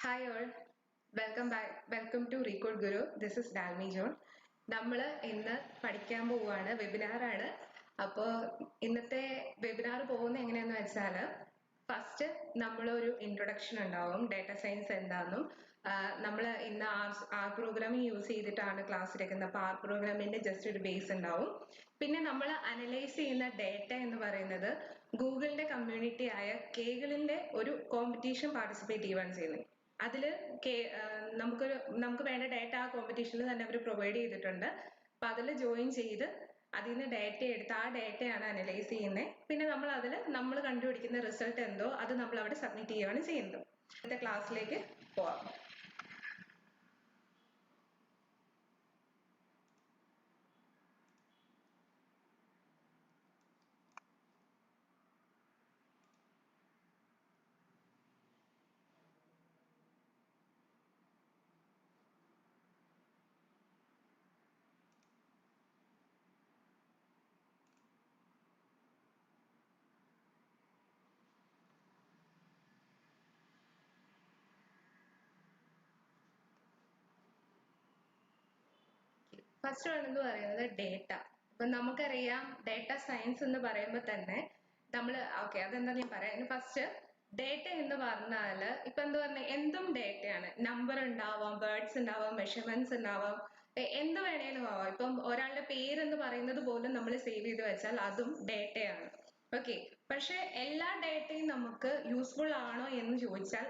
Hi all, welcome back. Welcome to Recode Guru. This is Dalmi John. നമ്മൾ ഇന്ന് പഠിക്കാൻ പോവുകയാണ് വെബിനാറാണ്. അപ്പോൾ ഇന്നത്തെ വെബിനാർ പോകുന്ന എങ്ങനെയാന്ന് വെച്ചാൽ ഫസ്റ്റ് നമ്മളൊരു ഇൻട്രൊഡക്ഷൻ ഉണ്ടാവും ഡാറ്റ സയൻസ് എന്താണെന്നും നമ്മൾ ഇന്ന് ആർ പ്രോഗ്രാമിംഗ് യൂസ് ചെയ്തിട്ടാണ് ക്ലാസ് എടുക്കുന്നത്. അപ്പോൾ ആർ പ്രോഗ്രാമിന്റെ ജസ്റ്റ് ഒരു ബേസ് ഉണ്ടാവും. പിന്നെ നമ്മൾ അനലൈസ് ചെയ്യുന്ന ഡാറ്റ എന്ന് പറയുന്നത് ഗൂഗിളിന്റെ കമ്മ്യൂണിറ്റി ആയ കേഗിളിന്റെ ഒരു കോമ്പറ്റീഷൻ പാർട്ടിസിപ്പേറ്റ് ചെയ്യുകയാണ് ചെയ്യുന്നത്. അതിൽ നമുക്ക് വേണ്ട ഡാറ്റ ആ കോമ്പറ്റീഷനിൽ തന്നെ അവർ പ്രൊവൈഡ് ചെയ്തിട്ടുണ്ട്. അപ്പൊ അതിൽ ജോയിൻ ചെയ്ത് അതിൽ നിന്ന് ഡാറ്റ എടുത്ത് ആ ഡാറ്റയാണ് അനലൈസ് ചെയ്യുന്നത്. പിന്നെ നമ്മൾ കണ്ടുപിടിക്കുന്ന റിസൾട്ട് എന്തോ അത് നമ്മൾ അവിടെ സബ്മിറ്റ് ചെയ്യുകയാണ് ചെയ്യുന്നത്. ഇന്നത്തെ ക്ലാസ്സിലേക്ക് പോവാം. ഫസ്റ്റ് വൺ എന്ന് പറയുന്നത് ഡേറ്റ. ഇപ്പൊ നമുക്കറിയാം ഡേറ്റ സയൻസ് എന്ന് പറയുമ്പോൾ തന്നെ ഓക്കെ അതെന്താ ഞാൻ പറയാം. ഫസ്റ്റ് ഡേറ്റ എന്ന് പറഞ്ഞാല് ഇപ്പൊ എന്താ പറഞ്ഞ എന്തും ഡേറ്റയാണ്. നമ്പർ ഉണ്ടാവാം, വേർഡ്സ് ഉണ്ടാവാം, മെഷർമെന്റ്സ് ഉണ്ടാവാം, എന്ത് വേണേലും ആവാം. ഇപ്പം ഒരാളുടെ പേരെന്ന് പറയുന്നത് പോലും നമ്മൾ സേവ് ചെയ്ത് വെച്ചാൽ അതും ഡേറ്റയാണ്. ഓക്കെ, പക്ഷെ എല്ലാ ഡേറ്റയും നമുക്ക് യൂസ്ഫുൾ ആണോ എന്ന് ചോദിച്ചാൽ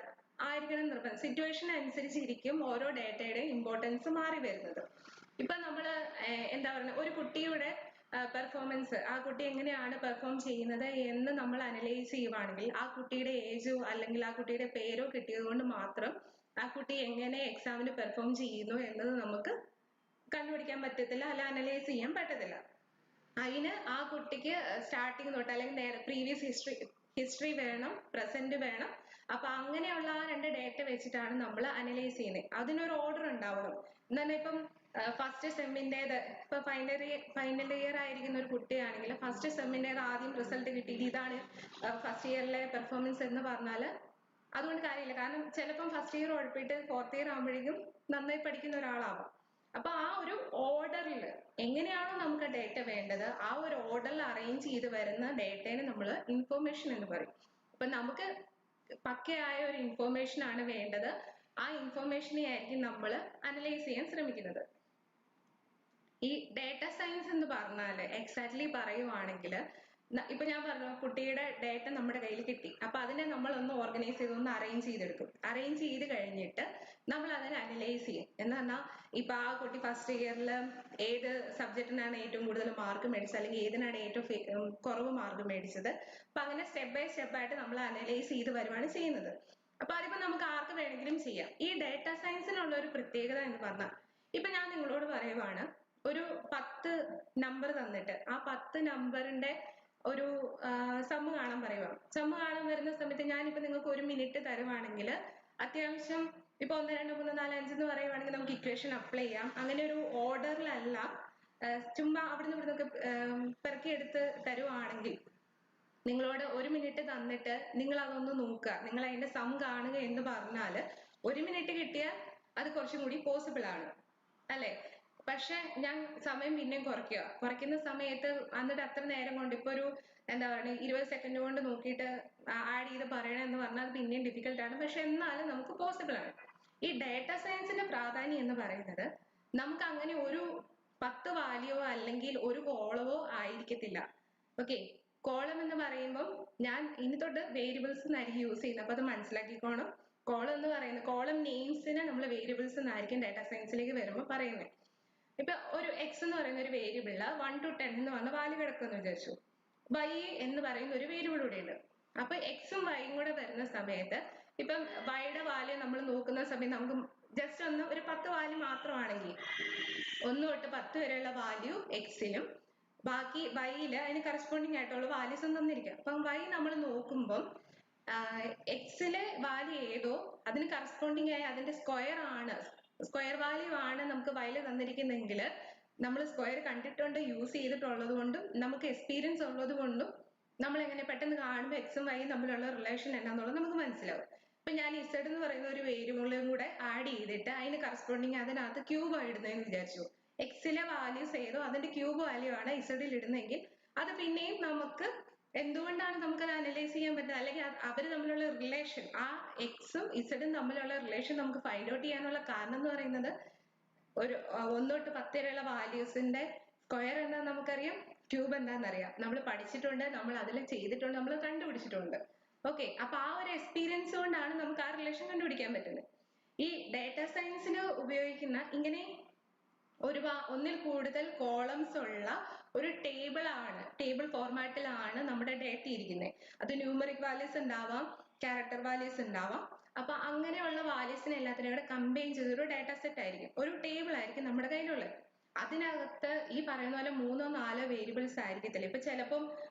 ആയിരിക്കണം നിർബന്ധം. സിറ്റുവേഷൻ അനുസരിച്ചിരിക്കും ഓരോ ഡേറ്റയുടെയും ഇമ്പോർട്ടൻസ് മാറി വരുന്നത്. ഇപ്പൊ നമ്മള് എന്താ പറയുക, ഒരു കുട്ടിയുടെ പെർഫോമൻസ്, ആ കുട്ടി എങ്ങനെയാണ് പെർഫോം ചെയ്യുന്നത് എന്ന് നമ്മൾ അനലൈസ് ചെയ്യുവാണെങ്കിൽ ആ കുട്ടിയുടെ ഏജോ അല്ലെങ്കിൽ ആ കുട്ടിയുടെ പേരോ കിട്ടിയത് കൊണ്ട് മാത്രം ആ കുട്ടി എങ്ങനെ എക്സാമിന് പെർഫോം ചെയ്യുന്നു എന്നത് നമുക്ക് കണ്ടുപിടിക്കാൻ പറ്റത്തില്ല, അല്ല അനലൈസ് ചെയ്യാൻ പറ്റത്തില്ല. അതിന് ആ കുട്ടിക്ക് സ്റ്റാർട്ടിങ് തൊട്ട് അല്ലെങ്കിൽ പ്രീവിയസ് ഹിസ്റ്ററി വേണം, പ്രസന്റ് വേണം. അപ്പൊ അങ്ങനെയുള്ള ആ രണ്ട് ഡേറ്റ വെച്ചിട്ടാണ് നമ്മൾ അനലൈസ് ചെയ്യുന്നത്. അതിനൊരു ഓർഡർ ഉണ്ടാവണം. എന്നാൽ ഇപ്പം ഫസ്റ്റ് സെമ്മിൻ്റെത് ഇപ്പൊ ഫൈനൽ ഇയർ ആയിരിക്കുന്ന ഒരു കുട്ടിയാണെങ്കിൽ ഫസ്റ്റ് സെമ്മിൻ്റെത് ആദ്യം റിസൾട്ട് കിട്ടിയിട്ട് ഇതാണ് ഫസ്റ്റ് ഇയറിലെ പെർഫോമൻസ് എന്ന് പറഞ്ഞാൽ അതുകൊണ്ട് കാര്യമില്ല. കാരണം ചിലപ്പം ഫസ്റ്റ് ഇയർ ഉഴപ്പിയിട്ട് ഫോർത്ത് ഇയർ ആകുമ്പോഴേക്കും നന്നായി പഠിക്കുന്ന ഒരാളാവാം. അപ്പൊ ആ ഒരു ഓർഡറിൽ എങ്ങനെയാണോ നമുക്ക് ഡേറ്റ വേണ്ടത് ആ ഒരു ഓർഡറിൽ അറേഞ്ച് ചെയ്ത് വരുന്ന ഡേറ്റേനെ നമ്മൾ ഇൻഫോർമേഷൻ എന്ന് പറയും. അപ്പൊ നമുക്ക് പക്കയായ ഒരു ഇൻഫോർമേഷൻ ആണ് വേണ്ടത്. ആ ഇൻഫോർമേഷനെ ആയിരിക്കും നമ്മൾ അനലൈസ് ചെയ്യാൻ ശ്രമിക്കുന്നത്. ഈ ഡേറ്റ സയൻസ് എന്ന് പറഞ്ഞാൽ എക്സാക്ട്ലി പറയുവാണെങ്കിൽ ഇപ്പൊ ഞാൻ പറഞ്ഞു കുട്ടിയുടെ ഡേറ്റ നമ്മുടെ കയ്യിൽ കിട്ടി. അപ്പൊ അതിനെ നമ്മൾ ഒന്ന് ഓർഗനൈസ് ചെയ്ത് ഒന്ന് അറേഞ്ച് ചെയ്തെടുക്കും. അറേഞ്ച് ചെയ്ത് കഴിഞ്ഞിട്ട് നമ്മൾ അതിനെ അനലൈസ് ചെയ്യും. എന്ന് പറഞ്ഞാൽ ഇപ്പൊ ആ കുട്ടി ഫസ്റ്റ് ഇയറിൽ ഏത് സബ്ജക്റ്റിനാണ് ഏറ്റവും കൂടുതൽ മാർക്ക് മേടിച്ചത് അല്ലെങ്കിൽ ഏതിനാണ് ഏറ്റവും കുറവ് മാർക്ക് മേടിച്ചത്. അപ്പൊ അങ്ങനെ സ്റ്റെപ്പ് ബൈ സ്റ്റെപ്പ് ആയിട്ട് നമ്മൾ അനലൈസ് ചെയ്ത് വരുവാണ് ചെയ്യുന്നത്. അപ്പൊ അതിപ്പോ നമുക്ക് ആർക്ക് വേണമെങ്കിലും ചെയ്യാം. ഈ ഡേറ്റ സയൻസിനുള്ള ഒരു പ്രത്യേകത എന്ന് പറഞ്ഞാൽ ഇപ്പൊ ഞാൻ നിങ്ങളോട് പറയുവാണ് ഒരു 10 നമ്പർ തന്നിട്ട് ആ 10 നമ്പറിന്റെ ഒരു സമ്മ് കാണാൻ പറയുക. സമ്മ് കാണാൻ വരുന്ന സമയത്ത് ഞാനിപ്പോ നിങ്ങൾക്ക് 1 മിനിറ്റ് തരുവാണെങ്കിൽ അത്യാവശ്യം ഇപ്പൊ 1 2 3 4 5 എന്ന് പറയുവാണെങ്കിൽ നമുക്ക് ഇക്വേഷൻ അപ്ലൈ ചെയ്യാം. അങ്ങനെ ഒരു ഓർഡറിലല്ല ചുമ്മാ അവിടുന്ന് ഇവിടുന്നൊക്കെ പെറുക്കിയെടുത്ത് തരുവാണെങ്കിൽ നിങ്ങളോട് 1 മിനിറ്റ് തന്നിട്ട് നിങ്ങൾ അതൊന്ന് നോക്കുക, നിങ്ങൾ അതിന്റെ സം കാണുക എന്ന് പറഞ്ഞാല് 1 മിനിറ്റ് കിട്ടിയാൽ അത് കുറച്ചും കൂടി പോസിബിൾ ആണ് അല്ലെ. പക്ഷെ ഞാൻ സമയം പിന്നെയും കുറയ്ക്കുന്ന സമയത്ത് എന്നിട്ട് അത്ര നേരം കൊണ്ട് ഇപ്പൊ ഒരു എന്താ പറയുക 20 സെക്കൻഡ് കൊണ്ട് നോക്കിയിട്ട് ആഡ് ചെയ്ത് പറയണം എന്ന് പറഞ്ഞാൽ അത് പിന്നെയും ഡിഫിക്കൽട്ട് ആണ്. പക്ഷെ എന്നാലും നമുക്ക് പോസിബിൾ ആണ്. ഈ ഡേറ്റ സയൻസിന്റെ പ്രാധാന്യം എന്ന് പറയുന്നത് നമുക്ക് അങ്ങനെ ഒരു 10 വാല്യോ അല്ലെങ്കിൽ ഒരു കോളമോ ആയിരിക്കത്തില്ല. ഓക്കെ, കോളം എന്ന് പറയുമ്പോൾ ഞാൻ ഇനി തൊട്ട് വേരിയബിൾസ് എന്നായിരിക്കും യൂസ് ചെയ്യുന്നത്. അപ്പൊ അത് മനസ്സിലാക്കിക്കോണം. കോളം എന്ന് പറയുന്നത് കോളം നെയിംസിനെ നമ്മൾ വേരിയബിൾസ് എന്നായിരിക്കും ഡേറ്റ സയൻസിലേക്ക് വരുമ്പോൾ പറയുന്നത്. ഇപ്പൊ ഒരു എക്സ് എന്ന് പറയുന്ന ഒരു വേരിയബിളില് 1 to 10 എന്ന് പറഞ്ഞ വാല്യൂ കിടക്കുമെന്ന് വിചാരിച്ചു. വൈ എന്ന് പറയുന്ന ഒരു വേരിയബിൾ കൂടെ ഉണ്ട്. അപ്പൊ എക്സും വൈയും കൂടെ വരുന്ന സമയത്ത് ഇപ്പം വൈയുടെ വാല്യൂ നമ്മൾ നോക്കുന്ന സമയത്ത് നമുക്ക് ജസ്റ്റ് ഒന്ന് ഒരു 10 വാല്യൂ മാത്രമാണെങ്കിൽ 1 തൊട്ട് 10 വരെയുള്ള വാല്യൂ എക്സിലും ബാക്കി വൈയില് അതിന് കറസ്പോണ്ടിങ് ആയിട്ടുള്ള വാല്യൂസ് തന്നിരിക്കുക. അപ്പം വൈ നമ്മൾ നോക്കുമ്പം എക്സിലെ വാല്യൂ ഏതോ അതിന് കറസ്പോണ്ടിങ് ആയി അതിന്റെ സ്ക്വയർ വാല്യൂ ആണ് നമുക്ക് വൈല് തന്നിരിക്കുന്നെങ്കിൽ നമ്മൾ സ്ക്വയർ കണ്ടിട്ടുണ്ട്, യൂസ് ചെയ്തിട്ടുള്ളത് കൊണ്ടും നമുക്ക് എക്സ്പീരിയൻസ് ഉള്ളത് കൊണ്ടും നമ്മൾ എങ്ങനെ പെട്ടെന്ന് കാണുമ്പോൾ എക്സും വൈയും തമ്മിലുള്ള റിലേഷൻ എന്നാന്നുള്ളത് നമുക്ക് മനസ്സിലാവും. ഇപ്പൊ ഞാൻ ഇസഡ് എന്ന് പറയുന്ന ഒരു വേരിയബിളും കൂടെ ആഡ് ചെയ്തിട്ട് അതിന് കറസ്പോണ്ടിങ് അതിനകത്ത് ക്യൂബ് ഇടുന്നതെന്ന് വിചാരിച്ചു. എക്സിലെ വാല്യൂസ് ഏതോ അതിന്റെ ക്യൂബ് വാല്യൂ ആണ് ഇസഡിൽ ഇടുന്നെങ്കിൽ അത് പിന്നെയും നമുക്ക് എന്തുകൊണ്ടാണ് നമുക്കത് അനലൈസ് ചെയ്യാൻ പറ്റുന്നത്, അല്ലെങ്കിൽ അവർ തമ്മിലുള്ള റിലേഷൻ, ആ എക്സും ഇസഡും തമ്മിലുള്ള റിലേഷൻ നമുക്ക് ഫൈൻഡ് ഔട്ട് ചെയ്യാനുള്ള കാരണം എന്ന് പറയുന്നത് ഒരു 1 തൊട്ട് 10 വരെയുള്ള വാല്യൂസിന്റെ സ്ക്വയർ എന്താന്ന് നമുക്കറിയാം, ക്യൂബ് എന്താണെന്നറിയാം, നമ്മൾ പഠിച്ചിട്ടുണ്ട്, നമ്മൾ അതിൽ ചെയ്തിട്ടുണ്ട്, നമ്മൾ കണ്ടുപിടിച്ചിട്ടുണ്ട്. ഓക്കെ, അപ്പൊ ആ ഒരു എക്സ്പീരിയൻസ് കൊണ്ടാണ് നമുക്ക് ആ റിലേഷൻ കണ്ടുപിടിക്കാൻ പറ്റുന്നത്. ഈ ഡാറ്റ സയൻസിന് ഉപയോഗിക്കുന്ന ഇങ്ങനെ ഒന്നിൽ കൂടുതൽ കോളംസ് ഉള്ള ഒരു ടേബിൾ ഫോർമാറ്റിലാണ് നമ്മുടെ ഡേറ്റ ഇരിക്കുന്നത്. അത് ന്യൂമറിക് വാല്യൂസ് ഉണ്ടാവാം, ക്യാരക്ടർ വാല്യൂസ് ഉണ്ടാവാം. അപ്പൊ അങ്ങനെയുള്ള വാല്യൂസിനെ എല്ലാത്തിനും കൂടെ കമ്പൈൻ ചെയ്ത ഒരു ഡാറ്റ സെറ്റ് ആയിരിക്കും, ഒരു ടേബിൾ ആയിരിക്കും നമ്മുടെ കയ്യിലുള്ളത്. അതിനകത്ത് ഈ പറയുന്ന പോലെ 3 or 4 വേരിയബിൾസ് ആയിരിക്കത്തില്ല. ഇപ്പൊ ചിലപ്പം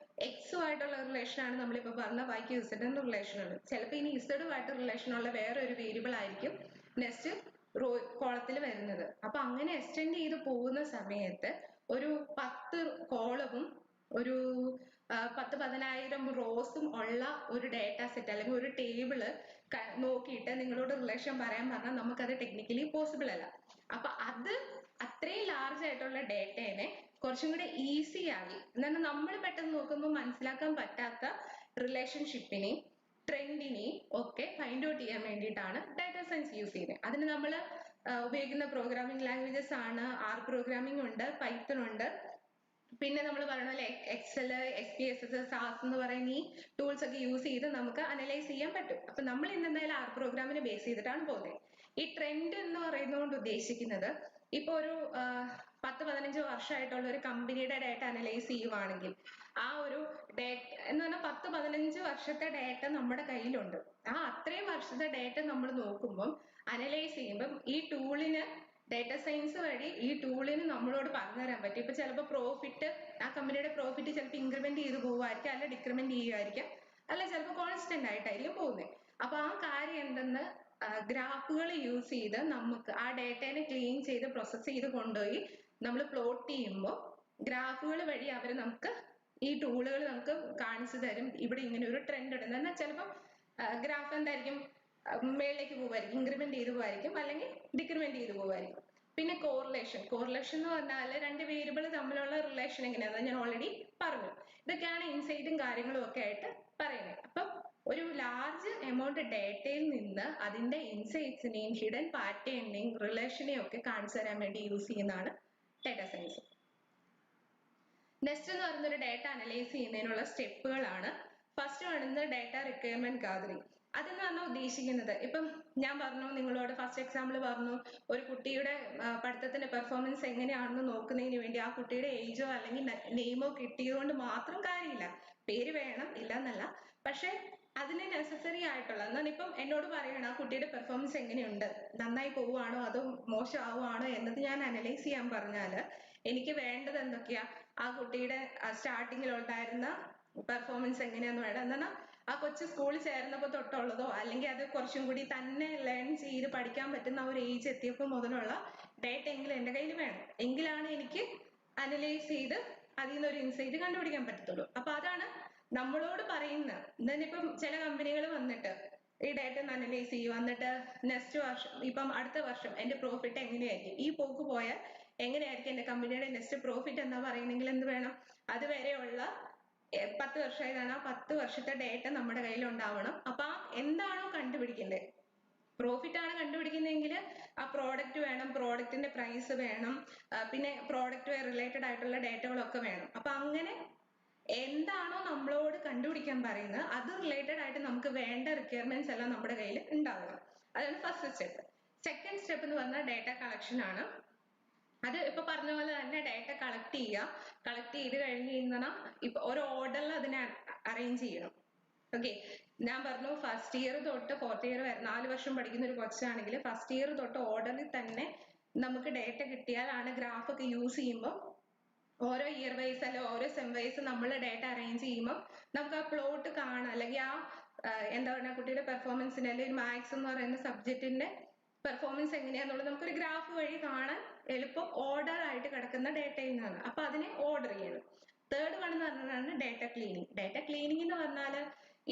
എക്സുമായിട്ടുള്ള റിലേഷൻ ആണ് നമ്മളിപ്പോ പറഞ്ഞ വൈക്ക് ഇസഡ് എന്ന റിലേഷൻ ഉണ്ട്. ചിലപ്പോൾ ഇനി ഇസഡുമായിട്ട് റിലേഷൻ ഉള്ള വേറെ ഒരു വേരിയബിൾ ആയിരിക്കും നെക്സ്റ്റ് കോളത്തിൽ വരുന്നത്. അപ്പൊ അങ്ങനെ എക്സ്റ്റെൻഡ് ചെയ്ത് പോകുന്ന സമയത്ത് ഒരു 10 കോളവും ഒരു 10,000 റോസും ഉള്ള ഒരു ഡാറ്റ സെറ്റ് അല്ലെങ്കിൽ ഒരു ടേബിള് നോക്കിയിട്ട് നിങ്ങളോട് റിലേഷൻ പറയാൻ പറഞ്ഞാൽ നമുക്കത് ടെക്നിക്കലി പോസിബിൾ അല്ല. അപ്പൊ അത് അത്രയും ലാർജ് ആയിട്ടുള്ള ഡേറ്റേനെ കുറച്ചും കൂടെ ഈസി ആയി, എന്നാൽ നമ്മൾ പെട്ടെന്ന് നോക്കുമ്പോൾ മനസ്സിലാക്കാൻ പറ്റാത്ത റിലേഷൻഷിപ്പിനെയും ട്രെൻഡിനെയും ഒക്കെ ഫൈൻഡ് ഔട്ട് ചെയ്യാൻ വേണ്ടിയിട്ടാണ് ഡാറ്റ സയൻസ് യൂസ് ചെയ്യുന്നത്. അതിന് നമ്മൾ ഉപയോഗിക്കുന്ന പ്രോഗ്രാമിംഗ് ലാംഗ്വേജസ് ആണ് ആർ പ്രോഗ്രാമിംഗ് ഉണ്ട്, പൈത്തൺ ഉണ്ട്, പിന്നെ നമ്മൾ പറയുന്ന പോലെ എക്സൽ, SPSS, സാസ് എന്ന് പറയുന്ന ഈ ടൂൾസ് ഒക്കെ യൂസ് ചെയ്ത് നമുക്ക് അനലൈസ് ചെയ്യാൻ പറ്റും. അപ്പൊ നമ്മൾ ഇന്ന് എന്തായാലും ആർ പ്രോഗ്രാമിനെ ബേസ് ചെയ്തിട്ടാണ് പോകുന്നത്. ഈ ട്രെൻഡ് എന്ന് പറയുന്നതുകൊണ്ട് ഉദ്ദേശിക്കുന്നത് ഇപ്പൊ ഒരു 10-15 വർഷമായിട്ടുള്ള ഒരു കമ്പനിയുടെ ഡാറ്റ അനലൈസ് ചെയ്യുവാണെങ്കിൽ ആ ഒരു ഡേറ്റ എന്ന് പറഞ്ഞാൽ 10-15 വർഷത്തെ ഡാറ്റ നമ്മുടെ കയ്യിലുണ്ട്. ആ അത്രയും വർഷത്തെ ഡാറ്റ നമ്മൾ നോക്കുമ്പോൾ അനലൈസ് ചെയ്യുമ്പം ഈ ടൂളിന്, ഡാറ്റ സയൻസ് വഴി ഈ ടൂളിന് നമ്മളോട് പറഞ്ഞു തരാൻ പറ്റും. ഇപ്പൊ ചിലപ്പോൾ പ്രോഫിറ്റ്, ആ കമ്പനിയുടെ പ്രോഫിറ്റ് ചിലപ്പോൾ ഇൻക്രിമെന്റ് ചെയ്ത് പോകുമായിരിക്കും, അല്ല ഡിക്രിമെന്റ് ചെയ്യുമായിരിക്കും, അല്ല ചിലപ്പോൾ കോൺസ്റ്റന്റ് ആയിട്ടായിരിക്കും പോകുന്നത്. അപ്പൊ ആ കാര്യം എന്തെന്ന് ഗ്രാഫുകൾ യൂസ് ചെയ്ത് നമുക്ക് ആ ഡേറ്റനെ ക്ലീൻ ചെയ്ത് പ്രോസസ് ചെയ്ത് കൊണ്ടുപോയി നമ്മൾ പ്ലോട്ട് ചെയ്യുമ്പോൾ ഗ്രാഫുകൾ വഴി അവർ നമുക്ക് ഈ ടൂളുകൾ നമുക്ക് കാണിച്ചു തരും. ഇവിടെ ഇങ്ങനെ ഒരു ട്രെൻഡ് ഉണ്ട് എന്നാൽ ചിലപ്പോൾ ഗ്രാഫ് എന്തായിരിക്കും, മേളിലേക്ക് പോകുമായിരിക്കും, ഇൻക്രിമെന്റ് ചെയ്ത് പോകുമായിരിക്കും, അല്ലെങ്കിൽ ഡിക്രിമെന്റ് ചെയ്ത് പോകുമായിരിക്കും. പിന്നെ കോറിലേഷൻ എന്ന് പറഞ്ഞാൽ രണ്ട് വേരിയബിൾ തമ്മിലുള്ള റിലേഷൻ എങ്ങനെയാണെന്ന് ഞാൻ ഓൾറെഡി പറഞ്ഞു. ഇതൊക്കെയാണ് ഇൻസൈറ്റും കാര്യങ്ങളും ഒക്കെ ആയിട്ട് പറയുന്നത്. അപ്പം ഒരു ലാർജ് എമൗണ്ട് ഡേറ്റയിൽ നിന്ന് അതിന്റെ ഇൻസൈറ്റ്സിനെയും ഹിഡൻ പാറ്റേണിനെയും റിലേഷനെയും ഒക്കെ കാണിച്ചു തരാൻ വേണ്ടി യൂസ് ചെയ്യുന്നതാണ് ഡാറ്റ സയൻസ്. നെക്സ്റ്റ് എന്ന് പറയുന്ന ഒരു ഡേറ്റ അനലൈസ് ചെയ്യുന്നതിനുള്ള സ്റ്റെപ്പുകളാണ്. ഫസ്റ്റ് കാണുന്നത് ഡേറ്റ റിക്വയർമെന്റ് ഗാദറിംഗ്. അതെന്ന് പറഞ്ഞാൽ ഉദ്ദേശിക്കുന്നത്, ഇപ്പം ഞാൻ പറഞ്ഞു നിങ്ങളോട് ഫസ്റ്റ് എക്സാമ്പിൾ പറഞ്ഞു, ഒരു കുട്ടിയുടെ പഠിത്തത്തിന്റെ പെർഫോമൻസ് എങ്ങനെയാണെന്ന് നോക്കുന്നതിന് വേണ്ടി ആ കുട്ടിയുടെ ഏജോ അല്ലെങ്കിൽ നെയിമോ കിട്ടിയതുകൊണ്ട് മാത്രം കാര്യമില്ല. പേര് വേണം, ഇല്ല എന്നല്ല, പക്ഷെ അതിന് നെസസറി ആയിട്ടുള്ള, എന്നാൽ ഇപ്പം എന്നോട് പറയണം ആ കുട്ടിയുടെ പെർഫോമൻസ് എങ്ങനെയുണ്ട്, നന്നായി പോവുകയാണോ അതോ മോശമാവുകയാണോ എന്നത് ഞാൻ അനലൈസ് ചെയ്യാൻ പറഞ്ഞാല് എനിക്ക് വേണ്ടത് എന്തൊക്കെയാ, ആ കുട്ടിയുടെ സ്റ്റാർട്ടിങ്ങിൽ ഉണ്ടായിരുന്ന പെർഫോമൻസ് എങ്ങനെയാന്ന് വേണം. എന്നാൽ ആ കൊച്ചു സ്കൂളിൽ ചേർന്നപ്പോൾ തൊട്ടുള്ളതോ അല്ലെങ്കിൽ അത് കുറച്ചും കൂടി തന്നെ ലേൺ ചെയ്ത് പഠിക്കാൻ പറ്റുന്ന ഒരു ഏജ് എത്തിയപ്പോൾ മുതലുള്ള ഡേറ്റ എങ്കിലും എൻ്റെ കയ്യിൽ വേണം. എങ്കിലാണ് എനിക്ക് അനലൈസ് ചെയ്ത് അതിൽ നിന്ന് ഒരു ഇൻസൈറ്റ് കണ്ടുപിടിക്കാൻ പറ്റത്തുള്ളൂ. അപ്പൊ അതാണ് നമ്മളോട് പറയുന്നത്. എന്നിപ്പം ചില കമ്പനികൾ വന്നിട്ട് ഈ ഡേറ്റ ഒന്ന് അനലൈസ് ചെയ്യും, എന്നിട്ട് നെക്സ്റ്റ് വർഷം, ഇപ്പം അടുത്ത വർഷം എന്റെ പ്രോഫിറ്റ് എങ്ങനെയായിരിക്കും, ഈ പോക്ക് പോയാൽ എങ്ങനെയായിരിക്കും എന്റെ കമ്പനിയുടെ നെക്സ്റ്റ് പ്രോഫിറ്റ് എന്നാ പറയുന്നെങ്കിൽ എന്ത് വേണം, അതുവരെയുള്ള 10 വർഷമായതാണ്, ആ 10 വർഷത്തെ ഡേറ്റ നമ്മുടെ കയ്യിൽ ഉണ്ടാവണം. അപ്പൊ ആ എന്താണോ കണ്ടുപിടിക്കേണ്ടത്, പ്രോഫിറ്റ് ആണ് കണ്ടുപിടിക്കുന്നതെങ്കിൽ ആ പ്രോഡക്റ്റ് വേണം, പ്രോഡക്റ്റിന്റെ പ്രൈസ് വേണം, പിന്നെ പ്രോഡക്റ്റ് റിലേറ്റഡ് ആയിട്ടുള്ള ഡേറ്റകളൊക്കെ വേണം. അപ്പൊ അങ്ങനെ എന്താണോ നമ്മളോട് കണ്ടുപിടിക്കാൻ പറയുന്നത് അത് റിലേറ്റഡ് ആയിട്ട് നമുക്ക് വേണ്ട റിക്വയർമെന്റ്സ് എല്ലാം നമ്മുടെ കയ്യിൽ ഉണ്ടാവണം. അതാണ് ഫസ്റ്റ് സ്റ്റെപ്പ്. സെക്കൻഡ് സ്റ്റെപ്പ് എന്ന് പറഞ്ഞാൽ ഡേറ്റ കളക്ഷൻ ആണ്. അത് ഇപ്പൊ പറഞ്ഞ പോലെ തന്നെ ഡേറ്റ കളക്ട് ചെയ്ത് കഴിഞ്ഞ് കഴിഞ്ഞാൽ ഇപ്പൊ ഒരു ഓർഡറിൽ അതിനെ അറേഞ്ച് ചെയ്യണം. ഓക്കെ, ഞാൻ പറഞ്ഞു ഫസ്റ്റ് ഇയർ തൊട്ട് 4th ഇയർ വരെ 4 വർഷം പഠിക്കുന്ന ഒരു കൊച്ചാണെങ്കിൽ ഫസ്റ്റ് ഇയർ തൊട്ട് ഓർഡറിൽ തന്നെ നമുക്ക് ഡേറ്റ കിട്ടിയാലാണ് ഗ്രാഫ് ഒക്കെ യൂസ് ചെയ്യുമ്പോൾ ഓരോ ഇയർ വൈസ് അല്ലെ ഓരോ സെം വൈസ് നമ്മൾ ഡേറ്റ അറേഞ്ച് ചെയ്യുമ്പോൾ നമുക്ക് ആ പ്ലോട്ട് കാണാം, അല്ലെങ്കിൽ ആ എന്താ പറയുക കുട്ടിയുടെ പെർഫോമൻസിന്റെ അല്ലെങ്കിൽ മാത്സ് എന്ന് പറയുന്ന സബ്ജക്റ്റിന്റെ പെർഫോമൻസ് എങ്ങനെയാന്നുള്ളത് നമുക്കൊരു ഗ്രാഫ് വഴി കാണാൻ എളുപ്പം ഓർഡർ ആയിട്ട് കിടക്കുന്ന ഡേറ്റയിൽ നിന്നാണ്. അപ്പൊ അതിനെ ഓർഡർ ചെയ്യണം. തേർഡ് വൺ എന്ന് പറഞ്ഞാൽ ഡേറ്റ ക്ലീനിങ്. ഡേറ്റ ക്ലീനിങ് എന്ന് പറഞ്ഞാൽ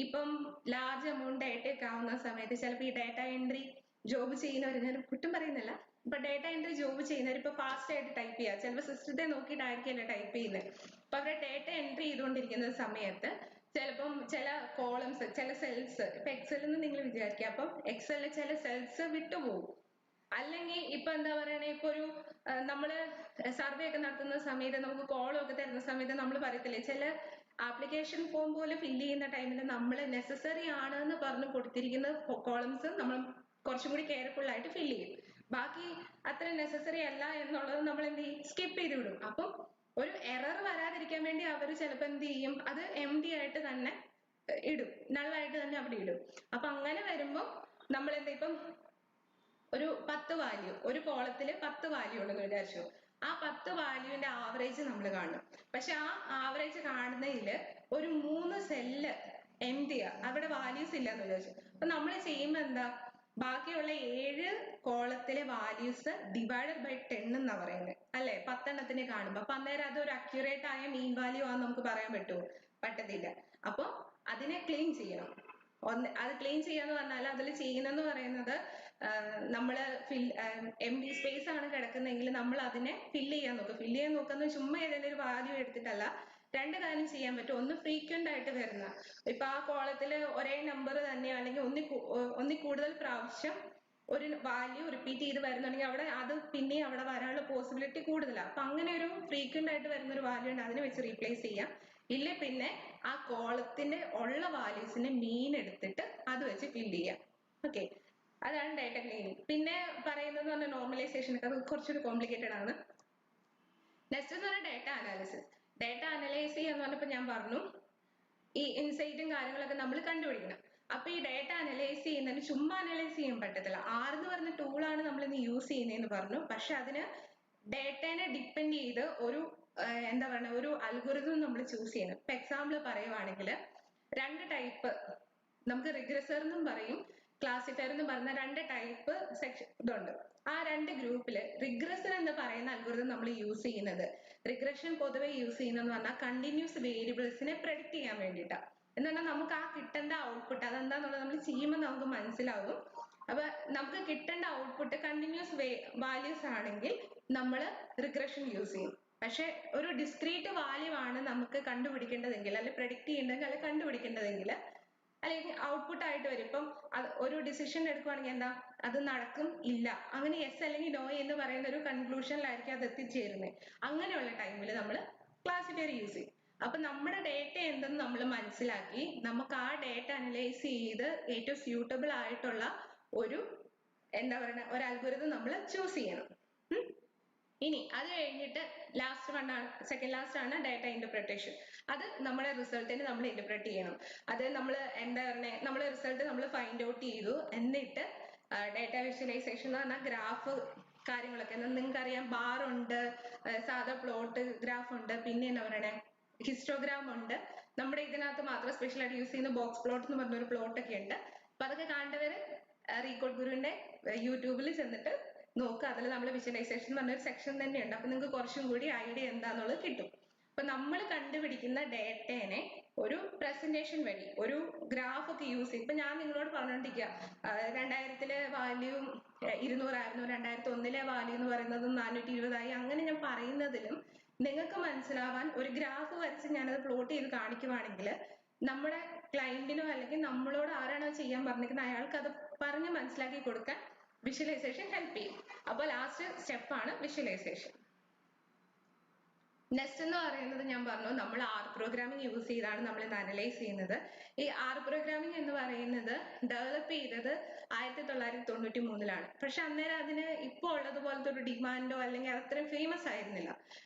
ഇപ്പം ലാർജ് എമൗണ്ട് ഡേറ്റയൊക്കെ ആവുന്ന സമയത്ത് ചിലപ്പോൾ ഈ ഡേറ്റ എൻട്രി ജോബ് ചെയ്യുന്നവർ, ഞാൻ കുറ്റം പറയുന്നില്ല, ഇപ്പൊ ഡേറ്റ എൻട്രി ജോബ് ചെയ്യുന്നവർ ഇപ്പൊ ഫാസ്റ്റ് ആയിട്ട് ടൈപ്പ് ചെയ്യുക, ചിലപ്പോൾ സിസ്റ്റത്തെ നോക്കിയിട്ടായിരിക്കില്ല ടൈപ്പ് ചെയ്യുന്നത്. അപ്പൊ അവരുടെ ഡേറ്റ എൻട്രി ചെയ്തുകൊണ്ടിരിക്കുന്ന സമയത്ത് ചിലപ്പം ചില കോളംസ്, ചില സെൽസ്, ഇപ്പൊ എക്സലിൽ നിന്ന് നിങ്ങൾ വിചാരിക്കുക, അപ്പം എക്സലിലെ ചില സെൽസ് വിട്ടുപോകും. അല്ലെങ്കിൽ ഇപ്പൊ എന്താ പറയണേ, ഇപ്പൊ ഒരു നമ്മള് സർവേ ഒക്കെ നടത്തുന്ന സമയത്ത് നമുക്ക് കോളം ഒക്കെ തരുന്ന സമയത്ത് നമ്മൾ പറയത്തില്ലേ, ചില ആപ്ലിക്കേഷൻ ഫോം പോലെ ഫില്ല് ചെയ്യുന്ന ടൈമിൽ നമ്മൾ നെസസറി ആണ് എന്ന് പറഞ്ഞ് കൊടുത്തിരിക്കുന്ന കോളംസ് നമ്മൾ കുറച്ചും കൂടി കെയർഫുൾ ആയിട്ട് ഫില്ല് ചെയ്യും. ബാക്കി അത്ര നെസസറി അല്ല എന്നുള്ളത് നമ്മൾ എന്ത് ചെയ്യും, സ്കിപ്പ് ചെയ്ത് വിടും. അപ്പം ഒരു എറർ വരാതിരിക്കാൻ വേണ്ടി അവർ ചിലപ്പോൾ എന്ത് ചെയ്യും, അത് എം ഡി ആയിട്ട് തന്നെ ഇടും, നള്ളായിട്ട് തന്നെ അവിടെ ഇടും. അപ്പൊ അങ്ങനെ വരുമ്പോൾ നമ്മൾ എന്താ, ഇപ്പം ഒരു 10 വാല്യൂ, ഒരു കോളത്തില് 10 വാല്യൂ ഉണ്ടെന്ന് വിചാരിച്ചു, ആ 10 വാല്യൂവിന്റെ ആവറേജ് നമ്മൾ കാണും. പക്ഷെ ആ ആവറേജ് കാണുന്നതിൽ ഒരു 3 സെല്ല് എം ടിയാ, അവിടെ വാല്യൂസ് ഇല്ലാന്ന് വിചാരിച്ചു. അപ്പൊ നമ്മൾ ചെയ്യുമ്പോ എന്താ, ബാക്കിയുള്ള 7 കോളത്തിലെ വാല്യൂസ് ഡിവൈഡഡ് ബൈ 10 എന്നാ പറയുന്നത് അല്ലെ, 10 എണ്ണത്തിന് കാണുമ്പോ. അപ്പൊ അന്നേരം അത് ഒരു അക്യുറേറ്റ് ആയ മീൻ വാല്യൂ ആണെന്ന് നമുക്ക് പറയാൻ പറ്റുമോ? പറ്റത്തില്ല. അപ്പൊ അതിനെ ക്ലീൻ ചെയ്യണം. അത് ക്ലീൻ ചെയ്യാന്ന് പറഞ്ഞാൽ അതിൽ ചെയ്യുന്നെന്ന് പറയുന്നത്, നമ്മള് എം ഡി സ്പേസ് ആണ് കിടക്കുന്നതെങ്കിൽ നമ്മൾ അതിനെ ഫില്ല് ചെയ്യാൻ നോക്കുന്നത് ചുമ്മാ ഏതെങ്കിലും ഒരു വാല്യൂ എടുത്തിട്ടല്ല. രണ്ട് കാര്യം ചെയ്യാൻ പറ്റും. ഒന്ന് ഫ്രീക്വന്റ് ആയിട്ട് വരുന്ന, ഇപ്പൊ ആ കോളത്തില് ഒരേ നമ്പർ തന്നെ അല്ലെങ്കിൽ ഒന്നിൽ കൂടുതൽ പ്രാവശ്യം ഒരു വാല്യൂ റിപ്പീറ്റ് ചെയ്ത് വരുന്നുണ്ടെങ്കിൽ അവിടെ അത് പിന്നെ അവിടെ വരാനുള്ള പോസിബിലിറ്റി കൂടുതലാണ്. അപ്പൊ അങ്ങനെ ഒരു ഫ്രീക്വന്റ് ആയിട്ട് വരുന്ന ഒരു വാല്യൂ ഉണ്ട്, അതിനെ വെച്ച് റീപ്ലേസ് ചെയ്യാം. ഇല്ല പിന്നെ ആ കോളത്തിന്റെ ഉള്ള വാല്യൂസിന്റെ മീൻ എടുത്തിട്ട് അത് വെച്ച് ഫില്ല് ചെയ്യാം. ഓക്കെ, അതാണ് ഡാറ്റ ക്ലീനിങ്. പിന്നെ പറയുന്നത് പറഞ്ഞാൽ നോർമലൈസേഷൻ, അത് കുറച്ചുകൂടി കോംപ്ലിക്കേറ്റഡ് ആണ്. നെക്സ്റ്റ് എന്ന് പറഞ്ഞാൽ ഡാറ്റ അനാലിസിസ്. ഡാറ്റ അനലൈസ് ചെയ്യാന്ന് പറഞ്ഞപ്പോൾ ഞാൻ പറഞ്ഞു ഈ ഇൻസൈറ്റും കാര്യങ്ങളൊക്കെ നമ്മൾ കണ്ടുപിടിക്കണം. അപ്പൊ ഈ ഡാറ്റ അനലൈസ് ചെയ്യുന്നതിന് ചുമ്മാ അനലൈസ് ചെയ്യാൻ പറ്റത്തില്ല. ആർ എന്ന് പറഞ്ഞ ടൂളാണ് നമ്മൾ ഇന്ന് യൂസ് ചെയ്യുന്നതെന്ന് പറഞ്ഞു. പക്ഷെ അതിന് ഡേറ്റനെ ഡിപ്പെൻഡ് ചെയ്ത് ഒരു എന്താ പറയുക, ഒരു അൽഗോരിതം നമ്മൾ ചൂസ് ചെയ്യണം. ഇപ്പൊ എക്സാമ്പിൾ പറയുവാണെങ്കിൽ രണ്ട് ടൈപ്പ്, നമുക്ക് റിഗ്രസർ എന്നും പറയും ക്ലാസിഫയർ എന്ന് പറയുന്ന രണ്ട് ടൈപ്പ് സെക്ഷൻ ഇതുണ്ട്. ആ രണ്ട് ഗ്രൂപ്പില് റിഗ്രസർ എന്ന് പറയുന്ന അൽഗോരിതം നമ്മൾ യൂസ് ചെയ്യുന്നത്, റിഗ്രഷൻ പൊതുവെ യൂസ് ചെയ്യുന്നതെന്ന് പറഞ്ഞാൽ കണ്ടിന്യൂസ് വേരിയബിൾസിനെ പ്രെഡിക്റ്റ് ചെയ്യാൻ വേണ്ടിയിട്ടാണ്. എന്ന് പറഞ്ഞാൽ നമുക്ക് ആ കിട്ടേണ്ട ഔട്ട്പുട്ട് അതെന്താന്നുള്ളത് നമ്മൾ ചെയ്യുമ്പോൾ നമുക്ക് മനസ്സിലാവും. അപ്പൊ നമുക്ക് കിട്ടേണ്ട ഔട്ട്പുട്ട് കണ്ടിന്യൂസ് വാല്യൂസ് ആണെങ്കിൽ നമ്മൾ റിഗ്രഷൻ യൂസ് ചെയ്യും. പക്ഷെ ഒരു ഡിസ്ക്രീറ്റ് വാല്യൂ ആണ് നമുക്ക് കണ്ടുപിടിക്കേണ്ടതെങ്കിൽ, അല്ലെ പ്രെഡിക്റ്റ് ചെയ്യേണ്ടതെങ്കിൽ, അല്ലെ കണ്ടുപിടിക്കേണ്ടതെങ്കിൽ, അല്ലെങ്കിൽ ഔട്ട്പുട്ട് ആയിട്ട് വരും. ഇപ്പം ഒരു ഡിസിഷൻ എടുക്കുവാണെങ്കിൽ എന്താ, അത് നടക്കും ഇല്ല, അങ്ങനെ യെസ് അല്ലെങ്കിൽ നോ എന്ന് പറയുന്ന ഒരു കൺക്ലൂഷനിലായിരിക്കും അത് എത്തിച്ചേരുന്നത്. അങ്ങനെയുള്ള ടൈമിൽ നമ്മൾ ക്ലാസിഫയർ യൂസ് ചെയ്യും. അപ്പൊ നമ്മുടെ ഡേറ്റ എന്തെന്ന് നമ്മൾ മനസ്സിലാക്കി നമുക്ക് ആ ഡേറ്റ അനലൈസ് ചെയ്ത് ഏറ്റവും സ്യൂട്ടബിൾ ആയിട്ടുള്ള ഒരു എന്താ പറയുക ഒരു അൽഗോരിതം നമ്മൾ ചൂസ് ചെയ്യണം. ഇനി അത് കഴിഞ്ഞിട്ട് ലാസ്റ്റ് വൺ ആണ്, സെക്കൻഡ് ലാസ്റ്റ് ആണ് ഡാറ്റ ഇന്റർപ്രിട്ടേഷൻ. അത് നമ്മുടെ റിസൾട്ടിന് നമ്മൾ ഇന്റർപ്രറ്റ് ചെയ്യണം. അത് നമ്മൾ എന്താ പറയുക, നമ്മൾ റിസൾട്ട് നമ്മൾ ഫൈൻഡ് ഔട്ട് ചെയ്തു, എന്നിട്ട് ഡാറ്റ വിഷ്വലൈസേഷൻ എന്ന് പറഞ്ഞാൽ ഗ്രാഫ് കാര്യങ്ങളൊക്കെ നിങ്ങൾക്ക് അറിയാം. ബാർ ഉണ്ട്, സാധാ പ്ലോട്ട് ഗ്രാഫ് ഉണ്ട്, പിന്നെ എന്താ പറയണേ ഹിസ്റ്റോഗ്രാം ഉണ്ട്. നമ്മുടെ ഇതിനകത്ത് മാത്രം സ്പെഷ്യൽ ആയിട്ട് യൂസ് ചെയ്യുന്ന ബോക്സ് പ്ലോട്ട് എന്ന് പറഞ്ഞൊരു പ്ലോട്ട് ഒക്കെ ഉണ്ട്. അപ്പൊ അതൊക്കെ കാണേണ്ടവര് റീകോഡ് ഗുരുവിന്റെ യൂട്യൂബിൽ ചെന്നിട്ട് നോക്കുക. അതിൽ നമ്മൾ വിഷ്വലൈസേഷൻ എന്ന് പറഞ്ഞൊരു സെക്ഷൻ തന്നെയുണ്ട്. അപ്പൊ നിങ്ങൾക്ക് കുറച്ചും കൂടി ഐഡിയ എന്താന്നുള്ളത് കിട്ടും. അപ്പൊ നമ്മൾ കണ്ടുപിടിക്കുന്ന ഡേറ്റേനെ ഒരു പ്രസന്റേഷൻ വഴി ഒരു ഗ്രാഫ് ഒക്കെ യൂസ് ചെയ്യും. ഇപ്പൊ ഞാൻ നിങ്ങളോട് പറഞ്ഞോണ്ടിരിക്കുക 2000-ലെ വാല്യൂ 200 ആയിരുന്നു, 2001-ലെ വാല്യൂ എന്ന് പറയുന്നത് 420 അങ്ങനെ ഞാൻ പറയുന്നതിലും നിങ്ങൾക്ക് മനസ്സിലാവാൻ ഒരു ഗ്രാഫ് വരച്ച് ഞാനത് പ്ലോട്ട് ചെയ്ത് കാണിക്കുവാണെങ്കിൽ നമ്മുടെ ക്ലയന്റിനോ അല്ലെങ്കിൽ നമ്മളോട് ആരാണോ ചെയ്യാൻ പറഞ്ഞിരിക്കുന്നത് അയാൾക്ക് അത് പറഞ്ഞ് മനസ്സിലാക്കി കൊടുക്കാൻ വിഷ്വലൈസേഷൻ ഹെൽപ്പ് ചെയ്യും. അപ്പൊ ലാസ്റ്റ് സ്റ്റെപ്പാണ് വിഷ്വലൈസേഷൻ. നെക്സ്റ്റ് എന്ന് പറയുന്നത് ഞാൻ പറഞ്ഞു നമ്മൾ ആർ പ്രോഗ്രാമിംഗ് യൂസ് ചെയ്താണ് നമ്മൾ ഇത് അനലൈസ് ചെയ്യുന്നത്. ഈ ആർ പ്രോഗ്രാമിംഗ് എന്ന് പറയുന്നത് ഡെവലപ്പ് ചെയ്തത് 1993-ലാണ്. പക്ഷെ അന്നേരം അതിന് ഇപ്പോൾ ഉള്ളതുപോലത്തെ ഒരു ഡിമാൻഡോ അല്ലെങ്കിൽ അത്രയും ഫേമസ് ആയിരുന്നില്ല.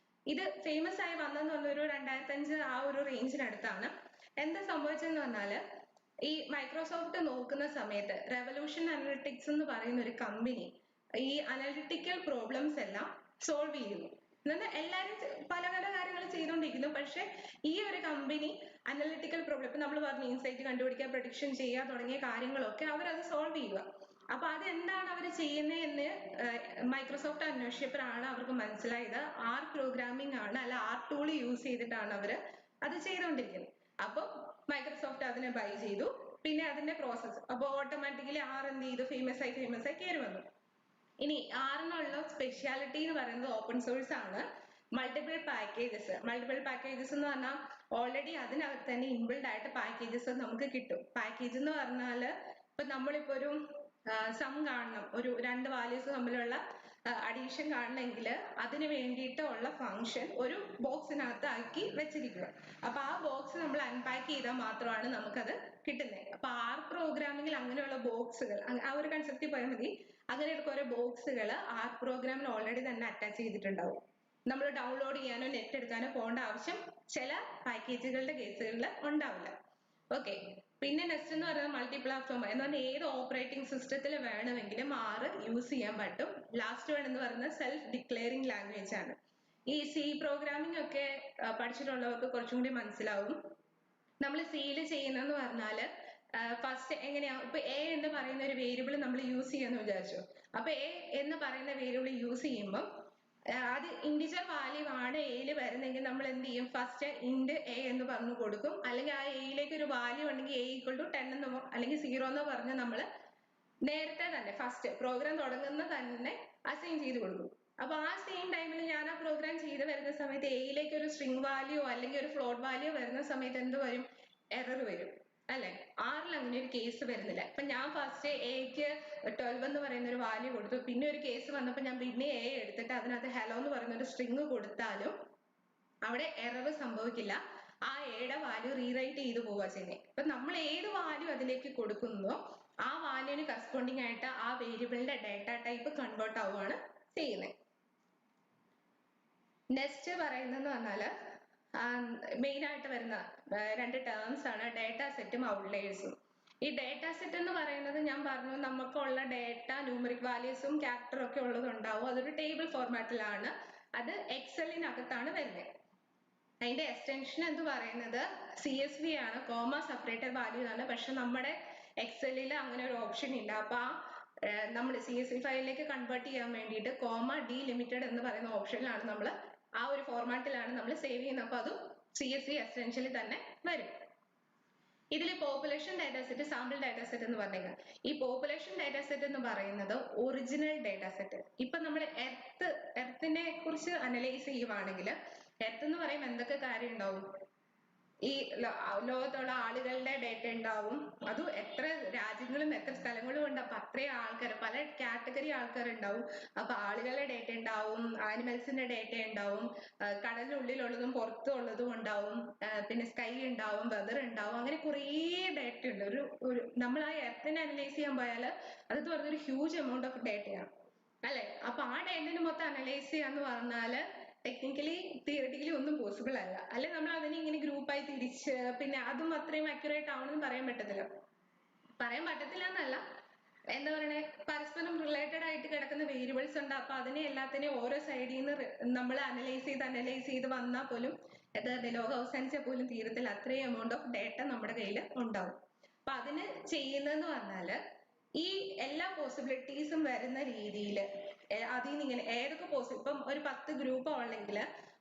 ഇത് ഫേമസ് ആയി വന്നെന്ന് പറഞ്ഞൊരു 2005 ആ ഒരു റേഞ്ചിനടുത്താണ്. എന്താ സംഭവിച്ചതെന്ന് പറഞ്ഞാല് ഈ മൈക്രോസോഫ്റ്റ് നോക്കുന്ന സമയത്ത് റെവല്യൂഷൻ അനലിറ്റിക്സ് എന്ന് പറയുന്ന ഒരു കമ്പനി ഈ അനലിറ്റിക്കൽ പ്രോബ്ലംസ് എല്ലാം സോൾവ് ചെയ്യുന്നു. എന്നാൽ എല്ലാവരും പല പല കാര്യങ്ങൾ ചെയ്തുകൊണ്ടിരിക്കുന്നു. പക്ഷെ ഈ ഒരു കമ്പനി അനലിറ്റിക്കൽ പ്രോബ്ലം, ഇപ്പൊ നമ്മൾ പറഞ്ഞു ഇൻസൈറ്റ് കണ്ടുപിടിക്കുക, പ്രഡിക്ഷൻ ചെയ്യുക തുടങ്ങിയ കാര്യങ്ങളൊക്കെ അവരത് സോൾവ് ചെയ്യുക. അപ്പൊ അത് എന്താണ് അവർ ചെയ്യുന്നതെന്ന് മൈക്രോസോഫ്റ്റ് അന്വേഷിച്ചപ്പോഴാണ് അവർക്ക് മനസ്സിലായത് ആർ പ്രോഗ്രാമിംഗ് ആണ്, അല്ല ആർ ടൂൾ യൂസ് ചെയ്തിട്ടാണ് അവര് അത് ചെയ്തുകൊണ്ടിരിക്കുന്നത്. അപ്പൊ മൈക്രോസോഫ്റ്റ് അതിനെ ബൈ ചെയ്തു. പിന്നെ അതിന്റെ പ്രോസസ്സ് അപ്പോൾ ഓട്ടോമാറ്റിക്കലി ആർ എന്ത് ചെയ്തു, ഫേമസ് ആയി കയറി വന്നു. ഇനി ആറിനുള്ള സ്പെഷ്യാലിറ്റി എന്ന് പറയുന്നത് ഓപ്പൺ സോഴ്സ് ആണ്. മൾട്ടിപ്പിൾ പാക്കേജസ് എന്ന് പറഞ്ഞാൽ ഓൾറെഡി അതിനകത്ത് തന്നെ ഇൻബിൽഡ് ആയിട്ട് പാക്കേജസ് നമുക്ക് കിട്ടും. പാക്കേജ് എന്ന് പറഞ്ഞാൽ ഇപ്പൊ നമ്മളിപ്പോ ഒരു സം കാണണം, ഒരു രണ്ട് വാല്യൂസ് തമ്മിലുള്ള അഡീഷൻ കാണണമെങ്കിൽ അതിന് വേണ്ടിയിട്ടുള്ള ഫംഗ്ഷൻ ഒരു ബോക്സിനകത്ത് ആക്കി വെച്ചിരിക്കുക. അപ്പൊ ആ ബോക്സ് നമ്മൾ അൺപാക്ക് ചെയ്താൽ മാത്രമാണ് നമുക്കത് കിട്ടുന്നത്. അപ്പൊ ആർ പ്രോഗ്രാമിങ്ങിൽ അങ്ങനെയുള്ള ബോക്സുകൾ, ആ ഒരു കൺസെപ്റ്റിൽ പോയാൽ മതി, അങ്ങനെയുള്ള കുറെ ബോക്സുകൾ ആർ പ്രോഗ്രാമിൽ ഓൾറെഡി തന്നെ അറ്റാച്ച് ചെയ്തിട്ടുണ്ടാവും. നമ്മൾ ഡൗൺലോഡ് ചെയ്യാനോ നെറ്റ് എടുക്കാനോ പോകേണ്ട ആവശ്യം ചില പാക്കേജുകളുടെ കേസുകളിൽ ഉണ്ടാവില്ല. ഓക്കെ, പിന്നെ നെക്സ്റ്റ് എന്ന് പറയുന്നത് മൾട്ടി പ്ലാറ്റ്ഫോം എന്ന് പറഞ്ഞാൽ ഏത് ഓപ്പറേറ്റിംഗ് സിസ്റ്റത്തിൽ വേണമെങ്കിലും ആറ് യൂസ് ചെയ്യാൻ പറ്റും. ലാസ്റ്റ് വൺ എന്ന് പറയുന്നത് സെൽഫ് ഡിക്ലെയറിംഗ് ലാംഗ്വേജ് ആണ്. ഈ സി പ്രോഗ്രാമിംഗ് ഒക്കെ പഠിച്ചിട്ടുള്ളവർക്ക് കുറച്ചും കൂടി മനസ്സിലാവും. നമ്മൾ സിയിൽ ചെയ്യുന്നതെന്ന് പറഞ്ഞാല് ഫസ്റ്റ് എങ്ങനെയാ, ഇപ്പൊ എ എന്ന് പറയുന്ന ഒരു വേരിയബിൾ നമ്മൾ യൂസ് ചെയ്യാന്ന് വിചാരിച്ചു. അപ്പൊ എ എന്ന് പറയുന്ന വേരിയബിൾ യൂസ് ചെയ്യുമ്പോൾ അത് ഇന്റിജർ വാല്യൂ ആണ് എയിൽ വരുന്നെങ്കിൽ നമ്മൾ എന്ത് ചെയ്യും, ഫസ്റ്റ് ഇന്റ് എ എന്ന് പറഞ്ഞു കൊടുക്കും. അല്ലെങ്കിൽ ആ എയിലേക്ക് ഒരു വാല്യൂ ഉണ്ടെങ്കിൽ എ ഈക്വൽ ടു 10 എന്നോ അല്ലെങ്കിൽ 0 എന്നോ പറഞ്ഞ് നമ്മൾ നേരത്തെ തന്നെ ഫസ്റ്റ് പ്രോഗ്രാം തുടങ്ങുന്ന തന്നെ അസൈൻ ചെയ്ത് കൊടുക്കും. അപ്പൊ ആ സെയിം ടൈമിൽ ഞാൻ ആ പ്രോഗ്രാം ചെയ്ത് വരുന്ന സമയത്ത് എയിലേക്ക് ഒരു സ്ട്രിംഗ് വാല്യൂ അല്ലെങ്കിൽ ഒരു ഫ്ലോട്ട് വാല്യൂ വരുന്ന സമയത്ത് എന്ത് വരും, എറർ വരും അല്ലെ. ആറിൽ അങ്ങനെ ഒരു കേസ് വരുന്നില്ല. ഇപ്പൊ ഞാൻ ഫസ്റ്റ് എക്ക് 12 എന്ന് പറയുന്ന ഒരു വാല്യൂ കൊടുത്തു, പിന്നെ ഒരു കേസ് വന്നപ്പോൾ ഞാൻ പിന്നെ എ എടുത്തിട്ട് അതിനകത്ത് ഹലോ എന്ന് പറയുന്ന ഒരു സ്ട്രിംഗ് കൊടുത്താലും അവിടെ എറർ സംഭവിക്കില്ല. ആ എയുടെ വാല്യൂ റീറൈറ്റ് ചെയ്ത് പോവുക ചെയ്യുന്നത്. ഇപ്പൊ നമ്മൾ ഏത് വാല്യൂ അതിലേക്ക് കൊടുക്കുന്നോ ആ വാല്യൂവിന് കറസ്പോണ്ടിങ് ആയിട്ട് ആ വേരിയബിളിന്റെ ഡാറ്റ ടൈപ്പ് കൺവേർട്ട് ആവുകയാണ് ചെയ്യുന്നത്. നെക്സ്റ്റ് പറയുന്നതെന്ന് പറഞ്ഞാല് മെയിൻ ആയിട്ട് വരുന്ന രണ്ട് ടേംസ് ആണ് ഡേറ്റ സെറ്റും ഔട്ട്ലയേഴ്സും. ഈ ഡേറ്റ സെറ്റ് എന്ന് പറയുന്നത് ഞാൻ പറഞ്ഞു നമുക്കുള്ള ഡേറ്റ ന്യൂമറിക് വാല്യൂസും ക്യാരക്ടറും ഒക്കെ ഉള്ളതുണ്ടാവും. അതൊരു ടേബിൾ ഫോർമാറ്റിലാണ്, അത് എക്സലിനകത്താണ് വരുന്നത്. അതിന്റെ എക്സ്റ്റൻഷൻ എന്ന് പറയുന്നത് CSV ആണ്, കോമ സെപ്പറേറ്റഡ് വാല്യൂ ആണ്. പക്ഷെ നമ്മുടെ എക്സലിൽ അങ്ങനെ ഒരു ഓപ്ഷൻ ഇല്ല. അപ്പൊ നമ്മൾ CSV ഫയലിലേക്ക് കൺവേർട്ട് ചെയ്യാൻ വേണ്ടിയിട്ട് കോമ ഡീലിമിറ്റഡ് എന്ന് പറയുന്ന ഓപ്ഷനിലാണ് നമ്മൾ ആ ഒരു ഫോർമാറ്റിലാണ് നമ്മൾ സേവ് ചെയ്യുന്നത്. അപ്പൊ അതും CSV എക്സ്റ്റൻഷനിൽ തന്നെ വരും. ഇതിൽ population data set, sample data set എന്ന് പറഞ്ഞേക്കാം. ഈ പോപ്പുലേഷൻ ഡാറ്റ സെറ്റ് എന്ന് പറയുന്നത് ഒറിജിനൽ ഡാറ്റ സെറ്റ്. ഇപ്പൊ നമ്മൾ എർത്തിനെ കുറിച്ച് അനലൈസ് ചെയ്യുവാണെങ്കിൽ എർത്ത് എന്ന് പറയുമ്പോൾ എന്തൊക്കെ കാര്യം ഉണ്ടാവും, ഈ ലോകത്തുള്ള ആളുകളുടെ ഡേറ്റ ഉണ്ടാവും. അതും എത്ര രാജ്യങ്ങളും എത്ര സ്ഥലങ്ങളും ഉണ്ട്. അപ്പൊ അത്രയും ആൾക്കാർ, പല കാറ്റഗറി ആൾക്കാരുണ്ടാവും. അപ്പൊ ആളുകളുടെ ഡേറ്റ ഉണ്ടാവും, ആനിമൽസിന്റെ ഡേറ്റ ഉണ്ടാവും, കടലിനുള്ളിലുള്ളതും പുറത്തുള്ളതും ഉണ്ടാവും, പിന്നെ സ്കൈ ഉണ്ടാവും, വെതർ ഉണ്ടാവും, അങ്ങനെ കുറേ ഡേറ്റ ഉണ്ട്. ഒരു നമ്മൾ ആ എർത്തിനെ അനലൈസ് ചെയ്യാൻ പോയാൽ അതെന്ന് പറഞ്ഞൊരു ഹ്യൂജ് എമൗണ്ട് ഓഫ് ഡേറ്റയാണ് അല്ലെ. അപ്പൊ ആ ഡേറ്റനെ മൊത്തം അനലൈസ് ചെയ്യാന്ന് പറഞ്ഞാല് ടെക്നിക്കലി തിയററ്റിക്കലി ഒന്നും പോസിബിൾ അല്ല. അല്ലെ നമ്മൾ അതിനെ ഇങ്ങനെ ഗ്രൂപ്പായി തിരിച്ച് പിന്നെ അതും അത്രയും അക്യുറേറ്റ് ആവണമെന്ന് പറയാൻ പറ്റത്തില്ല എന്നല്ല, എന്താ പറയണേ, പരസ്പരം റിലേറ്റഡ് ആയിട്ട് കിടക്കുന്ന വേരിയബിൾസ് ഉണ്ട്. അപ്പൊ അതിനെ എല്ലാത്തിനെയും ഓരോ സൈഡിൽ നിന്ന് നമ്മൾ അനലൈസ് ചെയ്ത് വന്നാൽ പോലും ലോക അവസാനിച്ചാൽ പോലും തീരത്തിൽ അത്രയും എമൗണ്ട് ഓഫ് ഡേറ്റ നമ്മുടെ കയ്യിൽ ഉണ്ടാവും. അപ്പൊ അതിന് ചെയ്യുന്നതെന്ന് പറഞ്ഞാല് ഈ എല്ലാ പോസിബിലിറ്റീസും വരുന്ന രീതിയിൽ അതിൽ നിന്ന് ഇങ്ങനെ ഏതൊക്കെ ഇപ്പം ഒരു 10 ഗ്രൂപ്പ് ഉള്ളെങ്കിൽ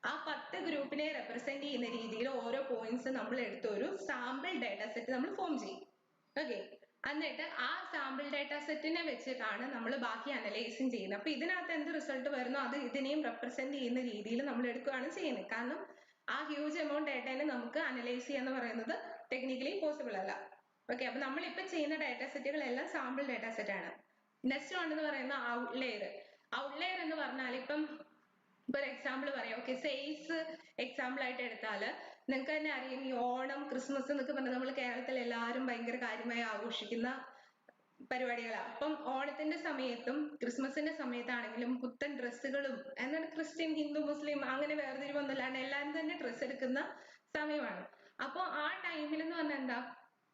ആ 10 ഗ്രൂപ്പിനെ റെപ്രസെന്റ് ചെയ്യുന്ന രീതിയിൽ ഓരോ പോയിന്റ്സ് നമ്മൾ എടുത്ത ഒരു സാമ്പിൾ ഡാറ്റ സെറ്റ് നമ്മൾ ഫോം ചെയ്യും. ഓക്കെ, എന്നിട്ട് ആ സാമ്പിൾ ഡാറ്റ സെറ്റിനെ വെച്ചിട്ടാണ് നമ്മൾ ബാക്കി അനലൈസിങ് ചെയ്യുന്നത്. അപ്പൊ ഇതിനകത്ത് എന്ത് റിസൾട്ട് വരുന്നോ അത് ഇതിനെയും റെപ്രസെന്റ് ചെയ്യുന്ന രീതിയിൽ നമ്മൾ എടുക്കുകയാണ് ചെയ്യുന്നത്. കാരണം ആ ഹ്യൂജ് എമൗണ്ട് ഡാറ്റനെ നമുക്ക് അനലൈസ് ചെയ്യാന്ന് പറയുന്നത് ടെക്നിക്കലി പോസിബിൾ അല്ല. ഓക്കെ, അപ്പൊ നമ്മളിപ്പോ ചെയ്യുന്ന ഡാറ്റ സെറ്റുകളെല്ലാം സാമ്പിൾ ഡാറ്റ സെറ്റ് ആണ്. നെക്സ്റ്റ് വൺ എന്ന് പറയുന്ന ഔട്ട്ലെയർ എന്ന് പറഞ്ഞാൽ ഇപ്പം ഒരു എക്സാമ്പിൾ പറയാം. ഓക്കെ, സെയിൽസ് എക്സാമ്പിൾ ആയിട്ട് എടുത്താൽ നിങ്ങൾക്ക് തന്നെ അറിയാം, ഈ ഓണം ക്രിസ്മസ് എന്നൊക്കെ പറഞ്ഞാൽ നമ്മൾ കേരളത്തിൽ എല്ലാവരും ഭയങ്കര കാര്യമായി ആഘോഷിക്കുന്ന പരിപാടികളാണ്. അപ്പം ഓണത്തിന്റെ സമയത്തും ക്രിസ്മസിന്റെ സമയത്താണെങ്കിലും പുത്തൻ ഡ്രസ്സുകളും എന്നാൽ ക്രിസ്ത്യൻ ഹിന്ദു മുസ്ലിം അങ്ങനെ വേർതിരിവൊന്നുമില്ലാണ്ട് എല്ലാവരും തന്നെ ഡ്രസ്സ് എടുക്കുന്ന സമയമാണ്. അപ്പോൾ ആ ടൈമിൽ എന്ന് പറഞ്ഞാൽ എന്താ,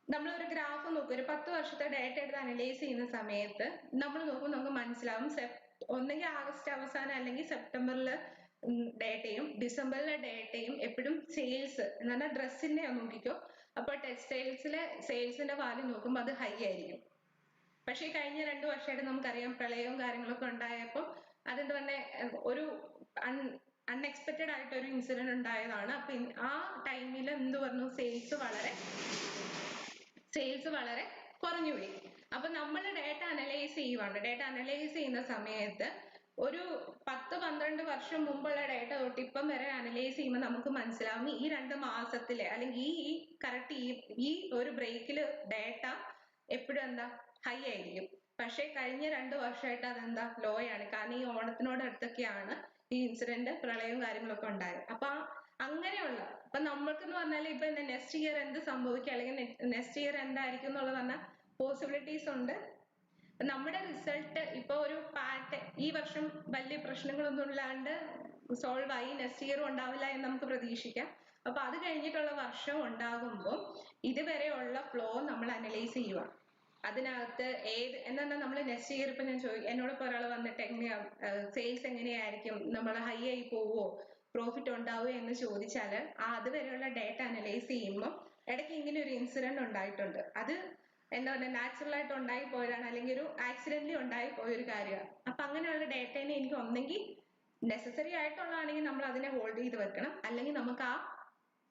നമ്മളൊരു ഗ്രാഫ് നോക്കും, ഒരു 10 വർഷത്തെ ഡേറ്റ എടുത്ത് അനലൈസ് ചെയ്യുന്ന സമയത്ത് നമ്മൾ നോക്കും, നമുക്ക് മനസ്സിലാവും ഒന്നെങ്കിൽ ആഗസ്റ്റ് അവസാനം അല്ലെങ്കിൽ സെപ്റ്റംബറിലെ ഡേറ്റയും ഡിസംബറിലെ ഡേറ്റയും എപ്പോഴും സെയിൽസ് എന്ന് പറഞ്ഞാൽ ഡ്രസ്സിന്റെ നോക്കിക്കോ. അപ്പൊ ടെക്സ്റ്റൈൽസിലെ സെയിൽസിന്റെ വാല്യൂ നോക്കുമ്പോൾ അത് ഹൈ ആയിരിക്കും. പക്ഷെ ഈ കഴിഞ്ഞ 2 വർഷമായിട്ട് നമുക്കറിയാം പ്രളയവും കാര്യങ്ങളൊക്കെ ഉണ്ടായപ്പോൾ അതെന്ത് പറഞ്ഞ ഒരു അൺഎക്സ്പെക്റ്റഡ് ആയിട്ട് ഒരു ഇൻസിഡന്റ് ഉണ്ടായതാണ്. അപ്പൊ ആ ടൈമിൽ എന്ത് പറഞ്ഞു, സെയിൽസ് വളരെ കുറഞ്ഞുപോയി. അപ്പൊ നമ്മൾ ഡേറ്റ അനലൈസ് ചെയ്യുവാണ്. ഡേറ്റ അനലൈസ് ചെയ്യുന്ന സമയത്ത് ഒരു 10-12 വർഷം മുമ്പുള്ള ഡേറ്റ തൊട്ട് ഇപ്പം വരെ അനലൈസ് ചെയ്യുമ്പോൾ നമുക്ക് മനസ്സിലാവും ഈ 2 മാസത്തിലെ അല്ലെങ്കിൽ ഈ കറക്റ്റ് ഈ ഒരു ബ്രേക്കിൽ ഡേറ്റ എപ്പോഴും എന്താ ഹൈ ആയിരിക്കും. പക്ഷെ കഴിഞ്ഞ 2 വർഷമായിട്ട് അതെന്താ ലോ ആണ്. കാരണം ഈ ഓണത്തിനോട് അടുത്തൊക്കെയാണ് ഈ ഇൻസിഡന്റ് പ്രളയവും കാര്യങ്ങളൊക്കെ ഉണ്ടായത്. അപ്പൊ അങ്ങനെയുള്ള ഇപ്പൊ നമ്മൾക്കെന്ന് പറഞ്ഞാൽ ഇപ്പൊ നെക്സ്റ്റ് ഇയർ എന്ത് സംഭവിക്കും അല്ലെങ്കിൽ നെക്സ്റ്റ് ഇയർ എന്തായിരിക്കും എന്നുള്ളത് പറഞ്ഞാൽ പോസിബിലിറ്റീസ് ഉണ്ട്. നമ്മുടെ റിസൾട്ട് ഇപ്പൊ ഒരു ഈ വർഷം വലിയ പ്രശ്നങ്ങളൊന്നും ഇല്ലാണ്ട് സോൾവ് ആയി, നെക്സ്റ്റ് ഇയർ ഉണ്ടാവില്ല എന്ന് നമുക്ക് പ്രതീക്ഷിക്കാം. അപ്പൊ അത് കഴിഞ്ഞിട്ടുള്ള വർഷം ഉണ്ടാകുമ്പോൾ ഇതുവരെയുള്ള ഫ്ലോ നമ്മൾ അനലൈസ് ചെയ്യുക. അതിനകത്ത് എന്താ നമ്മൾ നെക്സ്റ്റ് ഇയർ ഇപ്പൊ ഞാൻ എന്നോട് ഇപ്പൊ ഒരാൾ വന്നിട്ട് എങ്ങനെയാ സെയിൽസ് എങ്ങനെയായിരിക്കും, നമ്മൾ ഹൈ ആയി പോവോ, പ്രോഫിറ്റ് ഉണ്ടാവുമോ എന്ന് ചോദിച്ചാല് അതുവരെയുള്ള ഡേറ്റ അനലൈസ് ചെയ്യുമ്പോൾ ഇടയ്ക്ക് ഇങ്ങനെ ഒരു ഇൻസിഡന്റ് ഉണ്ടായിട്ടുണ്ട്. അത് എന്താ പറയുക, നാച്ചുറൽ ആയിട്ട് ഉണ്ടായി പോയതാണ്, അല്ലെങ്കിൽ ഒരു ആക്സിഡന്റലി ഉണ്ടായി പോയൊരു കാര്യമാണ്. അപ്പൊ അങ്ങനെയുള്ള ഡേറ്റേനെ എനിക്ക് ഒന്നെങ്കിൽ നെസസറി ആയിട്ടുള്ളതാണെങ്കിൽ നമ്മൾ അതിനെ ഹോൾഡ് ചെയ്ത് വെക്കണം, അല്ലെങ്കിൽ നമുക്ക് ആ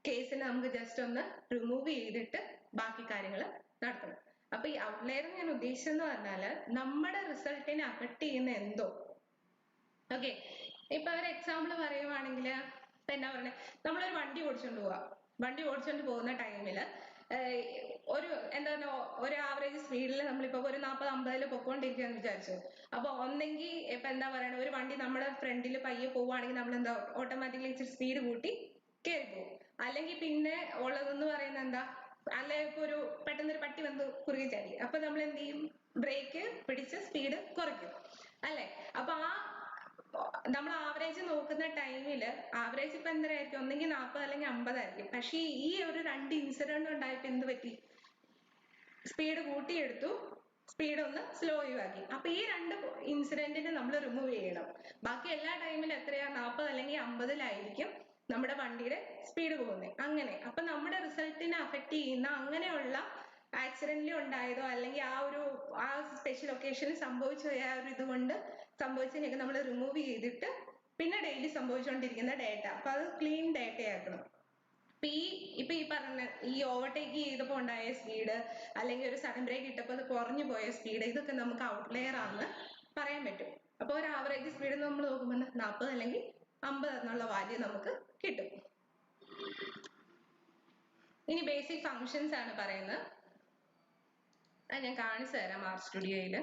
കേസിനെ നമുക്ക് ജസ്റ്റ് ഒന്ന് റിമൂവ് ചെയ്തിട്ട് ബാക്കി കാര്യങ്ങൾ നടത്തണം. അപ്പൊ ഈ ഔട്ട്ലയർ ഞാൻ ഉദ്ദേശിച്ചെന്ന് പറഞ്ഞാല് നമ്മുടെ റിസൾട്ടിനെ അഫക്ട് ചെയ്യുന്ന എന്തോ, ഓക്കെ. ഇപ്പൊ ഒരു എക്സാമ്പിൾ പറയുവാണെങ്കിൽ എന്നാ പറയണേ, നമ്മളൊരു വണ്ടി ഓടിച്ചോണ്ട് പോകുന്ന ടൈമില് ഒരു എന്താ പറയുക, ഒരു ആവറേജ് സ്പീഡിൽ നമ്മളിപ്പോ ഒരു 40-50 പൊക്കോണ്ടിരിക്കുകയെന്ന് വിചാരിച്ചു. അപ്പൊ ഒന്നെങ്കിൽ ഇപ്പൊ എന്താ പറയണ, ഒരു വണ്ടി നമ്മുടെ ഫ്രണ്ടിൽ പയ്യെ പോവുകയാണെങ്കിൽ നമ്മൾ എന്താ ഓട്ടോമാറ്റിക്കലി ഇച്ചിരി സ്പീഡ് കൂട്ടി കയറി പോകും. അല്ലെങ്കിൽ പിന്നെ ഉള്ളതെന്ന് പറയുന്നത് എന്താ, അല്ലെ ഇപ്പൊ ഒരു പെട്ടെന്നൊരു പട്ടി വന്ന് കുറുകെ ചാടി, അപ്പൊ നമ്മൾ എന്ത് ചെയ്യും, ബ്രേക്ക് പിടിച്ച് സ്പീഡ് കുറയ്ക്കും അല്ലെ. അപ്പൊ നമ്മൾ ആവറേജ് നോക്കുന്ന ടൈമില് ആവറേജ് ഇപ്പൊ എന്തരായിരിക്കും, ഒന്നെങ്കിൽ 40 അല്ലെങ്കിൽ 50 ആയിരിക്കും. പക്ഷെ ഈ ഒരു 2 ഇൻസിഡന്റ് ഉണ്ടായപ്പോ എന്ത് പറ്റി, സ്പീഡ് കൂട്ടിയെടുത്തു, സ്പീഡ് ഒന്ന് സ്ലോ ആക്കി. അപ്പൊ ഈ 2 ഇൻസിഡന്റിന് നമ്മൾ റിമൂവ് ചെയ്യണം. ബാക്കി എല്ലാ ടൈമിലും എത്രയാ, 40 അല്ലെങ്കിൽ 50-ലായിരിക്കും നമ്മുടെ വണ്ടിയുടെ സ്പീഡ് പോകുന്നത്. അങ്ങനെ അപ്പൊ നമ്മുടെ റിസൾട്ടിനെ അഫക്ട് ചെയ്യുന്ന അങ്ങനെയുള്ള ആക്സിഡന്റിൽ ഉണ്ടായതോ അല്ലെങ്കിൽ ആ സ്പെഷ്യൽ ഒക്കേഷനിൽ സംഭവിച്ച ആ ഒരു ഇതുകൊണ്ട് സംഭവിച്ചതിനൊക്കെ നമ്മൾ റിമൂവ് ചെയ്തിട്ട് പിന്നെ ഡെയിലി സംഭവിച്ചുകൊണ്ടിരിക്കുന്ന ഡേറ്റ, അപ്പൊ അത് ക്ലീൻ ഡേറ്റ ആക്കണം. ഇപ്പൊ ഈ പറഞ്ഞ ഈ ഓവർടേക്ക് ചെയ്തപ്പോ ഉണ്ടായ സ്പീഡ്, അല്ലെങ്കിൽ ഒരു സഡൻ ബ്രേക്ക് ഇട്ടപ്പോ അത് കുറഞ്ഞു പോയ സ്പീഡ്, ഇതൊക്കെ നമുക്ക് ഔട്ട്ലെയർ ആണെന്ന് പറയാൻ പറ്റും. അപ്പൊ ഒരു ആവറേജ് സ്പീഡ് നമ്മൾ നോക്കുമ്പോൾ 40 അല്ലെങ്കിൽ 50 എന്നുള്ള വാല്യൂ നമുക്ക് കിട്ടും. ഇനി ബേസിക് ഫങ്ഷൻസ് ആണ് പറയുന്നത്. അത് ഞാൻ കാണിച്ചു തരാം ആർ സ്റ്റുഡിയോയില്.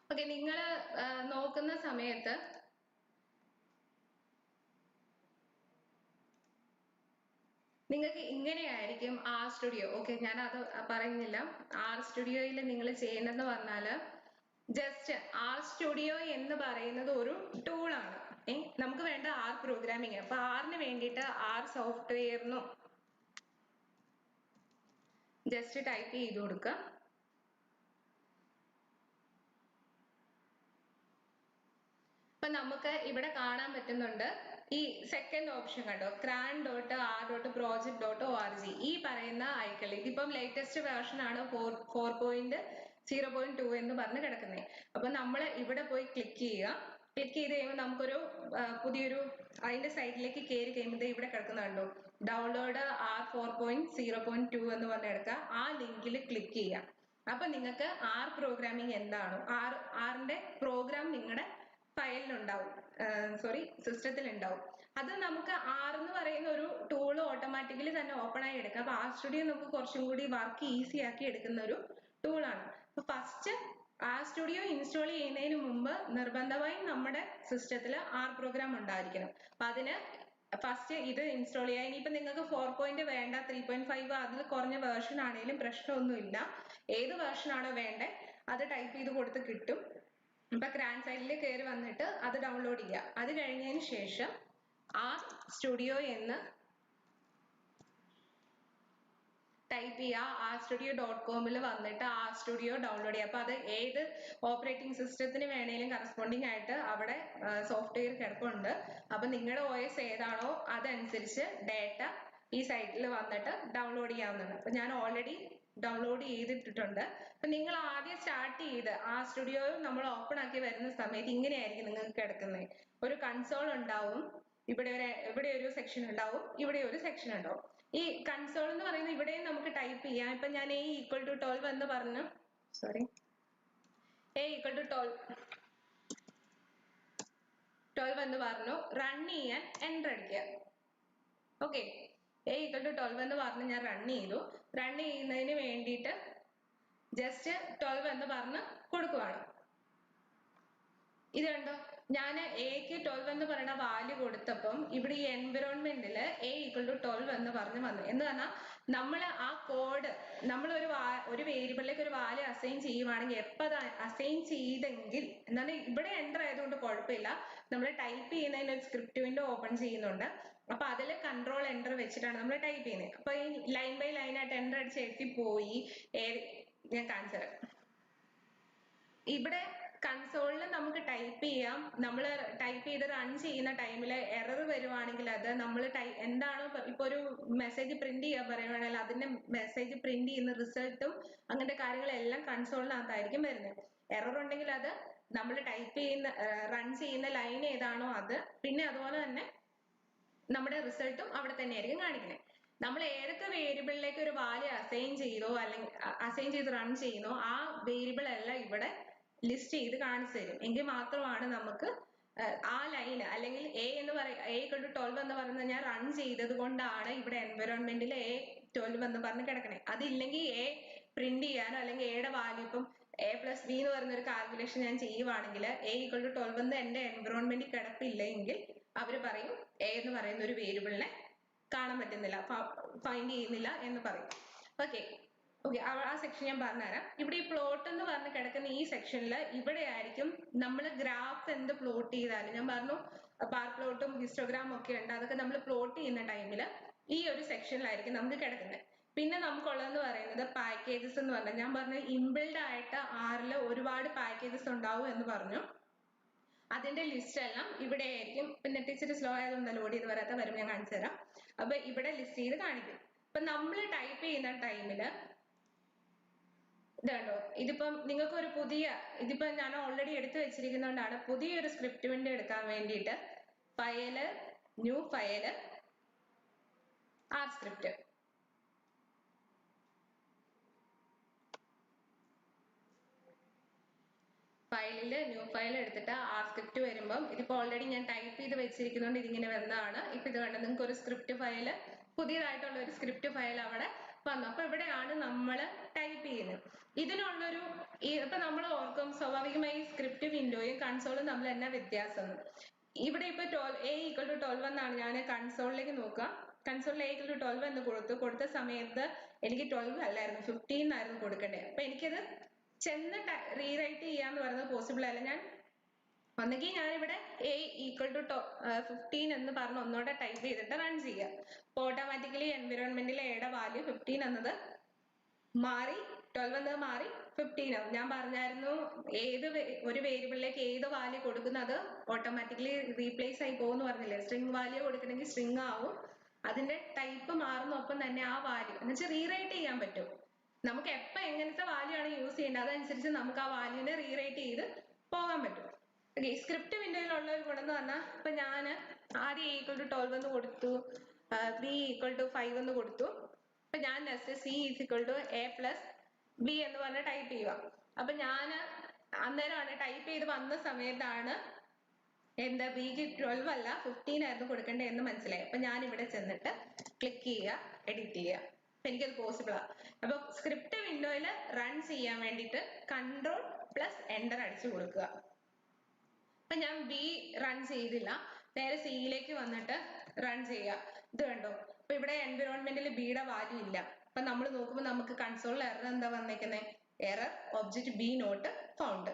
ഓക്കെ, നിങ്ങൾ നോക്കുന്ന സമയത്ത് നിങ്ങൾക്ക് ഇങ്ങനെയായിരിക്കും ആർ സ്റ്റുഡിയോ. ഓക്കെ, ഞാൻ അത് പറയുന്നില്ല. ആർ സ്റ്റുഡിയോയിൽ നിങ്ങൾ ചെയ്യേണ്ടതെന്ന് പറഞ്ഞാല് ജസ്റ്റ് ആർ സ്റ്റുഡിയോ എന്ന് പറയുന്നത് ഒരു ടൂളാണ്. നമുക്ക് വേണ്ട ആർ പ്രോഗ്രാമിങ്. അപ്പൊ ആറിന് വേണ്ടിയിട്ട് ആർ സോഫ്റ്റ്വെയറിനും ജസ്റ്റ് ടൈപ്പ് ചെയ്ത് കൊടുക്കുക. അപ്പൊ നമുക്ക് ഇവിടെ കാണാൻ പറ്റുന്നുണ്ട് ഈ സെക്കൻഡ് ഓപ്ഷൻ കണ്ടോ, cran.r.project.org. ഈ പറയുന്ന ഐക്കൺ, ഇതിപ്പം ലേറ്റസ്റ്റ് വേർഷൻ ആണ്, 4.0.2 എന്ന് പറഞ്ഞ് കിടക്കുന്നത്. അപ്പൊ നമ്മൾ ഇവിടെ പോയി ക്ലിക്ക് ചെയ്യുക. ക്ലിക്ക് ചെയ്ത് കഴിയുമ്പോൾ നമുക്കൊരു പുതിയൊരു അതിന്റെ സൈഡിലേക്ക് കയറി കഴിയുമ്പോൾ ഇവിടെ കിടക്കുന്നുണ്ടോ, ഡൗൺലോഡ് R4.0.2 എന്ന് പറഞ്ഞ് എടുക്കുക. ആ ലിങ്കിൽ ക്ലിക്ക് ചെയ്യുക. അപ്പൊ നിങ്ങൾക്ക് ആർ പ്രോഗ്രാമിംഗ് എന്താണോ, ആറിന്റെ പ്രോഗ്രാം നിങ്ങളുടെ ഫയലിലുണ്ടാവും, സിസ്റ്റത്തിൽ ഉണ്ടാവും. അത് നമുക്ക് ആർ എന്ന് പറയുന്ന ഒരു ടൂൾ ഓട്ടോമാറ്റിക്കലി തന്നെ ഓപ്പൺ ആയി എടുക്കാം. അപ്പൊ ആർ സ്റ്റുഡിയോ നമുക്ക് കുറച്ചും കൂടി വർക്ക് ഈസി ആക്കി എടുക്കുന്ന ഒരു ടൂളാണ്. അപ്പൊ ഫസ്റ്റ് ആർ സ്റ്റുഡിയോ ഇൻസ്റ്റാൾ ചെയ്യുന്നതിന് മുമ്പ് നിർബന്ധമായും നമ്മുടെ സിസ്റ്റത്തിൽ ആർ പ്രോഗ്രാം ഉണ്ടായിരിക്കണം. അപ്പൊ അതിന് ഫസ്റ്റ് ഇത് ഇൻസ്റ്റാൾ ചെയ്യാൻ, ഇനിയിപ്പോ നിങ്ങൾക്ക് 4 വേണ്ട, 3.5 അതിൽ കുറഞ്ഞ വേർഷൻ ആണെങ്കിലും പ്രശ്നമൊന്നുമില്ല. ഏത് വേർഷൻ ആണോ വേണ്ടത് അത് ടൈപ്പ് ചെയ്ത് കൊടുത്ത് കിട്ടും. ഇപ്പൊ ക്രാൻ സൈഡിൽ കയറി വന്നിട്ട് അത് ഡൗൺലോഡ് ചെയ്യുക. അത് കഴിഞ്ഞതിന് ശേഷം ആർ സ്റ്റുഡിയോ എന്ന് ടൈപ്പ് ചെയ്യുക. RStudio.com വന്നിട്ട് ആർ സ്റ്റുഡിയോ ഡൗൺലോഡ് ചെയ്യുക. അപ്പൊ അത് ഏത് ഓപ്പറേറ്റിംഗ് സിസ്റ്റത്തിന് വേണേലും കറസ്പോണ്ടിങ് ആയിട്ട് അവിടെ സോഫ്റ്റ്വെയർ കിടപ്പുണ്ട്. അപ്പൊ നിങ്ങളുടെ OS ഏതാണോ അതനുസരിച്ച് ഡേറ്റ ഈ സൈറ്റിൽ വന്നിട്ട് ഡൗൺലോഡ് ചെയ്യാവുന്നതാണ്. അപ്പൊ ഞാൻ ഓൾറെഡി ഡൗൺലോഡ് ചെയ്തിട്ടിട്ടുണ്ട്. അപ്പൊ നിങ്ങൾ ആദ്യം സ്റ്റാർട്ട് ചെയ്ത് ആ സ്റ്റുഡിയോ നമ്മൾ ഓപ്പൺ ആക്കി വരുന്ന സമയത്ത് ഇങ്ങനെയായിരിക്കും നിങ്ങൾക്ക് കിടക്കുന്നത്. ഒരു കൺസോൾ ഉണ്ടാവും, ഇവിടെ ഒരു സെക്ഷൻ ഉണ്ടാവും, ഇവിടെ ഒരു സെക്ഷൻ ഉണ്ടാവും. ഈ കൺസോൾ എന്ന് പറയുന്നത് ഇവിടെയും നമുക്ക് ടൈപ്പ് ചെയ്യാം. ഇപ്പൊ ഞാൻ a = 12 എന്ന് പറഞ്ഞു, സോറി, a = 12 എന്ന് പറഞ്ഞു റൺ ചെയ്യാൻ എന്റർ അടിക്കുക. ഓക്കെ, a = 12 എന്ന് പറഞ്ഞ് ഞാൻ റൺ ചെയ്തു. റൺ ചെയ്യുന്നതിന് വേണ്ടിയിട്ട് ജസ്റ്റ് 12 എന്ന് പറഞ്ഞ് കൊടുക്കുവാണ്. ഇത് കണ്ടോ, ഞാൻ എക്ക് 12 എന്ന് പറയുന്ന വാല്യൂ കൊടുത്തപ്പം ഇവിടെ ഈ എൻവിറോൺമെന്റിൽ a = 12 എന്ന് പറഞ്ഞു വന്നു. എന്ന് പറഞ്ഞാൽ നമ്മൾ ആ കോഡ് നമ്മൾ ഒരു വേരിയബിളിലേക്ക് ഒരു വാല്യൂ അസൈൻ ചെയ്യുവാണെങ്കിൽ എപ്പോൾ അത് അസൈൻ ചെയ്തെങ്കിൽ എന്നാൽ ഇവിടെ എൻ്റർ ആയതുകൊണ്ട് കുഴപ്പമില്ല. നമ്മൾ ടൈപ്പ് ചെയ്യുന്നതിന് ഒരു സ്ക്രിപ്റ്റ് വിൻഡോ ഓപ്പൺ ചെയ്യുന്നുണ്ട്. അപ്പൊ അതിൽ കൺട്രോൾ എൻ്റർ വെച്ചിട്ടാണ് നമ്മൾ ടൈപ്പ് ചെയ്യുന്നത്. അപ്പൊ ഈ ലൈൻ ബൈ ലൈൻ ആയിട്ട് എൻ്റർ അടിച്ച് എത്തിപ്പോയി. ഞാൻ കാണിച്ചു തരാം. ഇവിടെ കൺസോളിൽ നമുക്ക് ടൈപ്പ് ചെയ്യാം. നമ്മൾ ടൈപ്പ് ചെയ്ത് റൺ ചെയ്യുന്ന ടൈമിൽ എറർ വരുവാണെങ്കിൽ അത് നമ്മൾ എന്താണോ ഇപ്പൊ ഒരു മെസ്സേജ് പ്രിന്റ് ചെയ്യാൻ പറയുവാണെങ്കിൽ അതിന്റെ മെസ്സേജ് പ്രിന്റ് ചെയ്യുന്ന റിസൾട്ടും അങ്ങനത്തെ കാര്യങ്ങളെല്ലാം കൺസോളിനകത്തായിരിക്കും വരുന്നത്. എറർ ഉണ്ടെങ്കിൽ അത് നമ്മൾ ടൈപ്പ് ചെയ്യുന്ന റൺ ചെയ്യുന്ന ലൈൻ ഏതാണോ അത്, പിന്നെ അതുപോലെ തന്നെ നമ്മുടെ റിസൾട്ടും അവിടെ തന്നെയായിരിക്കും കാണിക്കുന്നത്. നമ്മൾ ഏതൊക്കെ വേരിയബിളിലേക്ക് ഒരു വാല്യൂ അസൈൻ ചെയ്തോ അല്ലെങ്കിൽ അസൈൻ ചെയ്ത് റൺ ചെയ്യുന്നോ ആ വേരിയബിൾ എല്ലാം ഇവിടെ ലിസ്റ്റ് ചെയ്ത് കാണിച്ചു തരും. എങ്കിൽ മാത്രമാണ് നമുക്ക് ആ ലൈന് അല്ലെങ്കിൽ a = 12 എന്ന് പറയുന്നത് ഞാൻ റൺ ചെയ്തത് കൊണ്ടാണ് ഇവിടെ എൻവയോൺമെന്റിൽ a12 എന്ന് പറഞ്ഞ് കിടക്കണേ. അതില്ലെങ്കിൽ a പ്രിന്റ് ചെയ്യാനോ അല്ലെങ്കിൽ എയുടെ വാല്യൂ ഇപ്പം a+b എന്ന് പറയുന്ന ഒരു കാൽക്കുലേഷൻ ഞാൻ ചെയ്യുവാണെങ്കിൽ a = 12 എന്ന് എന്റെ എൻവയോൺമെന്റിൽ കിടപ്പില്ല എങ്കിൽ അവർ പറയും a എന്ന് പറയുന്ന ഒരു വേരിയബിളിനെ കാണാൻ പറ്റുന്നില്ല, ഫൈൻഡ് ചെയ്യുന്നില്ല എന്ന് പറയും. ഓക്കെ, ആ സെക്ഷൻ ഞാൻ പറഞ്ഞുതരാം. ഇവിടെ ഈ പ്ലോട്ട് എന്ന് പറഞ്ഞ് കിടക്കുന്ന ഈ സെക്ഷനിൽ ഇവിടെ ആയിരിക്കും നമ്മൾ ഗ്രാഫ് എന്ത് പ്ലോട്ട് ചെയ്താലും, ഞാൻ പറഞ്ഞു ബാർ പ്ലോട്ടും ഹിസ്റ്റോഗ്രാമും ഒക്കെ ഉണ്ട്, അതൊക്കെ നമ്മൾ പ്ലോട്ട് ചെയ്യുന്ന ടൈമിൽ ഈ ഒരു സെക്ഷനിലായിരിക്കും നമുക്ക് കിടക്കുന്നത്. പിന്നെ നമുക്കുള്ളതെന്ന് പറയുന്നത് പാക്കേജസ് എന്ന് പറഞ്ഞാൽ, ഞാൻ പറഞ്ഞു ഇൻബിൽഡ് ആയിട്ട് ആറിൽ ഒരുപാട് പാക്കേജസ് ഉണ്ടാവും എന്ന് പറഞ്ഞു. അതിന്റെ ലിസ്റ്റ് എല്ലാം ഇവിടെ ആയിരിക്കും. പിന്നെ ഇച്ചിരി സ്ലോ ആയതുകൊണ്ട് ലോഡ് ചെയ്ത് വരാത്ത വരും, ഞാൻ കാണിച്ചു തരാം. അപ്പൊ ഇവിടെ ലിസ്റ്റ് ചെയ്ത് കാണിക്കും. അപ്പൊ നമ്മൾ ടൈപ്പ് ചെയ്യുന്ന ടൈമില് ഇതുണ്ടോ, ഇതിപ്പം നിങ്ങൾക്ക് ഒരു ഇതിപ്പം ഞാൻ ഓൾറെഡി എടുത്തു വെച്ചിരിക്കുന്നതുകൊണ്ടാണ് പുതിയൊരു സ്ക്രിപ്റ്റ് വിൻഡോ എടുക്കാൻ വേണ്ടിയിട്ട് file, new file, R script. ഫയലില് ന്യൂ ഫയൽ എടുത്തിട്ട് ആർ സ്ക്രിപ്റ്റ് വരുമ്പം ഇതിപ്പോ ഓൾറെഡി ഞാൻ ടൈപ്പ് ചെയ്ത് വെച്ചിരിക്കുന്നതുകൊണ്ട് ഇതിങ്ങനെ വരുന്നതാണ്. ഇപ്പൊ ഇത് കണ്ടോ, നിങ്ങൾക്ക് ഒരു സ്ക്രിപ്റ്റ് ഫയല്, പുതിയതായിട്ടുള്ള ഒരു സ്ക്രിപ്റ്റ് ഫയൽ അവിടെ വന്നു. അപ്പൊ ഇവിടെയാണ് നമ്മൾ ടൈപ്പ് ചെയ്യുന്നത്. ഇതിനുള്ളൊരു ഇപ്പൊ നമ്മൾ ഓർക്കും സ്വാഭാവികമായി സ്ക്രിപ്റ്റ് വിൻഡോയും കൺസോളും തമ്മിൽ എന്നാ വ്യത്യാസം. ഇവിടെ ഇപ്പൊ a = 12 എന്നാണ് ഞാൻ കൺസോളിലേക്ക് നോക്കുക. കൺസോളിൽ a = 12 എന്ന് കൊടുത്ത സമയത്ത് എനിക്ക് 12 അല്ലായിരുന്നു 15 ആയിരുന്നു കൊടുക്കേണ്ടത്. അപ്പൊ എനിക്കത് ചെന്ന് റീറൈറ്റ് ചെയ്യാന്ന് പറയുന്നത് പോസിബിൾ അല്ല. ഞാൻ ഒന്നെങ്കിൽ ഞാനിവിടെ a = 15 എന്ന് പറഞ്ഞ് ഒന്നുകൂടെ ടൈപ്പ് ചെയ്തിട്ട് റൺ ചെയ്യുക. അപ്പൊ ഓട്ടോമാറ്റിക്കലി എൻവിറോൺമെന്റിലെ എയുടെ വാല്യൂ 15 എന്നത് മാറി 12 എന്നത് മാറി 15 ആവും. ഞാൻ പറഞ്ഞായിരുന്നു ഒരു വേരിയബിളിലേക്ക് ഏത് വാല്യൂ കൊടുക്കുന്നത് ഓട്ടോമാറ്റിക്കലി റീപ്ലേസ് ആയി പോകുമെന്ന് പറഞ്ഞില്ലേ. സ്ട്രിംഗ് വാല്യൂ കൊടുക്കണമെങ്കിൽ സ്ട്രിംഗ് ആവും. അതിന്റെ ടൈപ്പ് മാറുന്നൊപ്പം തന്നെ ആ വാല്യൂ എന്ന് വെച്ചാൽ റീറൈറ്റ് ചെയ്യാൻ പറ്റും. നമുക്ക് എപ്പോൾ എങ്ങനത്തെ വാല്യൂ ആണ് യൂസ് ചെയ്യേണ്ടത് അതനുസരിച്ച് നമുക്ക് ആ വാല്യൂനെ റീറൈറ്റ് ചെയ്ത് പോകാൻ പറ്റും. ഓക്കെ, സ്ക്രിപ്റ്റ് വിൻഡോയിലുള്ള ഒരു ഗുണം എന്ന് പറഞ്ഞാൽ ഇപ്പൊ ഞാൻ ആദ്യം a = 12 എന്ന് കൊടുത്തു, b = 5 എന്ന് കൊടുത്തു. അപ്പൊ ഞാൻ നെക്സ്റ്റ് c = a+b എന്ന് പറഞ്ഞ് ടൈപ്പ് ചെയ്യുക. അപ്പൊ ഞാൻ അന്നേരമാണ് ടൈപ്പ് ചെയ്ത് വന്ന സമയത്താണ് എന്താ bക്ക് 12 അല്ല 15 ആയിരുന്നു കൊടുക്കേണ്ടത് എന്ന് മനസ്സിലായി. അപ്പൊ ഞാൻ ഇവിടെ ചെന്നിട്ട് ക്ലിക്ക് ചെയ്യുക, എഡിറ്റ് ചെയ്യുക. അപ്പൊ എനിക്കത് പോസിബിൾ ആണ്. അപ്പൊ സ്ക്രിപ്റ്റ് വിൻഡോയിൽ റൺ ചെയ്യാൻ വേണ്ടിയിട്ട് Ctrl+Enter അടിച്ചു കൊടുക്കുക. അപ്പൊ ഞാൻ b റൺ ചെയ്തില്ല, നേരെ സിയിലേക്ക് വന്നിട്ട് റൺ ചെയ്യുക. ഇത് കണ്ടോ, അപ്പൊ ഇവിടെ എൻവിറോൺമെന്റിൽ ബിയുടെ വാല്യൂ ഇല്ല. അപ്പൊ നമ്മൾ നോക്കുമ്പോൾ നമുക്ക് കൺസോളിൽ എറർ എന്താ വന്നേക്കുന്നത്, error object b not found.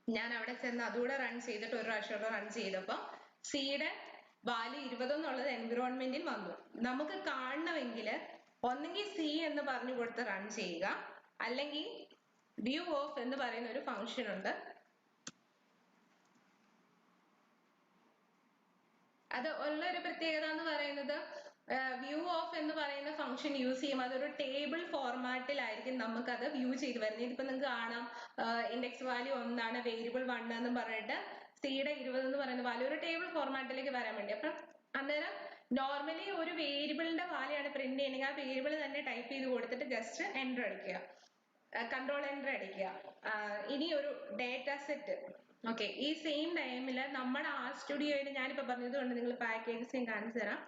ഞാൻ അവിടെ ചെന്ന് അതുകൂടെ റൺ ചെയ്തിട്ട് ഒരു പ്രാവശ്യം റൺ ചെയ്തപ്പോൾ സിയുടെ വാല്യൂ 20 എന്നുള്ളത് എൻവിറോൺമെന്റിൽ വന്നു. നമുക്ക് കാണണമെങ്കിൽ ഒന്നെങ്കിൽ സി എന്ന് പറഞ്ഞു കൊടുത്ത് റൺ ചെയ്യുക, അല്ലെങ്കിൽ വ്യൂ ഓഫ് എന്ന് പറയുന്ന ഒരു ഫംഗ്ഷൻ ഉണ്ട്. അത് ഉള്ള ഒരു പ്രത്യേകത എന്ന് പറയുന്നത് വ്യൂ ഓഫ് എന്ന് പറയുന്ന ഫംഗ്ഷൻ യൂസ് ചെയ്യുമ്പോൾ അതൊരു ടേബിൾ ഫോർമാറ്റിലായിരിക്കും നമുക്കത് വ്യൂ ചെയ്ത് വരുന്നത്. ഇതിപ്പോ നിങ്ങൾക്ക് കാണാം ഇൻഡെക്സ് വാല്യൂ 1 വേരിയബിൾ 1 എന്ന് പറഞ്ഞിട്ട് സിയുടെ 20 എന്ന് പറയുന്ന വാല്യൂ ഒരു ടേബിൾ ഫോർമാറ്റിലേക്ക് വരാൻ വേണ്ടി. അപ്പൊ അന്നേരം നോർമലി ഒരു വേരിയബിളിന്റെ വാല്യൂ ആണ് പ്രിന്റ് ചെയ്യണമെങ്കിൽ ആ വേരിയബിൾ തന്നെ ടൈപ്പ് ചെയ്ത് കൊടുത്തിട്ട് ജസ്റ്റ് എൻ്റർ അടിക്കുക, കൺട്രോൾ എൻ്റർ അടിക്കുക. ഇനി ഒരു ഡേറ്റ സെറ്റ്. ഓക്കെ, ഈ സെയിം ടൈമിൽ നമ്മുടെ ആർ സ്റ്റുഡിയോയിൽ ഞാനിപ്പോ പറഞ്ഞതുകൊണ്ട് നിങ്ങൾ പാക്കേജസ് ഞാൻ കാണിച്ചു തരാം.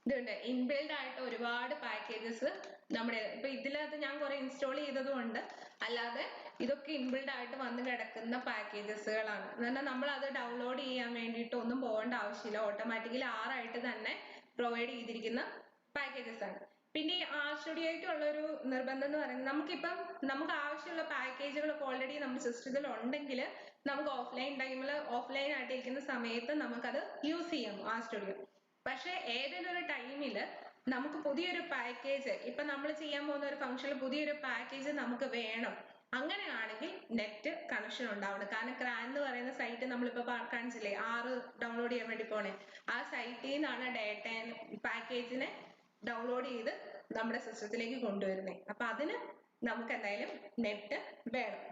ഇതുണ്ട്, ഇൻബിൽഡ് ആയിട്ട് ഒരുപാട് പാക്കേജസ് നമ്മുടെ ഇപ്പൊ ഇതിനകത്ത് ഞാൻ കുറെ ഇൻസ്റ്റാൾ ചെയ്തത് കൊണ്ട്, അല്ലാതെ ഇതൊക്കെ ഇൻബിൽഡ് ആയിട്ട് വന്ന് കിടക്കുന്ന പാക്കേജസുകളാണ്. എന്നാൽ നമ്മൾ അത് ഡൗൺലോഡ് ചെയ്യാൻ വേണ്ടിയിട്ട് ഒന്നും പോകേണ്ട ആവശ്യമില്ല, ഓട്ടോമാറ്റിക്കലി ആറായിട്ട് തന്നെ പ്രൊവൈഡ് ചെയ്തിരിക്കുന്ന പാക്കേജസ് ആണ്. പിന്നെ ഈ ആർ സ്റ്റുഡിയോയ്ക്ക് ഉള്ള ഒരു നിർബന്ധം എന്ന് പറയുന്നത് നമുക്ക് ആവശ്യമുള്ള പാക്കേജുകളൊക്കെ ഓൾറെഡി നമ്മുടെ സിസ്റ്റത്തിൽ ഉണ്ടെങ്കിൽ നമുക്ക് ഓഫ്ലൈൻ ആയിട്ട് ഇരിക്കുന്ന സമയത്ത് നമുക്കത് യൂസ് ചെയ്യാം ആർ സ്റ്റുഡിയോ. പക്ഷെ ഏതെങ്കിലും ഒരു ടൈമിൽ നമുക്ക് പുതിയൊരു പാക്കേജ്, ഇപ്പൊ നമ്മൾ ചെയ്യാൻ പോകുന്ന ഒരു ഫംഗ്ഷനിൽ പുതിയൊരു പാക്കേജ് നമുക്ക് വേണം, അങ്ങനെയാണെങ്കിൽ നെറ്റ് കണക്ഷൻ ഉണ്ടാവണം. കാരണം ക്രാൻ എന്ന് പറയുന്ന സൈറ്റ് നമ്മളിപ്പോ കാണിച്ചില്ലേ, 6 ഡൗൺലോഡ് ചെയ്യാൻ വേണ്ടി പോണേ, ആ സൈറ്റിൽ നിന്നാണ് ഡേറ്റ പാക്കേജിനെ ഡൗൺലോഡ് ചെയ്ത് നമ്മുടെ സിസ്റ്റത്തിലേക്ക് കൊണ്ടുവരുന്നത്. അപ്പൊ അതിന് നമുക്ക് എന്തായാലും നെറ്റ് വേണം.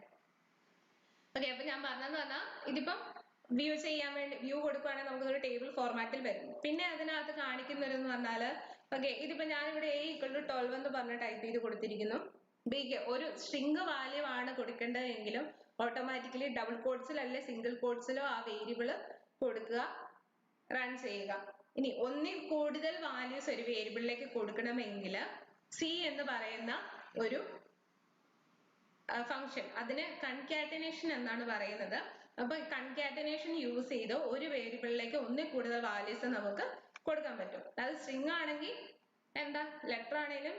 ഓക്കെ, അപ്പൊ ഞാൻ പറഞ്ഞതെന്ന് പറഞ്ഞാൽ ഇതിപ്പം വ്യൂ ചെയ്യാൻ വേണ്ടി വ്യൂ കൊടുക്കുകയാണെങ്കിൽ നമുക്കൊരു ടേബിൾ ഫോർമാറ്റിൽ വരും. പിന്നെ അതിനകത്ത് കാണിക്കുന്നതെന്ന് പറഞ്ഞാല്, ഓക്കെ, ഇതിപ്പോ ഞാനിവിടെ A=12 എന്ന് പറഞ്ഞ് ടൈപ്പ് ചെയ്ത് കൊടുത്തിരിക്കുന്നു. ബിക്ക് ഒരു സ്ട്രിംഗ് വാല്യൂ ആണ് കൊടുക്കേണ്ടതെങ്കിലും ഓട്ടോമാറ്റിക്കലി ഡബിൾ കോഡ്സിലല്ലേ സിംഗിൾ കോഡ്സിലോ ആ വേരിയബിള് കൊടുക്കുക, റൺ ചെയ്യുക. ഇനി ഒന്നിൽ കൂടുതൽ വാല്യൂസ് ഒരു വേരിയബിളിലേക്ക് കൊടുക്കണമെങ്കിൽ സി എന്ന് പറയുന്ന ഒരു ഫംഗ്ഷൻ, അതിന് കൺകാറ്റനേഷൻ എന്നാണ് പറയുന്നത്. അപ്പൊ കൺകാറ്റനേഷൻ യൂസ് ചെയ്ത് ഒരു വേരിയബിളിലേക്ക് ഒന്നിൽ കൂടുതൽ വാല്യൂസ് നമുക്ക് കൊടുക്കാൻ പറ്റും. അത് സ്ട്രിംഗ് ആണെങ്കിൽ എന്താ, ലെറ്റർ ആണെങ്കിലും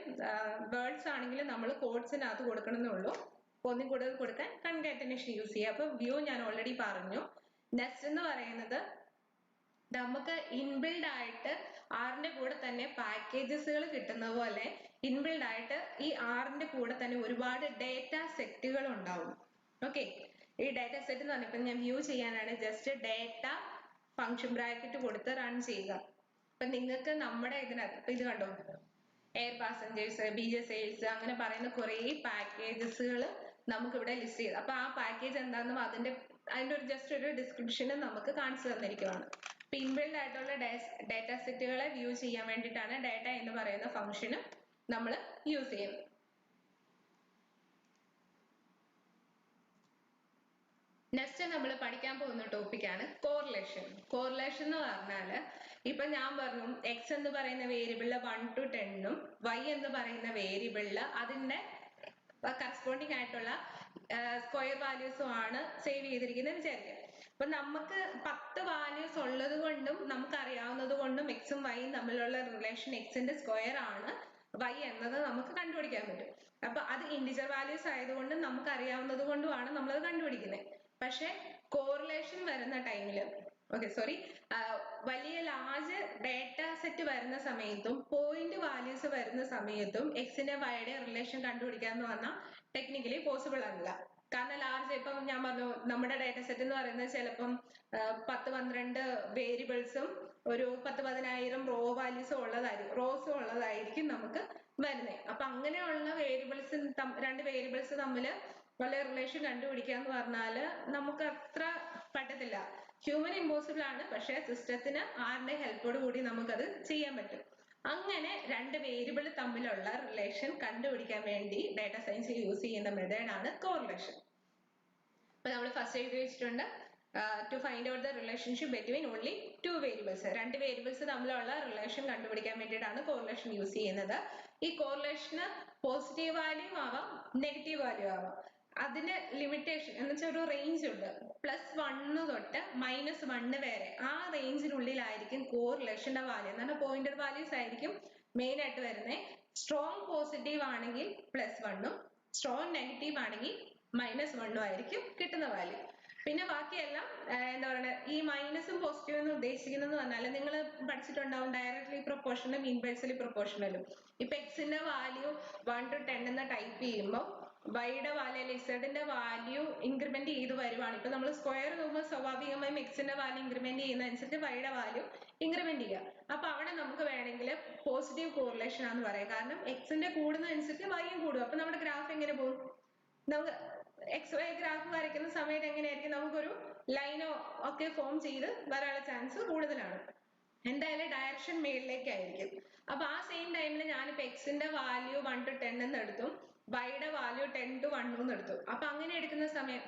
വേർഡ്സ് ആണെങ്കിലും നമ്മൾ കോഡ്സിനകത്ത് കൊടുക്കണമെന്നേ ഉള്ളൂ. ഒന്നിൽ കൂടുതൽ കൊടുക്കാൻ കൺകാറ്റനേഷൻ യൂസ് ചെയ്യുക. അപ്പൊ വ്യൂ ഞാൻ ഓൾറെഡി പറഞ്ഞു. നെക്സ്റ്റ് എന്ന് പറയുന്നത് നമുക്ക് ഇൻബിൽഡ് ആയിട്ട് ആറിന്റെ കൂടെ തന്നെ പാക്കേജസുകൾ കിട്ടുന്ന പോലെ ഇൻബിൽഡ് ആയിട്ട് ഈ ആറിന്റെ കൂടെ തന്നെ ഒരുപാട് ഡേറ്റ സെറ്റുകൾ ഉണ്ടാവും. ഓക്കെ, ഈ ഡേറ്റ സെറ്റ് എന്ന് പറഞ്ഞാൽ ഇപ്പൊ ഞാൻ വ്യൂ ചെയ്യാനാണ് ജസ്റ്റ് ഡേറ്റ ഫംഗ്ഷൻ ബ്രാക്കറ്റ് കൊടുത്ത് റൺ ചെയ്യുക. അപ്പൊ നിങ്ങൾക്ക് നമ്മുടെ ഇതിനകത്ത് ഇപ്പൊ ഇത് കണ്ടോ, എയർ പാസഞ്ചേഴ്സ്, BJ സെയിൽസ്, അങ്ങനെ പറയുന്ന കുറെ പാക്കേജസുകൾ നമുക്ക് ഇവിടെ ലിസ്റ്റ് ചെയ്ത്, അപ്പൊ ആ പാക്കേജ് എന്താണെന്നും അതിന്റെ ഒരു ജസ്റ്റ് ഒരു ഡിസ്ക്രിപ്ഷനും നമുക്ക് കാണിച്ചു തന്നിരിക്കുകയാണ്. അപ്പൊ ഇൻബിൽഡ് ആയിട്ടുള്ള ഡേറ്റ സെറ്റുകളെ വ്യൂ ചെയ്യാൻ വേണ്ടിയിട്ടാണ് ഡേറ്റ എന്ന് പറയുന്ന ഫംഗ്ഷന് നമ്മൾ യൂസ് ചെയ്യുന്നത്. നെക്സ്റ്റ് നമ്മൾ പഠിക്കാൻ പോകുന്ന ടോപ്പിക്കാണ് കോറിലേഷൻ. കോറിലേഷൻ എന്ന് പറഞ്ഞാല് ഇപ്പൊ ഞാൻ പറഞ്ഞു എക്സ് എന്ന് പറയുന്ന വേരിയബിളില് 1 to 10 വൈ എന്ന് പറയുന്ന വേരിയബിളില് അതിന്റെ കറസ്പോണ്ടിങ് ആയിട്ടുള്ള സ്ക്വയർ വാല്യൂസും ആണ് സേവ് ചെയ്തിരിക്കുന്നത് വിചാരിക്കുക. അപ്പൊ നമുക്ക് 10 വാല്യൂസ് ഉള്ളത് കൊണ്ടും നമുക്ക് അറിയാവുന്നത് കൊണ്ടും എക്സും വൈയും തമ്മിലുള്ള റിലേഷൻ എക്സിന്റെ സ്ക്വയർ ആണ് വൈ എന്നത് നമുക്ക് കണ്ടുപിടിക്കാൻ പറ്റും. അപ്പൊ അത് ഇന്റിജർ വാല്യൂസ് ആയതുകൊണ്ട് നമുക്ക് അറിയാവുന്നത് കൊണ്ടുമാണ് നമ്മളത് കണ്ടുപിടിക്കുന്നത്. പക്ഷെ കോറിലേഷൻ വരുന്ന ടൈമില്, വലിയ ലാർജ് ഡേറ്റ സെറ്റ് വരുന്ന സമയത്തും പോയിന്റ് വാല്യൂസ് വരുന്ന സമയത്തും എക്സിന്റെ വൈയുടെ റിലേഷൻ കണ്ടുപിടിക്കുക എന്ന് പറഞ്ഞാൽ ടെക്നിക്കലി പോസിബിൾ അല്ല. കാരണം ലാർജ് ഇപ്പം ഞാൻ പറഞ്ഞു നമ്മുടെ ഡേറ്റ സെറ്റ് എന്ന് പറയുന്നത് ചിലപ്പം 10-12 വേരിയബിൾസും ഒരു 10,000 റോസും ഉള്ളതായിരിക്കും നമുക്ക് വരുന്നത്. അപ്പൊ അങ്ങനെയുള്ള വേരിയബിൾസ്, രണ്ട് വേരിയബിൾസ് തമ്മിൽ വല്ല റിലേഷൻ കണ്ടുപിടിക്കുക എന്ന് പറഞ്ഞാല് നമുക്ക് അത്ര പറ്റത്തില്ല. ഹ്യൂമൻ ഇമ്പോസിബിൾ ആണ്, പക്ഷെ സിസ്റ്റത്തിന് ആരുടെ ഹെൽപ്പോട് കൂടി നമുക്കത് ചെയ്യാൻ പറ്റും. അങ്ങനെ രണ്ട് വേരിയബിൾ തമ്മിലുള്ള റിലേഷൻ കണ്ടുപിടിക്കാൻ വേണ്ടി ഡാറ്റ സയൻസ് യൂസ് ചെയ്യുന്ന മെത്തേഡ് ആണ് കോറിലേഷൻ. അപ്പൊ നമ്മൾ ഫസ്റ്റ് എഴുതി വെച്ചിട്ടുണ്ട്, to find out the relationship between only 2 variables. രണ്ട് വേരിയബിൾസ് തമ്മിലുള്ള റിലേഷൻ കണ്ടുപിടിക്കാൻ വേണ്ടിയിട്ടാണ് കോറിലേഷൻ യൂസ് ചെയ്യുന്നത്. ഈ കോറിലേഷന് പോസിറ്റീവ് വാല്യൂ ആവാം, നെഗറ്റീവ് വാല്യൂ ആവാം. അതിന് ലിമിറ്റേഷൻ എന്ന് വെച്ചാൽ ഒരു റേഞ്ച് ഉണ്ട്. +1 തൊട്ട് -1 വരെ ആ റേഞ്ചിനുള്ളിലായിരിക്കും കോറിലേഷന്റെ വാല്യൂ. എന്നാൽ പോയിന്റർ വാല്യൂസ് ആയിരിക്കും മെയിൻ ആയിട്ട് വരുന്നത്. സ്ട്രോങ് പോസിറ്റീവ് ആണെങ്കിൽ +1 സ്ട്രോങ് നെഗറ്റീവ് ആണെങ്കിൽ -1 ആയിരിക്കും കിട്ടുന്ന വാല്യൂ. പിന്നെ ബാക്കിയെല്ലാം എന്താ പറയുക, ഈ മൈനസും പോസിറ്റീവും എന്ന് ഉദ്ദേശിക്കുന്നതെന്ന് പറഞ്ഞാൽ നിങ്ങൾ പഠിച്ചിട്ടുണ്ടാവും ഡയറക്ട്ലി പ്രൊപ്പോർഷണലും ഇൻവേഴ്സ്ലി പ്രൊപ്പോർഷണലും. ഇപ്പൊ എക്സിന്റെ വാല്യൂ 1 to 10 എന്ന് ടൈപ്പ് ചെയ്യുമ്പോൾ വൈയുടെ വാല്യൂ അല്ലെ ഇസഡിന്റെ വാല്യൂ ഇൻക്രിമെന്റ് ചെയ്ത് വരുവാണ്. ഇപ്പൊ നമ്മൾ സ്ക്വയർ നോക്കുമ്പോൾ സ്വാഭാവികമായും എക്സിന്റെ വാല്യൂ ഇൻക്രിമെന്റ് ചെയ്യുന്നതനുസരിച്ച് വൈയുടെ വാല്യൂ ഇൻക്രിമെന്റ് ചെയ്യുക. അപ്പൊ അവിടെ നമുക്ക് വേണമെങ്കിൽ പോസിറ്റീവ് കോറിലേഷൻ ആണെന്ന് പറയാം. കാരണം എക്സിന്റെ കൂടുന്നതനുസരിച്ച് വൈയും കൂടും. അപ്പൊ നമ്മുടെ ഗ്രാഫ് എങ്ങനെ പോകും? നമുക്ക് എക്സ് വൈ ഗ്രാഫ് വരയ്ക്കുന്ന സമയത്ത് എങ്ങനെയായിരിക്കും? നമുക്കൊരു ലൈനോ ഒക്കെ ഫോം ചെയ്ത് വരാനുള്ള ചാൻസ് കൂടുതലാണ്. എന്തായാലും ഡയറക്ഷൻ മേളിലേക്കായിരിക്കും. അപ്പൊ ആ സെയിം ടൈമിൽ ഞാനിപ്പോ എക്സിന്റെ വാല്യൂ 1 to 10 എന്ന് എടുത്തു, വൈയുടെ വാല്യൂ 10 to 1 എന്ന് എടുത്തു. അപ്പൊ അങ്ങനെ എടുക്കുന്ന സമയം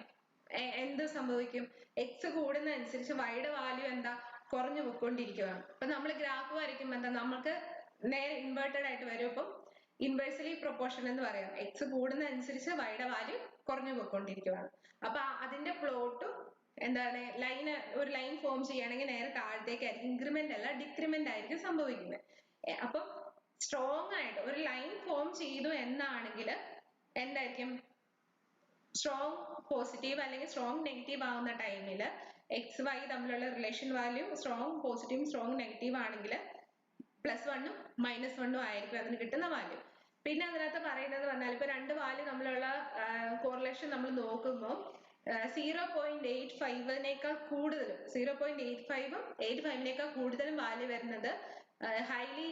എന്ത് സംഭവിക്കും? എക്സ് കൂടുന്നതനുസരിച്ച് വൈയുടെ വാല്യൂ എന്താ? കുറഞ്ഞു പോയിക്കൊണ്ടിരിക്കുകയാണ്. അപ്പൊ നമ്മൾ ഗ്രാഫ് വരയ്ക്കുമ്പോൾ എന്താ? നമുക്ക് നേരെ ഇൻവേർട്ടഡ് ആയിട്ട് വരും. അപ്പം ഇൻവേഴ്സ്ലി പ്രൊപ്പോർഷൻ എന്ന് പറയാം. എക്സ് കൂടുന്നതനുസരിച്ച് വൈയുടെ വാല്യൂ കുറഞ്ഞു പോയിക്കൊണ്ടിരിക്കുകയാണ്. അപ്പൊ അതിന്റെ പ്ലോട്ടും എന്താണ്? ഒരു ലൈൻ ഫോം ചെയ്യുകയാണെങ്കിൽ നേരെ താഴത്തേക്കായിരിക്കും, ഇൻക്രിമെന്റ് അല്ല ഡിക്രിമെന്റ് ആയിരിക്കും സംഭവിക്കുന്നത്. അപ്പം സ്ട്രോങ് ആയിട്ട് ഒരു ലൈൻ ഫോം ചെയ്തു എന്നാണെങ്കിൽ എന്തായിരിക്കും? സ്ട്രോങ് പോസിറ്റീവ് അല്ലെങ്കിൽ സ്ട്രോങ് നെഗറ്റീവ് ആവുന്ന ടൈമിൽ എക്സ് വൈ തമ്മിലുള്ള റിലേഷൻ വാല്യൂ സ്ട്രോങ് പോസിറ്റീവും സ്ട്രോങ് നെഗറ്റീവ് ആണെങ്കിൽ +1 ഉം -1 ഉം ആയിരിക്കും അതിന് കിട്ടുന്ന വാല്യൂ. പിന്നെ അതിനകത്ത് പറയുന്നത് പറഞ്ഞാൽ ഇപ്പൊ രണ്ട് വാല്യൂ തമ്മിലുള്ള കോറിലേഷൻ നമ്മൾ നോക്കുമ്പോൾ 0.85നേക്കാൾ കൂടുതലും 0.85ഉം 85നേക്കാൾ കൂടുതലും വാല്യൂ വരുന്നത് ഹൈലി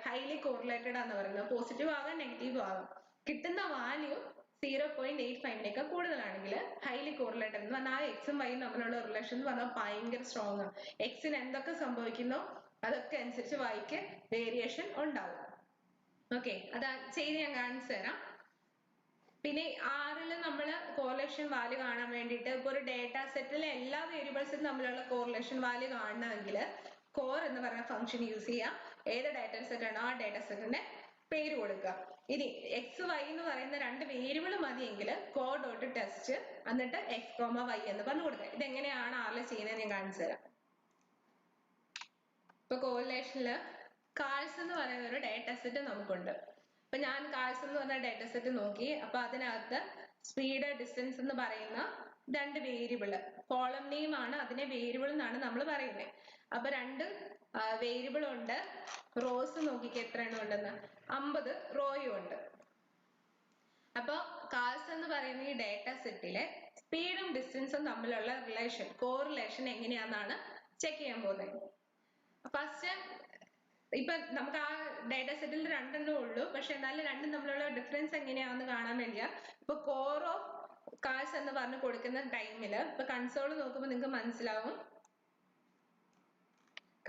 ഹൈലി കോറിലേറ്റഡ് ആണെന്ന് പറയുന്നത്. പോസിറ്റീവ് ആകാം നെഗറ്റീവ് ആകാം. കിട്ടുന്ന വാല്യൂ 0.85നേക്കാൾ കൂടുതലാണെങ്കിൽ ഹൈലി കോറിലേറ്റഡ് എന്ന് പറഞ്ഞാൽ ആ എക്സും വൈയും തമ്മിലുള്ള റിലേഷൻ എന്ന് പറഞ്ഞാൽ ഭയങ്കര സ്ട്രോങ് ആണ്. എക്സിന് എന്തൊക്കെ സംഭവിക്കുന്നോ അതൊക്കെ അനുസരിച്ച് വൈക്ക് വേരിയേഷൻ ഉണ്ടാവും. ഓക്കെ, അത് ചെയ്ത് ഞാൻ കാണിച്ചു തരാം. പിന്നെ ആറിൽ നമ്മൾ കോറിലേഷൻ വാല്യൂ കാണാൻ വേണ്ടിയിട്ട് ഇപ്പൊ ഒരു ഡേറ്റാ സെറ്റിലെ എല്ലാ വേരിയബിൾസും തമ്മിലുള്ള കോറിലേഷൻ വാല്യൂ കാണണമെങ്കിൽ കോർ എന്ന് പറയുന്ന ഫംഗ്ഷൻ യൂസ് ചെയ്യാം. ഏത് ഡാറ്റാ സെറ്റ് ആണോ ആ ഡാറ്റാ സെറ്റിന്റെ പേര് കൊടുക്കുക. ഇനി എക്സ് വൈ എന്ന് പറയുന്ന രണ്ട് വേരിയബിൾ മതിയെങ്കിൽ കോർ ഡോട്ട് ടെസ്റ്റ് എന്നിട്ട് എക്സ് വൈ എന്ന് പറഞ്ഞു കൊടുക്കുക. ഇതെങ്ങനെയാണ് ആറിൽ ചെയ്യുന്നത് ഞാൻ കാണിച്ചു തരാം. ഇപ്പൊ കോറിലേഷനില് കാൾസ് എന്ന് പറയുന്ന ഒരു ഡാറ്റാ സെറ്റ് നമുക്കുണ്ട്. അപ്പൊ ഞാൻ കാൾസ് എന്ന് പറഞ്ഞ ഡാറ്റാ സെറ്റ് നോക്കി. അപ്പൊ അതിനകത്ത് സ്പീഡ് ഡിസ്റ്റൻസ് എന്ന് പറയുന്ന രണ്ട് വേരിയബിള്, കോളം നെയിം ആണ് അതിനെ വേരിയബിൾ എന്നാണ് നമ്മൾ പറയുന്നത്. അപ്പൊ രണ്ട് വേരിയബിൾ ഉണ്ട്. റോസ് നോക്കിക്ക് എത്ര എണ്ണം ഉണ്ടെന്ന്, 50 റോയും ഉണ്ട്. അപ്പൊ കാൾസ് എന്ന് പറയുന്ന ഈ ഡാറ്റാ സെറ്റിലെ സ്പീഡും ഡിസ്റ്റൻസും തമ്മിലുള്ള റിലേഷൻ കോറിലേഷൻ എങ്ങനെയാണെന്നാണ് ചെക്ക് ചെയ്യാൻ പോകുന്നത്. ഫസ്റ്റ് ഇപ്പൊ നമുക്ക് ആ ഡാറ്റാ സെറ്റിൽ രണ്ടെണ്ണേ ഉള്ളൂ, പക്ഷെ എന്നാലും രണ്ടും തമ്മിലുള്ള ഡിഫറൻസ് എങ്ങനെയാണെന്ന് കാണാൻ വേണ്ടിയാ ഇപ്പൊ കോർ ഓഫ് കാൾസ് എന്ന് പറഞ്ഞ് കൊടുക്കുന്ന ടൈമില് ഇപ്പൊ കൺസോൾ നോക്കുമ്പോൾ നിങ്ങൾക്ക് മനസ്സിലാവും.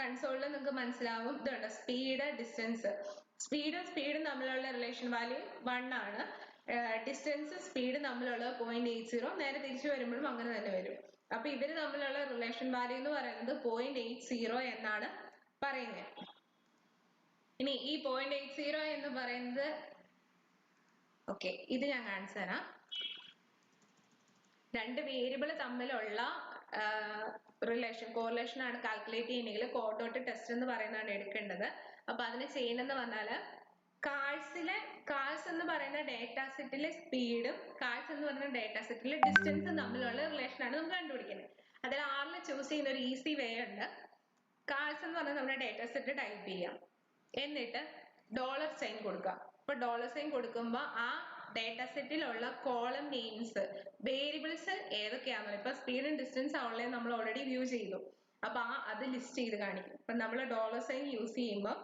കൺസോളിൽ നിങ്ങൾക്ക് മനസ്സിലാവും ഇതുണ്ട് സ്പീഡ് ഡിസ്റ്റൻസ്. സ്പീഡും തമ്മിലുള്ള റിലേഷൻ വാല്യൂ 1 ആണ്. ഡിസ്റ്റൻസ് സ്പീഡ് തമ്മിലുള്ള 0.80. നേരെ തിരിച്ചു വരുമ്പോഴും അങ്ങനെ തന്നെ വരും. അപ്പൊ ഇവര് തമ്മിലുള്ള റിലേഷൻ വാല്യൂ എന്ന് പറയുന്നത് 0.80 എന്നാണ് പറയുന്നത്. ഇനി ഈ 0.80 എന്ന് പറയുന്നത് ഓക്കെ, ഇത് ഞാൻ കാണിച്ചു തരാം. രണ്ട് വേരിയബിൾ തമ്മിലുള്ള കോറിലേഷൻ ആണ് കാൽക്കുലേറ്റ് ചെയ്യണമെങ്കിൽ കോർ ഡോട്ട് ടെസ്റ്റ് എന്ന് പറയുന്നതാണ് എടുക്കേണ്ടത്. അപ്പൊ അതിന് ചെയ്യണമെന്ന് പറഞ്ഞാല് കാൾസ് എന്ന് പറയുന്ന ഡേറ്റാ സെറ്റിലെ സ്പീഡും കാൾസ് എന്ന് പറയുന്ന ഡേറ്റാ സെറ്റിലെ ഡിസ്റ്റൻസും തമ്മിലുള്ള റിലേഷൻ ആണ് നമുക്ക് കണ്ടുപിടിക്കുന്നത്. അതിൽ ആറിൽ ചൂസ് ചെയ്യുന്ന ഒരു ഈസി വേ ഉണ്ട്. കാൾസ് എന്ന് പറഞ്ഞാൽ നമ്മുടെ ഡേറ്റാ സെറ്റ് ടൈപ്പ് ചെയ്യാം, എന്നിട്ട് $സൈൻ കൊടുക്കാം. അപ്പൊ $സൈൻ കൊടുക്കുമ്പോൾ ആ ഡേറ്റാ സെറ്റിലുള്ള കോളം നെയിംസ് വേരിയബിൾസ് ഏതൊക്കെയാണെന്ന് ഇപ്പൊ സ്പീഡും ഡിസ്റ്റൻസ് ആണല്ലേ നമ്മൾ ഓൾറെഡി വ്യൂ ചെയ്തു. അപ്പൊ അത് ലിസ്റ്റ് ചെയ്ത് കാണിക്കും. അപ്പൊ നമ്മൾ $സൈൻ യൂസ് ചെയ്യുമ്പോൾ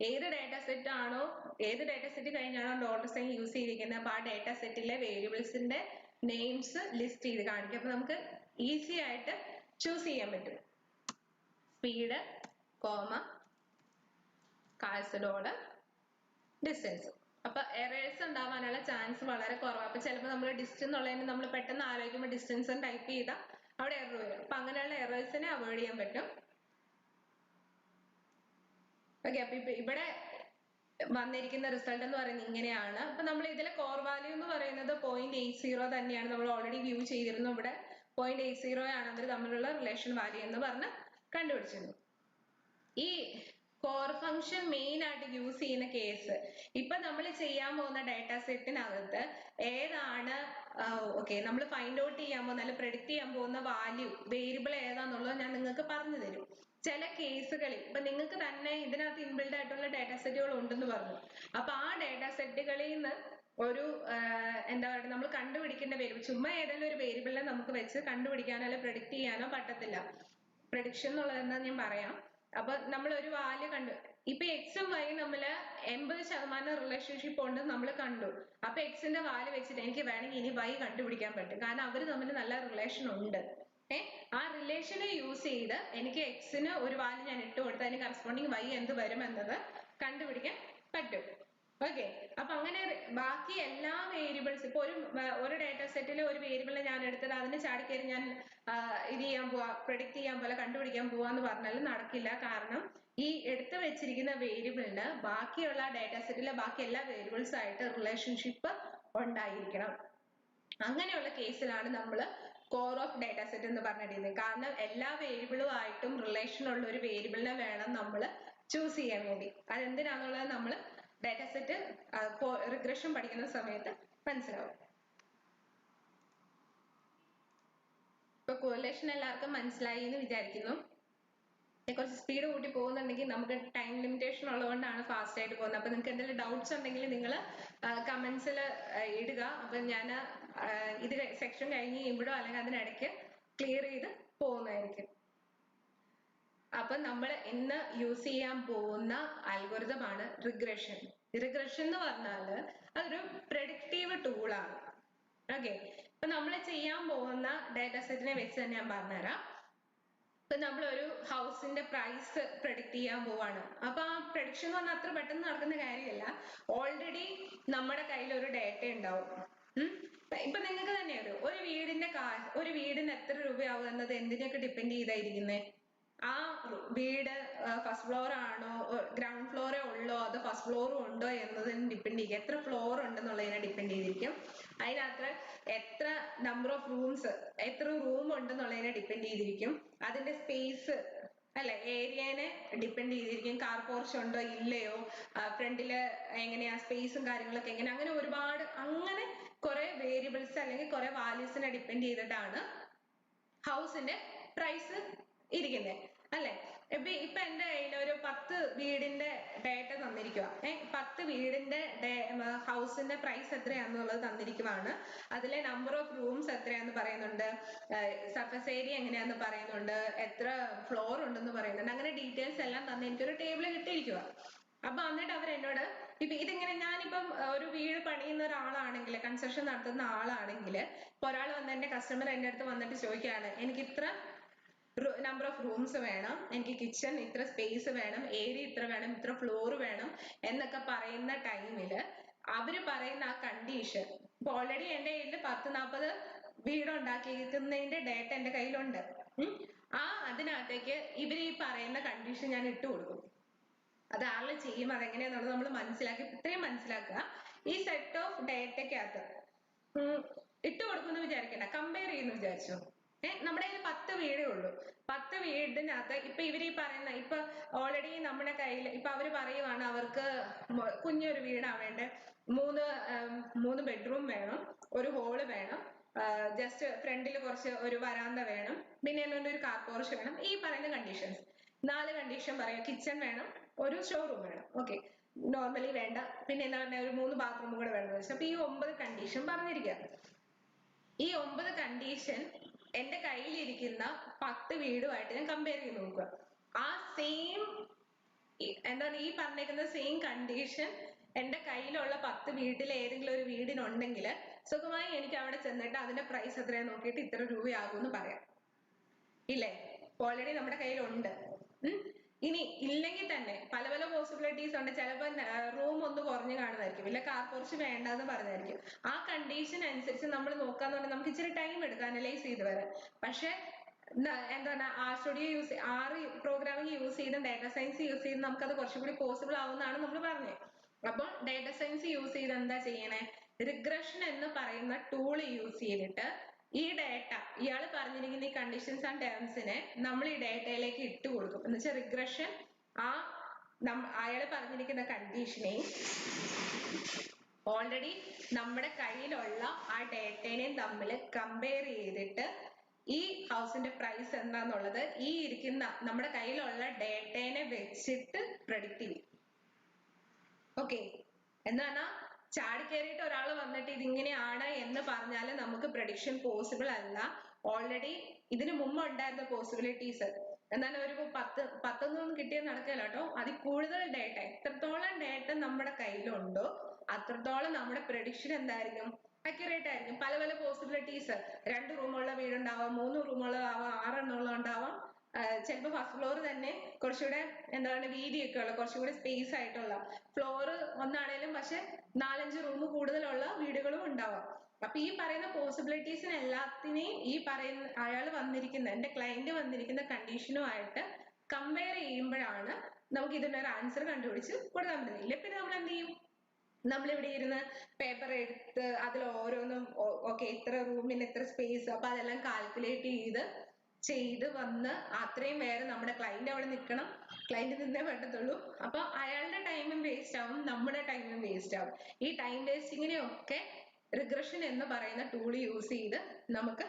ഏത് ഡാറ്റാ സെറ്റ് കഴിഞ്ഞാണോ $സൈൻ യൂസ് ചെയ്തിരിക്കുന്നത് അപ്പൊ ആ ഡാറ്റാ സെറ്റിലെ വേരിയബിൾസിന്റെ നെയിംസ് ലിസ്റ്റ് ചെയ്ത് കാണിക്കും. അപ്പൊ നമുക്ക് ഈസി ആയിട്ട് ചൂസ് ചെയ്യാൻ പറ്റും. Speed calls distance. അപ്പൊ എറേഴ്സ് ഉണ്ടാവാനുള്ള ചാൻസ് വളരെ കുറവാണ്. അപ്പൊ ചിലപ്പോൾ നമ്മൾ ഡിസ്റ്റൻസ് എന്നുള്ളതിന് നമ്മൾ പെട്ടെന്ന് ആലോചിക്കുമ്പോൾ ഡിസ്റ്റൻസ് ടൈപ്പ് ചെയ്താൽ അവിടെ എറർ വരും. അപ്പൊ അങ്ങനെയുള്ള എറേഴ്സിനെ അവോയ്ഡ് ചെയ്യാൻ പറ്റും. ഓക്കെ, അപ്പൊ ഇവിടെ വന്നിരിക്കുന്ന റിസൾട്ട് എന്ന് പറയുന്നത് ഇങ്ങനെയാണ്. അപ്പൊ നമ്മൾ ഇതിലെ കോർ വാല്യൂ എന്ന് പറയുന്നത് 0.80 തന്നെയാണ്. നമ്മൾ ഓൾറെഡി വ്യൂ ചെയ്തിരുന്നു. ഇവിടെ 0.80 ആണ് അവർ തമ്മിലുള്ള റിലേഷൻ വാല്യൂ എന്ന് പറഞ്ഞ് കണ്ടുപിടിച്ചിരുന്നു. ഈ കോർ ഫംഗ്ഷൻ മെയിൻ ആയിട്ട് യൂസ് ചെയ്യുന്ന കേസ് ഇപ്പൊ നമ്മൾ ചെയ്യാൻ പോകുന്ന ഡാറ്റാ സെറ്റിനകത്ത് ഏതാണ് നമ്മൾ ഫൈൻഡ് ഔട്ട് ചെയ്യാൻ പോകുന്ന അല്ലെങ്കിൽ പ്രെഡിക്റ്റ് ചെയ്യാൻ പോകുന്ന വാല്യൂ വേരിയബിൾ ഏതാന്നുള്ളത് ഞാൻ നിങ്ങൾക്ക് പറഞ്ഞു തരും. ചില കേസുകളിൽ ഇപ്പൊ നിങ്ങൾക്ക് തന്നെ ഇതിനകത്ത് ഇൻബിൽഡ് ആയിട്ടുള്ള ഡാറ്റാ സെറ്റുകൾ ഉണ്ടെന്ന് പറഞ്ഞു. അപ്പൊ ആ ഡാറ്റാ സെറ്റുകളിൽ നിന്ന് ഒരു എന്താ പറയുക, നമ്മൾ കണ്ടുപിടിക്കേണ്ട വേരിയബിൾ, ചുമ്മാ ഏതെങ്കിലും ഒരു വേരിയബിളിനെ നമുക്ക് വെച്ച് കണ്ടുപിടിക്കാനോ അല്ലെ പ്രഡിക്ട് ചെയ്യാനോ പറ്റത്തില്ല. പ്രഡിക്ഷൻ എന്നുള്ളത് എന്താ ഞാൻ പറയാം. അപ്പൊ നമ്മൾ ഒരു വാല്യൂ കണ്ടു, ഇപ്പൊ എക്സും വൈയും തമ്മില് 80% റിലേഷൻഷിപ്പ് ഉണ്ടെന്ന് നമ്മൾ കണ്ടു. അപ്പൊ എക്സിന്റെ വാല്യൂ വെച്ചിട്ട് എനിക്ക് വേണമെങ്കിൽ ഇനി വൈ കണ്ടുപിടിക്കാൻ പറ്റും, കാരണം അവര് തമ്മിൽ നല്ല റിലേഷൻ ഉണ്ട്. ആ റിലേഷനെ യൂസ് ചെയ്ത് എനിക്ക് എക്സിന് ഒരു വാല്യൂ ഞാൻ ഇട്ട് കൊടുത്ത് അതിന് കറസ്പോണ്ടിങ് വൈ എന്ത് വരും എന്നത് കണ്ടുപിടിക്കാൻ പറ്റും. ഓക്കെ, അപ്പൊ അങ്ങനെ ബാക്കി എല്ലാ വേരിയബിൾസ്, ഇപ്പൊ ഒരു ഡാറ്റാ സെറ്റിലെ ഒരു വേരിയബിളിനെ ഞാൻ എടുത്തിട്ട് അതിന് ചാടിക്കയറി ഞാൻ ഇത് ചെയ്യാൻ പോവാ, പ്രെഡിക്റ്റ് ചെയ്യാൻ പോലെ കണ്ടുപിടിക്കാൻ പോവാന്ന് പറഞ്ഞാലും നടക്കില്ല. കാരണം ഈ എടുത്തു വെച്ചിരിക്കുന്ന വേരിയബിളിന് ബാക്കിയുള്ള ഡാറ്റാ സെറ്റിലെ ബാക്കി എല്ലാ വേരിയബിൾസ് ആയിട്ട് റിലേഷൻഷിപ്പ് ഉണ്ടായിരിക്കണം. അങ്ങനെയുള്ള കേസിലാണ് നമ്മൾ കോർ ഓഫ് ഡാറ്റാ സെറ്റ് എന്ന് പറഞ്ഞിരിക്കുന്നത്. കാരണം എല്ലാ വേരിയബിളും ആയിട്ടും റിലേഷൻ ഉള്ള ഒരു വേരിയബിളിനെ വേണം നമ്മൾ ചൂസ് ചെയ്യാൻ വേണ്ടി. അതെന്തിനാന്നുള്ളത് നമ്മൾ ഡാറ്റാ സെറ്റ് റിഗ്രഷൻ പഠിക്കുന്ന സമയത്ത് മനസ്സിലാവും. ഇപ്പൊ കോറിലേഷൻ എല്ലാവർക്കും മനസ്സിലായി എന്ന് വിചാരിക്കുന്നു. കുറച്ച് സ്പീഡ് കൂട്ടി പോകുന്നുണ്ടെങ്കിൽ നമുക്ക് ടൈം ലിമിറ്റേഷൻ ഉള്ളതുകൊണ്ടാണ് ഫാസ്റ്റ് ആയിട്ട് പോകുന്നത്. അപ്പൊ നിങ്ങൾക്ക് എന്തെങ്കിലും ഡൗട്ട്സ് ഉണ്ടെങ്കിൽ നിങ്ങൾ കമന്റ്സിൽ ഇടുക. അപ്പൊ ഞാൻ ഇത് സെക്ഷൻ കഴിഞ്ഞ് കഴിയുമ്പോഴോ അല്ലെങ്കിൽ അതിനിടയ്ക്ക് ക്ലിയർ ചെയ്ത് പോകുന്നതായിരിക്കും. അപ്പൊ നമ്മൾ ഇന്ന് യൂസ് ചെയ്യാൻ പോകുന്ന അൽഗോരിതം ആണ് റിഗ്രഷൻ. റിഗ്രഷൻ എന്ന് പറഞ്ഞാല് അതൊരു പ്രെഡിക്റ്റീവ് ടൂളാണ്. ഓക്കെ, ഇപ്പൊ നമ്മൾ ചെയ്യാൻ പോകുന്ന ഡാറ്റാ സെറ്റിനെ വെച്ച് തന്നെ ഞാൻ പറഞ്ഞുതരാം. ഇപ്പൊ നമ്മൾ ഒരു ഹൗസിന്റെ പ്രൈസ് പ്രെഡിക്റ്റ് ചെയ്യാൻ പോവാണ്. അപ്പൊ ആ പ്രഡിക്ഷൻ എന്ന് പറഞ്ഞാൽ അത്ര പെട്ടെന്ന് നടക്കുന്ന കാര്യമല്ല. ഓൾറെഡി നമ്മുടെ കയ്യിൽ ഒരു ഡേറ്റ ഉണ്ടാവും. ഇപ്പൊ നിങ്ങൾക്ക് തന്നെ അറിയോ, ഒരു വീടിന് എത്ര രൂപയാവും എന്നത് എന്തിനൊക്കെ ഡിപ്പെൻഡ് ചെയ്തായിരിക്കുന്നേ? ആ വീട് ഫസ്റ്റ് ഫ്ലോർ ആണോ, ഗ്രൗണ്ട് ഫ്ലോറേ ഉള്ളോ, അതോ ഫസ്റ്റ് ഫ്ലോറും ഉണ്ടോ എന്നതിന് ഡിപ്പെൻഡ് ചെയ്യും. എത്ര ഫ്ലോർ ഉണ്ടെന്നുള്ളതിനെ ഡിപ്പെൻഡ് ചെയ്തിരിക്കും. അതിനകത്ത് എത്ര നമ്പർ ഓഫ് റൂംസ്, എത്ര റൂം ഉണ്ടെന്നുള്ളതിനെ ഡിപ്പെൻഡ് ചെയ്തിരിക്കും. അതിന്റെ സ്പേസ് അല്ലെ, ഏരിയനെ ഡിപ്പെൻഡ് ചെയ്തിരിക്കും. കാർ പോർച്ച് ഉണ്ടോ ഇല്ലയോ, ഫ്രണ്ടില് എങ്ങനെയാ സ്പേസും കാര്യങ്ങളൊക്കെ എങ്ങനെ, അങ്ങനെ ഒരുപാട്, അങ്ങനെ കുറെ വേരിയബിൾസ് അല്ലെങ്കിൽ കുറെ വാല്യൂസിനെ ഡിപ്പെൻഡ് ചെയ്തിട്ടാണ് ഹൗസിന്റെ പ്രൈസ് ഇരിക്കുന്നത് അല്ലെ. ഇപ്പൊ എന്റെ കയ്യിൽ ഒരു 10 വീടിന്റെ ഡേറ്റ തന്നിരിക്കുക. 10 വീടിന്റെ ഹൗസിന്റെ പ്രൈസ് എത്രയാന്നുള്ളത് തന്നിരിക്കുവാണ്. അതിലെ നമ്പർ ഓഫ് റൂംസ് എത്രയാന്ന് പറയുന്നുണ്ട്, സർഫസ് ഏരിയ എങ്ങനെയാന്ന് പറയുന്നുണ്ട്, എത്ര ഫ്ലോർ ഉണ്ടെന്ന് പറയുന്നുണ്ട്. അങ്ങനെ ഡീറ്റെയിൽസ് എല്ലാം തന്നെ എനിക്കൊരു ടേബിൾ കിട്ടിയിരിക്കുക. അപ്പൊ എന്നിട്ട് അവരെന്നോട് ഇപ്പൊ ഇതിങ്ങനെ, ഞാനിപ്പം ഒരു വീട് പണിയുന്ന ഒരാളാണെങ്കിൽ, കൺസ്ട്രക്ഷൻ നടത്തുന്ന ആളാണെങ്കിൽ, ഇപ്പൊ ഒരാൾ വന്ന് എന്റെ കസ്റ്റമർ എന്റെ അടുത്ത് വന്നിട്ട് ചോദിക്കുകയാണ്, എനിക്ക് ഇത്ര നമ്പർ ഓഫ് റൂംസ് വേണം, എനിക്ക് കിച്ചൺ ഇത്ര സ്പേസ് വേണം, ഏരിയ ഇത്ര വേണം, ഇത്ര ഫ്ലോർ വേണം എന്നൊക്കെ പറയുന്ന ടൈമില് അവര് പറയുന്ന ആ കണ്ടീഷൻ, ഇപ്പൊ ഓൾറെഡി എന്റെ കയ്യിൽ 10-40 വീടുണ്ടാക്കിയിരിക്കുന്നതിന്റെ ഡേറ്റ എന്റെ കയ്യിലുണ്ട്. അതിനകത്തേക്ക് ഇവര് ഈ പറയുന്ന കണ്ടീഷൻ ഞാൻ ഇട്ട് കൊടുക്കും. അത് ആള് ചെയ്യും. അതെങ്ങനെയാന്നുള്ളത് നമ്മൾ മനസ്സിലാക്കി, ഇത്രയും മനസ്സിലാക്കുക. ഈ സെറ്റ് ഓഫ് ഡേറ്റയ്ക്കകത്ത് ഇട്ട് കൊടുക്കുമെന്ന് വിചാരിക്കണ്ട, കമ്പയർ ചെയ്യുന്നു വിചാരിച്ചു. നമ്മുടെ കയ്യിൽ 10 വീടേ ഉള്ളൂ. 10 വീടിനകത്ത് ഇപ്പൊ ഇവര് ഈ പറയുന്ന, ഇപ്പൊ ഓൾറെഡി നമ്മുടെ കയ്യിൽ ഇപ്പൊ അവര് പറയുവാണ് അവർക്ക് കുഞ്ഞൊരു വീടാ വേണ്ടേ, 3 ബെഡ്റൂം വേണം, ഒരു ഹോള് വേണം, ജസ്റ്റ് ഫ്രണ്ടിൽ കുറച്ച് ഒരു വരാന്ത വേണം, പിന്നെ ഒരു കാർ പോർച്ച് വേണം. ഈ പറയുന്ന കണ്ടീഷൻസ് 4 കണ്ടീഷൻ പറയാം. കിച്ചൺ വേണം, ഒരു ഷോറൂം വേണം. ഓക്കെ, നോർമലി വേണ്ട, പിന്നെ എന്താ പറഞ്ഞ ഒരു 3 ബാത്റൂം കൂടെ വേണമെന്ന് വെച്ചാൽ അപ്പൊ ഈ 9 കണ്ടീഷൻ പറഞ്ഞിരിക്കുക. ഈ 9 കണ്ടീഷൻ എന്റെ കയ്യിലിരിക്കുന്ന 10 വീടുമായിട്ട് ഞാൻ കമ്പയർ ചെയ്ത് നോക്കുക. ആ സെയിം എന്താണ് ഈ പറഞ്ഞേക്കുന്ന സെയിം കണ്ടീഷൻ എന്റെ കയ്യിലുള്ള 10 വീട്ടിൽ ഏതെങ്കിലും ഒരു വീടിനുണ്ടെങ്കിൽ സുഖമായി എനിക്ക് അവിടെ ചെന്നിട്ട് അതിന്റെ പ്രൈസ് എത്രയാ നോക്കിയിട്ട് ഇത്ര രൂപയാകും എന്ന് പറയാം. ഇല്ലേ? ഓൾറെഡി നമ്മുടെ കയ്യിലുണ്ട്. ഇനി ഇല്ലെങ്കിൽ തന്നെ പല പല പോസിബിലിറ്റീസ് ഉണ്ട്. ചിലപ്പോൾ റൂം ഒന്ന് കുറഞ്ഞു കാണുമായിരിക്കും, ഇല്ല കാർ പോർച്ച് വേണ്ടെന്ന് പറഞ്ഞായിരിക്കും. ആ കണ്ടീഷൻ അനുസരിച്ച് നമ്മൾ നോക്കാന്ന് പറഞ്ഞാൽ നമുക്ക് ഇച്ചിരി ടൈം എടുക്കാം അനലൈസ് ചെയ്ത് വരാൻ. പക്ഷെ എന്താണ് ആർ പ്രോഗ്രാമിംഗ് യൂസ് ചെയ്തും ഡാറ്റാ സയൻസ് യൂസ് ചെയ്ത് നമുക്കത് കുറച്ചുകൂടി പോസിബിൾ ആവുന്നതാണ് നമ്മൾ പറഞ്ഞത്. അപ്പോൾ ഡാറ്റാ സയൻസ് യൂസ് ചെയ്ത് എന്താ ചെയ്യണേ, റിഗ്രഷൻ എന്ന് പറയുന്ന ടൂൾ യൂസ് ചെയ്തിട്ട് ഈ ഡേറ്റ, ഇയാൾ പറഞ്ഞിരിക്കുന്ന ഈ കണ്ടീഷൻസ് ആൻഡ് ടേംസിനെ നമ്മൾ ഈ ഡേറ്റയിലേക്ക് ഇട്ട് കൊടുക്കും. എന്ന് വെച്ചാൽ റിഗ്രഷൻ അയാൾ പറഞ്ഞിരിക്കുന്ന കണ്ടീഷനെ ഓൾറെഡി നമ്മുടെ കയ്യിലുള്ള ആ ഡേറ്റേനെയും തമ്മിൽ കമ്പയർ ചെയ്തിട്ട് ഈ ഹൗസിന്റെ പ്രൈസ് എന്താന്നുള്ളത് ഈ ഇരിക്കുന്ന നമ്മുടെ കയ്യിലുള്ള ഡേറ്റേനെ വെച്ചിട്ട് പ്രഡിക്റ്റ് ചെയ്യും. ഓക്കെ, എന്താണ് ചാടിക്കേറിയിട്ട് ഒരാൾ വന്നിട്ട് ഇതിങ്ങനെയാണ് എന്ന് പറഞ്ഞാൽ നമുക്ക് പ്രഡിക്ഷൻ പോസിബിൾ അല്ല. ഓൾറെഡി ഇതിനു മുമ്പ് ഉണ്ടായിരുന്ന പോസിബിലിറ്റീസ് എന്നാൽ ഒരു പത്തൊന്നും കിട്ടിയത് നടക്കില്ല കേട്ടോ. അതിൽ കൂടുതൽ ഡേറ്റ, എത്രത്തോളം ഡേറ്റ നമ്മുടെ കയ്യിലുണ്ടോ അത്രത്തോളം നമ്മുടെ പ്രഡിക്ഷൻ എന്തായിരിക്കും, അക്യുറേറ്റ് ആയിരിക്കും. പല പല പോസിബിലിറ്റീസ്, 2 റൂമുള്ള വീടുണ്ടാവാം, 3 റൂമുള്ളതാവാം, 6 എണ്ണമുള്ള ഉണ്ടാവാം. ചിലപ്പോൾ ഫസ്റ്റ് ഫ്ലോർ തന്നെ കുറച്ചുകൂടെ എന്താണ് വീതിയൊക്കെ ഉള്ള, കുറച്ചുകൂടി സ്പേസ് ആയിട്ടുള്ള ഫ്ലോർ ഒന്നാണേലും പക്ഷെ 4-5 റൂം കൂടുതലുള്ള വീടുകളും ഉണ്ടാവാം. അപ്പൊ ഈ പറയുന്ന പോസിബിലിറ്റീസിന് എല്ലാത്തിനെയും ഈ പറയുന്ന അയാൾ വന്നിരിക്കുന്ന എന്റെ ക്ലയന്റ് വന്നിരിക്കുന്ന കണ്ടീഷനുമായിട്ട് കമ്പയർ ചെയ്യുമ്പോഴാണ് നമുക്ക് ഇതിനൊരു ആൻസർ കണ്ടുപിടിച്ച് കൊടുക്കാൻ പറ്റുന്നത്. ഇല്ല പിന്നെ നമ്മൾ എന്ത് ചെയ്യും, നമ്മളിവിടെ ഇരുന്ന് പേപ്പർ എടുത്ത് അതിൽ ഓരോന്നും ഓക്കെ ഇത്ര റൂമിന് എത്ര സ്പേസ്, അപ്പൊ അതെല്ലാം കാൽക്കുലേറ്റ് ചെയ്ത് വന്ന് അത്രയും പേര് നമ്മുടെ ക്ലയന്റ് അവിടെ നിൽക്കണം, ക്ലയന്റ് നിന്നേ പറ്റത്തുള്ളൂ. അപ്പൊ അയാളുടെ ടൈമും വേസ്റ്റ് ആവും, നമ്മുടെ ടൈമും വേസ്റ്റ് ആവും. ഈ ടൈം വേസ്റ്റിങ്ങിനെയൊക്കെ റിഗ്രഷൻ എന്ന് പറയുന്ന ടൂൾ യൂസ് ചെയ്ത് നമുക്ക്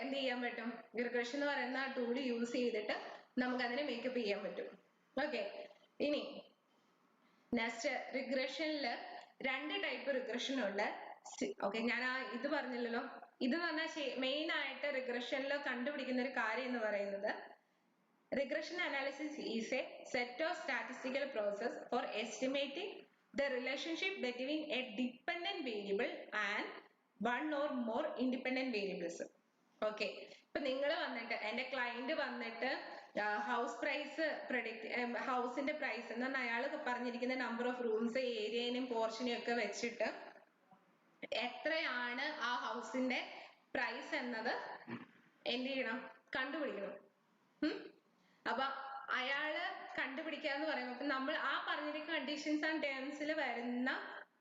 എന്ത് ചെയ്യാൻ പറ്റും, റിഗ്രഷൻ എന്ന് പറയുന്ന ടൂൾ യൂസ് ചെയ്തിട്ട് നമുക്ക് അതിനെ മേക്കപ്പ് ചെയ്യാൻ പറ്റും. ഓക്കെ, ഇനി നെക്സ്റ്റ് റിഗ്രഷനില് 2 ടൈപ്പ് റിഗ്രഷൻ ഉണ്ട്. ഓക്കെ, ഞാൻ ഇത് പറഞ്ഞില്ലല്ലോ. ഇതെന്ന് പറഞ്ഞാൽ മെയിൻ ആയിട്ട് റിഗ്രഷനിൽ കണ്ടുപിടിക്കുന്ന ഒരു കാര്യം എന്ന് പറയുന്നത്, regression analysis is a set of statistical process for estimating the relationship between a dependent variable and one or more independent variables. Okay, ഇപ്പൊ നിങ്ങൾ വന്നിട്ട് എന്റെ ക്ലയന്റ് വന്നിട്ട് ഹൗസ് പ്രൈസ് ഹൗസിന്റെ പ്രൈസ് എന്ന് പറഞ്ഞാൽ അയാൾ പറഞ്ഞിരിക്കുന്ന നമ്പർ ഓഫ് റൂംസ്, ഏരിയനും പോർഷനെയും ഒക്കെ വെച്ചിട്ട് എത്രയാണ് ആ ഹൗസിന്റെ പ്രൈസ് എന്നത് എന്ത് ചെയ്യണം, കണ്ടുപിടിക്കണം. അപ്പൊ അയാള് കണ്ടുപിടിക്കാന്ന് പറയുമ്പോ നമ്മൾ ആ പറഞ്ഞിരിക്കുന്ന കണ്ടീഷൻസ് ആൻഡ് ടേംസിൽ വരുന്ന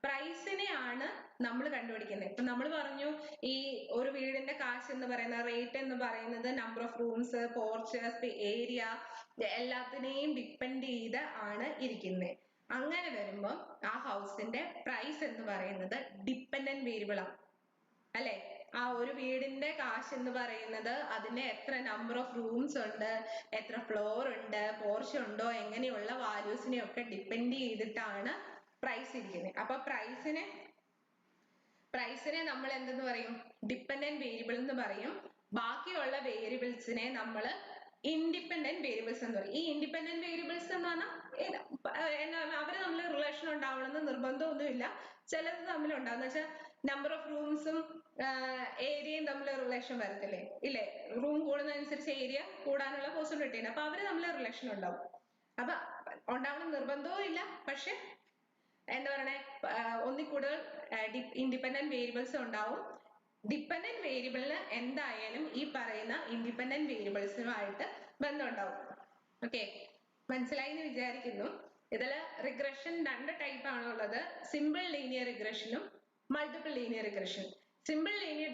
പ്രൈസിനെയാണ് നമ്മൾ കണ്ടുപിടിക്കുന്നത്. ഇപ്പൊ നമ്മൾ പറഞ്ഞു ഈ ഒരു വീടിന്റെ കാശ് എന്ന് പറയുന്ന റേറ്റ് എന്ന് പറയുന്നത് number of rooms, porch, area എല്ലാത്തിനെയും ഡിപ്പെൻഡ് ചെയ്ത് ആണ് ഇരിക്കുന്നത്. അങ്ങനെ വരുമ്പോൾ ആ ഹൗസിന്റെ പ്രൈസ് എന്ന് പറയുന്നത് ഡിപ്പെൻഡന്റ് വേരിയബിൾ ആണ് അല്ലെ. ആ ഒരു വീടിന്റെ കാശ് എന്ന് പറയുന്നത് അതിന് എത്ര നമ്പർ ഓഫ് റൂംസ് ഉണ്ട്, എത്ര ഫ്ലോർ ഉണ്ട്, പോർച്ച് ഉണ്ടോ, എങ്ങനെയുള്ള വാല്യൂസിനെ ഒക്കെ ഡിപ്പെൻഡ് ചെയ്തിട്ടാണ് പ്രൈസ് ഇരിക്കുന്നത്. അപ്പൊ പ്രൈസിനെ നമ്മൾ എന്തെന്ന് പറയും, ഡിപ്പെൻഡന്റ് വേരിയബിൾ എന്ന് പറയും. ബാക്കിയുള്ള വേരിയബിൾസിനെ നമ്മൾ ഇൻഡിപെൻഡന്റ് വേരിയബിൾസ് എന്ന് പറയും. ഈ ഇൻഡിപെൻഡന്റ് വേരിയബിൾസ് എന്ന് പറഞ്ഞാൽ അവര് തമ്മിൽ റിലേഷൻ ഉണ്ടാവണമെന്ന് നിർബന്ധമൊന്നുമില്ല. ചിലത് തമ്മിൽ ഉണ്ടാവും. എന്ന് വെച്ചാൽ നമ്പർ ഓഫ് റൂംസും ഏരിയയും തമ്മിൽ റിലേഷൻ വരത്തില്ലേ, ഇല്ലേ? റൂം കൂടുന്നതനുസരിച്ച് ഏരിയ കൂടാനുള്ള പോസിബിലിറ്റി ഉണ്ട്. അപ്പൊ അവര് തമ്മിൽ റിലേഷൻ ഉണ്ടാവും. അപ്പൊ ഉണ്ടാവണം നിർബന്ധവും ഇല്ല, പക്ഷെ എന്താ പറയണേ, ഒന്നിൽ കൂടുതൽ ഇൻഡിപെൻഡന്റ് വേരിയബിൾസ് ഉണ്ടാവും. ഡിപ്പെൻഡന്റ് വേരിയബിളിന് എന്തായാലും ഈ പറയുന്ന ഇൻഡിപെൻഡന്റ് വേരിയബിൾസുമായിട്ട് ബന്ധമുണ്ടാവും. ഓക്കെ, മനസ്സിലായി എന്ന് വിചാരിക്കുന്നു. ഇതില് റിഗ്രഷൻ 2 ടൈപ്പ് ആണുള്ളത്, സിമ്പിൾ ലീനിയർ റിഗ്രഷനും multiple linear regression. Simple linear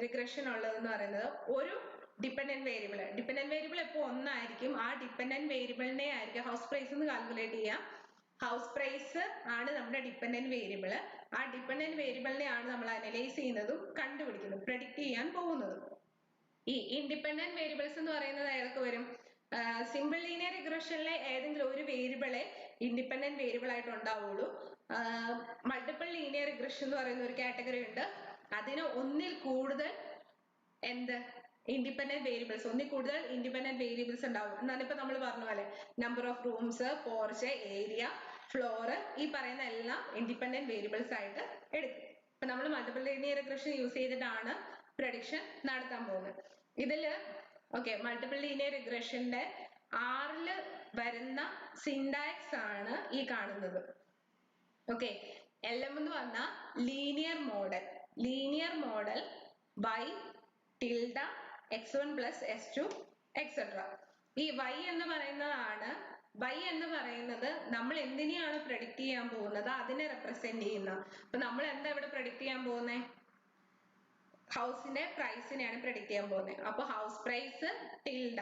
regression ഉള്ളതെന്ന് പറയുന്നത് ഒരു ഡിപ്പെൻഡന്റ് വേരിയബിൾ എപ്പോൾ ഒന്നായിരിക്കും. ആ ഡിപ്പെൻഡന്റ് വേരിയബിളിനെ ആയിരിക്കും ഹൗസ് പ്രൈസ് എന്ന് കാൽക്കുലേറ്റ് ചെയ്യാം. ഹൗസ് പ്രൈസ് ആണ് നമ്മുടെ ഡിപ്പെൻഡന്റ് വേരിയബിൾ. ആ ഡിപ്പെൻഡന്റ് വേരിയബിളിനെയാണ് നമ്മൾ അനലൈസ് ചെയ്യുന്നതും കണ്ടുപിടിക്കുന്നതും പ്രെഡിക്റ്റ് ചെയ്യാൻ പോകുന്നതും. ഈ ഇൻഡിപെൻഡന്റ് വേരിയബിൾസ് എന്ന് പറയുന്നത് ഏതൊക്കെ വരും? സിമ്പിൾ ലീനിയർ റിഗ്രഷനിലെ ഏതെങ്കിലും ഒരു വേരിയബിളെ ഇൻഡിപെൻഡന്റ് വേരിയബിൾ ആയിട്ട് ഉണ്ടാവുള്ളൂ. മൾട്ടിപ്പിൾ ലീനിയർ റിഗ്രഷൻ എന്ന് പറയുന്ന ഒരു കാറ്റഗറി ഉണ്ട്. അതിന് ഒന്നിൽ കൂടുതൽ ഇൻഡിപെൻഡന്റ് വേരിയബിൾസ്, ഒന്നിൽ കൂടുതൽ ഇൻഡിപെൻഡന്റ് വേരിയബിൾസ് ഉണ്ടാവും. എന്നാണ് ഇപ്പൊ നമ്മൾ പറഞ്ഞ പോലെ number of rooms, porch, area, floor, ഈ പറയുന്ന എല്ലാം ഇൻഡിപെൻഡന്റ് വേരിയബിൾസ് ആയിട്ട് എടുക്കും. ഇപ്പൊ നമ്മൾ മൾട്ടിപ്പിൾ ലീനിയർ റിഗ്രഷൻ യൂസ് ചെയ്തിട്ടാണ് പ്രഡിക്ഷൻ നടത്താൻ പോകുന്നത്. ഇതില് ഓക്കെ, മൾട്ടിപ്പിൾ ലീനിയർ റിഗ്രഷന്റെ 6 വരുന്ന സിൻടാക്സ് ആണ് ഈ കാണുന്നത്. ഓക്കെ, LM എന്ന് പറഞ്ഞാൽ linear model by tilde x1 plus x2 etcetera. ഈ y എന്ന് പറയുന്നത് നമ്മൾ എന്തിനെയാണ് പ്രഡിക്റ്റ് ചെയ്യാൻ പോകുന്നത് അതിനെ റെപ്രസെന്റ് ചെയ്യുന്ന. അപ്പൊ നമ്മൾ എന്താ ഇവിടെ പ്രഡിക്റ്റ് ചെയ്യാൻ പോകുന്നത്? ഹൗസിന്റെ പ്രൈസിനെയാണ് പ്രഡിക്റ്റ് ചെയ്യാൻ പോകുന്നത്. അപ്പൊ house price tilde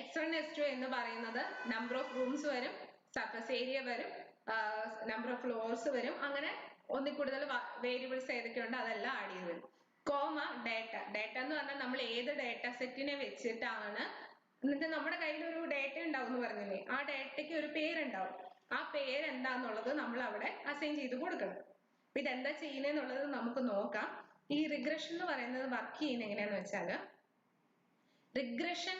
x1 x2 എന്ന് പറയുന്നത് നമ്പർ ഓഫ് റൂംസ് വരും, സർഫസ് ഏരിയ വരും, നമ്പർ ഓഫ് ഫ്ലോർസ് വരും. അങ്ങനെ ഒന്നിൽ കൂടുതൽ വേരിയബിൾസ് ഏതൊക്കെയുണ്ട് അതെല്ലാം ആഡ് ചെയ്ത് വരും. Comma data. ഡേറ്റ എന്ന് പറഞ്ഞാൽ നമ്മൾ ഏത് ഡേറ്റ സെറ്റിനെ വെച്ചിട്ടാണ്, എന്നിട്ട് നമ്മുടെ കയ്യിൽ ഒരു ഡേറ്റ ഉണ്ടാവും എന്ന് പറഞ്ഞില്ലേ, ആ ഡേറ്റയ്ക്ക് ഒരു പേരുണ്ടാവും. ആ പേര് എന്താന്നുള്ളത് നമ്മൾ അവിടെ അസൈൻ ചെയ്ത് കൊടുക്കണം. അപ്പൊ ഇതെന്താ ചെയ്യുന്നതെന്നുള്ളത് നമുക്ക് നോക്കാം. ഈ റിഗ്രഷൻ എന്ന് പറയുന്നത് വർക്ക് ചെയ്യുന്നത് എങ്ങനെയാന്ന് വെച്ചാല്, റിഗ്രഷൻ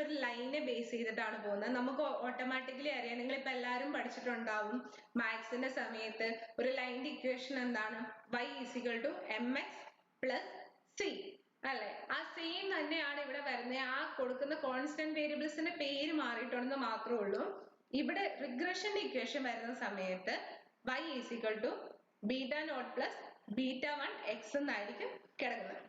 ഒരു ലൈനെ ബേസ് ചെയ്തിട്ടാണ് പോകുന്നത്. നമുക്ക് ഓട്ടോമാറ്റിക്കലി അറിയാം, നിങ്ങൾ ഇപ്പൊ എല്ലാവരും പഠിച്ചിട്ടുണ്ടാവും മാത്സിന്റെ സമയത്ത് ഒരു ലൈനിന്റെ ഇക്വേഷൻ എന്താണ്, y mx പ്ലസ് c അല്ലെ. ആ സെയിം തന്നെയാണ് ഇവിടെ വരുന്നത്. ആ കൊടുക്കുന്ന കോൺസ്റ്റന്റ് വേരിയബിൾസിന്റെ പേര് മാറിയിട്ടുണ്ടെന്ന് മാത്രമേ ഉള്ളൂ. ഇവിടെ റിഗ്രഷന്റെ ഇക്വേഷൻ വരുന്ന സമയത്ത് y beta naught plus beta 1 X എന്നായിരിക്കും കിടക്കുന്നത്.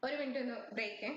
ഒരു മിനിറ്റ് ഒന്ന് ബ്രേക്ക്.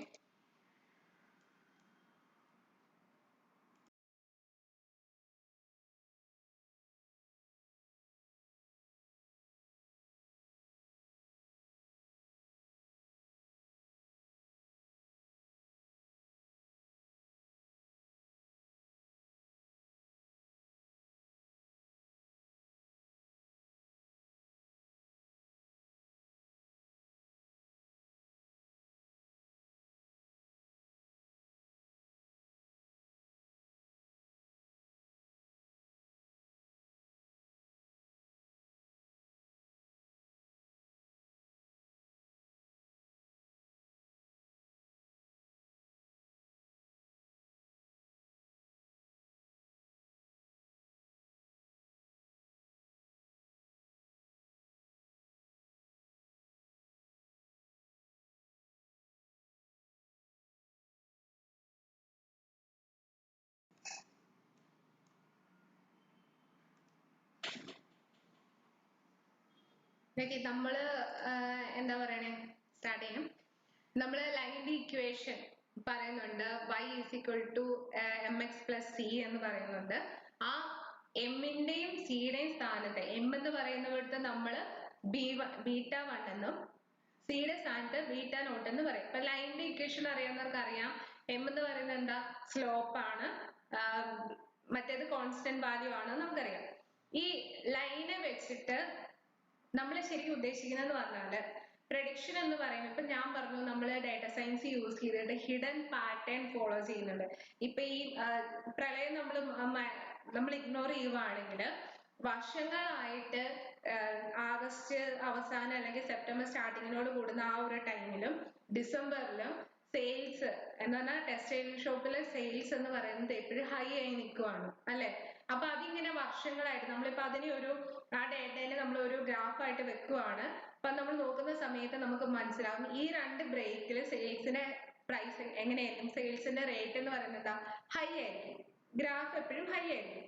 നമ്മള് എന്താ പറയണേ, സ്റ്റാർട്ട് ചെയ്യാം. നമ്മള് ലൈനിന്റെ ഇക്വേഷൻ പറയുന്നുണ്ട് y mx plus c എന്ന് പറയുന്നുണ്ട്. ആ എമ്മിന്റെയും സിയുടെയും സ്ഥാനത്ത് എം എന്ന് പറയുന്നിടത്ത് നമ്മള് ബീറ്റ 1 എന്നും സിയുടെ സ്ഥാനത്ത് ബീറ്റ നോട്ട് എന്ന് പറയും. ഇപ്പൊ ലൈനിന്റെ ഇക്വേഷൻ അറിയാവുന്നവർക്ക് അറിയാം, എം എന്ന് പറയുന്നത് എന്താ, സ്ലോപ്പ് ആണ്, മറ്റേത് കോൺസ്റ്റന്റ് വാല്യൂ ആണ് നമുക്കറിയാം. ഈ ലൈനെ വെച്ചിട്ട് നമ്മൾ ശരിക്കും ഉദ്ദേശിക്കുന്നതെന്ന് പറഞ്ഞാല് പ്രഡിക്ഷൻ എന്ന് പറയുന്നത്, ഇപ്പൊ ഞാൻ പറഞ്ഞു നമ്മൾ ഡാറ്റ സയൻസ് യൂസ് ചെയ്തിട്ട് ഹിഡൻ പാറ്റേൺ ഫോളോ ചെയ്യുന്നുണ്ട്. ഇപ്പൊ ഈ പ്രളയം നമ്മൾ ഇഗ്നോർ ചെയ്യുവാണെങ്കിൽ വർഷങ്ങളായിട്ട് ആഗസ്റ്റ് അവസാനം അല്ലെങ്കിൽ സെപ്റ്റംബർ സ്റ്റാർട്ടിങ്ങിനോട് കൂടുന്ന ആ ഒരു ടൈമിലും ഡിസംബറിലും സെയിൽസ് എന്ന് പറഞ്ഞാൽ ടെക്സ്റ്റൈൽ ഷോപ്പിലെ സെയിൽസ് എന്ന് പറയുന്നത് എപ്പോഴും ഹൈ ആയി നിൽക്കുവാണ് അല്ലെ. അപ്പൊ അതിങ്ങനെ വർഷങ്ങളായിട്ട് നമ്മളിപ്പോ അതിനെ ആ ഡേറ്റയിൽ നമ്മൾ ഒരു ഗ്രാഫായിട്ട് വെക്കുവാണ്. അപ്പൊ നമ്മൾ നോക്കുന്ന സമയത്ത് നമുക്ക് മനസ്സിലാവും ഈ രണ്ട് ബ്രേക്കിൽ സെയിൽസിന്റെ പ്രൈസ് എങ്ങനെയായിരിക്കും, സെയിൽസിന്റെ റേറ്റ് എന്ന് പറയുന്നത് ഹൈ ആയിരിക്കും, ഗ്രാഫ് എപ്പോഴും ഹൈ ആയിരിക്കും.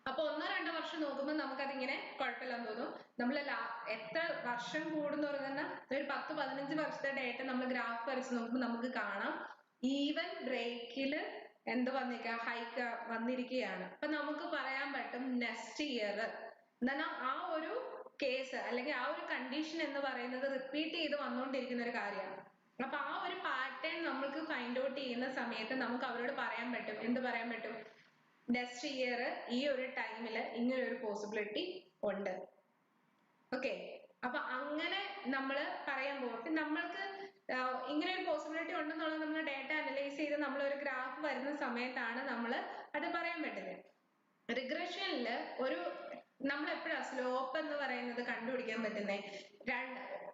അപ്പൊ 1-2 വർഷം നോക്കുമ്പോൾ നമുക്കതിങ്ങനെ കുഴപ്പമില്ലെന്ന് തോന്നും. നമ്മൾ എത്ര വർഷം കൂടുന്നു പറഞ്ഞാൽ ഒരു 10-15 വർഷത്തെ ഡേറ്റ നമ്മൾ ഗ്രാഫ് വരച്ച് നോക്കുമ്പോൾ നമുക്ക് കാണാം ഈവൻ ബ്രേക്കില് എന്ത് ഹൈക്ക് വന്നിരിക്കുകയാണ്. അപ്പൊ നമുക്ക് പറയാൻ പറ്റും നെക്സ്റ്റ് ഇയർ എന്നാൽ ആ ഒരു കേസ് അല്ലെങ്കിൽ ആ ഒരു കണ്ടീഷൻ എന്ന് പറയുന്നത് റിപ്പീറ്റ് ചെയ്ത് വന്നുകൊണ്ടിരിക്കുന്ന ഒരു കാര്യമാണ്. അപ്പൊ ആ ഒരു പാറ്റേൺ നമുക്ക് ഫൈൻഡ് ഔട്ട് ചെയ്യുന്ന സമയത്ത് നമുക്ക് അവരോട് പറയാൻ പറ്റും, എന്ത് പറയാൻ പറ്റും, നെക്സ്റ്റ് ഇയർ ഈ ഒരു ടൈമില് ഇങ്ങനെ ഒരു പോസിബിലിറ്റി ഉണ്ട്. ഓക്കെ, അപ്പൊ അങ്ങനെ നമ്മൾ പറയാൻ പോകും. അപ്പൊ നമ്മൾക്ക് ഇങ്ങനെ ഒരു പോസിബിലിറ്റി ഉണ്ടെന്നുള്ളത് നമ്മൾ ഡേറ്റ അനലൈസ് ചെയ്ത് നമ്മൾ ഒരു ഗ്രാഫ് വരുന്ന സമയത്താണ് നമ്മൾ അത് പറയാൻ പറ്റുന്നത്. റിഗ്രഷനിൽ നമ്മൾ എപ്പോഴാ സ്ലോപ്പ് എന്ന് പറയുന്നത് കണ്ടുപിടിക്കാൻ പറ്റുന്നേ,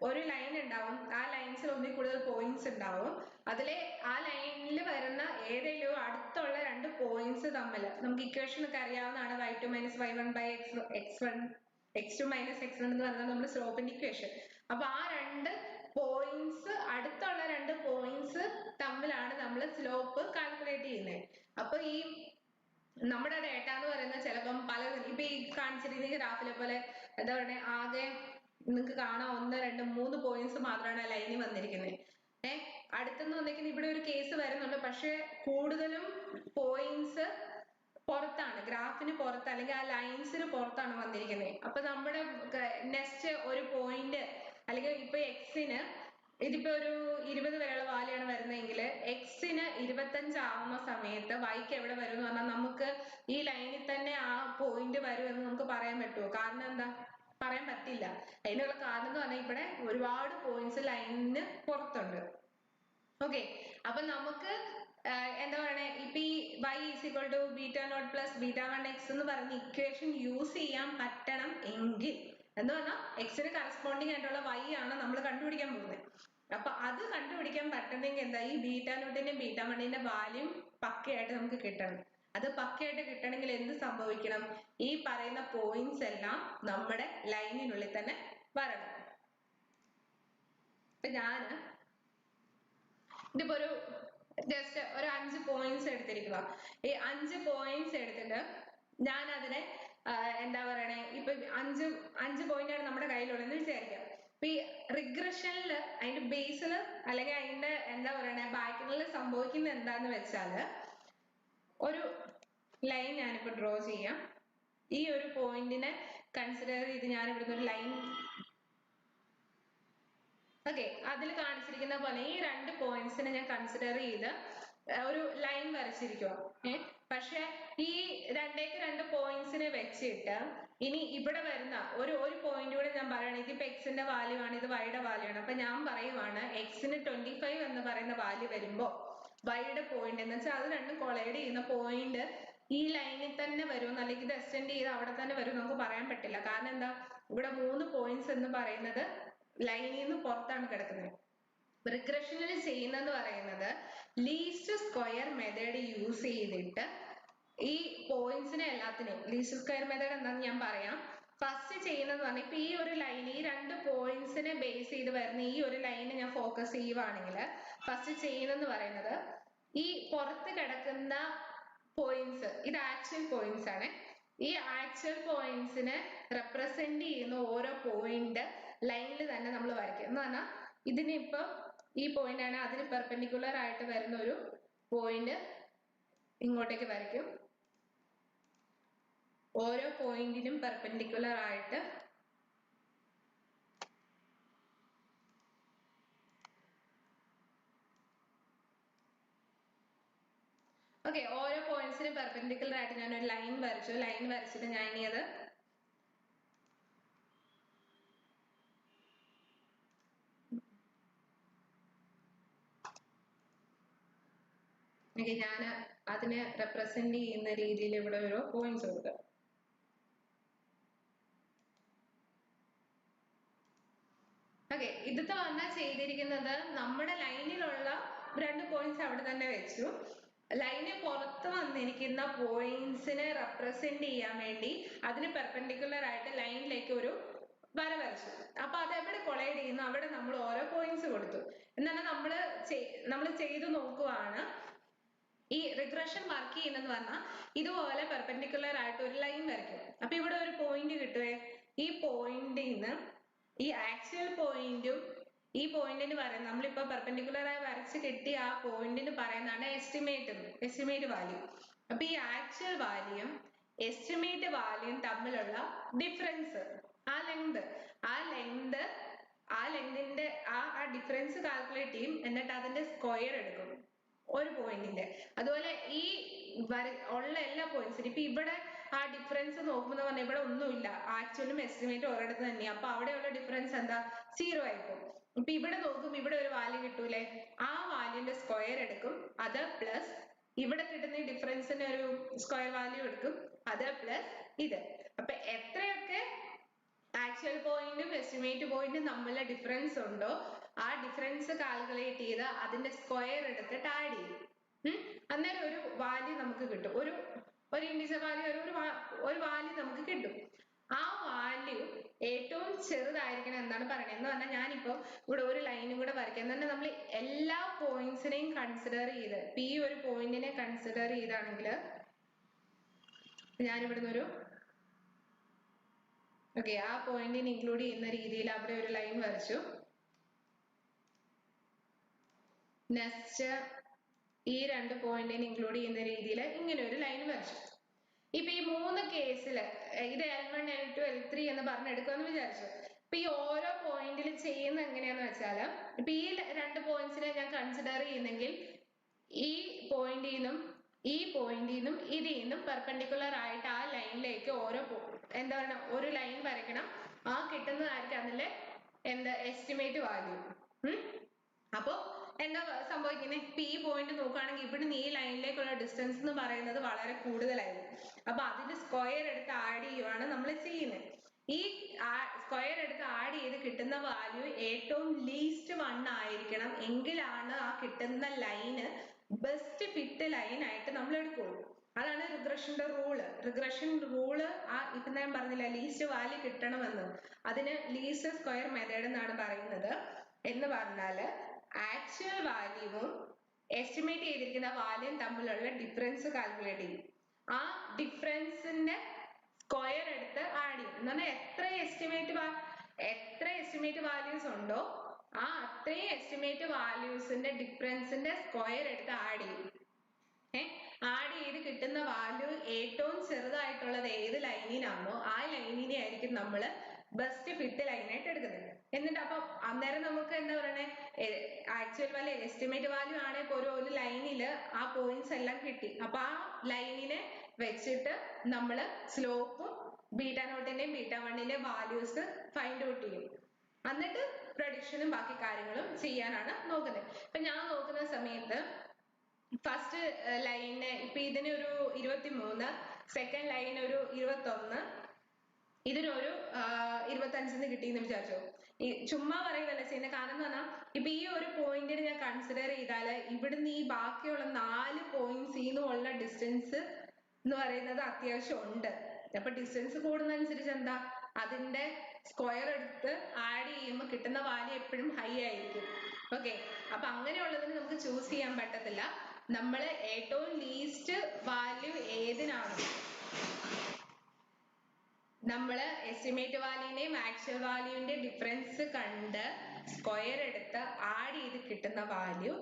ഒരു ലൈൻ ഉണ്ടാവും, ആ ലൈൻസിൽ ഒന്നിൽ കൂടുതൽ പോയിന്റ്സ് ഉണ്ടാവും. അതിലെ ആ ലൈനിൽ വരുന്ന ഏതെങ്കിലും അടുത്തുള്ള രണ്ട് പോയിന്റ്സ് തമ്മിൽ നമുക്ക് ഇക്വേഷൻ ഒക്കെ അറിയാവുന്നതാണ്, y2 - y1 x1 x2 - x1 എന്ന് പറയുന്നത് നമ്മൾ സ്ലോപ്പിന്റെ ഇക്വേഷൻ. അപ്പൊ ആ രണ്ട് പോയിന്റ്സ്, അടുത്തുള്ള രണ്ട് പോയിന്റ്സ് തമ്മിലാണ് നമ്മൾ സ്ലോപ്പ് കാൽക്കുലേറ്റ് ചെയ്യുന്നത്. അപ്പൊ ഈ നമ്മുടെ ഡേറ്റ എന്ന് പറയുന്നത് ചിലപ്പം ഇപ്പൊ ഈ കാണിച്ചിരിക്കുന്ന ഗ്രാഫിലെ പോലെ എന്താ പറയുക, ആകെ നിങ്ങൾക്ക് കാണാം 1-2-3 പോയിന്റ്സ് മാത്രമാണ് ലൈനിൽ വന്നിരിക്കുന്നത്. അടുത്തെന്ന് വന്നിരിക്കുന്നത് ഇവിടെ ഒരു കേസ് വരുന്നുണ്ട്, പക്ഷെ കൂടുതലും പോയിന്റ്സ് പുറത്താണ്, ഗ്രാഫിന് പുറത്ത് അല്ലെങ്കിൽ ആ ലൈൻസിന് പുറത്താണ് വന്നിരിക്കുന്നത്. അപ്പൊ നമ്മുടെ നെക്സ്റ്റ് ഒരു പോയിന്റ് അല്ലെങ്കിൽ ഇപ്പൊ എക്സിന് ഇതിപ്പോ ഒരു 20 വരെയുള്ള വാല്യാണ് വരുന്നതെങ്കിൽ എക്സിന് 25 ആവുന്ന സമയത്ത് വൈക്ക് എവിടെ വരും എന്ന് പറഞ്ഞാൽ നമുക്ക് ഈ ലൈനിൽ തന്നെ ആ പോയിന്റ് വരും എന്ന് നമുക്ക് പറയാൻ പറ്റുമോ? കാരണം എന്താ? പറയാൻ പറ്റില്ല. അതിനുള്ള കാരണം എന്ന് പറഞ്ഞാൽ ഇവിടെ ഒരുപാട് പോയിന്റ്സ് ലൈനിന് പുറത്തുണ്ട്. ഓക്കെ, അപ്പൊ നമുക്ക് എന്താ പറയണേ, ഇപ്പൊ ഈ y is equal to β0 plus β1x എന്ന് പറഞ്ഞ ഇക്വേഷൻ യൂസ് ചെയ്യാൻ പറ്റണം എങ്കിൽ എന്ന് പറഞ്ഞാൽ എക്സിന് കറസ്പോണ്ടിങ് ആയിട്ടുള്ള y ആണ് നമ്മൾ കണ്ടുപിടിക്കാൻ പോകുന്നത്. അപ്പൊ അത് കണ്ടുപിടിക്കാൻ പറ്റണമെങ്കിൽ എന്താ, ഈ β0ന്റെയും β1ന്റെ വാല്യൂ പക്കയായിട്ട് നമുക്ക് കിട്ടണം. അത് പക്കയായിട്ട് കിട്ടണമെങ്കിൽ എന്ത് സംഭവിക്കണം? ഈ പറയുന്ന പോയിന്റ്സ് എല്ലാം നമ്മുടെ ലൈനിനുള്ളിൽ തന്നെ വരണം. ഇപ്പൊ ഞാന് ഇതിപ്പോ ഒരു ജസ്റ്റ് ഒരു 5 പോയിന്റ്സ് എടുത്തിരിക്കുക. ഈ 5 പോയിന്റ്സ് എടുത്തിട്ട് ഞാൻ അതിനെ എന്താ പറയണേ, ഇപ്പൊ അഞ്ച് പോയിന്റ് ആണ് നമ്മുടെ കയ്യിലുള്ളതെന്ന് വിചാരിക്കാം. അപ്പൊ ഈ റിഗ്രഷനിൽ അതിന്റെ ബേസിൽ അല്ലെങ്കിൽ അതിന്റെ എന്താ പറയണേ ബാക്കിൽ സംഭവിക്കുന്നത് എന്താന്ന് വെച്ചാല്, ഒരു ലൈൻ ഞാനിപ്പോ ഡ്രോ ചെയ്യാം. ഈ ഒരു പോയിന്റിനെ കൺസിഡർ ചെയ്ത് ഞാൻ ഇവിടുന്ന് ഒരു ലൈൻ, ഓക്കെ, അതിൽ കാണിച്ചിരിക്കുന്ന പോലെ ഈ 2 പോയിന്റ്സിനെ ഞാൻ കൺസിഡർ ചെയ്ത് ഒരു ലൈൻ വരച്ചിരിക്കുക. പക്ഷെ ഈ 2 പോയിന്റ്സിനെ വെച്ചിട്ട് ഇനി ഇവിടെ വരുന്ന ഒരു പോയിന്റ് കൂടെ ഞാൻ പറയുകയാണ്. ഇതിപ്പോ എക്സിന്റെ വാല്യൂ ആണ്, ഇത് വൈയുടെ വാല്യൂ ആണ്. അപ്പൊ ഞാൻ പറയുവാണ് എക്സിന് 25 എന്ന് പറയുന്ന വാല്യൂ വരുമ്പോ വൈയുടെ പോയിന്റ് എന്ന് വെച്ചാൽ അത് രണ്ടും കൊളൈഡ് ചെയ്യുന്ന പോയിന്റ് ഈ ലൈനിൽ തന്നെ വരും, അല്ലെങ്കിൽ ഇത് എക്സ്റ്റെൻഡ് ചെയ്ത് അവിടെ തന്നെ വരും നമുക്ക് പറയാൻ പറ്റില്ല. കാരണം എന്താ, ഇവിടെ 3 പോയിന്റ്സ് എന്ന് പറയുന്നത് ലൈനിൽ നിന്ന് പുറത്താണ് കിടക്കുന്നത്. റിഗ്രഷനിൽ ചെയ്യുന്നതെന്ന് പറയുന്നത് ലീസ്റ്റ് സ്ക്വയർ മെത്തേഡ് യൂസ് ചെയ്തിട്ട് ഈ പോയിന്റ്സിനെ എല്ലാത്തിനെയും, ലീസ്റ്റ് സ്ക്വയർ മെത്തേഡ് എന്താന്ന് ഞാൻ പറയാം. ഫസ്റ്റ് ചെയ്യുന്നത് പറഞ്ഞാൽ ഇപ്പൊ ഈ ഒരു ലൈൻ, ഈ 2 പോയിന്റ്സിനെ ബേസ് ചെയ്ത് വരുന്ന ഈ ഒരു ലൈന് ഞാൻ ഫോക്കസ് ചെയ്യുവാണെങ്കിൽ ഫസ്റ്റ് ചെയ്യുന്നതെന്ന് പറയുന്നത് ഈ പുറത്ത് കിടക്കുന്ന പോയിന്റ്സ്, ഇത് ആക്ച്വൽ പോയിന്റ്സ് ആണ്. ഈ ആക്ച്വൽ പോയിന്റ്സിനെ റെപ്രസെന്റ് ചെയ്യുന്ന ഓരോ പോയിന്റ് ലൈനിൽ തന്നെ നമ്മൾ വരയ്ക്കും. എന്ന് പറഞ്ഞാൽ ഇതിനിപ്പം ഈ പോയിന്റ് ആണ്, അതിന് പെർപെൻഡിക്കുലർ ആയിട്ട് വരുന്ന ഒരു പോയിന്റ് ഇങ്ങോട്ടേക്ക് വരയ്ക്കും. ഓരോ പോയിന്റിനും പെർപെൻഡിക്കുലർ ആയിട്ട് ഓക്കെ, ഓരോ പോയിന്റ്സിനും പെർപെൻഡിക്കുലർ ആയിട്ട് ഞാൻ ഒരു ലൈൻ വരച്ചു. ലൈൻ വരച്ചിട്ട് ഞാൻ ഇനി അത് ഞാൻ അതിനെ റെപ്രസെന്റ് ചെയ്യുന്ന രീതിയിൽ ഇവിടെ ഒരു പോയിന്റ്സ് കൊടുക്കുക. ഓക്കെ, ഇതിത്തെ വന്നാൽ ചെയ്തിരിക്കുന്നത് നമ്മുടെ ലൈനിലുള്ള 2 പോയിന്റ്സ് അവിടെ തന്നെ വെച്ചു. ലൈന് പുറത്ത് വന്നിരിക്കുന്ന പോയിന്റ്സിനെ റെപ്രസെന്റ് ചെയ്യാൻ വേണ്ടി അതിന് പെർപെൻഡിക്കുലർ ആയിട്ട് ലൈനിലേക്ക് ഒരു വര വരച്ചു. അപ്പൊ അത് എവിടെ കൊളൈഡ് ചെയ്യുന്നു അവിടെ നമ്മൾ ഓരോ പോയിന്റ്സ് കൊടുത്തു. എന്നാണ് നമ്മൾ ചെയ്തു നോക്കുവാണ്. ഈ റിഗ്രഷൻ വർക്ക് ചെയ്യുന്നെന്ന് പറഞ്ഞാൽ ഇതുപോലെ പെർപെൻഡിക്കുലർ ആയിട്ട് ഒരു ലൈൻ വരയ്ക്കും. അപ്പൊ ഇവിടെ ഒരു പോയിന്റ് കിട്ടുവേ. ഈ പോയിന്റിൽ നിന്ന് ഈ ആക്ച്വൽ പോയിന്റും ഈ പോയിന്റിന് പറയുന്നത്, നമ്മളിപ്പോ പെർപെൻഡിക്കുലർ ആയി വരച്ച് കിട്ടിയ ആ പോയിന്റിന് പറയുന്നതാണ് എസ്റ്റിമേറ്റ് വാല്യൂ. അപ്പൊ ഈ ആക്ച്വൽ വാല്യൂയും എസ്റ്റിമേറ്റ് വാല്യൂയും തമ്മിലുള്ള ഡിഫറൻസ്, ആ ലെങ്തിന്റെ ആ ഡിഫറൻസ് കാൽക്കുലേറ്റ് ചെയ്യും. എന്നിട്ട് അതിന്റെ സ്ക്വയർ എടുക്കും ഒരു പോയിന്റിന്റെ. അതുപോലെ ഈ ഉള്ള എല്ലാ പോയിന്റ്സിനും ഇപ്പൊ ഇവിടെ ആ ഡിഫറൻസ് നോക്കുമ്പോൾ പറഞ്ഞാൽ ഇവിടെ ഒന്നുമില്ല, ആക്ച്വലും എസ്റ്റിമേറ്റും ഒരിടത്ത് തന്നെയാണ്. അപ്പൊ അവിടെയുള്ള ഡിഫറൻസ് എന്താ, 0 ആയിരിക്കും. ഇപ്പൊ ഇവിടെ നോക്കുമ്പോൾ ഇവിടെ ഒരു വാല്യൂ കിട്ടൂലേ, ആ വാല്യൂന്റെ സ്ക്വയർ എടുക്കും, അത് പ്ലസ് ഇവിടെ കിട്ടുന്ന ഈ ഡിഫറൻസിന്റെ ഒരു സ്ക്വയർ വാല്യൂ എടുക്കും, അത് പ്ലസ് ഇത്. അപ്പൊ എത്രയൊക്കെ ആക്ച്വൽ പോയിന്റും എസ്റ്റിമേറ്റ് പോയിന്റും തമ്മിലുള്ള ഡിഫറൻസ് ഉണ്ടോ ആ ഡിഫറൻസ് കാൽക്കുലേറ്റ് ചെയ്ത് അതിന്റെ സ്ക്വയർ എടുത്തിട്ട് ആഡ് ചെയ്യും. അന്നേരം ഒരു വാല്യൂ നമുക്ക് കിട്ടും, ഒരു ഇൻഡിജർ വാല്യൂ, ഒരു വാല്യൂ നമുക്ക് കിട്ടും. ആ വാല്യൂ ഏറ്റവും ചെറുതായിരിക്കണം എന്നാണ് പറയുന്നത്. എന്ന് പറഞ്ഞാൽ ഞാനിപ്പോ ഇവിടെ ഒരു ലൈനും കൂടെ വരയ്ക്കാം. എന്ന് പറഞ്ഞാൽ നമ്മൾ എല്ലാ പോയിന്റ്സിനെയും കൺസിഡർ ചെയ്ത്, ഈ ഒരു പോയിന്റിനെ കൺസിഡർ ചെയ്താണെങ്കിൽ ഞാനിവിടുന്ന് ഒരു ഓക്കെ ആ പോയിന്റിനെ ഇൻക്ലൂഡ് ചെയ്യുന്ന രീതിയിൽ അവിടെ ഒരു ലൈൻ വരച്ചു. നെക്സ്റ്റ് ഈ 2 പോയിന്റിനെ ഇൻക്ലൂഡ് ചെയ്യുന്ന രീതിയിൽ ഇങ്ങനെ ഒരു ലൈൻ വരച്ചു. ഇപ്പൊ ഈ 3 കേസിൽ ഇത് L1 L2 L3 എന്ന് പറഞ്ഞെടുക്കുമെന്ന് വിചാരിച്ചു. ഇപ്പൊ ഈ ഓരോ പോയിന്റിൽ ചെയ്യുന്ന എങ്ങനെയാന്ന് വെച്ചാല് ഇപ്പൊ ഈ രണ്ട് പോയിന്റ്സിനെ ഞാൻ കൺസിഡർ ചെയ്യുന്നെങ്കിൽ ഈ പോയിന്റിൽ നിന്നും ഈ പോയിന്റിൽ നിന്നും ഇതിൽ നിന്നും പെർപെൻഡിക്കുലർ ആയിട്ട് ആ ലൈനിലേക്ക് ഓരോ എന്താ പറയുക ഒരു ലൈൻ വരയ്ക്കണം. ആ കിട്ടുന്നതായിരിക്കും അതിലെ എന്താ എസ്റ്റിമേറ്റ് വാല്യൂ. അപ്പൊ എന്താ സംഭവിക്കുന്നത്, ഇപ്പൊ ഈ പോയിന്റ് നോക്കുകയാണെങ്കിൽ ഇവിടുന്ന് ഈ ലൈനിലേക്കുള്ള ഡിസ്റ്റൻസ് എന്ന് പറയുന്നത് വളരെ കൂടുതലായിരുന്നു. അപ്പൊ അതിന് സ്ക്വയർ എടുത്ത് ആഡ് ചെയ്യുവാണ് നമ്മൾ ചെയ്യുന്നത്. ഈ സ്ക്വയർ എടുത്ത് ആഡ് ചെയ്ത് കിട്ടുന്ന വാല്യൂ ഏറ്റവും ലീസ്റ്റ് 1 ആയിരിക്കണം, എങ്കിലാണ് ആ കിട്ടുന്ന ലൈന് ബെസ്റ്റ് ഫിറ്റ് ലൈൻ ആയിട്ട് നമ്മൾ എടുക്കുള്ളൂ. അതാണ് റിഗ്രഷന്റെ റൂള്. റിഗ്രഷൻ റൂള് ഇപ്പൊ ഞാൻ പറഞ്ഞില്ല ലീസ്റ്റ് വാല്യൂ കിട്ടണമെന്ന്, അതിന് ലീസ്റ്റ് സ്ക്വയർ മെത്തേഡ് എന്നാണ് പറയുന്നത്. എന്ന് പറഞ്ഞാല് ആക്ച്വൽ വാല്യൂവും എസ്റ്റിമേറ്റ് ചെയ്തിരിക്കുന്ന വാല്യൂവും തമ്മിലുള്ള ഡിഫറൻസ് കാൽക്കുലേറ്റ് ചെയ്യും. ആ ഡിഫറൻസിന്റെ സ്ക്വയർ എടുത്ത് ആഡ് ചെയ്യും. എന്ന് പറഞ്ഞാൽ എത്ര എസ്റ്റിമേറ്റ് വാല്യൂസ് ഉണ്ടോ ആ അത്രയും എസ്റ്റിമേറ്റ് വാല്യൂസിന്റെ ഡിഫറൻസിന്റെ സ്ക്വയർ എടുത്ത് ആഡ് ചെയ്യും. ആഡ് ചെയ്ത് കിട്ടുന്ന വാല്യൂ ഏറ്റവും ചെറുതായിട്ടുള്ളത് ഏത് ലൈനിനാണോ ആ ലൈനിനെ ആയിരിക്കും നമ്മൾ ബെസ്റ്റ് ഫിറ്റ് ലൈനായിട്ട് എടുക്കുന്നത്. എന്നിട്ട് അപ്പൊ അന്നേരം നമുക്ക് എന്താ പറയണേ, ആക്ച്വൽ വാല്യൂ എസ്റ്റിമേറ്റ് വാല്യൂ ആണെങ്കിൽ ഒരു ലൈനിൽ ആ പോയിന്റ്സ് എല്ലാം കിട്ടി. അപ്പൊ ആ ലൈനിനെ വെച്ചിട്ട് നമ്മൾ സ്ലോപ്പും β0ന്റെയും β1ന്റെയും വാല്യൂസ് ഫൈൻഡ് ഔട്ട് ചെയ്യും. എന്നിട്ട് പ്രഡിക്ഷനും ബാക്കി കാര്യങ്ങളും ചെയ്യാനാണ് നോക്കുന്നത്. ഇപ്പൊ ഞാൻ നോക്കുന്ന സമയത്ത് ഫസ്റ്റ് ലൈന് ഇപ്പൊ ഇതിനൊരു 23, സെക്കൻഡ് ലൈൻ ഒരു 21, ഇതിനൊരു 25 കിട്ടിയെന്ന് വിചാരിച്ചോ. ഈ ചുമ്മാ പറയുകയല്ല ചെയ്യുന്നത്. കാരണം എന്ന് പറഞ്ഞാൽ ഇപ്പൊ ഈ ഒരു പോയിന്റിന് ഞാൻ കൺസിഡർ ചെയ്താല് ഇവിടുന്ന് ഈ ബാക്കിയുള്ള 4 പോയിന്റ്സിനുള്ള ഡിസ്റ്റൻസ് എന്ന് പറയുന്നത് അത്യാവശ്യം ഉണ്ട്. അപ്പൊ ഡിസ്റ്റൻസ് കൂടുന്നതനുസരിച്ച് എന്താ അതിന്റെ സ്ക്വയർ എടുത്ത് ആഡ് ചെയ്യുമ്പോൾ കിട്ടുന്ന വാല്യൂ എപ്പോഴും ഹൈ ആയിരിക്കും. ഓക്കെ, അപ്പൊ അങ്ങനെയുള്ളതിന് നമുക്ക് ചൂസ് ചെയ്യാൻ പറ്റത്തില്ല. നമ്മൾ ഏറ്റവും ലീസ്റ്റ് വാല്യൂ ഏതിനാണ് നമ്മള് എസ്റ്റിമേറ്റ് വാല്യൂന്റെയും ആക്ച്വൽ വാല്യൂവിന്റെ ഡിഫറൻസ് കണ്ട് സ്ക്വയർ എടുത്ത് ആഡ് ചെയ്ത് കിട്ടുന്ന വാല്യൂ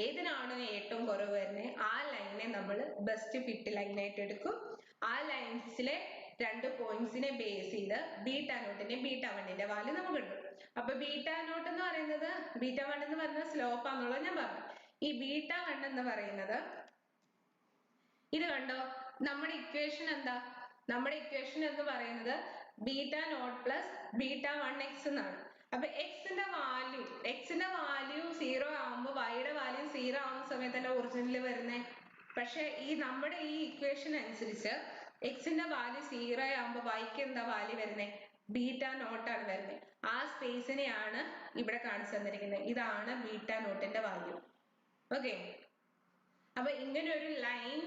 ഏതിനാണോ ഏറ്റവും കുറവ് വരുന്നത് ആ ലൈനെ നമ്മൾ ബെസ്റ്റ് ഫിറ്റ് ലൈനായിട്ട് എടുക്കും. ആ ലൈൻസിലെ രണ്ട് പോയിന്റ്സിനെ ബേസ് ചെയ്ത് β0ന്റെയും β1ന്റെയും വാല്യൂ നമുക്ക് കിട്ടും. അപ്പൊ β0 എന്ന് പറയുന്നത് β1 എന്ന് പറയുന്നത് സ്ലോപ്പ് ആണെന്നുള്ളത് ഞാൻ പറഞ്ഞു. ഈ β1 എന്ന് പറയുന്നത് ഇത് കണ്ടോ, നമ്മുടെ ഇക്വേഷൻ എന്താ, നമ്മുടെ ഇക്വേഷൻ എന്ന് പറയുന്നത് β0 പ്ലസ് β1x എന്നാണ്. അപ്പൊ എക്സിന്റെ വാല്യൂ 0 ആവുമ്പോൾ വൈയുടെ വാല്യൂ 0 ആവുന്ന സമയത്തല്ല ഒറിജിനൽ വരുന്നേ. പക്ഷെ ഈ നമ്മുടെ ഈ ഇക്വേഷൻ അനുസരിച്ച് എക്സിന്റെ വാല്യൂ 0 ആവുമ്പോൾ വൈക്ക് എന്താ വാല്യൂ വരുന്നേ, β0 ആണ് വരുന്നത്. ആ സ്പേസിനെയാണ് ഇവിടെ കാണിച്ചു തന്നിരിക്കുന്നത്. ഇതാണ് β0ന്റെ വാല്യൂ. ഓക്കെ, അപ്പൊ ഇങ്ങനെ ഒരു ലൈൻ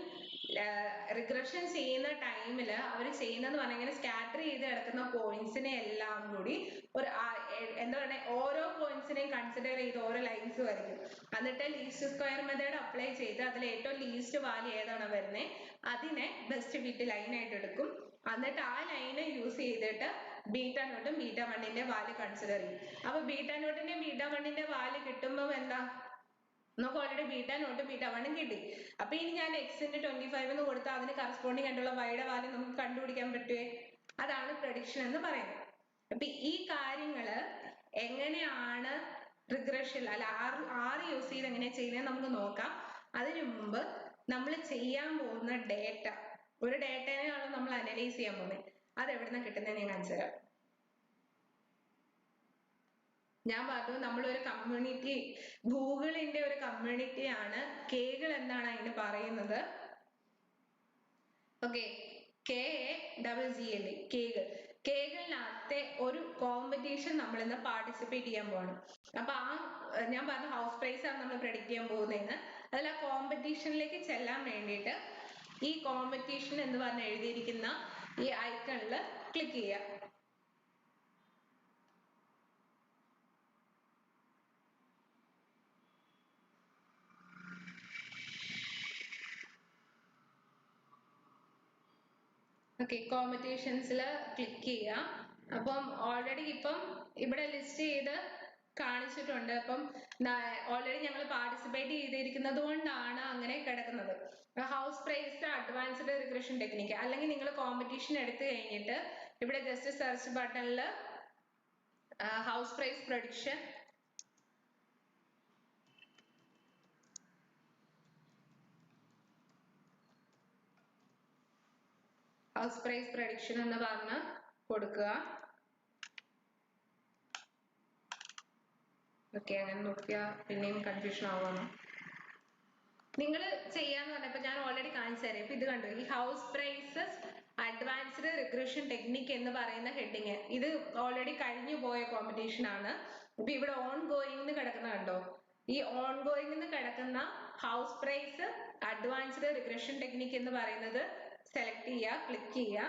റിഗ്രഷൻ ചെയ്യുന്ന ടൈമില് അവർ ചെയ്യുന്നതെന്ന് പറഞ്ഞാൽ സ്കാറ്റർ ചെയ്ത് കിടക്കുന്ന പോയിന്റ്സിനെ എല്ലാം കൂടി ഒരു എന്താ പറയുക ഓരോ പോയിന്റ്സിനെയും കൺസിഡർ ചെയ്ത് ഓരോ ലൈൻസ് വരയ്ക്കും. എന്നിട്ട് ലീസ്റ്റ് സ്ക്വയർ മെത്തേഡ് അപ്ലൈ ചെയ്ത് അതിൽ ഏറ്റവും ലീസ്റ്റ് വാല്യൂ ഏതാണോ വരുന്നത് അതിനെ ബെസ്റ്റ് ഫിറ്റ് ലൈൻ ആയിട്ട് എടുക്കും. എന്നിട്ട് ആ ലൈനെ യൂസ് ചെയ്തിട്ട് β0ഉം β1ന്റെയും വാല്യൂ കൺസിഡർ ചെയ്യും. അപ്പൊ β0ന്റെയും β1ന്റെയും വാല്യൂ കിട്ടുമ്പോൾ എന്താ നമുക്ക് ഓൾറെഡി β0ഉം β1ഉം കിട്ടി. അപ്പൊ ഇനി ഞാൻ എക്സിന്റെ 25 എന്ന് കൊടുത്താൽ അതിന് കറസ്പോണ്ടിങ് ആയിട്ടുള്ള വൈയുടെ വാല്യൂ നമുക്ക് കണ്ടുപിടിക്കാൻ പറ്റുവേ. അതാണ് പ്രഡിക്ഷൻ എന്ന് പറയുന്നത്. അപ്പൊ ഈ കാര്യങ്ങള് എങ്ങനെയാണ് റിഗ്രഷൻ അല്ല ആറ് യൂസ് ചെയ്ത് എങ്ങനെയാ ചെയ്യുന്നത് നമുക്ക് നോക്കാം. അതിനു മുമ്പ് നമ്മൾ ചെയ്യാൻ പോകുന്ന ഡേറ്റ, ഒരു ഡേറ്റയാണ് നമ്മൾ അനലൈസ് ചെയ്യാൻ പോകുന്നത്. അത് എവിടുന്ന കിട്ടുന്നത് ഞാൻ കാണിച്ചു തരാം. ഞാൻ പറഞ്ഞു നമ്മളൊരു കമ്മ്യൂണിറ്റി, ഗൂഗിളിന്റെ ഒരു കമ്മ്യൂണിറ്റി ആണ് കേഗിൾ എന്നാണ് അതിന് പറയുന്നത്. Okay, KAGGLE കേഗിൾ. കേഗിളിനകത്തെ ഒരു കോമ്പറ്റീഷൻ നമ്മൾ ഇന്ന് പാർട്ടിസിപ്പേറ്റ് ചെയ്യാൻ പോവാണ്. അപ്പൊ ഞാൻ പറഞ്ഞ ഹൗസ് പ്രൈസ് ആണ് നമ്മൾ പ്രെഡിക്റ്റ് ചെയ്യാൻ പോകുന്നതെന്ന്. അതിൽ ആ കോമ്പറ്റീഷനിലേക്ക് ചെല്ലാൻ വേണ്ടിയിട്ട് ഈ കോമ്പറ്റീഷൻ എന്ന് പറഞ്ഞ് എഴുതിയിരിക്കുന്ന ഈ ഐക്കണിൽ ക്ലിക്ക് ചെയ്യാം. ഓക്കെ, കോമ്പറ്റീഷൻസിൽ ക്ലിക്ക് ചെയ്യാം. അപ്പം ഓൾറെഡി ഇപ്പം ഇവിടെ ലിസ്റ്റ് ചെയ്ത് കാണിച്ചിട്ടുണ്ട്. അപ്പം ഓൾറെഡി ഞങ്ങൾ പാർട്ടിസിപ്പേറ്റ് ചെയ്തിരിക്കുന്നത് കൊണ്ടാണ് അങ്ങനെ കിടക്കുന്നത്. House price advanced regression technique, അല്ലെങ്കിൽ നിങ്ങൾ കോമ്പറ്റീഷൻ എടുത്തു കഴിഞ്ഞിട്ട് ഇവിടെ ജസ്റ്റ് സെർച്ച് ബട്ടണിൽ house price prediction. House price prediction എന്ന് പറഞ്ഞ് കൊടുക്കുക. ഓക്കെ, അങ്ങനെ നോക്കിയാൽ പിന്നെയും കൺഫ്യൂഷൻ ആവുന്നു. നിങ്ങൾ ചെയ്യാന്ന് പറഞ്ഞപ്പോൾ ഞാൻ ഓൾറെഡി കാണിച്ചു തരാം. ഇപ്പൊ ഇത് കണ്ടു, ഈ house prices advanced regression technique എന്ന് പറയുന്ന ഹെഡിങ്, ഇത് ഓൾറെഡി കഴിഞ്ഞു പോയ കോമ്പറ്റീഷൻ ആണ്. ഇപ്പൊ ഇവിടെ ഓൺ ഗോയിങ് കിടക്കുന്ന കണ്ടോ, ഈ ഓൺ ഗോയിങ് കിടക്കുന്ന house price advanced regression technique എന്ന് പറയുന്നത് സെലക്ട് ചെയ്യുക, ക്ലിക്ക് ചെയ്യുക.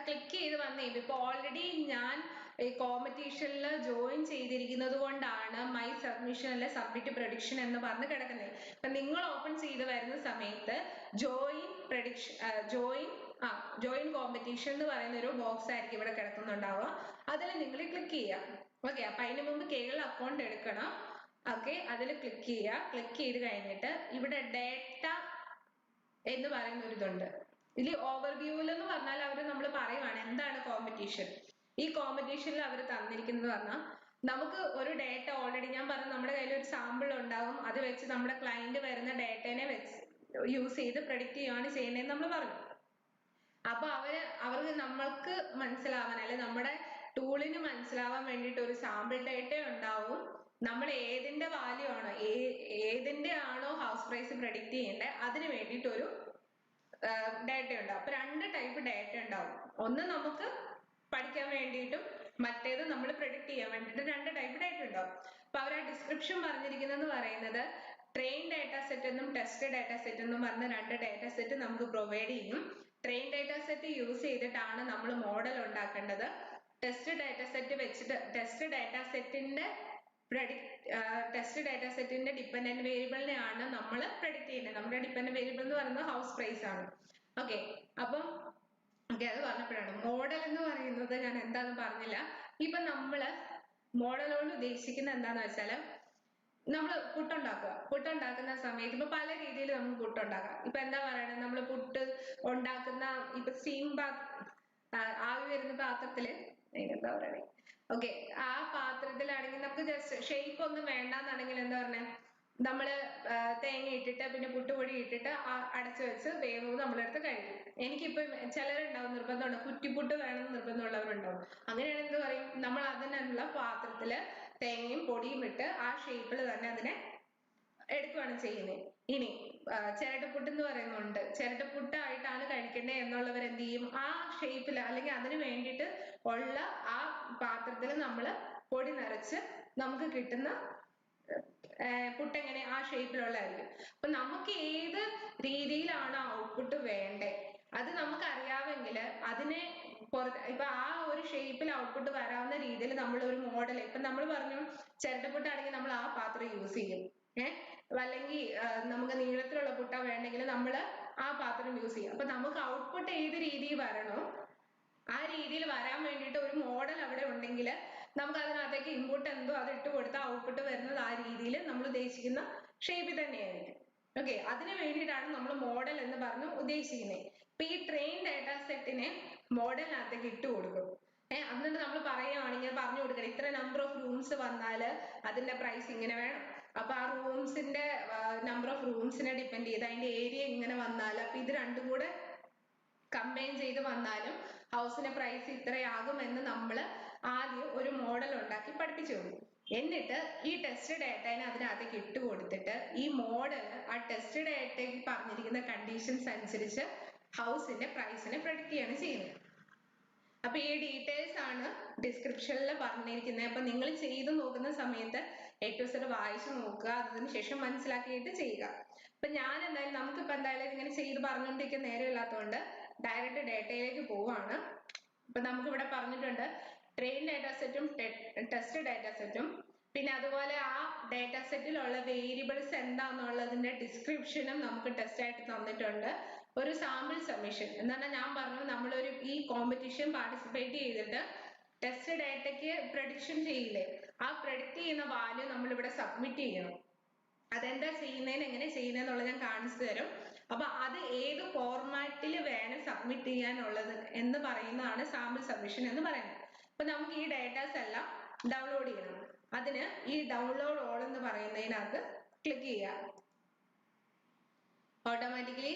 ക്ലിക്ക് ചെയ്ത് വന്നു കഴിയുമ്പോൾ ഇപ്പൊ ഓൾറെഡി ഞാൻ ഈ കോമ്പറ്റീഷനിൽ ജോയിൻ ചെയ്തിരിക്കുന്നത് കൊണ്ടാണ് മൈ സബ്മിഷനിലെ സബ്മിറ്റ് പ്രഡിക്ഷൻ എന്ന് പറഞ്ഞ് കിടക്കുന്നത്. അപ്പൊ നിങ്ങൾ ഓപ്പൺ ചെയ്ത് വരുന്ന സമയത്ത് ജോയിൻ പ്രഡിക്ഷൻ ജോയിൻ കോമ്പറ്റീഷൻ എന്ന് പറയുന്ന ഒരു ബോക്സ് ആയിരിക്കും ഇവിടെ കിടക്കുന്നുണ്ടാവുക. അതിൽ നിങ്ങൾ ക്ലിക്ക് ചെയ്യുക. ഓക്കെ, അപ്പൊ അതിന് മുമ്പ് കേരള അക്കൗണ്ട് എടുക്കണം. ഓക്കെ, അതിൽ ക്ലിക്ക് ചെയ്യുക. ക്ലിക്ക് ചെയ്ത് കഴിഞ്ഞിട്ട് ഇവിടെ ഡേറ്റ എന്ന് പറയുന്ന ഒരു ഇതുണ്ട്. ഇതിൽ ഓവർവ്യൂവിൽ എന്ന് പറഞ്ഞാൽ അവർ നമ്മൾ പറയുവാണ് എന്താണ് കോമ്പറ്റീഷൻ. ഈ കോമ്പറ്റീഷനിൽ അവർ തന്നിരിക്കുന്നത് പറഞ്ഞാൽ നമുക്ക് ഒരു ഡേറ്റ ഓൾറെഡി ഞാൻ പറഞ്ഞു നമ്മുടെ കയ്യിൽ ഒരു സാമ്പിൾ ഉണ്ടാവും, അത് വെച്ച് നമ്മുടെ ക്ലയന്റ് വരുന്ന ഡേറ്റനെ വെച്ച് യൂസ് ചെയ്ത് പ്രഡിക്റ്റ് ചെയ്യുകയാണ് ചെയ്യുന്നതെന്ന് നമ്മൾ പറഞ്ഞു. അപ്പൊ അവർക്ക് നമ്മൾക്ക് മനസ്സിലാവാൻ അല്ലെ നമ്മുടെ ടൂളിന് മനസ്സിലാവാൻ വേണ്ടിയിട്ട് ഒരു സാമ്പിൾ ഡേറ്റ ഉണ്ടാവും. നമ്മൾ ഏതിന്റെ വാല്യൂ ആണോ ഏതിന്റെ ആണോ ഹൗസ് പ്രൈസ് പ്രഡിക്റ്റ് ചെയ്യേണ്ടത് അതിന് വേണ്ടിയിട്ട് ഒരു ഡേറ്റ ഉണ്ടാവും. അപ്പൊ രണ്ട് ടൈപ്പ് ഡേറ്റ ഉണ്ടാവും. ഒന്ന് നമുക്ക് പഠിക്കാൻ വേണ്ടിയിട്ടും മറ്റേത് നമ്മൾ പ്രെഡിക്റ്റ് ചെയ്യാൻ വേണ്ടിയിട്ട് രണ്ട് ടൈപ്പ് ഡേറ്റ ഉണ്ടാവും. അപ്പൊ അവർ ആ ഡിസ്ക്രിപ്ഷൻ പറഞ്ഞിരിക്കുന്നതെന്ന് പറയുന്നത് ട്രെയിൻ ഡാറ്റ സെറ്റ് എന്നും ടെസ്റ്റ് ഡാറ്റ സെറ്റ് എന്നും പറഞ്ഞ രണ്ട് ഡാറ്റ സെറ്റ് നമുക്ക് പ്രൊവൈഡ് ചെയ്യും. ട്രെയിൻ ഡാറ്റ സെറ്റ് യൂസ് ചെയ്തിട്ടാണ് നമ്മൾ മോഡൽ ഉണ്ടാക്കേണ്ടത്. ടെസ്റ്റ് ഡാറ്റ സെറ്റ് വെച്ചിട്ട് ടെസ്റ്റ് ഡാറ്റ സെറ്റിന്റെ ഡിപെൻഡന്റ് വേരിയബിളിനെയാണ് നമ്മൾ പ്രെഡിക്റ്റ് ചെയ്യുന്നത്. നമ്മുടെ ഡിപെൻഡന്റ് വേരിയബിൾ എന്ന് പറയുന്നത് ഹൗസ് പ്രൈസ് ആണ്. ഓക്കെ, അപ്പം ഓക്കെ, അത് പറഞ്ഞപ്പോഴാണ് മോഡൽ എന്ന് പറയുന്നത് ഞാൻ എന്താന്ന് പറഞ്ഞില്ല. ഇപ്പൊ നമ്മള് മോഡൽ കൊണ്ട് ഉദ്ദേശിക്കുന്നത് എന്താന്ന് വെച്ചാല് നമ്മൾ പുട്ടുണ്ടാക്കുന്ന സമയത്ത് ഇപ്പൊ പല രീതിയിൽ നമുക്ക് പുട്ടുണ്ടാക്കാം. ഇപ്പൊ എന്താ പറയണത്, നമ്മൾ പുട്ട് ഉണ്ടാക്കുന്ന ഇപ്പൊ സ്റ്റീം ആവി വരുന്ന പാത്രത്തില് എന്താ പറയണേ, ഓക്കെ, ആ പാത്രത്തിലാണെങ്കിൽ നമുക്ക് ജസ്റ്റ് ഷേപ്പ് ഒന്നും വേണ്ടാന്നാണെങ്കിൽ എന്താ പറഞ്ഞേ, നമ്മള് തേങ്ങ ഇട്ടിട്ട് പിന്നെ പുട്ടുപൊടി ഇട്ടിട്ട് അടച്ചു വെച്ച് വേവും നമ്മളെടുത്ത് കഴിക്കും. എനിക്കിപ്പോ ചിലരുണ്ടാവും നിർബന്ധമുണ്ട് കുറ്റിപ്പുട്ട് വേണമെന്ന് നിർബന്ധമുള്ളവരുണ്ടാവും. അങ്ങനെയാണെങ്കിൽ എന്ത് പറയും, നമ്മൾ അതിനുള്ള പാത്രത്തില് തേങ്ങയും പൊടിയും ഇട്ട് ആ ഷേപ്പിൽ തന്നെ അതിനെ എടുക്കുകയാണ് ചെയ്യുന്നത്. ഇനി ചിരട്ടപ്പുട്ട് എന്ന് പറയുന്നുണ്ട്, ചിരട്ടപ്പുട്ടായിട്ടാണ് കഴിക്കേണ്ടത് എന്നുള്ളവർ എന്ത് ചെയ്യും, ആ ഷേപ്പിൽ അല്ലെങ്കിൽ അതിന് വേണ്ടിയിട്ട് ഉള്ള ആ പാത്രത്തിൽ നമ്മൾ പൊടി നിറച്ച് നമുക്ക് കിട്ടുന്ന പുട്ടെങ്ങനെ ആ ഷേപ്പിലുള്ളതായിരിക്കും. അപ്പൊ നമുക്ക് ഏത് രീതിയിലാണ് ഔട്ട്പുട്ട് വേണ്ടേ അത് നമുക്ക് അറിയാമെങ്കിൽ അതിനെ ഇപ്പൊ ആ ഒരു ഷേപ്പിൽ ഔട്ട്പുട്ട് വരാവുന്ന രീതിയിൽ നമ്മൾ ഒരു മോഡൽ, ഇപ്പൊ നമ്മൾ പറഞ്ഞു ചിരട്ടപ്പുട്ടാണെങ്കിൽ നമ്മൾ ആ പാത്രം യൂസ് ചെയ്യും. അല്ലെങ്കിൽ നമുക്ക് നീളത്തിലുള്ള പുട്ട വേണമെങ്കിൽ നമ്മൾ ആ പാത്രം യൂസ് ചെയ്യും. അപ്പൊ നമുക്ക് ഔട്ട്പുട്ട് ഏത് രീതിയിൽ വരണോ ആ രീതിയിൽ വരാൻ വേണ്ടിയിട്ട് ഒരു മോഡൽ അവിടെ ഉണ്ടെങ്കിൽ നമുക്ക് അതിനകത്തേക്ക് ഇൻപുട്ട് എന്തോ അത് ഇട്ട് കൊടുത്താൽ ഔട്ട്പുട്ട് വരുന്നത് ആ രീതിയിൽ നമ്മൾ ഉദ്ദേശിക്കുന്ന ഷേപ്പിൽ തന്നെയായിരിക്കും. ഓക്കെ, അതിന് വേണ്ടിയിട്ടാണ് നമ്മൾ മോഡൽ എന്ന് പറഞ്ഞ് ഉദ്ദേശിക്കുന്നത്. ഇപ്പൊ ഈ ട്രെയിൻ ഡാറ്റ സെറ്റിനെ മോഡലിനകത്തേക്ക് ഇട്ട് കൊടുക്കും. എന്നിട്ട് നമ്മൾ പറയുകയാണെങ്കിൽ പറഞ്ഞു കൊടുക്കണം ഇത്ര നമ്പർ ഓഫ് റൂംസ് വന്നാല് അതിന്റെ പ്രൈസ് ഇങ്ങനെ വേണം. അപ്പൊ ആ റൂംസിന്റെ നമ്പർ ഓഫ് റൂംസിനെ ഡിപ്പെൻഡ് ചെയ്ത് അതിന്റെ ഏരിയ ഇങ്ങനെ വന്നാൽ അപ്പൊ ഇത് രണ്ടും കൂടെ കമ്പൈൻ ചെയ്ത് വന്നാലും ഹൗസിന്റെ പ്രൈസ് ഇത്രയാകുമെന്ന് നമ്മൾ ആദ്യം ഒരു മോഡൽ ഉണ്ടാക്കി പഠിപ്പിച്ചു കൊടുക്കും. എന്നിട്ട് ഈ ടെസ്റ്റ് ഡാറ്റനെ അതിനകത്തേക്ക് ഇട്ട് കൊടുത്തിട്ട് ഈ മോഡൽ ആ ടെസ്റ്റ് ഡാറ്റയ്ക്ക് പറഞ്ഞിരിക്കുന്ന കണ്ടീഷൻസ് അനുസരിച്ച് ഹൗസിന്റെ പ്രൈസിനെ പ്രെഡിക്റ്റ് ചെയ്യാണ് ചെയ്യുന്നത്. അപ്പൊ ഈ ഡീറ്റെയിൽസ് ആണ് ഡിസ്ക്രിപ്ഷനിൽ പറഞ്ഞിരിക്കുന്നത്. അപ്പൊ നിങ്ങൾ ചെയ്ത് നോക്കുന്ന സമയത്ത് A-Z വായിച്ചു നോക്കുക, അതിനുശേഷം മനസ്സിലാക്കിയിട്ട് ചെയ്യുക. അപ്പൊ ഞാൻ എന്തായാലും നമുക്കിപ്പോ എന്തായാലും ഇങ്ങനെ ചെയ്ത് പറഞ്ഞുകൊണ്ടിരിക്കുന്ന നേരമില്ലാത്തതുകൊണ്ട് ഡയറക്റ്റ് ഡേറ്റയിലേക്ക് പോവാണ്. ഇപ്പൊ നമുക്ക് ഇവിടെ പറഞ്ഞിട്ടുണ്ട് ട്രെയിൻ ഡാറ്റ സെറ്റും ടെസ്റ്റ് ഡാറ്റ സെറ്റും, പിന്നെ അതുപോലെ ആ ഡാറ്റ സെറ്റിലുള്ള വേരിയബിൾസ് എന്താന്നുള്ളതിന്റെ ഡിസ്ക്രിപ്ഷനും നമുക്ക് ടെസ്റ്റ് ആയിട്ട് തന്നിട്ടുണ്ട്. ഒരു സാമ്പിൾ സബ്മിഷൻ എന്ന് പറഞ്ഞാൽ ഞാൻ പറഞ്ഞു നമ്മളൊരു ഈ കോമ്പറ്റീഷൻ പാർട്ടിസിപ്പേറ്റ് ചെയ്തിട്ട് ടെസ്റ്റ് ഡാറ്റയ്ക്ക് പ്രഡിക്ഷൻ ചെയ്യില്ലേ, ആ പ്രഡിക്റ്റ് ചെയ്യുന്ന വാല്യൂ നമ്മൾ ഇവിടെ സബ്മിറ്റ് ചെയ്യണം. അതെന്താ ചെയ്യുന്നതിന് എങ്ങനെ ചെയ്യുന്നതെന്നുള്ളത് ഞാൻ കാണിച്ചു തരും. അപ്പൊ അത് ഏത് ഫോർമാറ്റിൽ വേണം സബ്മിറ്റ് ചെയ്യാനുള്ളത് എന്ന് പറയുന്നതാണ് സാമ്പിൾ സബ്മിഷൻ എന്ന് പറയുന്നത്. അപ്പൊ നമുക്ക് ഈ ഡേറ്റാസ് എല്ലാം ഡൗൺലോഡ് ചെയ്യണം. അതിന് ഈ ഡൗൺലോഡ് ഓൾ എന്ന് പറയുന്നതിനകത്ത് ക്ലിക്ക് ചെയ്യാം. ഓട്ടോമാറ്റിക്കലി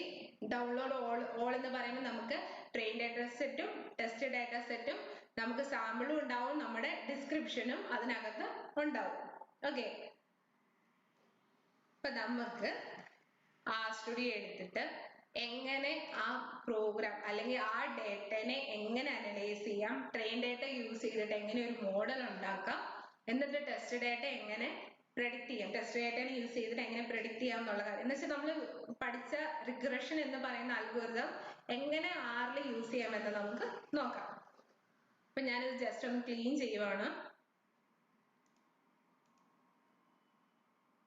ഡൗൺലോഡ് ഓൾ എന്ന് പറയുമ്പോൾ നമുക്ക് ട്രെയിൻ ഡാറ്റ സെറ്റും ടെസ്റ്റ് ഡാറ്റ സെറ്റും നമുക്ക് സാമ്പിളും ഉണ്ടാവും, നമ്മുടെ ഡിസ്ക്രിപ്ഷനും അതിനകത്ത് ഉണ്ടാവും. ഓക്കെ, ഇപ്പൊ നമുക്ക് ആ സ്റ്റുഡിയോ എടുത്തിട്ട് എങ്ങനെ ആ പ്രോഗ്രാം അല്ലെങ്കിൽ ആ ഡേറ്റനെ എങ്ങനെ അനലൈസ് ചെയ്യാം, ട്രെയിൻ ഡാറ്റ യൂസ് ചെയ്തിട്ട് എങ്ങനെ ഒരു മോഡൽ ഉണ്ടാക്കാം, എന്നിട്ട് ടെസ്റ്റ് ഡാറ്റ എങ്ങനെ പ്രെഡിക്റ്റ് ചെയ്യാം, ടെസ്റ്റ് ഡാറ്റനെ യൂസ് ചെയ്തിട്ട് എങ്ങനെ പ്രെഡിക്റ്റ് ചെയ്യാം എന്നുള്ള കാര്യം എന്ന് വെച്ചാൽ നമ്മൾ പഠിച്ച റിഗ്രഷൻ എന്ന് പറയുന്ന അൽഗോരിതം എങ്ങനെ ആറിൽ യൂസ് ചെയ്യാമെന്ന് നമുക്ക് നോക്കാം. അപ്പൊ ഞാനിത് ജസ്റ്റ് ഒന്ന് ക്ലീൻ ചെയ്യുവാണ്.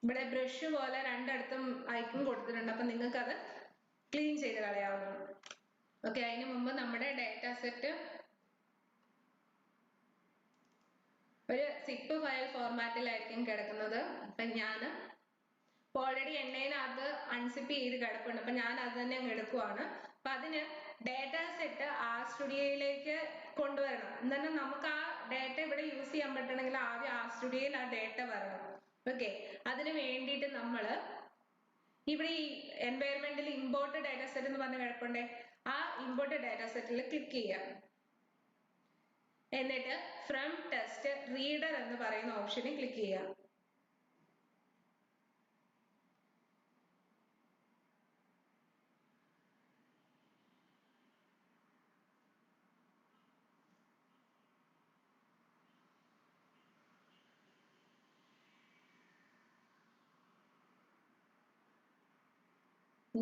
ഇവിടെ ബ്രഷ് പോലെ രണ്ടിടത്തും ഐക്കൺ കൊടുത്തിട്ടുണ്ട്, അപ്പൊ നിങ്ങൾക്ക് അത് ക്ലീൻ ചെയ്ത് കളയാവുന്നതാണ്. ഓക്കെ, അതിന് മുമ്പ് നമ്മുടെ ഡാറ്റ സെറ്റ് ഒരു സിപ്പ് ഫയൽ ഫോർമാറ്റിലായിരിക്കും കിടക്കുന്നത്. അപ്പൊ ഞാൻ ഓൾറെഡി എണ്ണയിനകത്ത് അൺസിപ്പ് ചെയ്ത് കിടപ്പുണ്ട്, അപ്പൊ ഞാൻ അത് തന്നെ അങ്ങ് എടുക്കുവാണ്. അപ്പൊ അതിന് ഡാറ്റ സെറ്റ് ആ സ്റ്റുഡിയോയിലേക്ക് കൊണ്ടുവരണം. എന്നാൽ നമുക്ക് ആ ഡാറ്റ ഇവിടെ യൂസ് ചെയ്യാൻ പറ്റണമെങ്കിൽ ആദ്യം ആ സ്റ്റുഡിയോയിൽ ആ ഡാറ്റ വരണം. ഓക്കെ, അതിന് വേണ്ടിയിട്ട് നമ്മൾ ഇവിടെ ഈ എൻവയറമെന്റിൽ ഇമ്പോർട്ട് ഡാറ്റ സെറ്റ് എന്ന് പറഞ്ഞ് കിടപ്പുണ്ടേ, ആ ഇമ്പോർട്ട് ഡാറ്റ സെറ്റിൽ ക്ലിക്ക് ചെയ്യാം. എന്നിട്ട് ഫ്രം ടെസ്റ്റ് റീഡർ എന്ന് പറയുന്ന ഓപ്ഷനിൽ ക്ലിക്ക് ചെയ്യാം.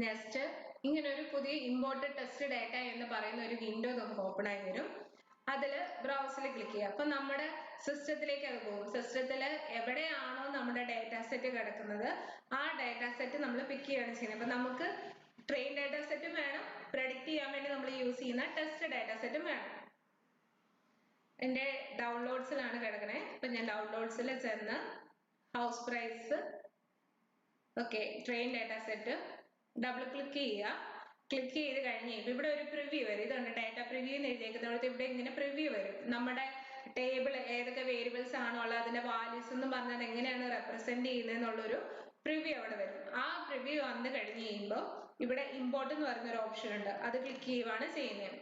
നെക്സ്റ്റ് ഇങ്ങനെ ഒരു പുതിയ ഇമ്പോർട്ട് ടെസ്റ്റ് ഡാറ്റ എന്ന് പറയുന്ന ഒരു വിൻഡോ നമുക്ക് ഓപ്പൺ ആയി വരും. അതിൽ ബ്രൗസിൽ ക്ലിക്ക് ചെയ്യുക. അപ്പൊ നമ്മുടെ സിസ്റ്റത്തിലേക്ക് അത് പോകും. സിസ്റ്റത്തിൽ എവിടെയാണോ നമ്മുടെ ഡാറ്റ സെറ്റ് കിടക്കുന്നത് ആ ഡാറ്റ സെറ്റ് നമ്മൾ പിക്ക് ചെയ്യാണ് ചെയ്യുന്നത്. അപ്പൊ നമുക്ക് ട്രെയിൻ ഡാറ്റ സെറ്റും വേണം, പ്രെഡിക്റ്റ് ചെയ്യാൻ വേണ്ടി നമ്മൾ യൂസ് ചെയ്യുന്ന ടെസ്റ്റ് ഡാറ്റ സെറ്റും വേണം. എന്റെ ഡൗൺലോഡ്സിലാണ് കിടക്കണേ. അപ്പൊ ഞാൻ ഡൗൺലോഡ്സിൽ ചെന്ന് house price, okay, train data set double click ചെയ്യുക. ക്ലിക്ക് ചെയ്ത് കഴിഞ്ഞ് ഇവിടെ ഒരു പ്രിവ്യൂ വരും. ഇതുണ്ട് ഡാറ്റ പ്രിവ്യൂ എന്ന് എഴുതിയേക്കുന്നത്. ഇവിടെ ഇങ്ങനെ പ്രിവ്യൂ വരും. നമ്മുടെ ടേബിൾ ഏതൊക്കെ വേരിയബിൾസ് ആണോ ഉള്ളത് അതിന്റെ വാല്യൂസ് എന്ന് പറഞ്ഞാൽ എങ്ങനെയാണ് റെപ്രസെന്റ് ചെയ്യുന്നതെന്നുള്ളൊരു പ്രിവ്യൂ അവിടെ വരും. ആ പ്രിവ്യൂ വന്ന് കഴിഞ്ഞ് കഴിയുമ്പോൾ ഇവിടെ ഇമ്പോർട്ട് എന്ന് പറയുന്ന ഒരു ഓപ്ഷൻ ഉണ്ട്, അത് ക്ലിക്ക് ചെയ്യുവാണ് ചെയ്യുന്നത്.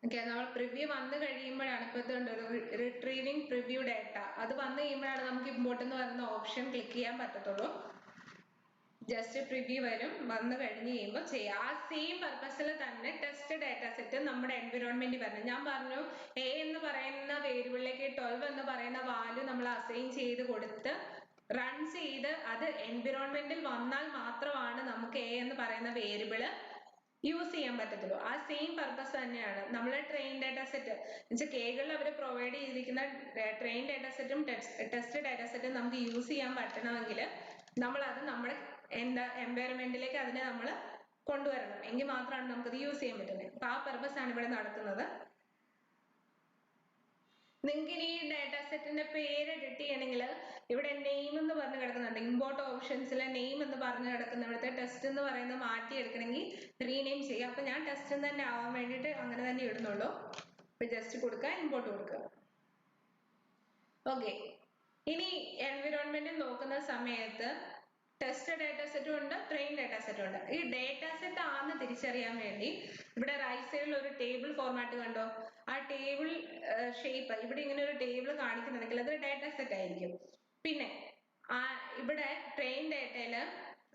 ഓക്കെ, നമ്മൾ പ്രിവ്യൂ വന്നു കഴിയുമ്പോഴാണ് ഇപ്പൊ ഇതുണ്ട് റിട്രീവിംഗ് പ്രിവ്യൂ ഡാറ്റ, അത് വന്നു കഴിയുമ്പോഴാണ് നമുക്ക് ഇമ്പോർട്ട് എന്ന് പറയുന്ന ഓപ്ഷൻ ക്ലിക്ക് ചെയ്യാൻ പറ്റത്തുള്ളൂ. ജസ്റ്റ് പ്രിവ്യൂ വരും, വന്നു കഴിഞ്ഞ് കഴിയുമ്പോൾ ചെയ്യാം. ആ സെയിം പർപ്പസിൽ തന്നെ ടെസ്റ്റ് ഡാറ്റ സെറ്റ് നമ്മുടെ എൻവിറോൺമെന്റ് വരണം. ഞാൻ പറഞ്ഞു എ എന്ന് പറയുന്ന വേരിയബിളിലേക്ക് 12 എന്ന് പറയുന്ന വാല്യൂ നമ്മൾ അസൈൻ ചെയ്ത് കൊടുത്ത് റൺ ചെയ്ത് അത് എൻവിറോൺമെന്റിൽ വന്നാൽ മാത്രമാണ് നമുക്ക് എ എന്ന് പറയുന്ന വേരിയബിള് യൂസ് ചെയ്യാൻ പറ്റത്തുള്ളൂ. ആ സെയിം പർപ്പസ് തന്നെയാണ് നമ്മളെ ട്രെയിൻ ഡാറ്റ സെറ്റ് എന്നുവെച്ചാൽ കേകളിൽ അവർ പ്രൊവൈഡ് ചെയ്തിരിക്കുന്ന ട്രെയിൻ ഡാറ്റ സെറ്റും ടെസ്റ്റ് ഡാറ്റ സെറ്റും നമുക്ക് യൂസ് ചെയ്യാൻ പറ്റണമെങ്കിൽ നമ്മൾ അത് നമ്മുടെ എൻവയറമെന്റിലേക്ക് അതിനെ നമ്മൾ കൊണ്ടുവരണം, എങ്കിൽ മാത്രമാണ് നമുക്കത് യൂസ് ചെയ്യാൻ പറ്റുന്നത്. അപ്പൊ ആ പർപ്പസ് ആണ് ഇവിടെ നടക്കുന്നത്. നിങ്ങൾക്ക് ഇനി ഈ ഡാറ്റ സെറ്റിന്റെ പേര് എഡിറ്റ് ചെയ്യണമെങ്കിൽ ഇവിടെ നെയിം എന്ന് പറഞ്ഞ് കിടക്കുന്നുണ്ട്. ഇമ്പോർട്ട് ഓപ്ഷൻസിലെ നെയിം എന്ന് പറഞ്ഞ് കിടക്കുന്ന ഇവിടുത്തെ ടെസ്റ്റ് എന്ന് പറയുന്നത് മാറ്റി എടുക്കണമെങ്കിൽ റീനെയിം ചെയ്യാം. അപ്പൊ ഞാൻ ടെസ്റ്റ് തന്നെ ആവാൻ വേണ്ടിയിട്ട് അങ്ങനെ തന്നെ ഇടുന്നുള്ളൂ. അപ്പൊ ജസ്റ്റ് കൊടുക്കുക, ഇമ്പോർട്ട് കൊടുക്കുക. ഓക്കെ, ഇനി എൻവിറോൺമെന്റ് നോക്കുന്ന സമയത്ത് ടെസ്റ്റ് ഡാറ്റ സെറ്റും ഉണ്ട്, ട്രെയിൻ ഡാറ്റ സെറ്റും ഉണ്ട്. ഈ ഡാറ്റ സെറ്റ് ആണെന്ന് തിരിച്ചറിയാൻ വേണ്ടി ഇവിടെ റൈറ്റ് സൈഡിൽ ഒരു ടേബിൾ ഫോർമാറ്റ് കണ്ടോ, ആ ടേബിൾ ഷേപ്പ് ഇവിടെ ഇങ്ങനെ ഒരു ടേബിൾ കാണിക്കുന്നുണ്ടെങ്കിൽ അത് ഡാറ്റ സെറ്റ് ആയിരിക്കും. പിന്നെ ഇവിടെ ട്രെയിൻ ഡാറ്റയില്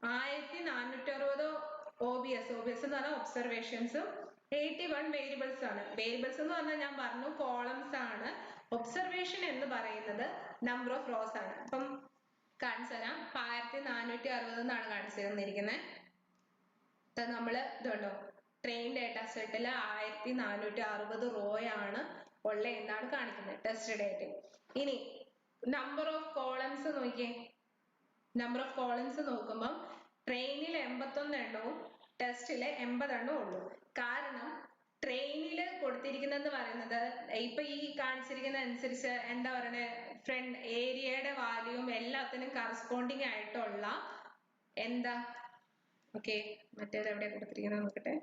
1460 OBS എന്ന് പറഞ്ഞാൽ ഒബ്സർവേഷൻസും 81 വേരിയബിൾസ് ആണ്. വേരിയബിൾസ് എന്ന് പറഞ്ഞാൽ ഞാൻ പറഞ്ഞു കോളംസ് ആണ്. ഒബ്സർവേഷൻ എന്ന് പറയുന്നത് നമ്പർ ഓഫ് റോസ് ആണ്. അപ്പം കാണിച്ചു തരാം. 1460 എന്നാണ് കാണിച്ചു തന്നിരിക്കുന്നത്. നമ്മള് ഇതുണ്ടോ ട്രെയിൻ ഡാറ്റ സെറ്റില് 1460 റോ ആണ് ഉള്ള എന്നാണ് കാണിക്കുന്നത് ടെസ്റ്റ് ഡാറ്റ. ഇനി നമ്പർ ഓഫ് കോളംസ് നോക്കിയേ. നമ്പർ ഓഫ് കോളംസ് നോക്കുമ്പോൾ ട്രെയിനിൽ 81 എണ്ണവും ടെസ്റ്റില് 80 എണ്ണവും ഉള്ളൂ. കാരണം ട്രെയിനില് കൊടുത്തിരിക്കുന്നതെന്ന് പറയുന്നത് ഇപ്പൊ ഈ കാണിച്ചിരിക്കുന്ന അനുസരിച്ച് എന്താ പറയണേ, ഫ്രണ്ട് ഏരിയയുടെ വാല്യൂം എല്ലാത്തിനും കറസ്പോണ്ടിങ് ആയിട്ടുള്ള എന്താ, ഓക്കെ മറ്റേത് എവിടെ കൊടുത്തിരിക്കുന്നത് നോക്കട്ടെ.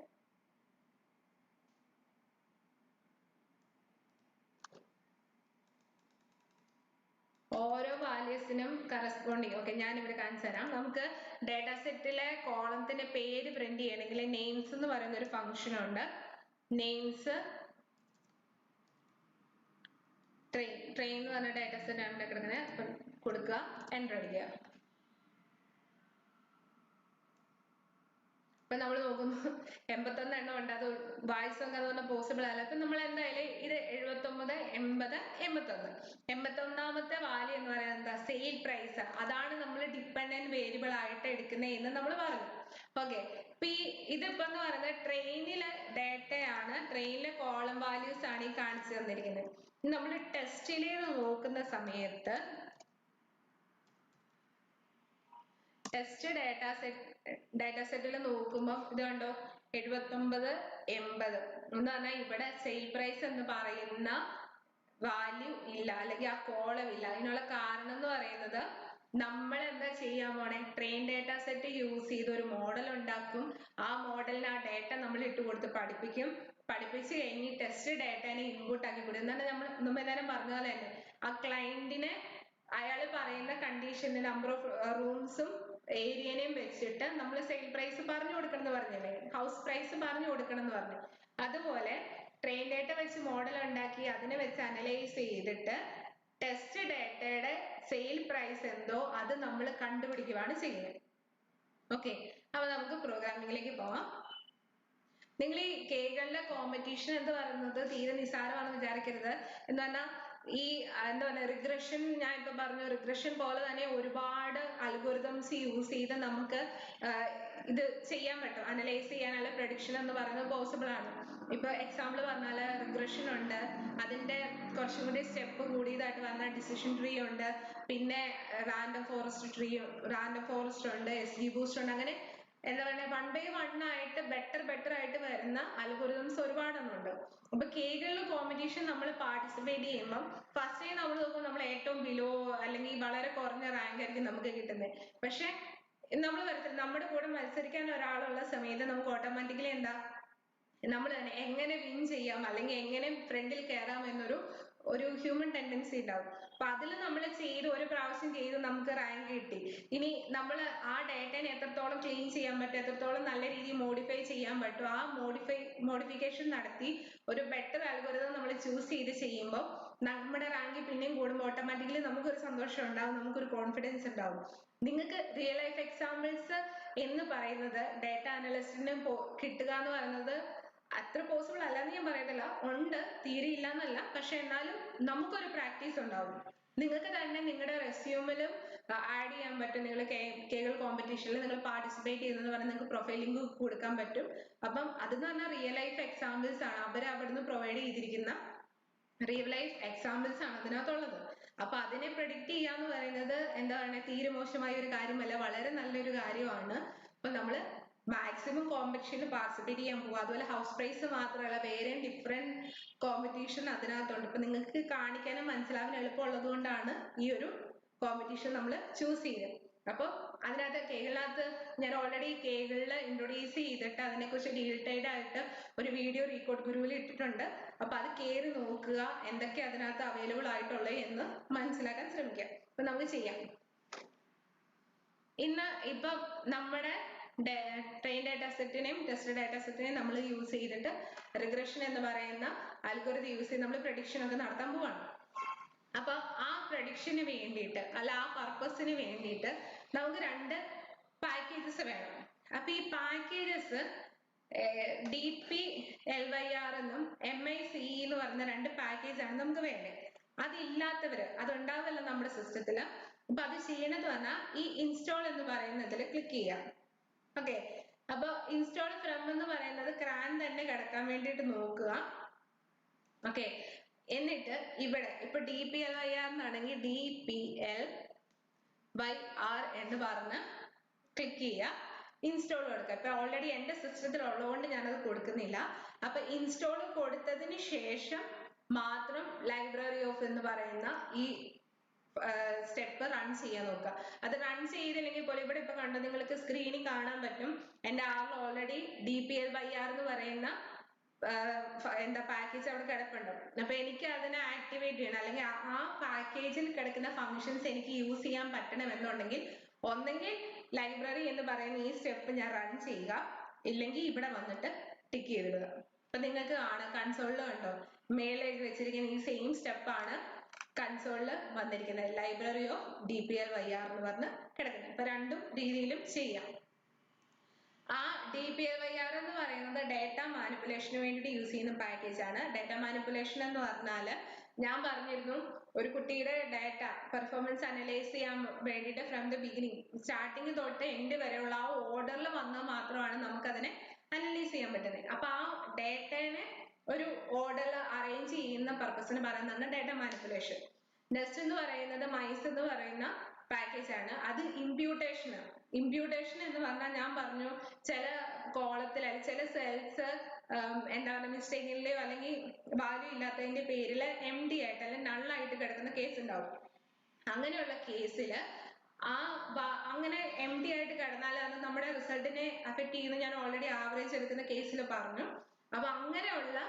ഓരോ വാല്യൂസിനും കറസ്പോണ്ടിങ്, ഓക്കെ ഞാൻ ഇവിടെ കാണിച്ചു തരാം. നമുക്ക് ഡേറ്റാ സെറ്റിലെ കോളത്തിന്റെ പേര് പ്രിന്റ് ചെയ്യണമെങ്കിൽ നെയിംസ് എന്ന് പറയുന്ന ഒരു ഫംഗ്ഷൻ ഉണ്ട്. നെയിംസ് ട്രെയിൻ എന്ന് പറഞ്ഞ ഡേറ്റാ സെറ്റ് ആണ് കിടക്കുന്നത്. അപ്പം കൊടുക്കുക, എൻ്റർ അടിക്കുക. ഇപ്പൊ നമ്മൾ നോക്കുമ്പോൾ 81 എണ്ണം ഉണ്ട്. അത് വായിച്ച് നോക്കാൻ പറഞ്ഞാൽ പോസിബിൾ അല്ല. ഇപ്പൊ നമ്മൾ എന്തായാലും ഇത് 79, 80, 81. 81ാമത്തെ വാല്യൂ എന്ന് പറയുന്നത് എന്താ, സെയിൽ പ്രൈസ്. അതാണ് നമ്മൾ ഡിപ്പെൻഡന്റ് വേരിയബിൾ ആയിട്ട് എടുക്കുന്നത് എന്ന് നമ്മൾ പറഞ്ഞു. ഓക്കെ, ഇപ്പൊ ഇതിപ്പോ എന്ന് പറയുന്നത് ട്രെയിനിലെ ഡേറ്റയാണ്, ട്രെയിനിലെ കോളം വാല്യൂസ് ആണ് ഈ കാണിച്ചു തന്നിരിക്കുന്നത്. നമ്മൾ ടെസ്റ്റിലേക്ക് നോക്കുന്ന സമയത്ത് ടെസ്റ്റ് ഡാറ്റാ സെറ്റിൽ നോക്കുമ്പോൾ ഇത് കണ്ടോ, 79, 80 എന്ന് പറഞ്ഞാൽ ഇവിടെ സെയിൽ പ്രൈസ് എന്ന് പറയുന്ന വാല്യൂ ഇല്ല, അല്ലെങ്കിൽ ആ കോളം ഇല്ല. അതിനുള്ള കാരണം എന്ന് പറയുന്നത് നമ്മൾ എന്താ ചെയ്യാൻ പോണേ, ട്രെയിൻ ഡേറ്റാ സെറ്റ് യൂസ് ചെയ്ത് ഒരു മോഡൽ ഉണ്ടാക്കും. ആ മോഡലിന് ആ ഡേറ്റ നമ്മൾ ഇട്ട് കൊടുത്ത് പഠിപ്പിച്ച് കഴിഞ്ഞ് ടെസ്റ്റ് ഡേറ്റനെ ഇൻപുട്ട് ആക്കി കൊടുക്കും. എന്താണ് നമ്മൾ മുമ്പേ നേരം പറഞ്ഞ പോലെ തന്നെ ആ ക്ലയന്റിനെ അയാൾ പറയുന്ന കണ്ടീഷന് നമ്പർ ഓഫ് റൂംസും ഏരിയനെയും വെച്ചിട്ട് നമ്മൾ സെയിൽ പ്രൈസ് പറഞ്ഞു കൊടുക്കണം എന്ന് പറഞ്ഞില്ലേ, ഹൗസ് പ്രൈസ് പറഞ്ഞു കൊടുക്കണം എന്ന് പറഞ്ഞു. അതുപോലെ ട്രെയിൻ ഡേറ്റ വെച്ച് മോഡൽ ഉണ്ടാക്കി അതിനെ വെച്ച് അനലൈസ് ചെയ്തിട്ട് ടെസ്റ്റ് ഡേറ്റയുടെ സെയിൽ പ്രൈസ് എന്തോ അത് നമ്മൾ കണ്ടുപിടിക്കുകയാണ് ചെയ്യുന്നത്. ഓക്കെ, അപ്പൊ നമുക്ക് പ്രോഗ്രാമിംഗിലേക്ക് പോവാം. നിങ്ങൾ ഈ കേകളുടെ കോമ്പറ്റീഷൻ എന്ന് പറയുന്നത് തീരെ നിസ്സാരമാണെന്ന് വിചാരിക്കരുത്. എന്ന് പറഞ്ഞാൽ ഈ എന്താ പറയുക, റിഗ്രഷൻ, ഞാൻ ഇപ്പൊ പറഞ്ഞു റിഗ്രഷൻ പോലെ തന്നെ ഒരുപാട് അൽഗോരിതംസ് യൂസ് ചെയ്ത് നമുക്ക് ഇത് ചെയ്യാൻ പറ്റും. അനലൈസ് ചെയ്യാനുള്ള പ്രഡിക്ഷൻ എന്ന് പറയുന്നത് പോസിബിൾ ആണ്. ഇപ്പൊ എക്സാമ്പിൾ പറഞ്ഞാല് റിഗ്രഷൻ ഉണ്ട്, അതിന്റെ കുറച്ചും കൂടി സ്റ്റെപ്പ് കൂടിയതായിട്ട് വന്ന ഡിസിഷൻ ട്രീ ഉണ്ട്, പിന്നെ റാൻഡം ഫോറസ്റ്റ് ഉണ്ട്, SG ബൂസ്റ്റ് ഉണ്ട്. അങ്ങനെ എന്താ പറയുക, 1 by 1 ആയിട്ട് ബെറ്റർ ആയിട്ട് വരുന്ന അൽഗോരിതംസ് ഒരുപാടെണ്ണുണ്ട്. അപ്പൊ കേകളിൽ കോമ്പറ്റീഷൻ നമ്മൾ പാർട്ടിസിപ്പേറ്റ് ചെയ്യുമ്പോൾ ഫസ്റ്റ് നമ്മൾ നോക്കുമ്പോൾ നമ്മൾ ഏറ്റവും ബിലോ അല്ലെങ്കിൽ വളരെ കുറഞ്ഞ റാങ്ക് ആയിരിക്കും നമുക്ക് കിട്ടുന്നത്. പക്ഷെ നമ്മൾ വരത്തില്ല, നമ്മുടെ കൂടെ മത്സരിക്കാൻ ഒരാളുള്ള സമയത്ത് നമുക്ക് ഓട്ടോമാറ്റിക്കലി എന്താ, നമ്മൾ തന്നെ എങ്ങനെ വിൻ ചെയ്യാം അല്ലെങ്കിൽ എങ്ങനെ ഫ്രണ്ടിൽ കയറാം എന്നൊരു ഹ്യൂമൻ ടെൻഡൻസി ഉണ്ടാവും. അപ്പൊ അതിൽ നമ്മൾ ഒരു പ്രാവശ്യം ചെയ്ത് നമുക്ക് റാങ്ക് കിട്ടി. ഇനി നമ്മൾ ആ ഡേറ്റനെ എത്രത്തോളം ക്ലീൻ ചെയ്യാൻ പറ്റും, എത്രത്തോളം നല്ല രീതിയിൽ മോഡിഫൈ ചെയ്യാൻ പറ്റും, ആ മോഡിഫിക്കേഷൻ നടത്തി ഒരു ബെറ്റർ അൽഗോരിതം നമ്മൾ ചൂസ് ചെയ്ത് ചെയ്യുമ്പോൾ നമ്മുടെ റാങ്ക് പിന്നെയും കൂടുമ്പോൾ ഓട്ടോമാറ്റിക്കലി നമുക്കൊരു സന്തോഷം ഉണ്ടാവും, നമുക്കൊരു കോൺഫിഡൻസ് ഉണ്ടാവും. നിങ്ങൾക്ക് റിയൽ ലൈഫ് എക്സാമ്പിൾസ് എന്ന് പറയുന്നത് ഡേറ്റ അനലിസ്റ്റിന് കിട്ടുക എന്ന് പറയുന്നത് അത്ര പോസിബിൾ അല്ലെന്ന് ഞാൻ പറയത്തില്ല, ഉണ്ട്, തീരെ ഇല്ല എന്നല്ല. പക്ഷെ എന്നാലും നമുക്കൊരു പ്രാക്ടീസ് ഉണ്ടാവും. നിങ്ങൾക്ക് തന്നെ നിങ്ങളുടെ റെസ്യൂമിലും ആഡ് ചെയ്യാൻ പറ്റും. നിങ്ങൾ കേകൾ കോമ്പറ്റീഷനിൽ നിങ്ങൾ പാർട്ടിസിപ്പേറ്റ് ചെയ്യുന്നതെന്ന് പറഞ്ഞാൽ നിങ്ങൾക്ക് പ്രൊഫൈൽ ലിങ്ക് കൊടുക്കാൻ പറ്റും. അപ്പം അതെന്ന് പറഞ്ഞാൽ റിയൽ ലൈഫ് എക്സാമ്പിൾസ് ആണ്, അവർ അവിടുന്ന് പ്രൊവൈഡ് ചെയ്തിരിക്കുന്ന റിയൽ ലൈഫ് എക്സാമ്പിൾസ് ആണ് അതിനകത്തുള്ളത്. അപ്പൊ അതിനെ പ്രെഡിക്റ്റ് ചെയ്യാന്ന് പറയുന്നത് എന്താ പറയുക, തീരെ മോശമായ ഒരു കാര്യമല്ല, വളരെ നല്ലൊരു കാര്യമാണ്. അപ്പൊ നമ്മള് മാക്സിമം കോമ്പറ്റീഷനിൽ പാർട്ടിസിപ്പേറ്റ് ചെയ്യാൻ പോകുക. അതുപോലെ ഹൗസ് പ്രൈസ് മാത്രമല്ല, വേറെയും ഡിഫറെന്റ് കോമ്പറ്റീഷൻ അതിനകത്തുണ്ട്. ഇപ്പൊ നിങ്ങൾക്ക് കാണിക്കാനും മനസ്സിലാവാൻ എളുപ്പമുള്ളത് കൊണ്ടാണ് ഈ ഒരു കോമ്പറ്റീഷൻ നമ്മൾ ചൂസ് ചെയ്തത്. അപ്പൊ അതിനകത്ത് കേകളിനകത്ത് ഞാൻ ഓൾറെഡി കേകളിൽ ഇൻട്രൊഡ്യൂസ് ചെയ്തിട്ട് അതിനെക്കുറിച്ച് ഡീറ്റെയിൽഡ് ആയിട്ട് ഒരു വീഡിയോ റീകോഡ് ഗുരുവിൽ ഇട്ടിട്ടുണ്ട്. അപ്പൊ അത് കയറി നോക്കുക, എന്തൊക്കെ അതിനകത്ത് അവൈലബിൾ ആയിട്ടുള്ളത് എന്ന് മനസ്സിലാക്കാൻ ശ്രമിക്കുക. അപ്പൊ നമുക്ക് ചെയ്യാം. ഇപ്പൊ നമ്മുടെ ട്രെയിൻ ഡാറ്റാ സെറ്റിനെയും ടെസ്റ്റ് ഡാറ്റാ സെറ്റിനെയും നമ്മൾ യൂസ് ചെയ്തിട്ട് റിഗ്രഷൻ എന്ന് പറയുന്ന അൽഗോരിതം യൂസ് ചെയ്ത് നമ്മൾ പ്രഡിക്ഷൻ ഒക്കെ നടത്താൻ പോവാണ്. അപ്പൊ ആ പ്രഡിക്ഷന് വേണ്ടിയിട്ട് അല്ല ആ പർപ്പസിന് വേണ്ടിയിട്ട് നമുക്ക് 2 പാക്കേജസ് വേണം. അപ്പൊ ഈ പാക്കേജസ് DPLYR എന്നും MICE എന്ന് പറഞ്ഞ 2 പാക്കേജാണ് നമുക്ക് വേണ്ടത്. അതില്ലാത്തവര്, അതുണ്ടാവില്ല നമ്മുടെ സിസ്റ്റത്തില്. അപ്പൊ അത് ചെയ്യണത് പറഞ്ഞാൽ ഈ ഇൻസ്റ്റാൾ എന്ന് പറയുന്നതിൽ ക്ലിക്ക് ചെയ്യാം. ഓക്കെ, അപ്പൊ ഇൻസ്റ്റാൾ ഫ്രം എന്ന് പറയുന്നത് ക്രാൻ തന്നെ കിടക്കാൻ വേണ്ടിയിട്ട് നോക്കുക. ഓക്കെ, എന്നിട്ട് ഇവിടെ ഇപ്പൊ DPLYR എന്നാണെങ്കിൽ DPLYR എന്ന് പറഞ്ഞ് ക്ലിക്ക് ചെയ്യുക. ഇൻസ്റ്റോൾ കൊടുക്കുക. ഇപ്പൊ ഓൾറെഡി എന്റെ സിസ്റ്റത്തിൽ ഉള്ളതുകൊണ്ട് ഞാനത് കൊടുക്കുന്നില്ല. അപ്പൊ ഇൻസ്റ്റോൾ കൊടുത്തതിന് ശേഷം മാത്രം ലൈബ്രറി ഓഫ് എന്ന് പറയുന്ന ഈ സ്റ്റെപ്പ് റൺ ചെയ്യാൻ നോക്കുക. അത് റൺ ചെയ്തില്ലെങ്കിൽ പോലും ഇവിടെ ഇപ്പൊ കണ്ടോ, നിങ്ങൾക്ക് സ്ക്രീനിൽ കാണാൻ പറ്റും എന്റെ ആറിൽ ഓൾറെഡി DPL/R എന്ന് പറയുന്ന എന്താ പാക്കേജ് അവിടെ കിടപ്പുണ്ട്. അപ്പൊ എനിക്ക് അതിനെ ആക്ടിവേറ്റ് ചെയ്യണം, അല്ലെങ്കിൽ ആ പാക്കേജിൽ കിടക്കുന്ന ഫങ്ഷൻസ് എനിക്ക് യൂസ് ചെയ്യാൻ പറ്റണമെന്നുണ്ടെങ്കിൽ ഒന്നെങ്കിൽ ലൈബ്രറി എന്ന് പറയുന്ന ഈ സ്റ്റെപ്പ് ഞാൻ റൺ ചെയ്യുക, ഇല്ലെങ്കിൽ ഇവിടെ വന്നിട്ട് ടിക്ക് ചെയ്തിടുക. അപ്പൊ നിങ്ങൾക്ക് കാണാം കൺസോളിൽ കണ്ടോ, മേലെ എഴുതി വെച്ചിരിക്കുന്ന ഈ സെയിം സ്റ്റെപ്പാണ് കൺസോളിൽ വന്നിരിക്കുന്നത്, ലൈബ്രറി ഓഫ് DPL/R എന്ന് പറഞ്ഞ് കിടക്കുന്നത്. ഇപ്പൊ രണ്ടും രീതിയിലും ചെയ്യാം. ആ DPL/R എന്ന് പറയുന്നത് ഡേറ്റ മാനിപ്പുലേഷന് വേണ്ടിയിട്ട് യൂസ് ചെയ്യുന്ന പാക്കേജ് ആണ്. ഡേറ്റ മാനിപ്പുലേഷൻ എന്ന് പറഞ്ഞാല് ഞാൻ പറഞ്ഞിരുന്നു, ഒരു കുട്ടിയുടെ ഡേറ്റ പെർഫോമൻസ് അനലൈസ് ചെയ്യാൻ വേണ്ടിയിട്ട് ഫ്രം ദ ബിഗിനിങ്, സ്റ്റാർട്ടിങ് തൊട്ട് എൻഡ് വരെയുള്ള ആ ഓർഡറിൽ വന്നാൽ മാത്രമാണ് നമുക്ക് അതിനെ അനലൈസ് ചെയ്യാൻ പറ്റുന്നത്. അപ്പൊ ആ ഡേറ്റനെ ഒരു ഓർഡറിൽ അറേഞ്ച് ചെയ്യുന്ന പർപ്പസിന് പറയുന്നതാണ് ഡേറ്റ മാനിപ്പുലേഷൻ. നെക്സ്റ്റ് എന്ന് പറയുന്നത് മൈസ് എന്ന് പറയുന്ന പാക്കേജ് ആണ്. അത് ഇമ്പ്യൂട്ടേഷൻ. ഇമ്പ്യൂട്ടേഷൻ എന്ന് പറഞ്ഞാൽ ഞാൻ പറഞ്ഞു, ചില കോളത്തിൽ അല്ലെങ്കിൽ ചില സെൽസ് എന്താ പറയുക മിസ്റ്റേക്കിന്റെയോ അല്ലെങ്കിൽ വാല്യൂ ഇല്ലാത്തതിന്റെ പേരിൽ MD ആയിട്ട് അല്ലെങ്കിൽ നള്ളായിട്ട് കിടക്കുന്ന കേസ് ഉണ്ടാവും. അങ്ങനെയുള്ള കേസിൽ അങ്ങനെ MD ആയിട്ട് കിടന്നാൽ അത് നമ്മുടെ റിസൾട്ടിനെ അഫക്ട് ചെയ്യുന്നു. ഞാൻ ഓൾറെഡി ആവറേജ് എടുക്കുന്ന കേസിൽ പറഞ്ഞു. അപ്പൊ അങ്ങനെയുള്ള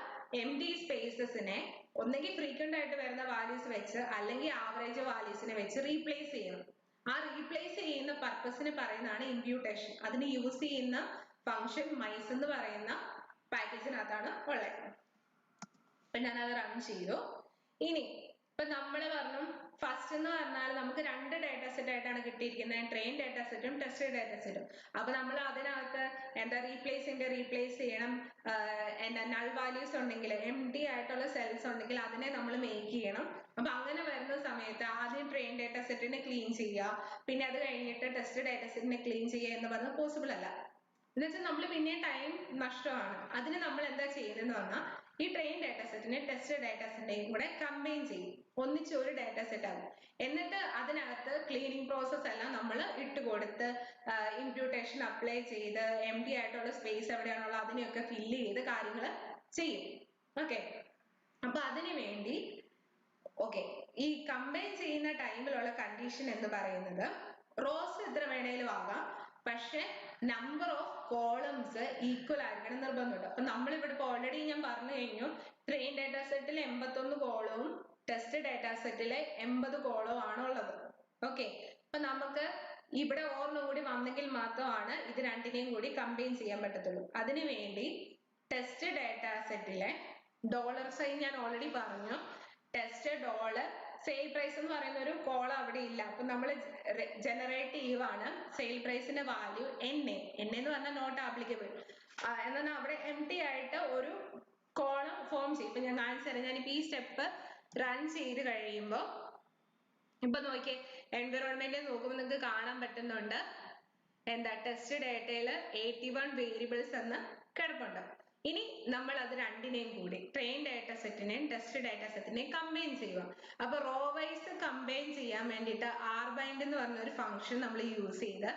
MD സ്പേസസിനെ ഒന്നെങ്കിൽ ഫ്രീക്വന്റ് ആയിട്ട് വരുന്ന വാല്യൂസ് വെച്ച് അല്ലെങ്കിൽ ആവറേജ് വാല്യൂസിനെ വെച്ച് റീപ്ലേസ് ചെയ്യണം. ആ റീപ്ലേസ് ചെയ്യുന്ന പർപ്പസിന് പറയുന്നതാണ് ഇമ്പ്യൂട്ടേഷൻ. അതിന് യൂസ് ചെയ്യുന്ന ഫംഗ്ഷൻ മൈസ് എന്ന് പറയുന്ന പാക്കേജിനകത്താണ് ഉള്ളത്. അപ്പൊ ഞാനത് റൺ ചെയ്തു. ഇനി ഇപ്പൊ നമ്മൾ പറഞ്ഞു ഫസ്റ്റ് എന്ന് പറഞ്ഞാൽ നമുക്ക് രണ്ട് ഡാറ്റ സെറ്റ് ആയിട്ടാണ് കിട്ടിയിരിക്കുന്നത്, ട്രെയിൻ ഡാറ്റ സെറ്റും ടെസ്റ്റ് ഡാറ്റ സെറ്റും. അപ്പൊ നമ്മൾ അതിനകത്ത് എന്താ റീപ്ലേസ് ചെയ്യണം. എന്താ നൾ വാല്യൂസ് ഉണ്ടെങ്കിൽ MD ആയിട്ടുള്ള സെൽസ് ഉണ്ടെങ്കിൽ അതിനെ നമ്മൾ മേക്ക് ചെയ്യണം. അപ്പൊ അങ്ങനെ വരുന്ന സമയത്ത് ആദ്യം ട്രെയിൻ ഡാറ്റ സെറ്റിനെ ക്ലീൻ ചെയ്യുക, പിന്നെ അത് കഴിഞ്ഞിട്ട് ടെസ്റ്റ് ഡാറ്റ സെറ്റിനെ ക്ലീൻ ചെയ്യുക എന്ന് പറഞ്ഞാൽ പോസിബിൾ അല്ല. എന്നുവെച്ചാൽ നമ്മൾ പിന്നെ ടൈം നഷ്ടമാണ്. അതിന് നമ്മൾ എന്താ ചെയ്യുന്നതെന്ന് പറഞ്ഞാൽ ഈ ട്രെയിൻ ഡാറ്റ സെറ്റിനെ ടെസ്റ്റ് ഡാറ്റ സെറ്റിനെയും കൂടെ കമ്പൈൻ ചെയ്യും, ഒന്നിച്ച് ഒരു ഡാറ്റ സെറ്റ് ആകും. എന്നിട്ട് അതിനകത്ത് ക്ലീനിങ് പ്രോസസ് എല്ലാം നമ്മൾ ഇട്ടുകൊടുത്ത് ഇമ്പ്യൂട്ടേഷൻ അപ്ലൈ ചെയ്ത് MD ആയിട്ടുള്ള സ്പേസ് എവിടെയാണുള്ളത് അതിനെയൊക്കെ ഫില്ല് ചെയ്ത് കാര്യങ്ങൾ ചെയ്യും. ഓക്കെ, അപ്പൊ അതിനു വേണ്ടി ഈ കമ്പൈൻ ചെയ്യുന്ന ടൈമിലുള്ള കണ്ടീഷൻ എന്ന് പറയുന്നത് റോസ് എത്ര വേണേലും ആകാം, പക്ഷെ നമ്പർ ഓഫ് കോളംസ് ഈക്വൽ ആയിരിക്കണം നിർബന്ധമുണ്ട്. അപ്പൊ നമ്മളിവിടെ ഓൾറെഡി ഞാൻ പറഞ്ഞു കഴിഞ്ഞു, ട്രെയിൻ ഡാറ്റ സെറ്റിൽ 81 കോളവും ടെസ്റ്റ് ഡാറ്റ സെറ്റിലെ 80 കോളവും ആണ് ഉള്ളത്. ഓക്കെ, അപ്പൊ നമുക്ക് ഇവിടെ ഓർമ്മ കൂടി വന്നെങ്കിൽ മാത്രമാണ് ഇത് രണ്ടിനെയും കൂടി കമ്പൈൻ ചെയ്യാൻ പറ്റത്തുള്ളൂ. അതിനു വേണ്ടി ടെസ്റ്റ് ഡാറ്റ സെറ്റിലെ $സൈൻ ഞാൻ ഓൾറെഡി പറഞ്ഞു, ടെസ്റ്റ് ഡോളർ സെയിൽ പ്രൈസ് എന്ന് പറയുന്ന ഒരു കോളം അവിടെ ഇല്ല. അപ്പൊ നമ്മൾ ജനറേറ്റ് ചെയ്യുവാണ് സെയിൽ പ്രൈസിന്റെ വാല്യൂ NA എന്ന് പറഞ്ഞാൽ നോട്ട് ആപ്ലിക്കബിൾ എന്നാൽ അവിടെ MD ആയിട്ട് ഒരു കോളം ഫോം ചെയ്യും. ഇപ്പൊ ഞാൻ കാണിച്ചു തരാം. ഞാനിപ്പോ ഈ സ്റ്റെപ്പ് റൺ ചെയ്ത് കഴിയുമ്പോൾ ഇപ്പൊ നോക്കിയേ, എൻവയോൺമെന്റ് നോക്കുമ്പോൾ നിങ്ങൾക്ക് കാണാൻ പറ്റുന്നുണ്ട് എന്താ ടെസ്റ്റ് ഡാറ്റയിൽ 81 വേരിയബിൾസ് എന്ന് കിടപ്പുണ്ട്. ഇനി നമ്മൾ അത് രണ്ടിനെയും കൂടി ട്രെയിൻ ഡാറ്റ സെറ്റിനെയും ടെസ്റ്റ് ഡാറ്റ സെറ്റിനെയും കമ്പൈൻ ചെയ്യുക. അപ്പൊ റോ വൈസ് കമ്പൈൻ ചെയ്യാൻ വേണ്ടിയിട്ട് rbind എന്ന് പറഞ്ഞ ഒരു ഫംഗ്ഷൻ നമ്മൾ യൂസ് ചെയ്ത്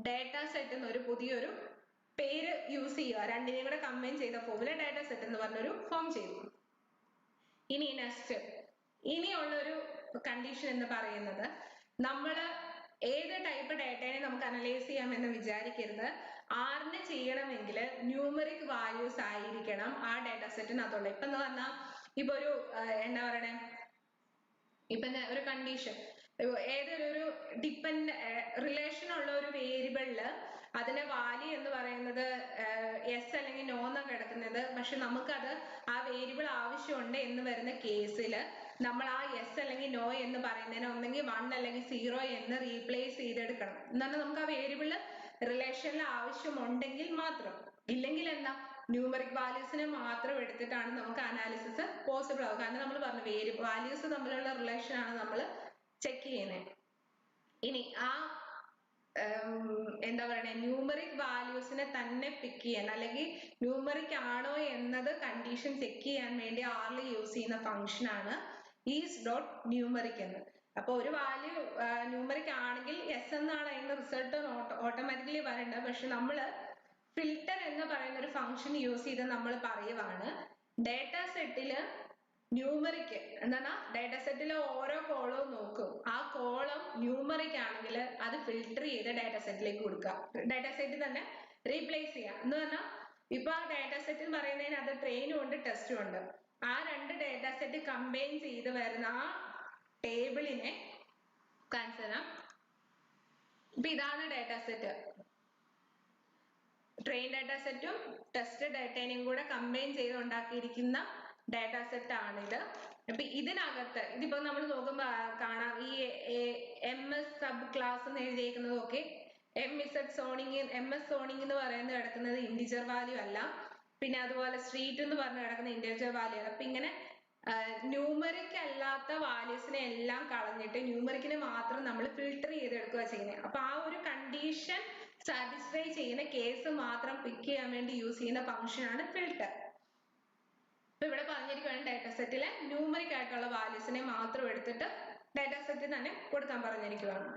ഡാറ്റ സെറ്റ് എന്നൊരു പുതിയൊരു പേര് യൂസ് ചെയ്യുക. രണ്ടിനെയും കൂടെ കമ്പൈൻ ചെയ്ത ഫോമില് ഡാറ്റ സെറ്റ് എന്ന് പറഞ്ഞൊരു ഫോം ചെയ്തു. ഇനി നെക്സ്റ്റ് ഇനിയുള്ളൊരു കണ്ടീഷൻ എന്ന് പറയുന്നത്, നമ്മൾ ഏത് ടൈപ്പ് ഡാറ്റയെ നമുക്ക് അനലൈസ് ചെയ്യാമെന്ന് വിചാരിക്കരുത്. ആറിന് ചെയ്യണമെങ്കിൽ ന്യൂമറിക് വാല്യൂസ് ആയിരിക്കണം ആ ഡാറ്റ സെറ്റിനകത്തുള്ളത്. ഇപ്പൊ എന്ന് പറഞ്ഞാൽ ഇപ്പൊ ഒരു എന്താ പറയണേ, ഇപ്പൊ ഒരു കണ്ടീഷൻ ഏതൊരു ഡിപ്പെൻഡ് റിലേഷൻ ഉള്ള ഒരു വേരിയബിളില് അതിന്റെ വാല്യൂ എന്ന് പറയുന്നത് യെസ് അല്ലെങ്കിൽ നോ എന്നാണ് കിടക്കുന്നത്. പക്ഷെ നമുക്കത് ആ വേരിയബിൾ ആവശ്യമുണ്ട് എന്ന് വരുന്ന കേസിൽ നമ്മൾ ആ യെസ് അല്ലെങ്കിൽ നോ എന്ന് പറയുന്നതിന് ഒന്നെങ്കിൽ 1 അല്ലെങ്കിൽ 0 എന്ന് റീപ്ലേസ് ചെയ്തെടുക്കണം. എന്നാൽ നമുക്ക് ആ വേരിയബിള് റിലേഷനിൽ ആവശ്യമുണ്ടെങ്കിൽ മാത്രം, ഇല്ലെങ്കിൽ എന്താ ന്യൂമറിക് വാല്യൂസിനെ മാത്രം എടുത്തിട്ടാണ് നമുക്ക് അനാലിസിസ് പോസിബിൾ ആവുക. കാരണം നമ്മൾ പറഞ്ഞു വാല്യൂസ് തമ്മിലുള്ള റിലേഷൻ ആണ് നമ്മൾ ചെക്ക് ചെയ്യുന്നത്. ഇനി ആ എന്താ പറയണേ, ന്യൂമറിക് വാല്യൂസിനെ തന്നെ പിക്ക് ചെയ്യാൻ അല്ലെങ്കിൽ ന്യൂമറിക് ആണോ എന്നത് കണ്ടീഷൻ ചെക്ക് ചെയ്യാൻ വേണ്ടി ആറിൽ യൂസ് ചെയ്യുന്ന ഫംഗ്ഷൻ ആണ് is.numeric എന്ന്. അപ്പൊ ഒരു വാല്യൂ ന്യൂമറിക് ആണെങ്കിൽ യെസ് എന്നാണ് അതിന്റെ റിസൾട്ട് ഓട്ടോമാറ്റിക്കലി വരണ്ട. പക്ഷെ നമ്മൾ ഫിൽട്ടർ എന്ന് പറയുന്ന ഒരു ഫംഗ്ഷൻ യൂസ് ചെയ്ത് നമ്മൾ പറയുവാണ് ഡേറ്റ സെറ്റില് ന്യൂമറിക് എന്താണ് ഡേറ്റ സെറ്റിലെ ഓരോ കോളവും നോക്കും. ആ കോളം ന്യൂമറിക് ആണെങ്കിൽ അത് ഫിൽട്ടർ ചെയ്ത് ഡേറ്റ സെറ്റിലേക്ക് കൊടുക്കുക. ഡേറ്റ സെറ്റ് തന്നെ റീപ്ലേസ് ചെയ്യുക എന്ന് പറഞ്ഞാൽ ഇപ്പൊ ആ ഡേറ്റ സെറ്റ് എന്ന് പറയുന്നതിന് അത് ട്രെയിനും ഉണ്ട് ടെസ്റ്റും ഉണ്ട്. ആ രണ്ട് ഡേറ്റ സെറ്റ് കമ്പൈൻ ചെയ്ത് വരുന്ന ആ ടേബിളിനെ കാണിച്ചുതരാം. ഇപ്പൊ ഇതാണ് ഡേറ്റ സെറ്റ്. ട്രെയിൻ ഡാറ്റ സെറ്റും ടെസ്റ്റ് ഡാറ്റേനെയും കൂടെ കമ്പൈൻ ചെയ്ത് ഉണ്ടാക്കിയിരിക്കുന്ന ഡാറ്റ സെറ്റ് ആണിത്. അപ്പൊ ഇതിനകത്ത് ഇതിപ്പോ നമ്മൾ നോക്കുമ്പോ കാണാം ഈ MS സബ് ക്ലാസ് എന്ന് എഴുതിയേക്കുന്നതൊക്കെ MS സോണിങ് എന്ന് പറയുന്നത് കിടക്കുന്നത് ഇന്റിജർ വാല്യൂ അല്ല. പിന്നെ അതുപോലെ സ്ട്രീറ്റ് എന്ന് പറഞ്ഞ് കിടക്കുന്ന ഇന്റിജർ വാല്യൂ ആണ്. അപ്പൊ ഇങ്ങനെ ന്യൂമറിക് അല്ലാത്ത വാല്യൂസിനെ എല്ലാം കളഞ്ഞിട്ട് ന്യൂമറിക്കിനെ മാത്രം നമ്മൾ ഫിൽട്ടർ ചെയ്തെടുക്കുക ചെയ്യുന്നത്. അപ്പൊ ആ ഒരു കണ്ടീഷൻ സാറ്റിസ്ഫൈ ചെയ്യുന്ന കേസ് മാത്രം പിക്ക് ചെയ്യാൻ വേണ്ടി യൂസ് ചെയ്യുന്ന ഫംഗ്ഷൻ ആണ് ഫിൽട്ടർ. ഇപ്പൊ ഇവിടെ പറഞ്ഞിരിക്കുകയാണ് ഡാറ്റ സെറ്റിലെ ന്യൂമറിക് ആയിട്ടുള്ള വാല്യൂസിനെ മാത്രം എടുത്തിട്ട് ഡാറ്റ സെറ്റിൽ തന്നെ കൊടുക്കാൻ പറഞ്ഞിരിക്കുകയാണ്.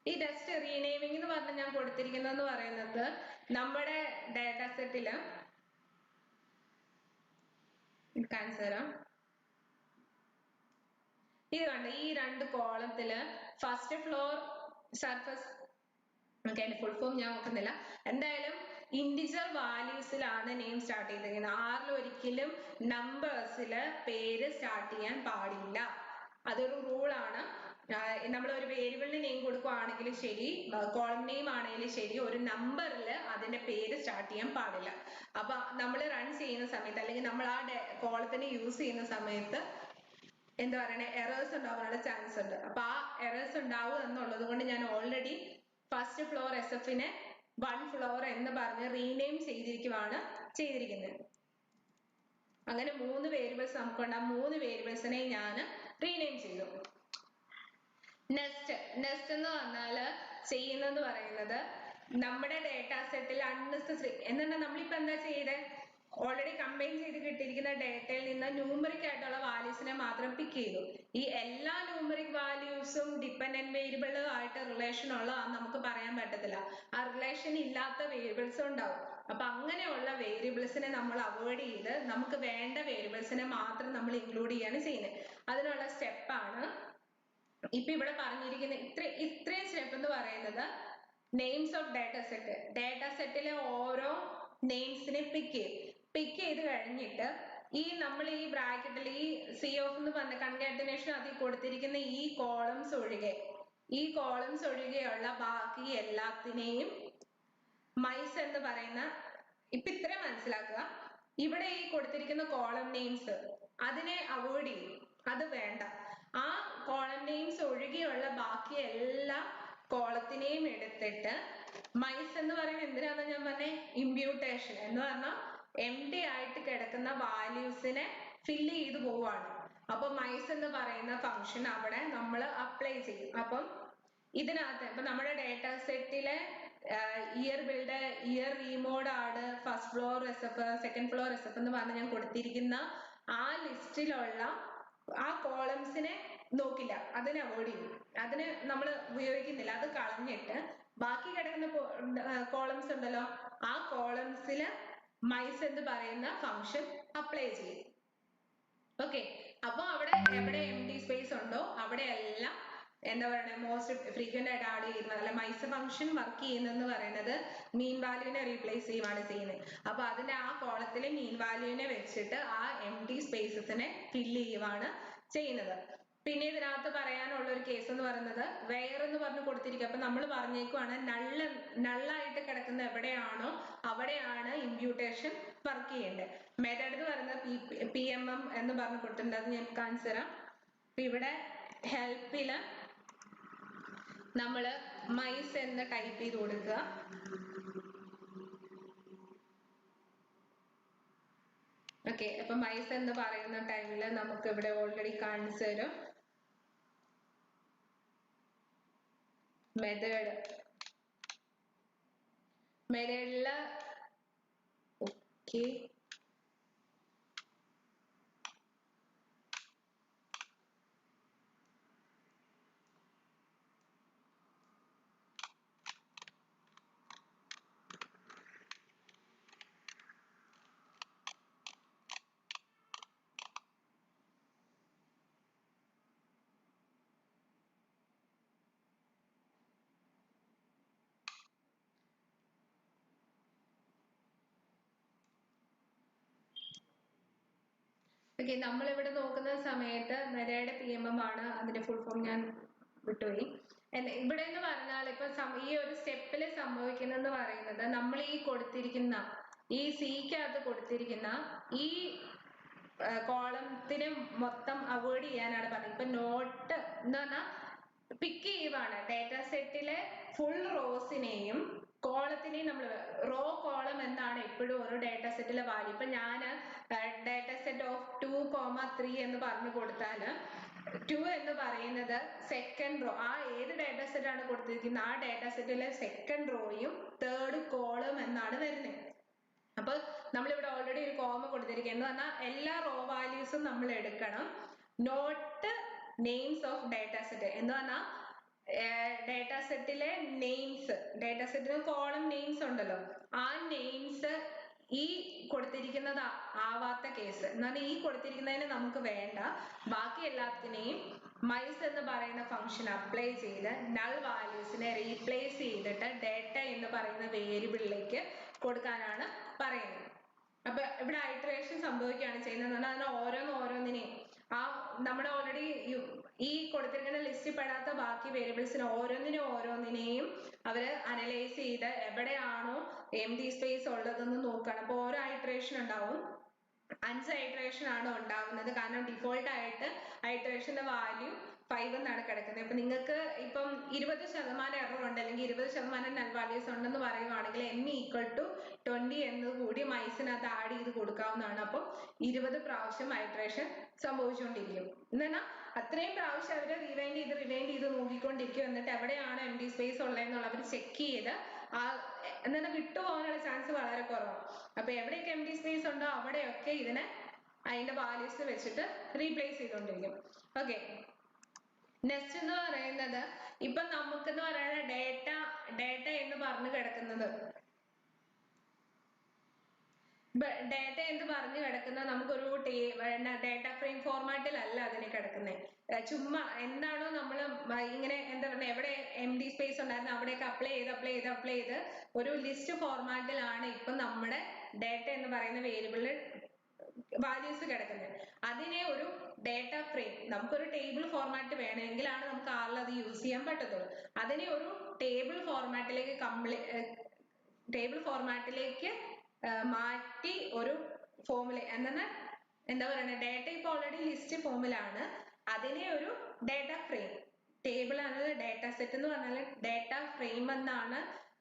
ഈ ടെസ്റ്റ് റീനെയിമിംഗ് എന്ന് പറഞ്ഞ് ഞാൻ കൊടുത്തിരിക്കുന്നതെന്ന് പറയുന്നത് നമ്മുടെ ഡാറ്റ സെറ്റില് കാണിച്ചുതരാം. ഇത് കണ്ട് ഈ രണ്ട് കോളത്തില് ഫസ്റ്റ് ഫ്ലോർ സർഫസ് അതിന്റെ ഫുൾ ഫോം ഞാൻ നോക്കുന്നില്ല. എന്തായാലും ഇന്റിജർ വാല്യൂസിലാണ് നെയിം സ്റ്റാർട്ട് ചെയ്തിരിക്കുന്നത്. ആറിൽ ഒരിക്കലും നമ്പേഴ്സില് പേര് സ്റ്റാർട്ട് ചെയ്യാൻ പാടില്ല. അതൊരു റൂളാണ്. നമ്മൾ ഒരു വേരിയബിളിന് നെയിം കൊടുക്കുകയാണെങ്കിലും ശരി, കോളം നെയിം ആണെങ്കിലും ശരി, ഒരു നമ്പറിൽ അതിന്റെ പേര് സ്റ്റാർട്ട് ചെയ്യാൻ പാടില്ല. അപ്പൊ നമ്മൾ റൺ ചെയ്യുന്ന സമയത്ത് അല്ലെങ്കിൽ നമ്മൾ ആ കോളത്തിന് യൂസ് ചെയ്യുന്ന സമയത്ത് എന്താ പറയണേ എറേഴ്സ് ഉണ്ടാവാനുള്ള ചാൻസ് ഉണ്ട്. അപ്പൊ ആ എറേഴ്സ് ഉണ്ടാവും എന്നുള്ളത് കൊണ്ട് ഞാൻ ഓൾറെഡി ഫസ്റ്റ് ഫ്ലോർ SF-നെ 1 ഫ്ലോർ എന്ന് പറഞ്ഞ് റീനെയിം ചെയ്തിരിക്കുന്നത്. അങ്ങനെ 3 വേരിയബിൾസ് നമുക്കുണ്ട്. ആ 3 വേരിയബിൾസിനെ ഞാൻ റീനെയിം ചെയ്തു. നെക്സ്റ്റ് എന്ന് പറഞ്ഞാല് ചെയ്യുന്നതെന്ന് പറയുന്നത് നമ്മുടെ ഡേറ്റ സെറ്റിൽ അൺനെസസറി എന്താണ് നമ്മളിപ്പോ എന്താ ചെയ്തേ, ഓൾറെഡി കമ്പൈൻ ചെയ്ത് കിട്ടിയിരിക്കുന്ന ഡേറ്റയിൽ നിന്ന് ന്യൂമറിക് ആയിട്ടുള്ള വാല്യൂസിനെ മാത്രം പിക്ക് ചെയ്തു. ഈ എല്ലാ ന്യൂമറിക് വാല്യൂസും ഡിപ്പെൻഡന്റ് വേരിയബിൾ ആയിട്ട് റിലേഷൻ ഉള്ളതാണെന്ന് നമുക്ക് പറയാൻ പറ്റത്തില്ല. ആ റിലേഷൻ ഇല്ലാത്ത വേരിയബിൾസ് ഉണ്ടാവും. അപ്പൊ അങ്ങനെയുള്ള വേരിയബിൾസിനെ നമ്മൾ അവോയ്ഡ് ചെയ്ത് നമുക്ക് വേണ്ട വേരിയബിൾസിനെ മാത്രം നമ്മൾ ഇൻക്ലൂഡ് ചെയ്യാണ് ചെയ്യുന്നത്. അതിനുള്ള സ്റ്റെപ്പാണ് ഇപ്പൊ ഇവിടെ പറഞ്ഞിരിക്കുന്ന ഇത്രയും സ്റ്റെപ്പ് എന്ന് പറയുന്നത് names of data set. Data സെറ്റിലെ ഓരോ നെയിംസിനെ പിക്ക് ചെയ്ത് കഴിഞ്ഞിട്ട് ഈ നമ്മൾ ഈ ബ്രാക്കറ്റിൽ ഈ സി ഓഫ് എന്ന് പറഞ്ഞ കൺകാറ്റനേഷൻ അതിൽ കൊടുത്തിരിക്കുന്ന ഈ കോളംസ് ഒഴികെയുള്ള ബാക്കി എല്ലാത്തിനെയും മൈസ് എന്ന് പറയുന്ന ഇപ്പൊ ഇത്രയും മനസ്സിലാക്കുക. ഇവിടെ ഈ കൊടുത്തിരിക്കുന്ന കോളം നെയിംസ് അതിനെ അവോയ്ഡ് ചെയ്യും, അത് വേണ്ട. ആ കോളം നെയിംസ് ഒഴികെയുള്ള ബാക്കി എല്ലാ കോളത്തിനെയും എടുത്തിട്ട് മൈസ് എന്ന് പറയുന്നത് എന്തിനാണ് ഞാൻ പറഞ്ഞേ, ഇമ്പ്യൂട്ടേഷൻ എന്ന് പറഞ്ഞാൽ empty ആയിട്ട് കിടക്കുന്ന വാല്യൂസിനെ ഫില്ല് ചെയ്ത് പോവാണ്. അപ്പൊ മൈസ് എന്ന് പറയുന്ന ഫംഗ്ഷൻ അവിടെ നമ്മൾ അപ്ലൈ ചെയ്യും. അപ്പം ഇതിനകത്ത് ഇപ്പൊ നമ്മുടെ ഡേറ്റ സെറ്റിലെ ഇയർ റീമോഡ് ആണ് first floor SF second floor SF എന്ന് പറഞ്ഞ് ഞാൻ കൊടുത്തിരിക്കുന്ന ആ ലിസ്റ്റിലുള്ള ആ കോളംസിനെ നോക്കില്ല, അതിനെ അവോയ്ഡ് ചെയ്യും. അതിന് നമ്മൾ ഉപയോഗിക്കുന്നില്ല, അത് കളഞ്ഞിട്ട് ബാക്കി കിടക്കുന്ന കോളംസ് ഉണ്ടല്ലോ ആ കോളംസില് മൈസ് എന്ന് പറയുന്ന ഫംഗ്ഷൻ അപ്ലൈ ചെയ്യും. ഓക്കെ, അപ്പൊ അവിടെ എവിടെ empty സ്പേസ് ഉണ്ടോ അവിടെയെല്ലാം എന്താ പറയുക മോസ്റ്റ് ഫ്രീക്വന്റ് ആയിട്ട് ആഡ് ചെയ്യുന്നത് അല്ല മൈസ് ഫംഗ്ഷൻ വർക്ക് ചെയ്യുന്നതെന്ന് പറയുന്നത് മീൻ വാല്യൂവിനെ റീപ്ലേസ് ചെയ്യുകയാണ് ചെയ്യുന്നത്. അപ്പൊ അതിന്റെ ആ കോളത്തിലെ മീൻ വാല്യൂവിനെ വെച്ചിട്ട് ആ empty സ്പേസസിനെ ഫില്ല് ചെയ്യുകയാണ് ചെയ്യുന്നത്. പിന്നെ ഇതിനകത്ത് പറയാനുള്ള ഒരു കേസ് എന്ന് പറയുന്നത് വെയർ എന്ന് പറഞ്ഞ് കൊടുത്തിരിക്കുക. അപ്പൊ നമ്മൾ പറഞ്ഞേക്കുവാണ് നള്ളായിട്ട് കിടക്കുന്ന എവിടെയാണോ അവിടെയാണ് ഇമ്പ്യൂട്ടേഷൻ വർക്ക് ചെയ്യേണ്ടത്. മെത്തേഡ് എന്ന് പറയുന്നത് PMM എന്ന് പറഞ്ഞ് കൊടുത്തിട്ടുണ്ട്, അത് ഞാൻ കാണിച്ചു തരാം. അപ്പൊ ഇവിടെ ഹെൽപ്പില് നമ്മള് മൈസ് എന്ന് ടൈപ്പ് ചെയ്ത് കൊടുക്കുക. ഓക്കെ, അപ്പൊ മൈസ് എന്ന് പറയുന്ന ടൈമില് നമുക്ക് ഇവിടെ ഓൾറെഡി കാണിച്ചു തരും മെത്തേഡില്. ഓക്കെ, ഓക്കെ, നമ്മളിവിടെ നോക്കുന്ന സമയത്ത് മെരയുടെ PMM ആണ് അതിന്റെ ഫുൾ ഫോം, ഞാൻ വിട്ടുപോയി. ഇവിടെ എന്ന് പറഞ്ഞാൽ ഇപ്പൊ ഈ ഒരു സ്റ്റെപ്പിൽ സംഭവിക്കുന്നെന്ന് പറയുന്നത് നമ്മൾ ഈ കൊടുത്തിരിക്കുന്ന ഈ സിക്കകത്ത് കൊടുത്തിരിക്കുന്ന ഈ കോളത്തിനെ മൊത്തം അവോയ്ഡ് ചെയ്യാനാണ് പറഞ്ഞത്. ഇപ്പൊ നോട്ട് എന്ന് പറഞ്ഞാൽ പിക്ക് ചെയ്യുവാണ് ഡേറ്റ സെറ്റിലെ ഫുൾ റോസിനെയും കോളത്തിനെയും. നമ്മൾ റോ കോളം എന്താണ് എപ്പോഴും ഒരു ഡേറ്റ സെറ്റിലെ വാല്യൂ. ഇപ്പൊ ഞാൻ ഡേറ്റ സെറ്റ് ഓഫ് 2,3 എന്ന് പറഞ്ഞു കൊടുത്താൽ 2 എന്ന് പറയുന്നത് സെക്കൻഡ് റോ, ആ ഏത് ഡേറ്റ സെറ്റ് ആണ് കൊടുത്തിരിക്കുന്നത് ആ ഡേറ്റ സെറ്റിലെ സെക്കൻഡ് റോയും തേർഡ് കോളം എന്നാണ് വരുന്നത്. അപ്പൊ നമ്മളിവിടെ ഓൾറെഡി ഒരു കോമ കൊടുത്തിരിക്കുക എന്ന് പറഞ്ഞാൽ എല്ലാ റോ വാല്യൂസും നമ്മൾ എടുക്കണം. Note names of data set എന്ന് പറഞ്ഞാൽ ഡേറ്റ സെറ്റിലെ നെയിംസ്, ഡേറ്റ സെറ്റിന് കോളം നെയിംസ് ഉണ്ടല്ലോ, ആ നെയിംസ് ഈ കൊടുത്തിരിക്കുന്നത് ആവാത്ത കേസ് എന്ന് പറഞ്ഞാൽ ഈ കൊടുത്തിരിക്കുന്നതിന് നമുക്ക് വേണ്ട, ബാക്കി എല്ലാത്തിനെയും മൈസ് എന്ന് പറയുന്ന ഫംഗ്ഷൻ അപ്ലൈ ചെയ്ത് നൾ വാല്യൂസിനെ റീപ്ലേസ് ചെയ്തിട്ട് ഡേറ്റ എന്ന് പറയുന്ന വേരിയബിളിലേക്ക് കൊടുക്കാനാണ് പറയുന്നത്. അപ്പൊ ഇവിടെ ഐറ്ററേഷൻ സംഭവിക്കുകയാണ് ചെയ്യുന്നത്. അതിന് ഓരോന്നിനെയും ആ നമ്മുടെ ഓൾറെഡി ഈ കൊടുത്തിരിക്കുന്ന ലിസ്റ്റിൽ പെടാത്ത ബാക്കി വേരിയബിൾസിന് ഓരോന്നിനെയും അവര് അനലൈസ് ചെയ്ത് എവിടെയാണോ എംപ്റ്റി സ്പേസ് ഉള്ളതെന്ന് നോക്കണം. അപ്പൊ ഓരോ ഐറ്ററേഷൻ ഉണ്ടാവും. 5 ഐറ്ററേഷൻ ആണ് ഉണ്ടാവുന്നത്, കാരണം ഡിഫോൾട്ട് ആയിട്ട് ഐറ്ററേഷന്റെ വാല്യൂ 5 എന്നാണ് കിടക്കുന്നത്. ഇപ്പൊ നിങ്ങൾക്ക് ഇപ്പം 20% എറർ ഉണ്ട് അല്ലെങ്കിൽ 20% നൾ വാല്യൂസ് ഉണ്ടെന്ന് പറയുവാണെങ്കിൽ n=20 എന്ന് കൂടി മൈസിനകത്ത് ആഡ് ചെയ്ത് കൊടുക്കാവുന്നതാണ്. അപ്പം 20 പ്രാവശ്യം ഐറ്ററേഷൻ സംഭവിച്ചുകൊണ്ടിരിക്കും. എന്നാൽ അത്രയും പ്രാവശ്യം അവര് റിവൈൻഡ് ചെയ്ത് നോക്കിക്കൊണ്ടിരിക്കും. എന്നിട്ട് എവിടെയാണ് എംപ്റ്റി സ്പേസ് ഉള്ളതെന്നുള്ള അവർ ചെക്ക് ചെയ്ത് എന്നാൽ വിട്ടുപോകാനുള്ള ചാൻസ് വളരെ കുറവാണ്. അപ്പൊ എവിടെയൊക്കെ എംപ്റ്റി സ്പേസ് ഉണ്ടോ അവിടെയൊക്കെ ഇതിനെ അതിന്റെ വാല്യൂസ് വെച്ചിട്ട് റീപ്ലേസ് ചെയ്തുകൊണ്ടിരിക്കും. ഓക്കെ, നെക്സ്റ്റ് എന്ന് പറയുന്നത് ഇപ്പൊ നമുക്ക് എന്ന് പറയുന്ന ഡേറ്റ എന്ന് പറഞ്ഞു കിടക്കുന്നത്, ഡേറ്റ എന്ന് പറഞ്ഞു കിടക്കുന്നത് നമുക്കൊരു ഡേറ്റ ഫ്രെയിം ഫോർമാറ്റിലല്ല അതിന് കിടക്കുന്നത്. ചുമ്മാ എന്താണോ നമ്മൾ ഇങ്ങനെ എന്താ പറയുക എവിടെ എംപ്റ്റി സ്പേസ് ഉണ്ടായിരുന്നു അവിടെയൊക്കെ അപ്ലൈ ചെയ്ത് ഒരു ലിസ്റ്റ് ഫോർമാറ്റിലാണ് ഇപ്പൊ നമ്മുടെ ഡേറ്റ എന്ന് പറയുന്ന വേരിയബിളിൽ വാല്യൂസ് കിടക്കുന്നത്. അതിനെ ഒരു ഡേറ്റ ഫ്രെയിം, നമുക്കൊരു ടേബിൾ ഫോർമാറ്റ് വേണമെങ്കിലാണ് നമുക്ക് ആറിൽ അത് യൂസ് ചെയ്യാൻ പറ്റത്തുള്ളൂ. അതിനെ ഒരു ടേബിൾ ഫോർമാറ്റിലേക്ക് മാറ്റി ഒരു ഫോമിൽ എന്താ പറയുക ഡേറ്റ ഇപ്പൊ ഓൾറെഡി ലിസ്റ്റ് ഫോമിലാണ്, അതിനെ ഒരു ഡേറ്റ ഫ്രെയിം, ടേബിൾ ആണ് ഡേറ്റ സെറ്റ് എന്ന് പറഞ്ഞാൽ ഡേറ്റ ഫ്രെയിം എന്നാണ്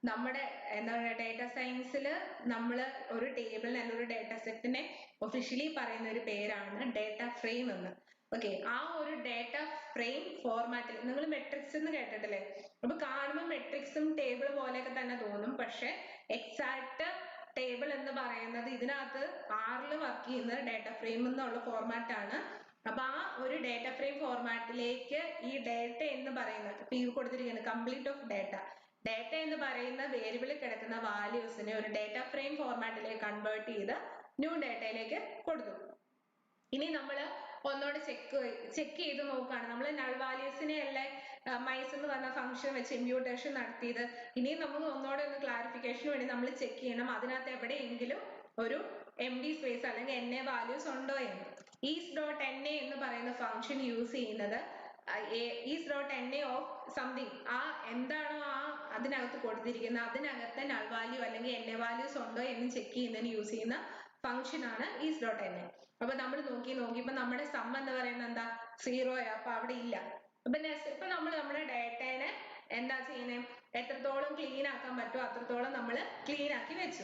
നമ്മുടെ എന്താ പറയുക ഡേറ്റ സയൻസിൽ നമ്മൾ ഒരു ടേബിളിന് അല്ലെങ്കിൽ ഒരു ഡേറ്റ സെറ്റിനെ ഒഫീഷ്യലി പറയുന്ന ഒരു പേരാണ് ഡേറ്റ ഫ്രെയിം എന്ന്. ഓക്കെ, ആ ഒരു ഡേറ്റ ഫ്രെയിം ഫോർമാറ്റിൽ നിങ്ങൾ മെട്രിക്സ് എന്ന് കേട്ടിട്ടില്ലേ? അപ്പൊ കാണുമ്പോൾ മെട്രിക്സും ടേബിൾ പോലെയൊക്കെ തന്നെ തോന്നും, പക്ഷെ എക്സാക്ട് ടേബിൾ എന്ന് പറയുന്നത് ഇതിനകത്ത് ആറിൽ വർക്ക് ചെയ്യുന്നത് ഡേറ്റ ഫ്രെയിം എന്നുള്ള ഫോർമാറ്റ് ആണ്. അപ്പൊ ആ ഒരു ഡേറ്റ ഫ്രെയിം ഫോർമാറ്റിലേക്ക് ഈ ഡേറ്റ എന്ന് പറയുന്നത് കൊടുത്തിരിക്കുന്നത് കംപ്ലീറ്റ് ഓഫ് ഡേറ്റ എന്ന് പറയുന്ന വേരിയബിളിൽ കിടക്കുന്ന വാല്യൂസിനെ ഒരു ഡേറ്റ ഫ്രെയിം ഫോർമാറ്റിലേക്ക് കൺവേർട്ട് ചെയ്ത് ന്യൂ ഡേറ്റയിലേക്ക് കൊടുത്തു. ഇനി നമ്മൾ ഒന്നോടെ ചെക്ക് ചെയ്ത് നോക്കുകയാണ്. നമ്മൾ നൾ വാല്യൂസിനെ അല്ലേ മൈസ് എന്ന് പറഞ്ഞ ഫംഗ്ഷൻ വെച്ച് ഇമ്പ്യൂട്ടേഷൻ നടത്തിയത്. ഇനി നമുക്ക് ഒന്നോടെ ഒന്ന് ക്ലാരിഫിക്കേഷന് വേണ്ടി നമ്മൾ ചെക്ക് ചെയ്യണം അതിനകത്ത് എവിടെയെങ്കിലും ഒരു എംപ്റ്റി സ്പേസ് അല്ലെങ്കിൽ NA വാല്യൂസ് ഉണ്ടോ എന്ന്. is.na എന്ന് പറയുന്ന ഫംഗ്ഷൻ യൂസ് ചെയ്യുന്നത് is.na ഓഫ് സംതിങ്, ആ എന്താണോ അതിനകത്ത് കൊടുത്തിരിക്കുന്നത് അതിനകത്ത് നൾ വാല്യൂ അല്ലെങ്കിൽ NA വാല്യൂസ് ഉണ്ടോ എന്ന് ചെക്ക് ചെയ്യുന്നതിന് യൂസ് ചെയ്യുന്ന ഫംഗ്ഷൻ ആണ് is.na. അപ്പൊ നമ്മൾ നോക്കിയപ്പോ നമ്മുടെ സം എന്ന് പറയുന്നത് എന്താ 0, അപ്പൊ അവിടെ ഇല്ല. അപ്പൊ നെക്സ്റ്റ് ഇപ്പൊ നമ്മൾ നമ്മുടെ ഡേറ്റനെ എന്താ ചെയ്യുന്നത്, എത്രത്തോളം ക്ലീൻ ആക്കാൻ പറ്റുമോ അത്രത്തോളം നമ്മൾ ക്ലീൻ ആക്കി വെച്ചു.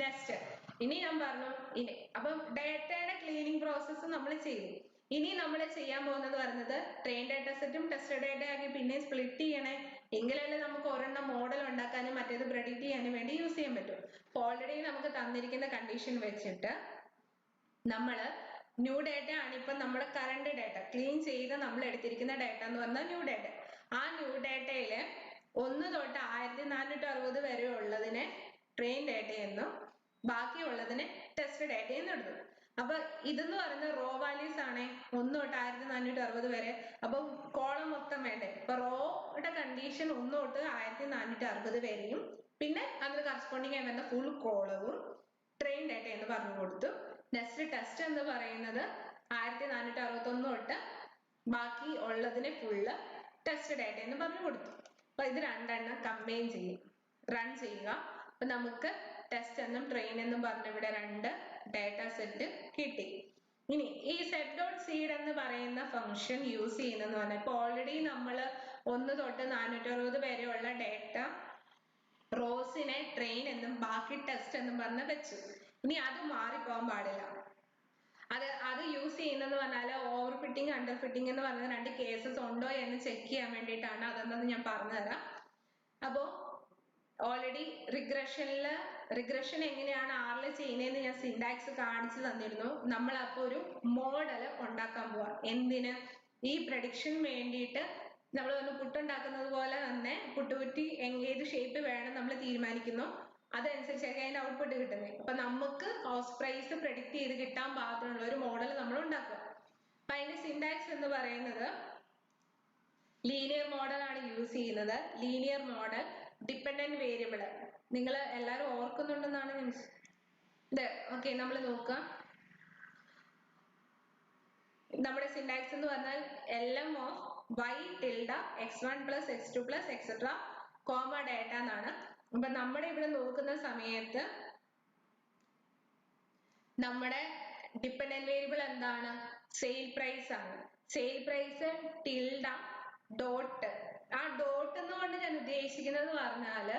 നെക്സ്റ്റ് ഇനി ഞാൻ പറഞ്ഞു അപ്പൊ ഡേറ്റയുടെ ക്ലീനിങ് പ്രോസസ്സ് നമ്മൾ ചെയ്തു. ഇനി നമ്മൾ ചെയ്യാൻ പോകുന്നത് പറയുന്നത് ട്രെയിൻ ഡേറ്റ സെറ്റും ടെസ്റ്റ് ഡേറ്റ ആക്കി പിന്നെ സ്പ്ലിറ്റ് ചെയ്യണേ, എങ്കിലല്ലേ നമുക്ക് ഒരെണ്ണം മോഡൽ ഉണ്ടാക്കാനും മറ്റേത് പ്രെഡിക്റ്റ് ചെയ്യാനും വേണ്ടി യൂസ് ചെയ്യാൻ പറ്റും. ഓൾറെഡി നമുക്ക് തന്നിരിക്കുന്ന കണ്ടീഷൻ വെച്ചിട്ട് നമ്മള് ന്യൂ ഡേറ്റ ആണ് ഇപ്പൊ നമ്മുടെ കറണ്ട് ഡേറ്റ ക്ലീൻ ചെയ്ത് നമ്മൾ എടുത്തിരിക്കുന്ന ഡേറ്റ എന്ന് പറഞ്ഞാൽ ന്യൂ ഡേറ്റ. ആ ന്യൂ ഡേറ്റയില് 1 തൊട്ട് 1460 വരെ ഉള്ളതിനെ ട്രെയിൻ ഡേറ്റ എന്നും ബാക്കിയുള്ളതിനെ ടെസ്റ്റ് ഡേറ്റ എന്നും എടുത്തു. അപ്പൊ ഇതെന്ന് പറയുന്നത് റോ വാല്യൂസ് ആണ് 1 തൊട്ട് 1460 വരെ. അപ്പൊ കോളം മൊത്തം വേണ്ടേ, ഇപ്പൊ റോയുടെ കണ്ടീഷൻ 1 തൊട്ട് 1460 വരെയും പിന്നെ അതിന് കറസ്പോണ്ടിങ് ആയി വരുന്ന ഫുൾ കോളവും ട്രെയിൻ ഡേറ്റ എന്ന് പറഞ്ഞു കൊടുത്തു. നെക്സ്റ്റ് ടെസ്റ്റ് എന്ന് പറയുന്നത് 1461 തൊട്ട് ബാക്കി ഉള്ളതിനെ ഫുള്ള് ടെസ്റ്റ് ഡേറ്റ എന്ന് പറഞ്ഞു കൊടുത്തു. അപ്പൊ ഇത് രണ്ടെണ്ണം കമ്പൈൻ ചെയ്യും, റൺ ചെയ്യുക. അപ്പൊ നമുക്ക് ടെസ്റ്റ് എന്നും ട്രെയിൻ എന്നും പറഞ്ഞ ഇവിടെ രണ്ട് ഡേറ്റ സെറ്റ് കിട്ടി. ഇനി ഈ സെറ്റ് ഡോട്ട് സീഡ് എന്ന് പറയുന്ന ഫംഗ്ഷൻ യൂസ് ചെയ്യുന്നതെന്ന് പറഞ്ഞാൽ ഇപ്പൊ ഓൾറെഡി നമ്മൾ 1 തൊട്ട് 460 വരെയുള്ള ഡേറ്റ റോസിനെ ട്രെയിൻ എന്നും ബാക്കി ടെസ്റ്റ് എന്നും പറഞ്ഞ് വെച്ചു. ഇനി അത് മാറിപ്പോകാൻ പാടില്ല. അത് യൂസ് ചെയ്യുന്നത് പറഞ്ഞാല് ഓവർ ഫിറ്റിംഗ് അണ്ടർ ഫിറ്റിംഗ് എന്ന് പറഞ്ഞ രണ്ട് കേസസ് ഉണ്ടോ എന്ന് ചെക്ക് ചെയ്യാൻ വേണ്ടിയിട്ടാണ്. അതെന്നത് ഞാൻ പറഞ്ഞുതരാം. അപ്പോ ഓൾറെഡി റിഗ്രഷൻ എങ്ങനെയാണ് ആറിൽ ചെയ്യുന്നതെന്ന് ഞാൻ സിൻടാക്സ് കാണിച്ചു തന്നിരുന്നു. നമ്മൾ അപ്പൊ ഒരു മോഡൽ ഉണ്ടാക്കാൻ പോവാ. എന്തിന്? ഈ പ്രഡിക്ഷൻ വേണ്ടിയിട്ട് നമ്മൾ പുട്ടുണ്ടാക്കുന്നത് പോലെ തന്നെ പുട്ടുകുറ്റി ഏത് ഷേപ്പ് വേണം നമ്മൾ തീരുമാനിക്കുന്നു, അതനുസരിച്ചൊക്കെ അതിന്റെ ഔട്ട്പുട്ട് കിട്ടുന്നത്. അപ്പൊ നമുക്ക് ഹൗസ് പ്രൈസ് പ്രെഡിക്റ്റ് ചെയ്ത് കിട്ടാൻ പാകത്തിനുള്ള ഒരു മോഡൽ നമ്മൾ ഉണ്ടാക്കുക. അപ്പൊ അതിന്റെ സിൻടാക്സ് എന്ന് പറയുന്നത് ലീനിയർ മോഡൽ ആണ് യൂസ് ചെയ്യുന്നത്. ലീനിയർ മോഡൽ ഡിപ്പെൻഡന്റ് വേരിയബിൾ നിങ്ങൾ എല്ലാവരും ഓർക്കുന്നുണ്ടെന്നാണ് ഞാൻ ഇത് ഓക്കെ. നമ്മൾ നോക്കാം. നമ്മുടെ സിൻടാക്സ് എന്ന് പറഞ്ഞാൽ lm of y tilde x1 plus x2 plus etcetera comma data എന്നാണ്. അപ്പൊ നമ്മുടെ ഇവിടെ നോക്കുന്ന സമയത്ത് നമ്മുടെ ഡിപ്പെൻഡന്റ് വേരിയബിൾ എന്താണ്? സെയിൽ പ്രൈസ് ആണ്. Sale price tilde dot. ആ ഡോട്ട് എന്നുകൊണ്ട് ഞാൻ ഉദ്ദേശിക്കുന്നത് പറഞ്ഞാല്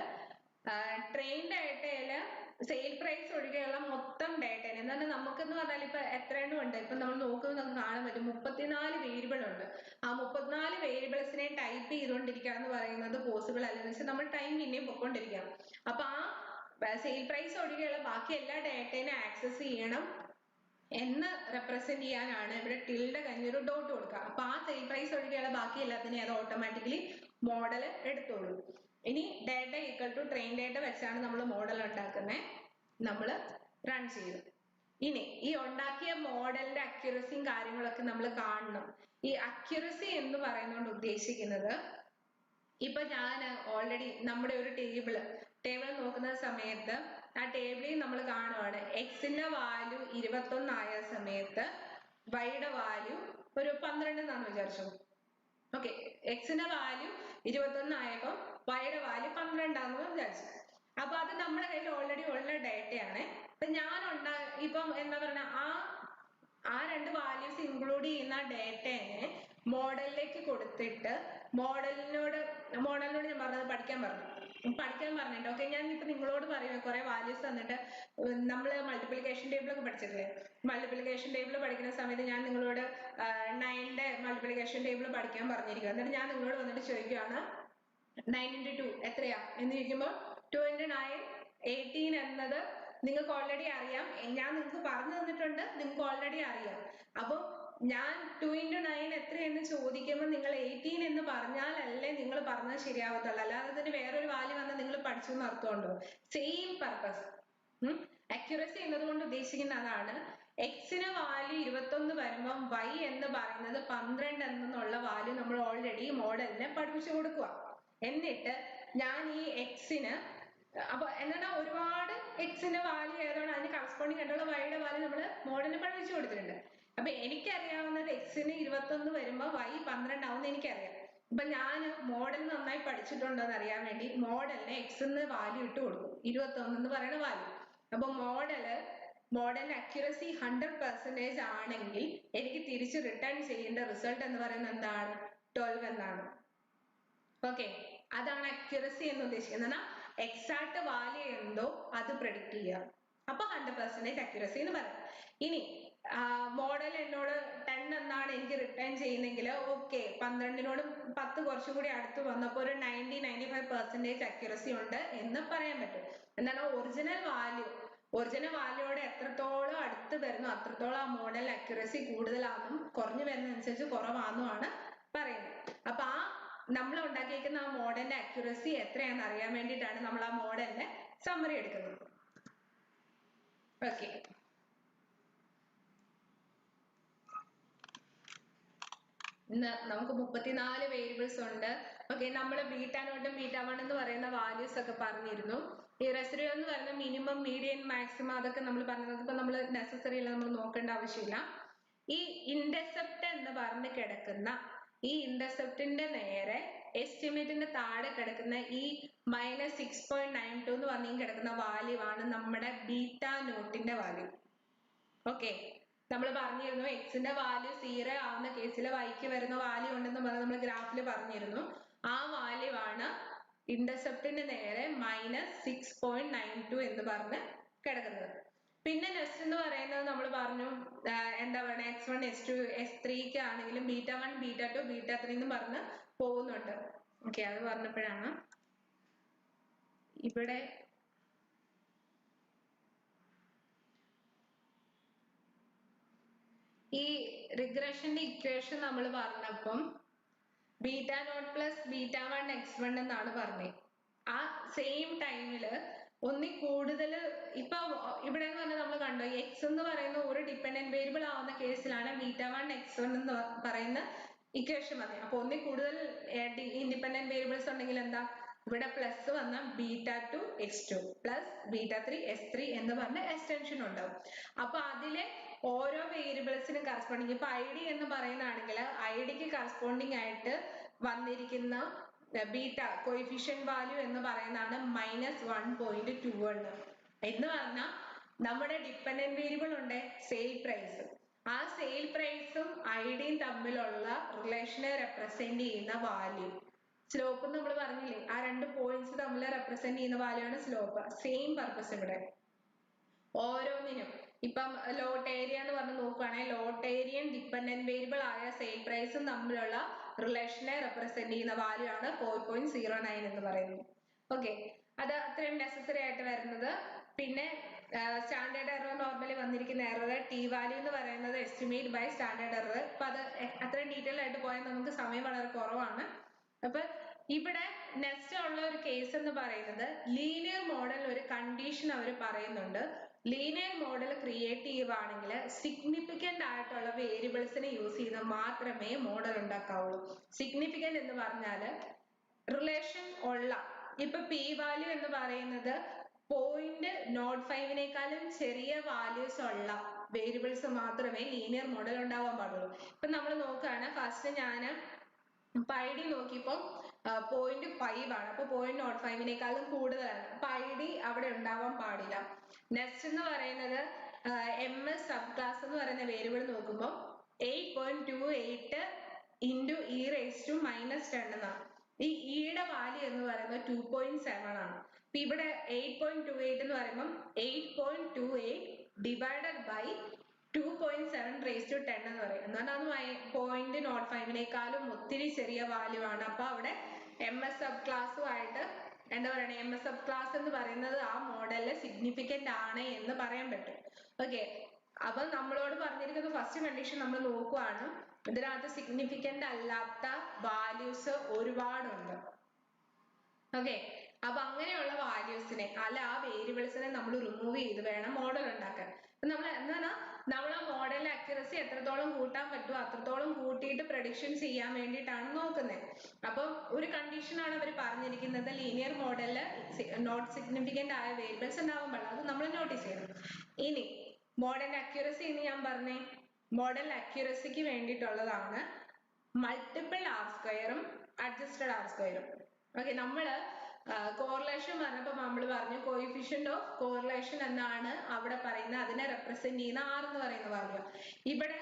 ട്രെയിൻ ഡേറ്റയില് സെയിൽ പ്രൈസ് ഒഴികെയുള്ള മൊത്തം ഡേറ്റ എന്നാൽ നമുക്കെന്ന് പറഞ്ഞാൽ ഇപ്പൊ എത്ര എണ്ണം ഉണ്ട്? ഇപ്പൊ നമ്മൾ നോക്കുമ്പോൾ നമുക്ക് കാണാൻ പറ്റും 34 വേരിയബിൾ ഉണ്ട്. ആ 34 വേരിയബിൾസിനെ ടൈപ്പ് ചെയ്തുകൊണ്ടിരിക്കുക എന്ന് പറയുന്നത് പോസിബിൾ അല്ലെന്ന് വെച്ചാൽ നമ്മൾ ടൈം പിന്നെയും പൊക്കോണ്ടിരിക്കണം. അപ്പൊ ആ സെയിൽ പ്രൈസ് ഒഴികെയുള്ള ബാക്കി എല്ലാ ഡേറ്റേനെ ആക്സസ് ചെയ്യണം എന്ന് റെപ്രസെന്റ് ചെയ്യാനാണ് ഇവിടെ ടിൽഡ് കഴിഞ്ഞൊരു ഡോട്ട് കൊടുക്കുക. അപ്പൊ ആ സെയിൽ പ്രൈസ് ഒഴികെയുള്ള ബാക്കി എല്ലാത്തിനെയും അത് ഓട്ടോമാറ്റിക്കലി മോഡൽ എടുത്തോളൂ. ഇനി data equal to train data വെച്ചാണ് നമ്മൾ മോഡൽ ഉണ്ടാക്കുന്നത്. നമ്മൾ റൺ ചെയ്തു. ഇനി ഈ ഉണ്ടാക്കിയ മോഡലിന്റെ അക്യുറസിയും കാര്യങ്ങളൊക്കെ നമ്മൾ കാണണം. ഈ അക്യുറസി എന്ന് പറയുന്നതുകൊണ്ട് ഉദ്ദേശിക്കുന്നത് ഇപ്പൊ ഞാൻ ഓൾറെഡി നമ്മുടെ ഒരു ടേബിൾ നോക്കുന്ന സമയത്ത് ആ ടേബിളിൽ നമ്മൾ കാണുവാണ് എക്സിന്റെ വാല്യൂ 21 ആയ സമയത്ത് വൈയുടെ വാല്യൂ ഒരു 12 എന്നാന്ന് വിചാരിച്ചു. ഓക്കെ, എക്സിന്റെ വാല്യൂ 21 ആയപ്പോ വൈയുടെ വാല്യൂ 12 ആണെന്ന് വിചാരിച്ചു. അപ്പൊ അത് നമ്മുടെ കയ്യിൽ ഓൾറെഡി ഉള്ള ഡേറ്റയാണ്. ഇപ്പൊ ഞാൻ ഇപ്പം എന്താ പറയുക, ആ രണ്ട് വാല്യൂസ് ഇൻക്ലൂഡ് ചെയ്യുന്ന ഡേറ്റയെ മോഡലിലേക്ക് കൊടുത്തിട്ട് മോഡലിനോട് ഞാൻ പറഞ്ഞത് പഠിക്കാൻ പറഞ്ഞിട്ട് ഓക്കെ. ഞാൻ ഇപ്പൊ നിങ്ങളോട് പറയുക കുറെ വാല്യൂസ് തന്നിട്ട് നമ്മൾ മൾട്ടിപ്ലിക്കേഷൻ ടേബിൾ ഒക്കെ പഠിച്ചിട്ടില്ലേ? മൾട്ടിപ്ലിക്കേഷൻ ടേബിൾ പഠിക്കുന്ന സമയത്ത് ഞാൻ നിങ്ങളോട് 9ന്റെ മൾട്ടിപ്ലിക്കേഷൻ ടേബിൾ പഠിക്കാൻ പറഞ്ഞിരിക്കുക. എന്നിട്ട് ഞാൻ നിങ്ങളോട് വന്നിട്ട് ചോദിക്കുകയാണ് 9 into 2 എത്രയാ എന്ന് ചോദിക്കുമ്പോൾ 2 into 9 18 എന്നത് നിങ്ങൾക്ക് ഓൾറെഡി അറിയാം. ഞാൻ നിങ്ങൾക്ക് പറഞ്ഞു തന്നിട്ടുണ്ട്, നിങ്ങൾക്ക് ഓൾറെഡി അറിയാം. അപ്പൊ ഞാൻ 2 into 9 എത്രയെന്ന് ചോദിക്കുമ്പോൾ നിങ്ങൾ 18 എന്ന് പറഞ്ഞാലല്ലേ നിങ്ങൾ പറഞ്ഞത് ശരിയാവത്തുള്ളൂ. അല്ലാതെ തന്നെ വേറൊരു വാല്യൂ വന്നാൽ നിങ്ങൾ പഠിച്ചു എന്ന് അർത്ഥമുണ്ടോ? Same purpose. അക്യുറസി എന്നതുകൊണ്ട് ഉദ്ദേശിക്കുന്ന അതാണ്. എക്സിന് വാല്യൂ 21 വരുമ്പം y എന്ന് പറയുന്നത് 12 എന്നുള്ള വാല്യൂ നമ്മൾ ഓൾറെഡി മോഡലിനെ പഠിപ്പിച്ചു കൊടുക്കുക. എന്നിട്ട് ഞാൻ ഈ എക്സിന് അപ്പൊ എന്താണ് ഒരുപാട് എക്സിന്റെ വാല്യൂ ഏതാണ് അതിന് കറസ്പോണ്ടിങ് ആയിട്ടുള്ള വൈയുടെ വാല്യൂ നമ്മൾ മോഡലിന് പഠിപ്പിച്ചു കൊടുത്തിട്ടുണ്ട്. അപ്പൊ എനിക്കറിയാവുന്നത് എക്സിന് 21 വരുമ്പോ y 12 ആവുമെന്ന് എനിക്കറിയാം. അപ്പൊ ഞാൻ മോഡൽ നന്നായി പഠിച്ചിട്ടുണ്ടോ എന്ന് അറിയാൻ വേണ്ടി മോഡലിന് എക്സിന് വാല്യൂ ഇട്ട് കൊടുക്കും, 21 എന്ന് പറയുന്ന വാല്യൂ. അപ്പൊ മോഡലിന്റെ അക്യുറസി 100% ആണെങ്കിൽ എനിക്ക് തിരിച്ച് റിട്ടേൺ ചെയ്യേണ്ട റിസൾട്ട് എന്ന് പറയുന്നത് എന്താണ്? 12 എന്നാണ്. ഓക്കെ, അതാണ് അക്യുറസി എന്ന് ഉദ്ദേശിക്കുന്നത്. എക്സാക്ട് വാല്യൂ എന്തോ അത് പ്രെഡിക്റ്റ് ചെയ്യുക. അപ്പൊ 100% അക്യുറസി എന്ന് പറയാം. ഇനി മോഡൽ എന്നോട് 10 എന്നാണ് എനിക്ക് റിട്ടേൺ ചെയ്യുന്നെങ്കിൽ ഓക്കെ, 12നോടും 10 കുറച്ചും കൂടി അടുത്ത് വന്നപ്പോൾ ഒരു 90-95% അക്യുറസി ഉണ്ട് എന്ന് പറയാൻ പറ്റും. എന്താണ് ഒറിജിനൽ വാല്യൂയോട് എത്രത്തോളം അടുത്ത് വരുന്നു അത്രത്തോളം ആ മോഡൽ അക്യുറസി കൂടുതലാണെന്നും കുറഞ്ഞു വരുന്നതനുസരിച്ച് കുറവാണെന്നുമാണ് പറയുന്നത്. അപ്പൊ നമ്മൾ ഉണ്ടാക്കിയിരിക്കുന്ന ആ മോഡലിന്റെ അക്യുറസി എത്രയാണെന്ന് അറിയാൻ വേണ്ടിയിട്ടാണ് നമ്മൾ ആ മോഡലിന്റെ സമ്മറി എടുക്കുന്നത്. ഓക്കെ, ഇന്ന് നമുക്ക് 34 വേരിയബിൾസ് ഉണ്ട്. ഓക്കെ, നമ്മൾ β0 β1 എന്ന് പറയുന്ന വാല്യൂസ് ഒക്കെ പറഞ്ഞിരുന്നു. ഈ റെസിഡ്യൂ എന്ന് പറയുന്ന മിനിമം മീഡിയൻ മാക്സിമം അതൊക്കെ നമ്മൾ പറഞ്ഞത് ഇപ്പൊ നമ്മൾ നെസസറി അല്ല, നമ്മൾ നോക്കേണ്ട ആവശ്യമില്ല. ഈ ഇന്റർസെപ്റ്റ് എന്ന് പറഞ്ഞ് കിടക്കുന്ന ഈ ഇന്റർസെപ്റ്റിന്റെ നേരെ എസ്റ്റിമേറ്റിന്റെ താഴെ കിടക്കുന്ന ഈ -6.92 എന്ന് പറഞ്ഞ് കിടക്കുന്ന വാല്യൂ ആണ് നമ്മുടെ ബീറ്റ നോട്ടിന്റെ വാല്യൂ. ഓക്കെ, നമ്മൾ പറഞ്ഞിരുന്നു എക്സിന്റെ വാല്യൂ 0 ആവുന്ന കേസിൽ വൈക്ക് വരുന്ന വാല്യൂ ഉണ്ടെന്ന് പറഞ്ഞ് നമ്മൾ ഗ്രാഫിൽ പറഞ്ഞിരുന്നു. ആ വാല്യൂ ആണ് ഇന്റർസെപ്റ്റിന്റെ നേരെ -6.92 എന്ന് പറഞ്ഞ് കിടക്കുന്നത്. പിന്നെ നെക്സ്റ്റ് എന്ന് പറയുന്നത് നമ്മൾ പറഞ്ഞു എന്താ പറയുക x1 x2 x3 ക്ക് ആണെങ്കിലും β1 β2 β3 എന്ന് പറഞ്ഞ് പോകുന്നുണ്ട്. ഓക്കെ, അത് പറഞ്ഞപ്പോഴാണ് ഇവിടെ ഈ റിഗ്രഷന്റെ ഇക്വേഷൻ നമ്മൾ പറഞ്ഞപ്പം β0 പ്ലസ് β1 x1 എന്നാണ് പറഞ്ഞത്. ആ സെയിം ടൈമില് ഒന്നി കൂടുതൽ ഇപ്പൊ ഇവിടെ എന്ന് പറഞ്ഞാൽ നമ്മൾ കണ്ടോ എക്സ് എന്ന് പറയുന്ന ഒരു ഡിപെൻഡന്റ് വേരിയബിൾ ആവുന്ന കേസിലാണ് β1 x1 എന്ന് പറയുന്ന ഇക്വേഷൻ വന്നത്. അപ്പൊ ഒന്നി കൂടുതൽ ഇൻഡിപെൻഡന്റ് വേരിയബിൾസ് ഉണ്ടെങ്കിൽ എന്താ ഇവിടെ പ്ലസ് വന്ന β2 x2 പ്ലസ് β3 x3 എന്ന് പറഞ്ഞ എക്സ്റ്റൻഷൻ ഉണ്ടാവും. അപ്പൊ അതിലെ ഓരോ വേരിയബിൾസിനും കറസ്പോണ്ടിങ് ഇപ്പൊ ഐ ഡി എന്ന് പറയുന്നതാണെങ്കിൽ ഐഡിക്ക് കറസ്പോണ്ടിങ് ആയിട്ട് വന്നിരിക്കുന്ന ബീറ്റ കോയിഫിഷ്യന്റ് വാല്യൂ എന്ന് പറയുന്നതാണ് -1.21 എന്ന് പറഞ്ഞാൽ നമ്മുടെ ഡിപെൻഡന്റ് വേരിയബിൾ ഉണ്ട് സെയിൽ പ്രൈസ്. ആ സെയിൽ പ്രൈസും ഐഡിയും തമ്മിലുള്ള റിലേഷനെ റെപ്രസെന്റ് ചെയ്യുന്ന വാല്യൂ. സ്ലോപ്പ് നമ്മൾ പറഞ്ഞില്ലേ, ആ രണ്ട് പോയിന്റ്സ് തമ്മിൽ റെപ്രസെന്റ് ചെയ്യുന്ന വാല്യൂ ആണ് സ്ലോപ്പ്. സെയിം പർപ്പസ് ഇവിടെ ഓരോന്നിനും ഇപ്പം ലോട്ട് ഏരിയ എന്ന് പറഞ്ഞ് നോക്കുകയാണെങ്കിൽ ലോട്ട് ഏരിയൻ ഡിപെൻഡന്റ് വേരിയബിൾ ആയ സെയിൽ പ്രൈസും തമ്മിലുള്ള റിലേഷനെ റെപ്രസെന്റ് ചെയ്യുന്ന വാല്യൂ ആണ് 4.09 എന്ന് പറയുന്നത്. ഓക്കെ, അത് അത്രയും നെസസറി ആയിട്ട് വരുന്നത്. പിന്നെ സ്റ്റാൻഡേർഡ് എറർ നോർമലി വന്നിരിക്കുന്ന എറർ ടി വാല്യൂ എന്ന് പറയുന്നത് എസ്റ്റിമേറ്റ് ബൈ സ്റ്റാൻഡേർഡ് എറർ. അപ്പൊ അത് അത്രയും ഡീറ്റെയിൽ ആയിട്ട് പോയാൽ നമുക്ക് സമയം വളരെ കുറവാണ്. അപ്പൊ ഇവിടെ നെക്സ്റ്റ് ഉള്ള ഒരു കേസ് എന്ന് പറയുന്നത് ലീനിയർ മോഡൽ ഒരു കണ്ടീഷൻ അവർ പറയുന്നുണ്ട്. ലീനിയർ മോഡൽ ക്രിയേറ്റ് ചെയ്യുവാണെങ്കിൽ സിഗ്നിഫിക്കന്റ് ആയിട്ടുള്ള വേരിയബിൾസിനെ യൂസ് ചെയ്ത് മാത്രമേ മോഡൽ ഉണ്ടാക്കാവുള്ളൂ. സിഗ്നിഫിക്കന്റ് എന്ന് പറഞ്ഞാല് റിലേഷൻ ഉള്ള ഇപ്പൊ പി വാല്യൂ എന്ന് പറയുന്നത് 0.05 ചെറിയ വാല്യൂസ് ഉള്ള വേരിയബിൾസ് മാത്രമേ ലീനിയർ മോഡൽ ഉണ്ടാവാൻ പാടുള്ളൂ. ഇപ്പൊ നമ്മൾ നോക്കുകയാണ് ഫസ്റ്റ് ഞാൻ ഐ ഡി നോക്കിയപ്പോ 0.5 ആണ്. അപ്പൊ 0.05 കൂടുതലാണ്. അപ്പൊ ഐ ഡി അവിടെ ഉണ്ടാവാൻ പാടില്ല. നെക്സ്റ്റ് എന്ന് പറയുന്നത് എം എസ് സബ് ക്ലാസ് എന്ന് പറയുന്ന വേരിയബിൾ നോക്കുമ്പോൾ 8.28 ഇൻറ്റു ഇ റേസ് ടു -10 എന്നാണ്. ഈ ഇയുടെ വാല്യൂ എന്ന് പറയുന്നത് 2.7 ആണ്. അപ്പൊ ഇവിടെ 8.28 എന്ന് പറയുമ്പോൾ 8.28 ഡിവൈഡഡ് ബൈ 2.7 റേസ് ടു 10 എന്ന് പറയും. എന്നാൽ അത് 0.05 ഒത്തിരി ചെറിയ വാല്യൂ ആണ്. അപ്പൊ അവിടെ എം എസ് സബ് ക്ലാസ്സുമായിട്ട് എന്താ പറയണേ എം എസ് സബ് ക്ലാസ് എന്ന് പറയുന്നത് ആ മോഡലില് സിഗ്നിഫിക്കന്റ് ആണ് എന്ന് പറയാൻ പറ്റും. ഓക്കെ, അപ്പൊ നമ്മളോട് പറഞ്ഞിരിക്കുന്ന ഫസ്റ്റ് കണ്ടീഷൻ നമ്മൾ നോക്കുവാണ്. ഇതിനകത്ത് സിഗ്നിഫിക്കന്റ് അല്ലാത്ത വാല്യൂസ് ഒരുപാടുണ്ട്. ഓക്കെ, അപ്പൊ അങ്ങനെയുള്ള വാല്യൂസിനെ അല്ല ആ വേരിയബിൾസിനെ നമ്മൾ റിമൂവ് ചെയ്ത് വേണം മോഡൽ ഉണ്ടാക്കാൻ. നമ്മൾ എന്താണ് നമ്മൾ ആ മോഡലിന്റെ അക്യുറസി എത്രത്തോളം കൂട്ടാൻ പറ്റുമോ അത്രത്തോളം കൂട്ടിയിട്ട് പ്രഡിക്ഷൻ ചെയ്യാൻ വേണ്ടിയിട്ടാണ് നോക്കുന്നത്. അപ്പം ഒരു കണ്ടീഷനാണ് അവർ പറഞ്ഞിരിക്കുന്നത് ലീനിയർ മോഡലില് നോട്ട് സിഗ്നിഫിക്കന്റ് ആയ വേരിയബിൾസ് ഉണ്ടാവാൻ പാടില്ല. അത് നമ്മൾ നോട്ടീസ് ചെയ്യണം. ഇനി മോഡൽ അക്യുറസി എന്ന് ഞാൻ പറഞ്ഞേ, മോഡൽ അക്യുറസിക്ക് വേണ്ടിയിട്ടുള്ളതാണ് മൾട്ടിപ്പിൾ ആർ സ്ക്വയറും അഡ്ജസ്റ്റഡ് ആർ സ്ക്വയറും. ഓക്കെ, നമ്മള് കോറിലേഷൻ പറഞ്ഞപ്പോ നമ്മൾ പറഞ്ഞു കോയിഫിഷ്യന്റ് ഓഫ് കോറിലേഷൻ എന്നാണ് അവിടെ പറയുന്നത്. അതിനെ റെപ്രസെന്റ് ചെയ്യുന്ന ആർ എന്ന് പറയുന്ന വാല്യൂ. ഇവിടെ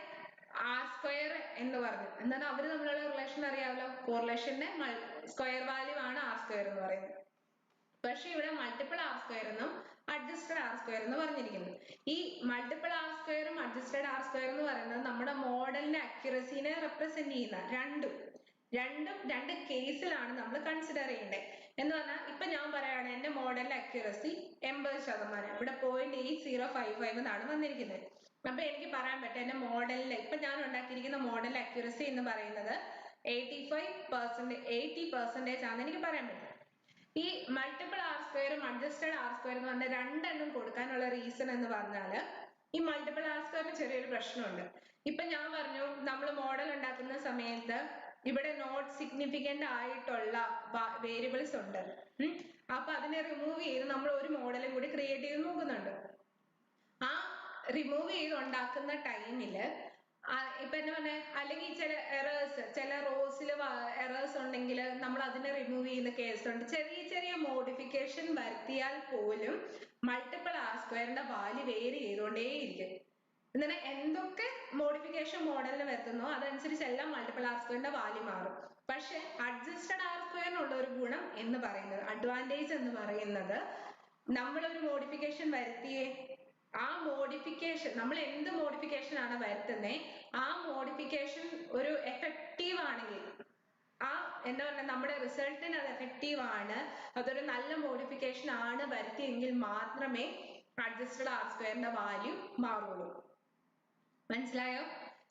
ആർ സ്ക്വയർ എന്ന് പറഞ്ഞു എന്താണ് അവര് തമ്മിലുള്ള റിലേഷൻ അറിയാമല്ലോ. കോറിലേഷന്റെ സ്ക്വയർ വാല്യൂ ആണ് ആർ സ്ക്വയർ എന്ന് പറയുന്നത്. പക്ഷെ ഇവിടെ മൾട്ടിപ്പിൾ ആർ സ്ക്വയർ എന്നും അഡ്ജസ്റ്റഡ് ആർ സ്ക്വയർ എന്ന് പറഞ്ഞിരിക്കുന്നു. ഈ മൾട്ടിപ്പിൾ ആർ സ്ക്വയറും അഡ്ജസ്റ്റഡ് ആർ സ്ക്വയർ എന്ന് പറയുന്നത് നമ്മുടെ മോഡലിന്റെ അക്യുറസിനെ റെപ്രസെന്റ് ചെയ്യുന്ന രണ്ട് കേസിലാണ് നമ്മൾ കൺസിഡർ ചെയ്യേണ്ടത്. എന്ന് പറഞ്ഞാൽ ഇപ്പൊ ഞാൻ പറയാണ് എന്റെ മോഡലിന്റെ അക്യുറസി 80%, ഇവിടെ 0.8055 എന്നാണ് വന്നിരിക്കുന്നത്. അപ്പൊ എനിക്ക് പറയാൻ പറ്റും എന്റെ മോഡലിന്റെ ഇപ്പൊ ഞാൻ ഉണ്ടാക്കിയിരിക്കുന്ന മോഡൽ അക്യുറസി എന്ന് പറയുന്നത് 80% ആണെന്ന് എനിക്ക് പറയാൻ പറ്റും. ഈ മൾട്ടിപ്പിൾ ആർ സ്ക്വയറും അഡ്ജസ്റ്റഡ് ആർ സ്ക്വയർ എന്ന് പറഞ്ഞ രണ്ടെണ്ണം കൊടുക്കാനുള്ള റീസൺ എന്ന് പറഞ്ഞാല് ഈ മൾട്ടിപ്പിൾ ആർ സ്ക്വയറിന് ചെറിയൊരു പ്രശ്നമുണ്ട്. ഇപ്പൊ ഞാൻ പറഞ്ഞു നമ്മൾ മോഡൽ ഉണ്ടാക്കുന്ന സമയത്ത് ഇവിടെ നോട്ട് സിഗ്നിഫിക്കന്റ് ആയിട്ടുള്ള വേരിയബിൾസ് ഉണ്ട്. അപ്പൊ അതിനെ റിമൂവ് ചെയ്ത് നമ്മൾ ഒരു മോഡലും കൂടി ക്രിയേറ്റ് ചെയ്ത് നോക്കുന്നുണ്ട്. ആ റിമൂവ് ചെയ്ത് ഉണ്ടാക്കുന്ന ടൈമില് ഇപ്പൊ എന്താ പറഞ്ഞ, അല്ലെങ്കിൽ ചില എറേഴ്സ്, ചില റോസിൽ എറേഴ്സ് ഉണ്ടെങ്കിൽ നമ്മൾ അതിനെ റിമൂവ് ചെയ്യുന്ന കേസ് ഉണ്ട്. ചെറിയ ചെറിയ മോഡിഫിക്കേഷൻ വരുത്തിയാൽ പോലും മൾട്ടിപ്പിൾ ആർ സ്ക്വയറിന്റെ വാല്യൂ വേരി ചെയ്തുകൊണ്ടേയിരിക്കും. ഇങ്ങനെ എന്തൊക്കെ മോഡിഫിക്കേഷൻ മോഡലിന് വരുത്തുന്നോ അതനുസരിച്ച് എല്ലാം മൾട്ടിപ്പിൾ ആർ സ്ക്വയറിന്റെ വാല്യൂ മാറും. പക്ഷെ അഡ്ജസ്റ്റഡ് ആർ സ്ക്വയറിനുള്ള ഒരു ഗുണം എന്ന് പറയുന്നത്, അഡ്വാൻറ്റേജ് എന്ന് പറയുന്നത്, നമ്മളൊരു മോഡിഫിക്കേഷൻ വരുത്തിയേ ആ മോഡിഫിക്കേഷൻ, നമ്മൾ എന്ത് മോഡിഫിക്കേഷൻ ആണ് വരുത്തുന്നത്, ആ മോഡിഫിക്കേഷൻ ഒരു എഫക്റ്റീവ് ആണെങ്കിൽ, ആ എന്താ പറയുക, നമ്മുടെ റിസൾട്ടിന് അത് എഫക്റ്റീവ് ആണ്, അതൊരു നല്ല മോഡിഫിക്കേഷൻ ആണ് വരുത്തിയെങ്കിൽ മാത്രമേ അഡ്ജസ്റ്റഡ് ആർ സ്ക്വയറിന്റെ വാല്യൂ മാറുള്ളൂ. മനസ്സിലായോ?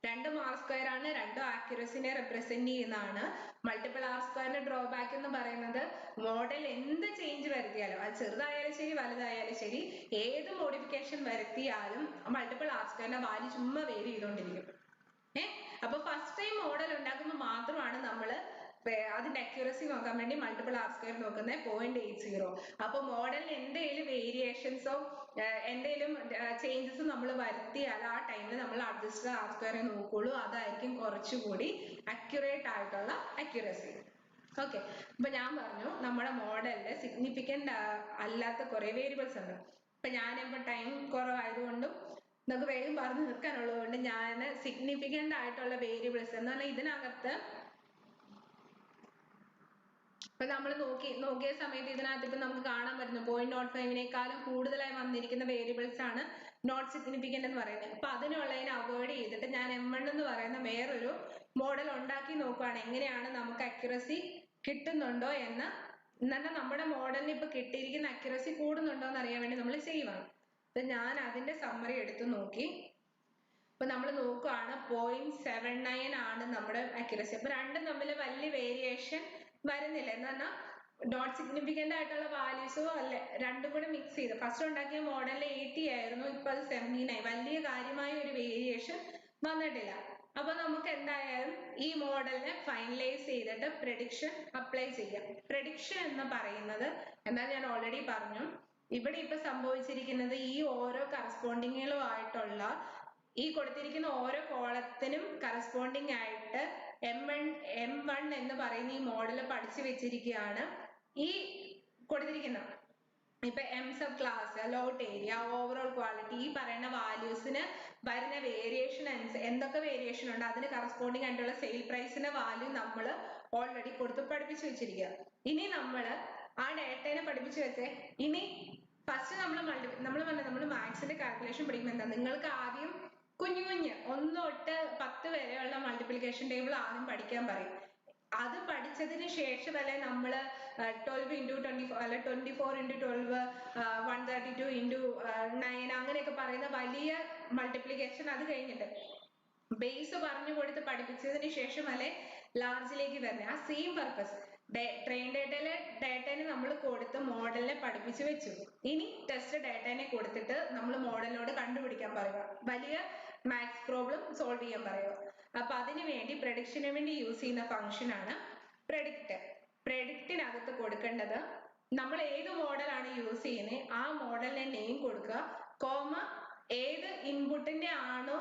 രണ്ടും ആർ സ്ക്വയർ ആണ്, രണ്ടും ആക്യുറസിനെ റെപ്രസെന്റ് ചെയ്യുന്നതാണ്. മൾട്ടിപ്പിൾ ആർ സ്ക്വയറിന്റെ ഡ്രോബാക്ക് എന്ന് പറയുന്നത് മോഡൽ എന്ത് ചേഞ്ച് വരുത്തിയാലും, അത് ചെറുതായാലും ശരി വലുതായാലും ശരി, ഏത് മോഡിഫിക്കേഷൻ വരുത്തിയാലും മൾട്ടിപ്പിൾ ആർ സ്ക്വയറിന്റെ വാല്യൂ ചുമ്മാ വേരി ചെയ്തുകൊണ്ടിരിക്കും. അപ്പൊ ഫസ്റ്റ് ടൈം മോഡൽ ഉണ്ടാക്കുമ്പോൾ മാത്രമാണ് നമ്മൾ അതിന്റെ അക്യൂറസി നോക്കാൻ വേണ്ടി മൾട്ടിപ്പിൾ ആർ സ്ക്വയർ നോക്കുന്നത് 0.80. അപ്പൊ മോഡലിന് എന്തെങ്കിലും വേരിയേഷൻസോ എന്തെങ്കിലും ചേഞ്ചസ് നമ്മൾ വരുത്തിയാൽ ആ ടൈമിൽ നമ്മൾ അഡ്ജസ്റ്റഡ് ആർ സ്ക്വയറെ നോക്കുള്ളൂ. അതായിരിക്കും കുറച്ചുകൂടി അക്യുറേറ്റ് ആയിട്ടുള്ള അക്യൂറസി. ഓക്കെ, അപ്പൊ ഞാൻ പറഞ്ഞു നമ്മുടെ മോഡലില് സിഗ്നിഫിക്കന്റ് അല്ലാത്ത കുറെ വേരിയബിൾസ് ഉണ്ട്. ഇപ്പൊ ഞാനിപ്പോ ടൈം കുറവായതുകൊണ്ടും നമുക്ക് വേഗം പറഞ്ഞു നിൽക്കാനുള്ളത് കൊണ്ട് ഞാൻ സിഗ്നിഫിക്കന്റ് ആയിട്ടുള്ള വേരിയബിൾസ് എന്ന് പറഞ്ഞാൽ ഇതിനകത്ത് ഇപ്പൊ നമ്മൾ നോക്കിയ സമയത്ത് ഇതിനകത്ത് ഇപ്പൊ നമുക്ക് കാണാൻ പറ്റുന്നു 0.05നേക്കാളും കൂടുതലായി വന്നിരിക്കുന്ന വേരിയബിൾസ് ആണ് നോട്ട് സിഗ്നിഫിക്കന്റ് എന്ന് പറയുന്നത്. അപ്പൊ അതിനുള്ളതിനെ അവോയ്ഡ് ചെയ്തിട്ട് ഞാൻ M1 എന്ന് പറയുന്ന വേറൊരു മോഡൽ ഉണ്ടാക്കി നോക്കുവാണ്, എങ്ങനെയാണ് നമുക്ക് അക്യുറസി കിട്ടുന്നുണ്ടോ എന്ന്. എന്നാൽ നമ്മുടെ മോഡലിന് ഇപ്പൊ കിട്ടിയിരിക്കുന്ന അക്യുറസി കൂടുന്നുണ്ടോ എന്ന് അറിയാൻ വേണ്ടി നമ്മൾ ചെയ്യുവാണ്. അപ്പൊ ഞാൻ അതിന്റെ സമ്മറി എടുത്തു നോക്കി. അപ്പൊ നമ്മൾ നോക്കുവാണ് 0.79 ആണ് നമ്മുടെ അക്യുറസി. അപ്പൊ രണ്ടും തമ്മിൽ വലിയ വേരിയേഷൻ വരുന്നില്ല. എന്ന് പറഞ്ഞാൽ നോട്ട് സിഗ്നിഫിക്കന്റ് ആയിട്ടുള്ള വാല്യൂസോ അല്ലെ, രണ്ടും കൂടെ മിക്സ് ചെയ്ത് ഫസ്റ്റ് ഉണ്ടാക്കിയ മോഡലിൽ 80 ആയിരുന്നു, ഇപ്പൊ അത് 79. വലിയ കാര്യമായ ഒരു വേരിയേഷൻ വന്നിട്ടില്ല. അപ്പൊ നമുക്ക് എന്തായാലും ഈ മോഡലിനെ ഫൈനലൈസ് ചെയ്തിട്ട് പ്രെഡിക്ഷൻ അപ്ലൈ ചെയ്യാം. പ്രെഡിക്ഷൻ എന്ന് പറയുന്നത് എന്താ, ഞാൻ ഓൾറെഡി പറഞ്ഞു. ഇവിടെ ഇപ്പൊ സംഭവിച്ചിരിക്കുന്നത് ഈ ഓരോ കറസ്പോണ്ടിങ്ങുകളും ആയിട്ടുള്ള ഈ കൊടുത്തിരിക്കുന്ന ഓരോ കോളത്തിനും കറസ്പോണ്ടിങ് ആയിട്ട് M1 എന്ന് പറയുന്ന ഈ മോഡല് പഠിച്ചു വെച്ചിരിക്കുകയാണ്. ഈ കൊടുത്തിരിക്കുന്ന ഇപ്പൊ M സബ് ക്ലാസ്, ലോട്ട് ഏരിയ, ഓവറോൾ ക്വാളിറ്റി, ഈ പറയുന്ന വാല്യൂസിന് വരുന്ന വേരിയേഷൻ എന്തൊക്കെ വേരിയേഷൻ ഉണ്ട് അതിന് കറസ്പോണ്ടിങ് ആയിട്ടുള്ള സെയിൽ പ്രൈസിന്റെ വാല്യൂ നമ്മൾ ഓൾറെഡി കൊടുത്ത് പഠിപ്പിച്ചു വെച്ചിരിക്കുക. ഇനി നമ്മൾ ആ ഡേറ്റനെ പഠിപ്പിച്ചു വെച്ചേ. ഇനി ഫസ്റ്റ് നമ്മൾ മാത്സിന്റെ കാൽക്കുലേഷൻ പഠിക്കുമ്പോൾ എന്താ, നിങ്ങൾക്ക് ആദ്യം കുഞ്ഞു 1 തൊട്ട് 10 വരെയുള്ള മൾട്ടിപ്ലിക്കേഷൻ ടേബിൾ ആദ്യം പഠിക്കാൻ പറയും. അത് പഠിച്ചതിന് ശേഷമല്ലേ നമ്മൾ 12 into 24 അല്ലെ 24 into 12 132 into 9 അങ്ങനെയൊക്കെ പറയുന്ന വലിയ മൾട്ടിപ്ലിക്കേഷൻ അത് കഴിഞ്ഞിട്ട് ബേസ് പറഞ്ഞു കൊടുത്ത് പഠിപ്പിച്ചതിന് ശേഷമല്ലേ ലാർജിലേക്ക് വരുന്നത്. ആ സെയിം പർപ്പസ് ട്രെയിൻ ഡേറ്റനെ നമ്മൾ കൊടുത്ത് മോഡലിനെ പഠിപ്പിച്ചു വെച്ചു. ഇനി ടെസ്റ്റ് ഡേറ്റനെ കൊടുത്തിട്ട് നമ്മൾ മോഡലിനോട് കണ്ടുപിടിക്കാൻ പറയുക, വലിയ മാത്സ് പ്രോബ്ലം സോൾവ് ചെയ്യാൻ പറയുക. അപ്പൊ അതിനു വേണ്ടി പ്രഡിക്ഷന് വേണ്ടി യൂസ് ചെയ്യുന്ന ഫംഗ്ഷൻ ആണ് പ്രെഡിക്റ്റ്. പ്രെഡിക്റ്റിനകത്ത് കൊടുക്കേണ്ടത് നമ്മൾ ഏത് മോഡലാണ് യൂസ് ചെയ്യുന്നത് ആ മോഡലിനെ നെയിം കൊടുക്കുക, കോമ ഏത് ഇൻപുട്ടിന്റെ ആണോ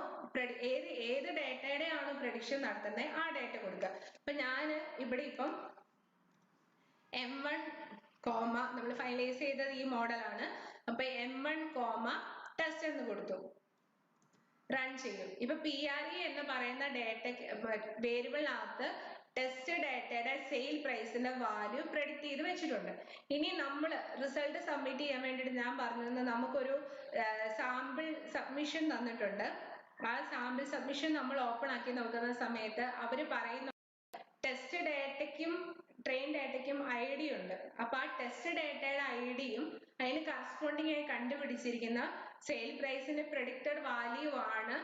ഏത് ഡേറ്റയുടെ ആണോ പ്രഡിക്ഷൻ നടത്തുന്നത് ആ ഡേറ്റ കൊടുക്കുക. അപ്പൊ ഞാൻ ഇവിടെ ഇപ്പം M1 കോമ നമ്മൾ ഫൈനലൈസ് ചെയ്തത് ഈ മോഡലാണ്. അപ്പൊ M1 കോമ ടെസ്റ്റ് എന്ന് കൊടുത്തു, റൺ ചെയ്യും. ഇപ്പൊ PRE എന്ന് പറയുന്ന ഡേറ്റ വേരിയബിളിനകത്ത് ടെസ്റ്റ് ഡേറ്റയുടെ സെയിൽ പ്രൈസിന്റെ വാല്യൂ പ്രെഡിക്റ്റ് ചെയ്ത് വെച്ചിട്ടുണ്ട്. ഇനി നമ്മൾ റിസൾട്ട് സബ്മിറ്റ് ചെയ്യാൻ വേണ്ടിയിട്ട് ഞാൻ പറഞ്ഞത് നമുക്കൊരു സാമ്പിൾ സബ്മിഷൻ തന്നിട്ടുണ്ട്. ആ സാമ്പിൾ സബ്മിഷൻ നമ്മൾ ഓപ്പൺ ആക്കി നോക്കുന്ന സമയത്ത് അവർ പറയുന്ന ടെസ്റ്റ് ഡേറ്റയ്ക്കും ട്രെയിൻ ഡേറ്റയ്ക്കും ID ഉണ്ട്. അപ്പൊ ആ ടെസ്റ്റ് ഡേറ്റയുടെ IDയും അതിന് കറസ്പോണ്ടിങ് ആയി കണ്ടുപിടിച്ചിരിക്കുന്ന സെയിൽ പ്രൈസിന്റെ പ്രെഡിക്റ്റഡ് വാല്യൂ ആണ്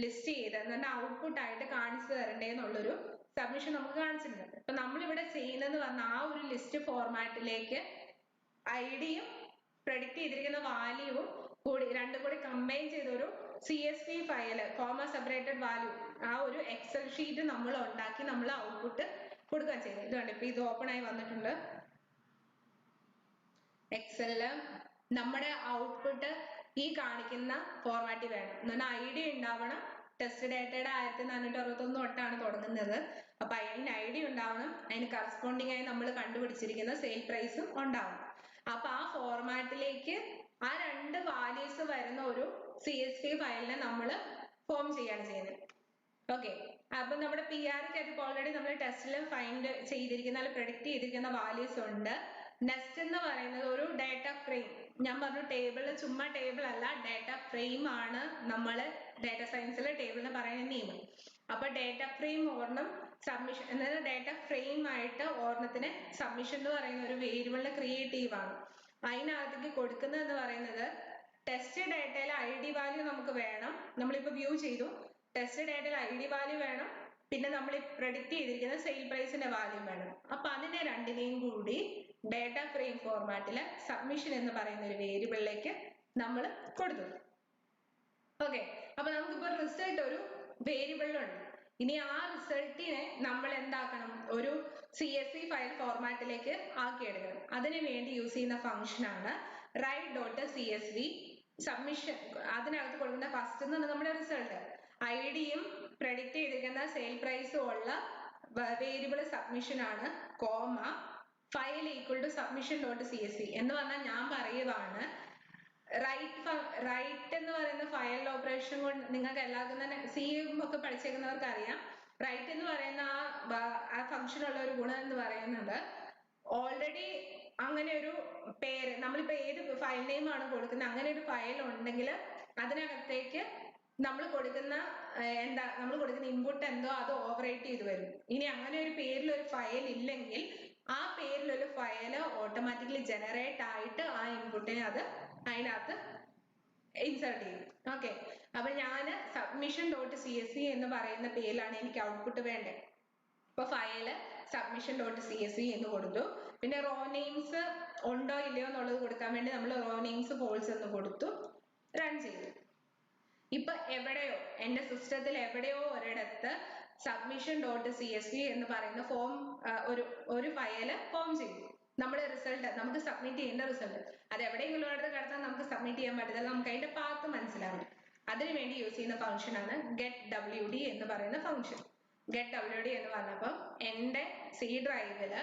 ലിസ്റ്റ് ചെയ്ത് എന്നിട്ട് ഔട്ട്പുട്ട് ആയിട്ട് കാണിച്ചു തരണ്ടേന്നുള്ളൊരു സബ്മിഷൻ നമുക്ക് കാണിച്ചിട്ടുണ്ട്. അപ്പൊ നമ്മളിവിടെ ചെയ്യുന്നത് പറഞ്ഞ ആ ഒരു ലിസ്റ്റ് ഫോർമാറ്റിലേക്ക് IDയും പ്രെഡിക്റ്റ് ചെയ്തിരിക്കുന്ന വാല്യൂവും കൂടി രണ്ടും കൂടി കമ്പൈൻ ചെയ്തൊരു CSV file, comma separated value, ആ ഒരു എക്സൽ ഷീറ്റ് നമ്മൾ ഉണ്ടാക്കി നമ്മൾ ഔട്ട്പുട്ട് കൊടുക്കാൻ ചെയ്യുന്നത്. ഇതുകൊണ്ട് ഇപ്പൊ ഇത് ഓപ്പൺ ആയി വന്നിട്ടുണ്ട്. എക്സലില് നമ്മുടെ ഔട്ട്പുട്ട് ഈ കാണിക്കുന്ന ഫോർമാറ്റിൽ വേണം. എന്നാൽ ID ഉണ്ടാവണം, ടെസ്റ്റ് ഡേറ്റയുടെ 1461 തൊട്ടാണ് തുടങ്ങുന്നത്. അപ്പൊ അതിന് ഐഡിയ ഉണ്ടാവണം, അതിന് കറസ്പോണ്ടിങ് ആയി നമ്മൾ കണ്ടുപിടിച്ചിരിക്കുന്ന സെയിൽ പ്രൈസും ഉണ്ടാവണം. അപ്പൊ ആ ഫോർമാറ്റിലേക്ക് ആ രണ്ട് വാല്യൂസ് വരുന്ന ഒരു CSV ഫയലിനെ നമ്മൾ ഫോം ചെയ്യാണ് ചെയ്യുന്നത്. ഓക്കെ, അപ്പൊ നമ്മുടെ PR-ക്കകത്ത് ഓൾറെഡി നമ്മൾ ടെസ്റ്റിൽ ഫൈൻഡ് ചെയ്തിരിക്കുന്ന അല്ലെങ്കിൽ പ്രെഡിക്റ്റ് ചെയ്തിരിക്കുന്ന വാല്യൂസ് ഉണ്ട്. നെക്സ്റ്റ് എന്ന് പറയുന്നത് ഒരു ഡാറ്റ ഫ്രെയിം. ഞാൻ പറഞ്ഞു ടേബിള് ചുമ്മാ ടേബിൾ അല്ല, ഡാറ്റ ഫ്രെയിം ആണ് നമ്മൾ ഡാറ്റ സയൻസിൽ ടേബിളിന് പറയുന്ന നിയമം. അപ്പൊ ഡാറ്റ ഫ്രെയിം ഓർണം സബ്മിഷൻ അതായത് ഡാറ്റ ഫ്രെയിം ആയിട്ട് ഓർണത്തിന് സബ്മിഷൻ എന്ന് പറയുന്ന ഒരു വേരിയബിളിനെ ക്രിയേറ്റീവ് ആണ്. അതിനകത്തേക്ക് കൊടുക്കുന്നത് എന്ന് പറയുന്നത് ടെസ്റ്റ് ഡേറ്റയിലെ ID വാല്യൂ നമുക്ക് വേണം. നമ്മളിപ്പോ വ്യൂ ചെയ്തു, ടെസ്റ്റ് ഡേറ്റയിൽ ID വാല്യൂ വേണം, പിന്നെ നമ്മൾ പ്രെഡിക്റ്റ് ചെയ്തിരിക്കുന്ന സെയിൽ പ്രൈസിന്റെ വാല്യൂ വേണം. അപ്പൊ അതിനെ രണ്ടിനെയും കൂടി ഡാറ്റ ഫ്രെയിം ഫോർമാറ്റില് സബ്മിഷൻ എന്ന് പറയുന്ന ഒരു വേരിയബിളിലേക്ക് നമ്മൾ കൊടുത്തു. ഓക്കെ, അപ്പൊ നമുക്കിപ്പോ റിസൾട്ട് ഒരു വേരിയബിളിലുണ്ട്. ഇനി ആ റിസൾട്ടിനെ നമ്മൾ എന്താക്കണം, ഒരു CSV ഫയൽ ഫോർമാറ്റിലേക്ക് ആക്കിയെടുക്കണം. അതിനു വേണ്ടി യൂസ് ചെയ്യുന്ന ഫംഗ്ഷൻ ആണ് write.csv സബ്മിഷൻ. അതിനകത്ത് കൊടുക്കുന്ന ഫസ്റ്റ് എന്ന് പറഞ്ഞാൽ നമ്മുടെ റിസൾട്ട് ഐഡിയും പ്രെഡിക്റ്റ് ചെയ്തിരിക്കുന്ന സെയിൽ പ്രൈസും ഉള്ള വേരിയബിൾ സബ്മിഷൻ ആണ്, comma file equal to submission.csv എന്ന് പറഞ്ഞാൽ ഞാൻ പറയുവാണ് റൈറ്റ് എന്ന് പറയുന്ന ഫയൽ ഓപ്പറേഷൻ കൊണ്ട് നിങ്ങൾക്ക് എല്ലാവർക്കും തന്നെ CM ഒക്കെ പഠിച്ചേക്കുന്നവർക്ക് അറിയാം. റൈറ്റ് എന്ന് പറയുന്ന ആ ഫംഗ്ഷൻ ഉള്ള ഒരു ഗുണം എന്ന് പറയുന്നത് ഓൾറെഡി അങ്ങനെ ഒരു പേര് നമ്മളിപ്പോ ഏത് ഫയൽ നെയിം ആണ് കൊടുക്കുന്നത്, അങ്ങനെ ഒരു ഫയൽ ഉണ്ടെങ്കിൽ അതിനകത്തേക്ക് നമ്മൾ കൊടുക്കുന്ന നമ്മൾ കൊടുക്കുന്ന ഇൻപുട്ട് എന്തോ അത് ഓവറൈറ്റ് ചെയ്ത് വരും. ഇനി അങ്ങനെ ഒരു പേരിൽ ഒരു ഫയൽ ഇല്ലെങ്കിൽ ആ പേരിലൊരു ഫയൽ ഓട്ടോമാറ്റിക്കലി ജനറേറ്റ് ആയിട്ട് ആ ഇൻപുട്ടിനെ അത് അതിനകത്ത് ഇൻസേർട്ട് ചെയ്യും. ഓക്കെ, അപ്പൊ ഞാൻ submission.csv എന്ന് പറയുന്ന പേരിലാണ് എനിക്ക് ഔട്ട്പുട്ട് വേണ്ടത്. ഇപ്പൊ ഫയല് submission.csv എന്ന് കൊടുത്തു. പിന്നെ റോ നെയിംസ് ഉണ്ടോ ഇല്ലയോ എന്നുള്ളത് കൊടുക്കാൻ വേണ്ടി നമ്മൾ റോ നെയിംസ് ഫോൾസ് എന്ന് കൊടുത്തു, റൺ ചെയ്തു. ഇപ്പൊ എവിടെയോ എന്റെ സിസ്റ്റത്തിൽ എവിടെയോ ഒരിടത്ത് submission.csv എന്ന് പറയുന്ന ഫോം ഒരു ഫയല് ഫോം ചെയ്തു. നമ്മുടെ റിസൾട്ട് നമുക്ക് സബ്മിറ്റ് ചെയ്യേണ്ട റിസൾട്ട് അത് എവിടെയെങ്കിലും ഒരിടത്ത് കിടത്താൻ നമുക്ക് സബ്മിറ്റ് ചെയ്യാൻ പറ്റില്ല, നമുക്ക് അതിന്റെ പാത്ത് മനസ്സിലാവും. അതിനുവേണ്ടി യൂസ് ചെയ്യുന്ന ഫംഗ്ഷൻ ആണ് getWD എന്ന് പറയുന്ന ഫംഗ്ഷൻ. getWD എന്ന് പറഞ്ഞപ്പോൾ എന്റെ C ഡ്രൈവില്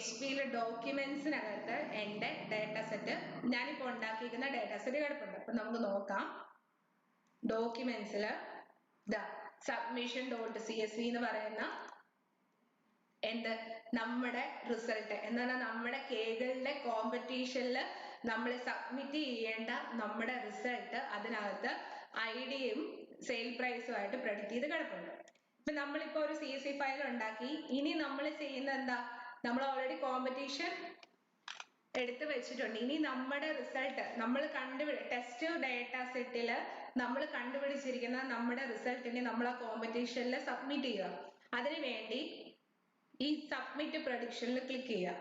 HP ഡോക്യുമെന്റ്സിനകത്ത് എന്റെ ഡാറ്റ സെറ്റ് ഞാനിപ്പോ ഉണ്ടാക്കിയിരിക്കുന്ന ഡാറ്റ സെറ്റ് കിടപ്പുണ്ട്. അപ്പൊ നമുക്ക് നോക്കാം. ഡോക്യുമെന്റ്സില് submission.csv എന്ന് പറയുന്ന നമ്മുടെ റിസൾട്ട് എന്ന് പറഞ്ഞാൽ നമ്മുടെ കേകളുടെ കോമ്പറ്റീഷനിൽ നമ്മൾ സബ്മിറ്റ് ചെയ്യേണ്ട നമ്മുടെ റിസൾട്ട് അതിനകത്ത് ഐഡിയും സെയിൽ പ്രൈസും ആയിട്ട് പ്രെഡിക്റ്റ് ചെയ്ത് കിടപ്പുണ്ട്. ഇപ്പൊ നമ്മളിപ്പോ ഒരു CSV ഫയൽ ഉണ്ടാക്കി. ഇനി നമ്മൾ ചെയ്യുന്ന എന്താ, നമ്മൾ ഓൾറെഡി കോമ്പറ്റീഷൻ എടുത്ത് വെച്ചിട്ടുണ്ട്. ഇനി നമ്മുടെ റിസൾട്ട് നമ്മൾ ടെസ്റ്റ് ഡേറ്റ സെറ്റില് നമ്മൾ കണ്ടുപിടിച്ചിരിക്കുന്ന നമ്മുടെ റിസൾട്ടിനെ നമ്മൾ ആ കോമ്പറ്റീഷനിൽ സബ്മിറ്റ് ചെയ്യുക. അതിനു വേണ്ടി ഈ സബ്മിറ്റ് പ്രഡിക്ഷനിൽ ക്ലിക്ക് ചെയ്യുക.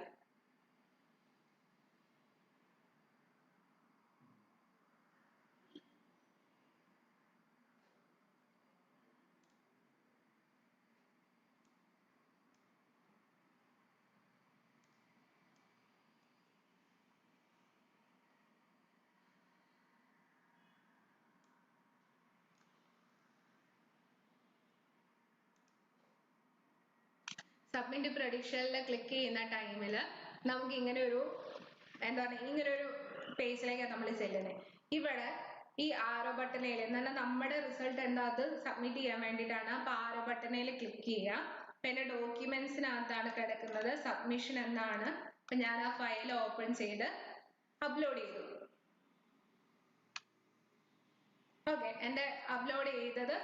സബ്മിറ്റ് പ്രഡിക്ഷനിൽ ക്ലിക്ക് ചെയ്യുന്ന ടൈമിൽ നമുക്ക് ഇങ്ങനെ ഒരു ഇങ്ങനെ ഒരു പേജിലേക്കാണ് നമ്മൾ ചെല്ലുന്നത്. ഇവിടെ ഈ ആരോ ബട്ടണിൽ എന്നാൽ നമ്മുടെ റിസൾട്ട് എന്താ അത് സബ്മിറ്റ് ചെയ്യാൻ വേണ്ടിയിട്ടാണ്. അപ്പൊ ആരോ ബട്ടണിൽ ക്ലിക്ക് ചെയ്യുക. പിന്നെ ഡോക്യുമെന്റ്സിനകത്താണ് കിടക്കുന്നത് സബ്മിഷൻ എന്നാണ്. അപ്പൊ ഞാൻ ആ ഫയൽ ഓപ്പൺ ചെയ്ത് അപ്ലോഡ് ചെയ്തു. ഓക്കെ, എന്റെ അപ്ലോഡ് ചെയ്തത്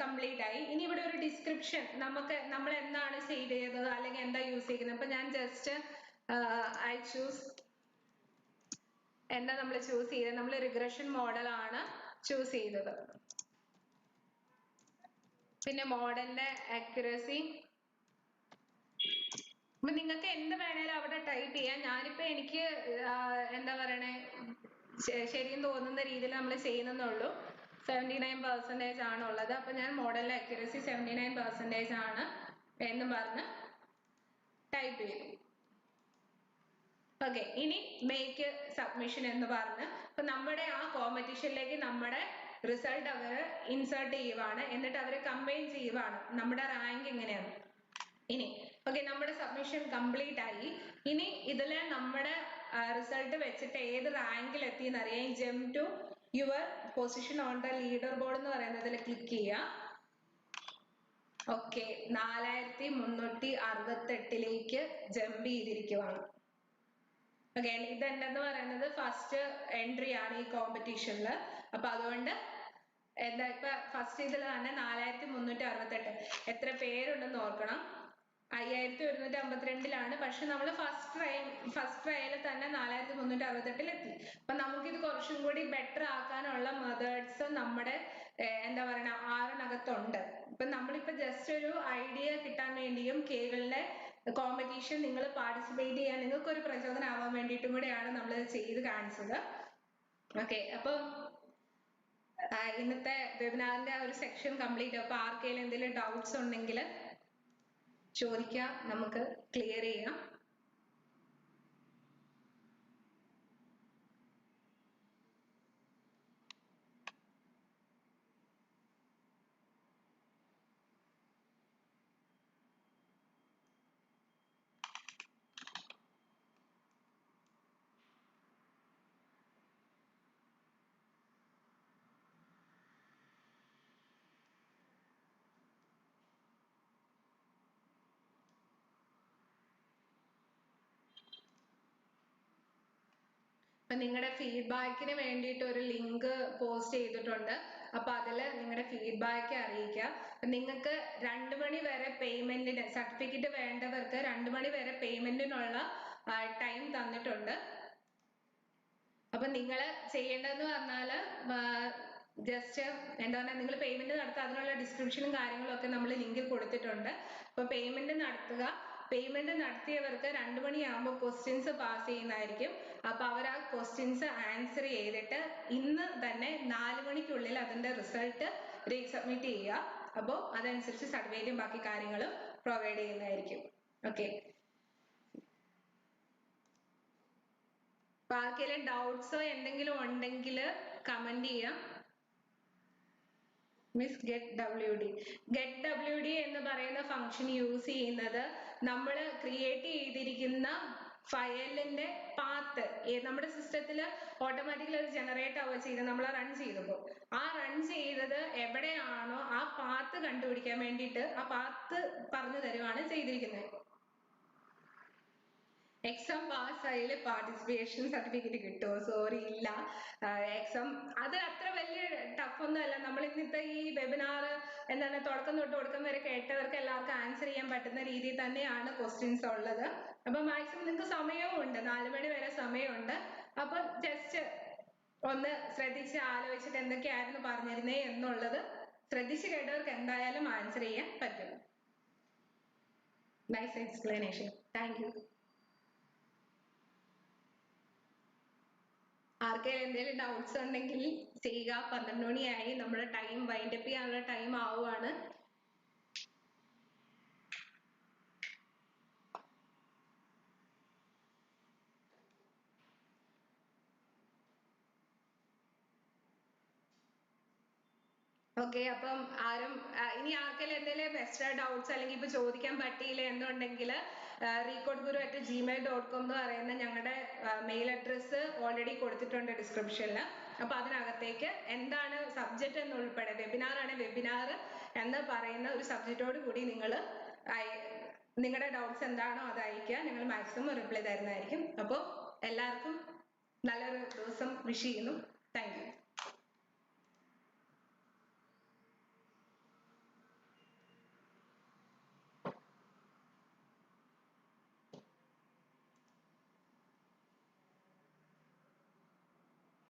കംപ്ലീറ്റ് ആയി. ഇനി ഇവിടെ ഒരു ഡിസ്ക്രിപ്ഷൻ നമ്മൾ എന്താണ് സേവ് ചെയ്തത് അല്ലെങ്കിൽ എന്താ യൂസ് ചെയ്യുന്നത്. അപ്പൊ ഞാൻ ജസ്റ്റ് ഐ ചൂസ് എന്താ നമ്മൾ ചൂസ് ചെയ്തത്, നമ്മൾ റിഗ്രഷൻ മോഡൽ ആണ് ചൂസ് ചെയ്തത്. പിന്നെ മോഡലിന്റെ അക്യുറസി അപ്പൊ നിങ്ങൾക്ക് എന്ത് വേണേലും അവിടെ ടൈപ്പ് ചെയ്യാം. ഞാനിപ്പോ എനിക്ക് എന്താ പറയണേ ശരിയെന്ന് തോന്നുന്ന രീതിയിൽ നമ്മൾ ചെയ്യുന്നുള്ളൂ. 79% ആണ് ഉള്ളത്. അപ്പൊ ഞാൻ മോഡലിന്റെ അക്യുറസി 79% ആണ് എന്ന് പറഞ്ഞ് ടൈപ്പ് ചെയ്തു. ഓക്കെ, ഇനി മേക്ക് സബ്മിഷൻ എന്ന് പറഞ്ഞ് ഇപ്പൊ നമ്മുടെ ആ കോമ്പറ്റീഷനിലേക്ക് നമ്മുടെ റിസൾട്ട് അവർ ഇൻസേർട്ട് ചെയ്യുവാണ്, എന്നിട്ട് അവർ കമ്പൈൻ ചെയ്യുവാണ് നമ്മുടെ റാങ്ക് എങ്ങനെയാണ്. ഇനി ഓക്കെ, നമ്മുടെ സബ്മിഷൻ കംപ്ലീറ്റ് ആയി. ഇനി ഇതില് നമ്മുടെ റിസൾട്ട് വെച്ചിട്ട് ഏത് റാങ്കിൽ എത്തി എന്നറിയാൻ jump to your position on the leaderboard എന്ന് പറയുന്നതിൽ ക്ലിക്ക് ചെയ്യുക. ഓക്കെ, 4368 ജമ്പ് ചെയ്തിരിക്കുവാണ്. ഓക്കെ, ഇതെന്തെന്ന് പറയുന്നത് ഫസ്റ്റ് എൻട്രി ആണ് ഈ കോമ്പറ്റീഷനിൽ. അപ്പൊ അതുകൊണ്ട് എന്താ ഇപ്പൊ ഫസ്റ്റ് ഇതിൽ തന്നെ 4368 എത്ര പേരുണ്ടെന്ന് ഓർക്കണം. 5152 പക്ഷെ നമ്മൾ ഫസ്റ്റ് ട്രയൽ തന്നെ 4368 എത്തി. അപ്പൊ നമുക്കിത് കുറച്ചും കൂടി ബെറ്റർ ആക്കാനുള്ള മെത്തേഡ്സ് നമ്മുടെ എന്താ പറയുക ആറിനകത്തുണ്ട്. ഇപ്പൊ നമ്മളിപ്പോ ജസ്റ്റ് ഒരു ഐഡിയ കിട്ടാൻ വേണ്ടിയും കേകളുടെ കോമ്പറ്റീഷൻ നിങ്ങൾ പാർട്ടിസിപ്പേറ്റ് ചെയ്യാൻ നിങ്ങൾക്ക് ഒരു പ്രചോദനം ആവാൻ വേണ്ടിയിട്ടും കൂടെയാണ് നമ്മൾ ചെയ്ത് കാണിച്ചത്. ഓക്കെ, അപ്പൊ ഇന്നത്തെ വെബിനാറിന്റെ ഒരു സെക്ഷൻ കംപ്ലീറ്റ്. അപ്പൊ ആർക്കെങ്കിലും എന്തെങ്കിലും ഡൗട്ട്സ് ഉണ്ടെങ്കിൽ ചോദിക്കാം, നമുക്ക് ക്ലിയർ ചെയ്യാം. അപ്പൊ നിങ്ങളുടെ ഫീഡ്ബാക്കിന് വേണ്ടിയിട്ട് ഒരു ലിങ്ക് പോസ്റ്റ് ചെയ്തിട്ടുണ്ട്. അപ്പൊ അതിൽ നിങ്ങളുടെ ഫീഡ്ബാക്ക് അറിയിക്കുക. നിങ്ങൾക്ക് 2 മണി വരെ പേയ്മെന്റിന്, സർട്ടിഫിക്കറ്റ് വേണ്ടവർക്ക് 2 മണി വരെ പേയ്മെന്റിനുള്ള ടൈം തന്നിട്ടുണ്ട്. അപ്പൊ നിങ്ങൾ ചെയ്യേണ്ടതെന്ന് പറഞ്ഞാല് ജസ്റ്റ് എന്താ പറയുക, നിങ്ങൾ പേയ്മെന്റ് നടത്തുക. അതിനുള്ള ഡിസ്ക്രിപ്ഷനും കാര്യങ്ങളും ഒക്കെ നമ്മൾ ലിങ്കിൽ കൊടുത്തിട്ടുണ്ട്. അപ്പൊ പേയ്മെന്റ് നടത്തുക. പേയ്മെന്റ് നടത്തിയവർക്ക് 2 മണിയാകുമ്പോൾ ക്വസ്റ്റ്യൻസ് പാസ് ചെയ്യുന്നതായിരിക്കും. അപ്പൊ അവർ ആ ക്വസ്റ്റ്യൻസ് ആൻസർ ചെയ്തിട്ട് ഇന്ന് തന്നെ 4 മണിക്കുള്ളിൽ അതിന്റെ റിസൾട്ട് റീസബ്മിറ്റ് ചെയ്യുക. അപ്പോൾ അതനുസരിച്ച് സർട്ടിഫിക്കറ്റും ബാക്കി കാര്യങ്ങളും പ്രൊവൈഡ് ചെയ്യുന്നതായിരിക്കും. ഓക്കെ, ബാക്കിയെല്ലാം ഡൗട്ട്സോ എന്തെങ്കിലും ഉണ്ടെങ്കിൽ കമന്റ് ചെയ്യാം. മിസ് ഗെറ്റ് ഡബ്ല്യു ഡി എന്ന് പറയുന്ന ഫംഗ്ഷൻ യൂസ് ചെയ്യുന്നത് നമ്മൾ ക്രിയേറ്റ് ചെയ്തിരിക്കുന്ന ഫയലിന്റെ പാത്ത് നമ്മുടെ സിസ്റ്റത്തിൽ ഓട്ടോമാറ്റിക്കലി അത് ജനറേറ്റ് ആവുക ചെയ്തത്. നമ്മൾ റൺ ചെയ്തപ്പോൾ ആ റൺ ചെയ്തത് എവിടെയാണോ ആ പാത്ത് കണ്ടുപിടിക്കാൻ വേണ്ടിയിട്ട് ആ പാത്ത് പറഞ്ഞു തരുവാണ് ചെയ്തിരിക്കുന്നത്. എക്സാം പാസ്സായാൽ പാർട്ടിസിപ്പേഷൻ സർട്ടിഫിക്കറ്റ് കിട്ടുമോ? സോറി, ഇല്ല. എക്സാം അത് അത്ര വലിയ ടഫ് ഒന്നും അല്ല. നമ്മൾ ഇന്നത്തെ ഈ വെബിനാർ എന്താണ് തുടക്കം തൊട്ട് ഒടുക്കം വരെ കേട്ടവർക്ക് എല്ലാവർക്കും ആൻസർ ചെയ്യാൻ പറ്റുന്ന രീതിയിൽ തന്നെയാണ് ക്വസ്റ്റ്യൻസ് ഉള്ളത്. അപ്പൊ മാക്സിമം നിങ്ങൾക്ക് സമയവും ഉണ്ട്, 4 മണി വരെ സമയമുണ്ട്. അപ്പൊ ജസ്റ്റ് ഒന്ന് ശ്രദ്ധിച്ച് ആലോചിച്ചിട്ട് എന്തൊക്കെയായിരുന്നു പറഞ്ഞിരുന്നേ എന്നുള്ളത് ശ്രദ്ധിച്ച് കേട്ടവർക്ക് എന്തായാലും ആൻസർ ചെയ്യാൻ പറ്റും. Nice explanation, thank you. ആർക്കെങ്കിലും എന്തെങ്കിലും ഡൗട്ട്സ് ഉണ്ടെങ്കിൽ ചെയ്യുക. 12 മണിയായി, നമ്മുടെ ടൈം വൈൻഡപ്പ് ചെയ്യാനുള്ള ടൈം ആവുകയാണ്. ഓക്കെ, അപ്പം ആരും ഇനി ആർക്കെങ്കിലും എന്തെങ്കിലും എക്സ്ട്രാ ഡൗട്ട്സ് അല്ലെങ്കിൽ ഇപ്പൊ ചോദിക്കാൻ പറ്റിയില്ല എന്നുണ്ടെങ്കിൽ recodeguru@gmail.com എന്ന് പറയുന്ന ഞങ്ങളുടെ മെയിൽ അഡ്രസ്സ് ഓൾറെഡി കൊടുത്തിട്ടുണ്ട് ഡിസ്ക്രിപ്ഷനിൽ. അപ്പൊ അതിനകത്തേക്ക് എന്താണ് സബ്ജക്റ്റ് എന്നുൾപ്പെടെ, വെബിനാർ ആണ് വെബിനാർ എന്ന് പറയുന്ന ഒരു സബ്ജക്റ്റോട് കൂടി നിങ്ങൾ നിങ്ങളുടെ ഡൗട്ട്സ് എന്താണോ അത് അയക്കുക. ഞങ്ങൾ മാക്സിമം റിപ്ലൈ തരുന്നതായിരിക്കും. അപ്പോൾ എല്ലാവർക്കും നല്ലൊരു ദിവസം വിഷ് ചെയ്യുന്നു. Thank you.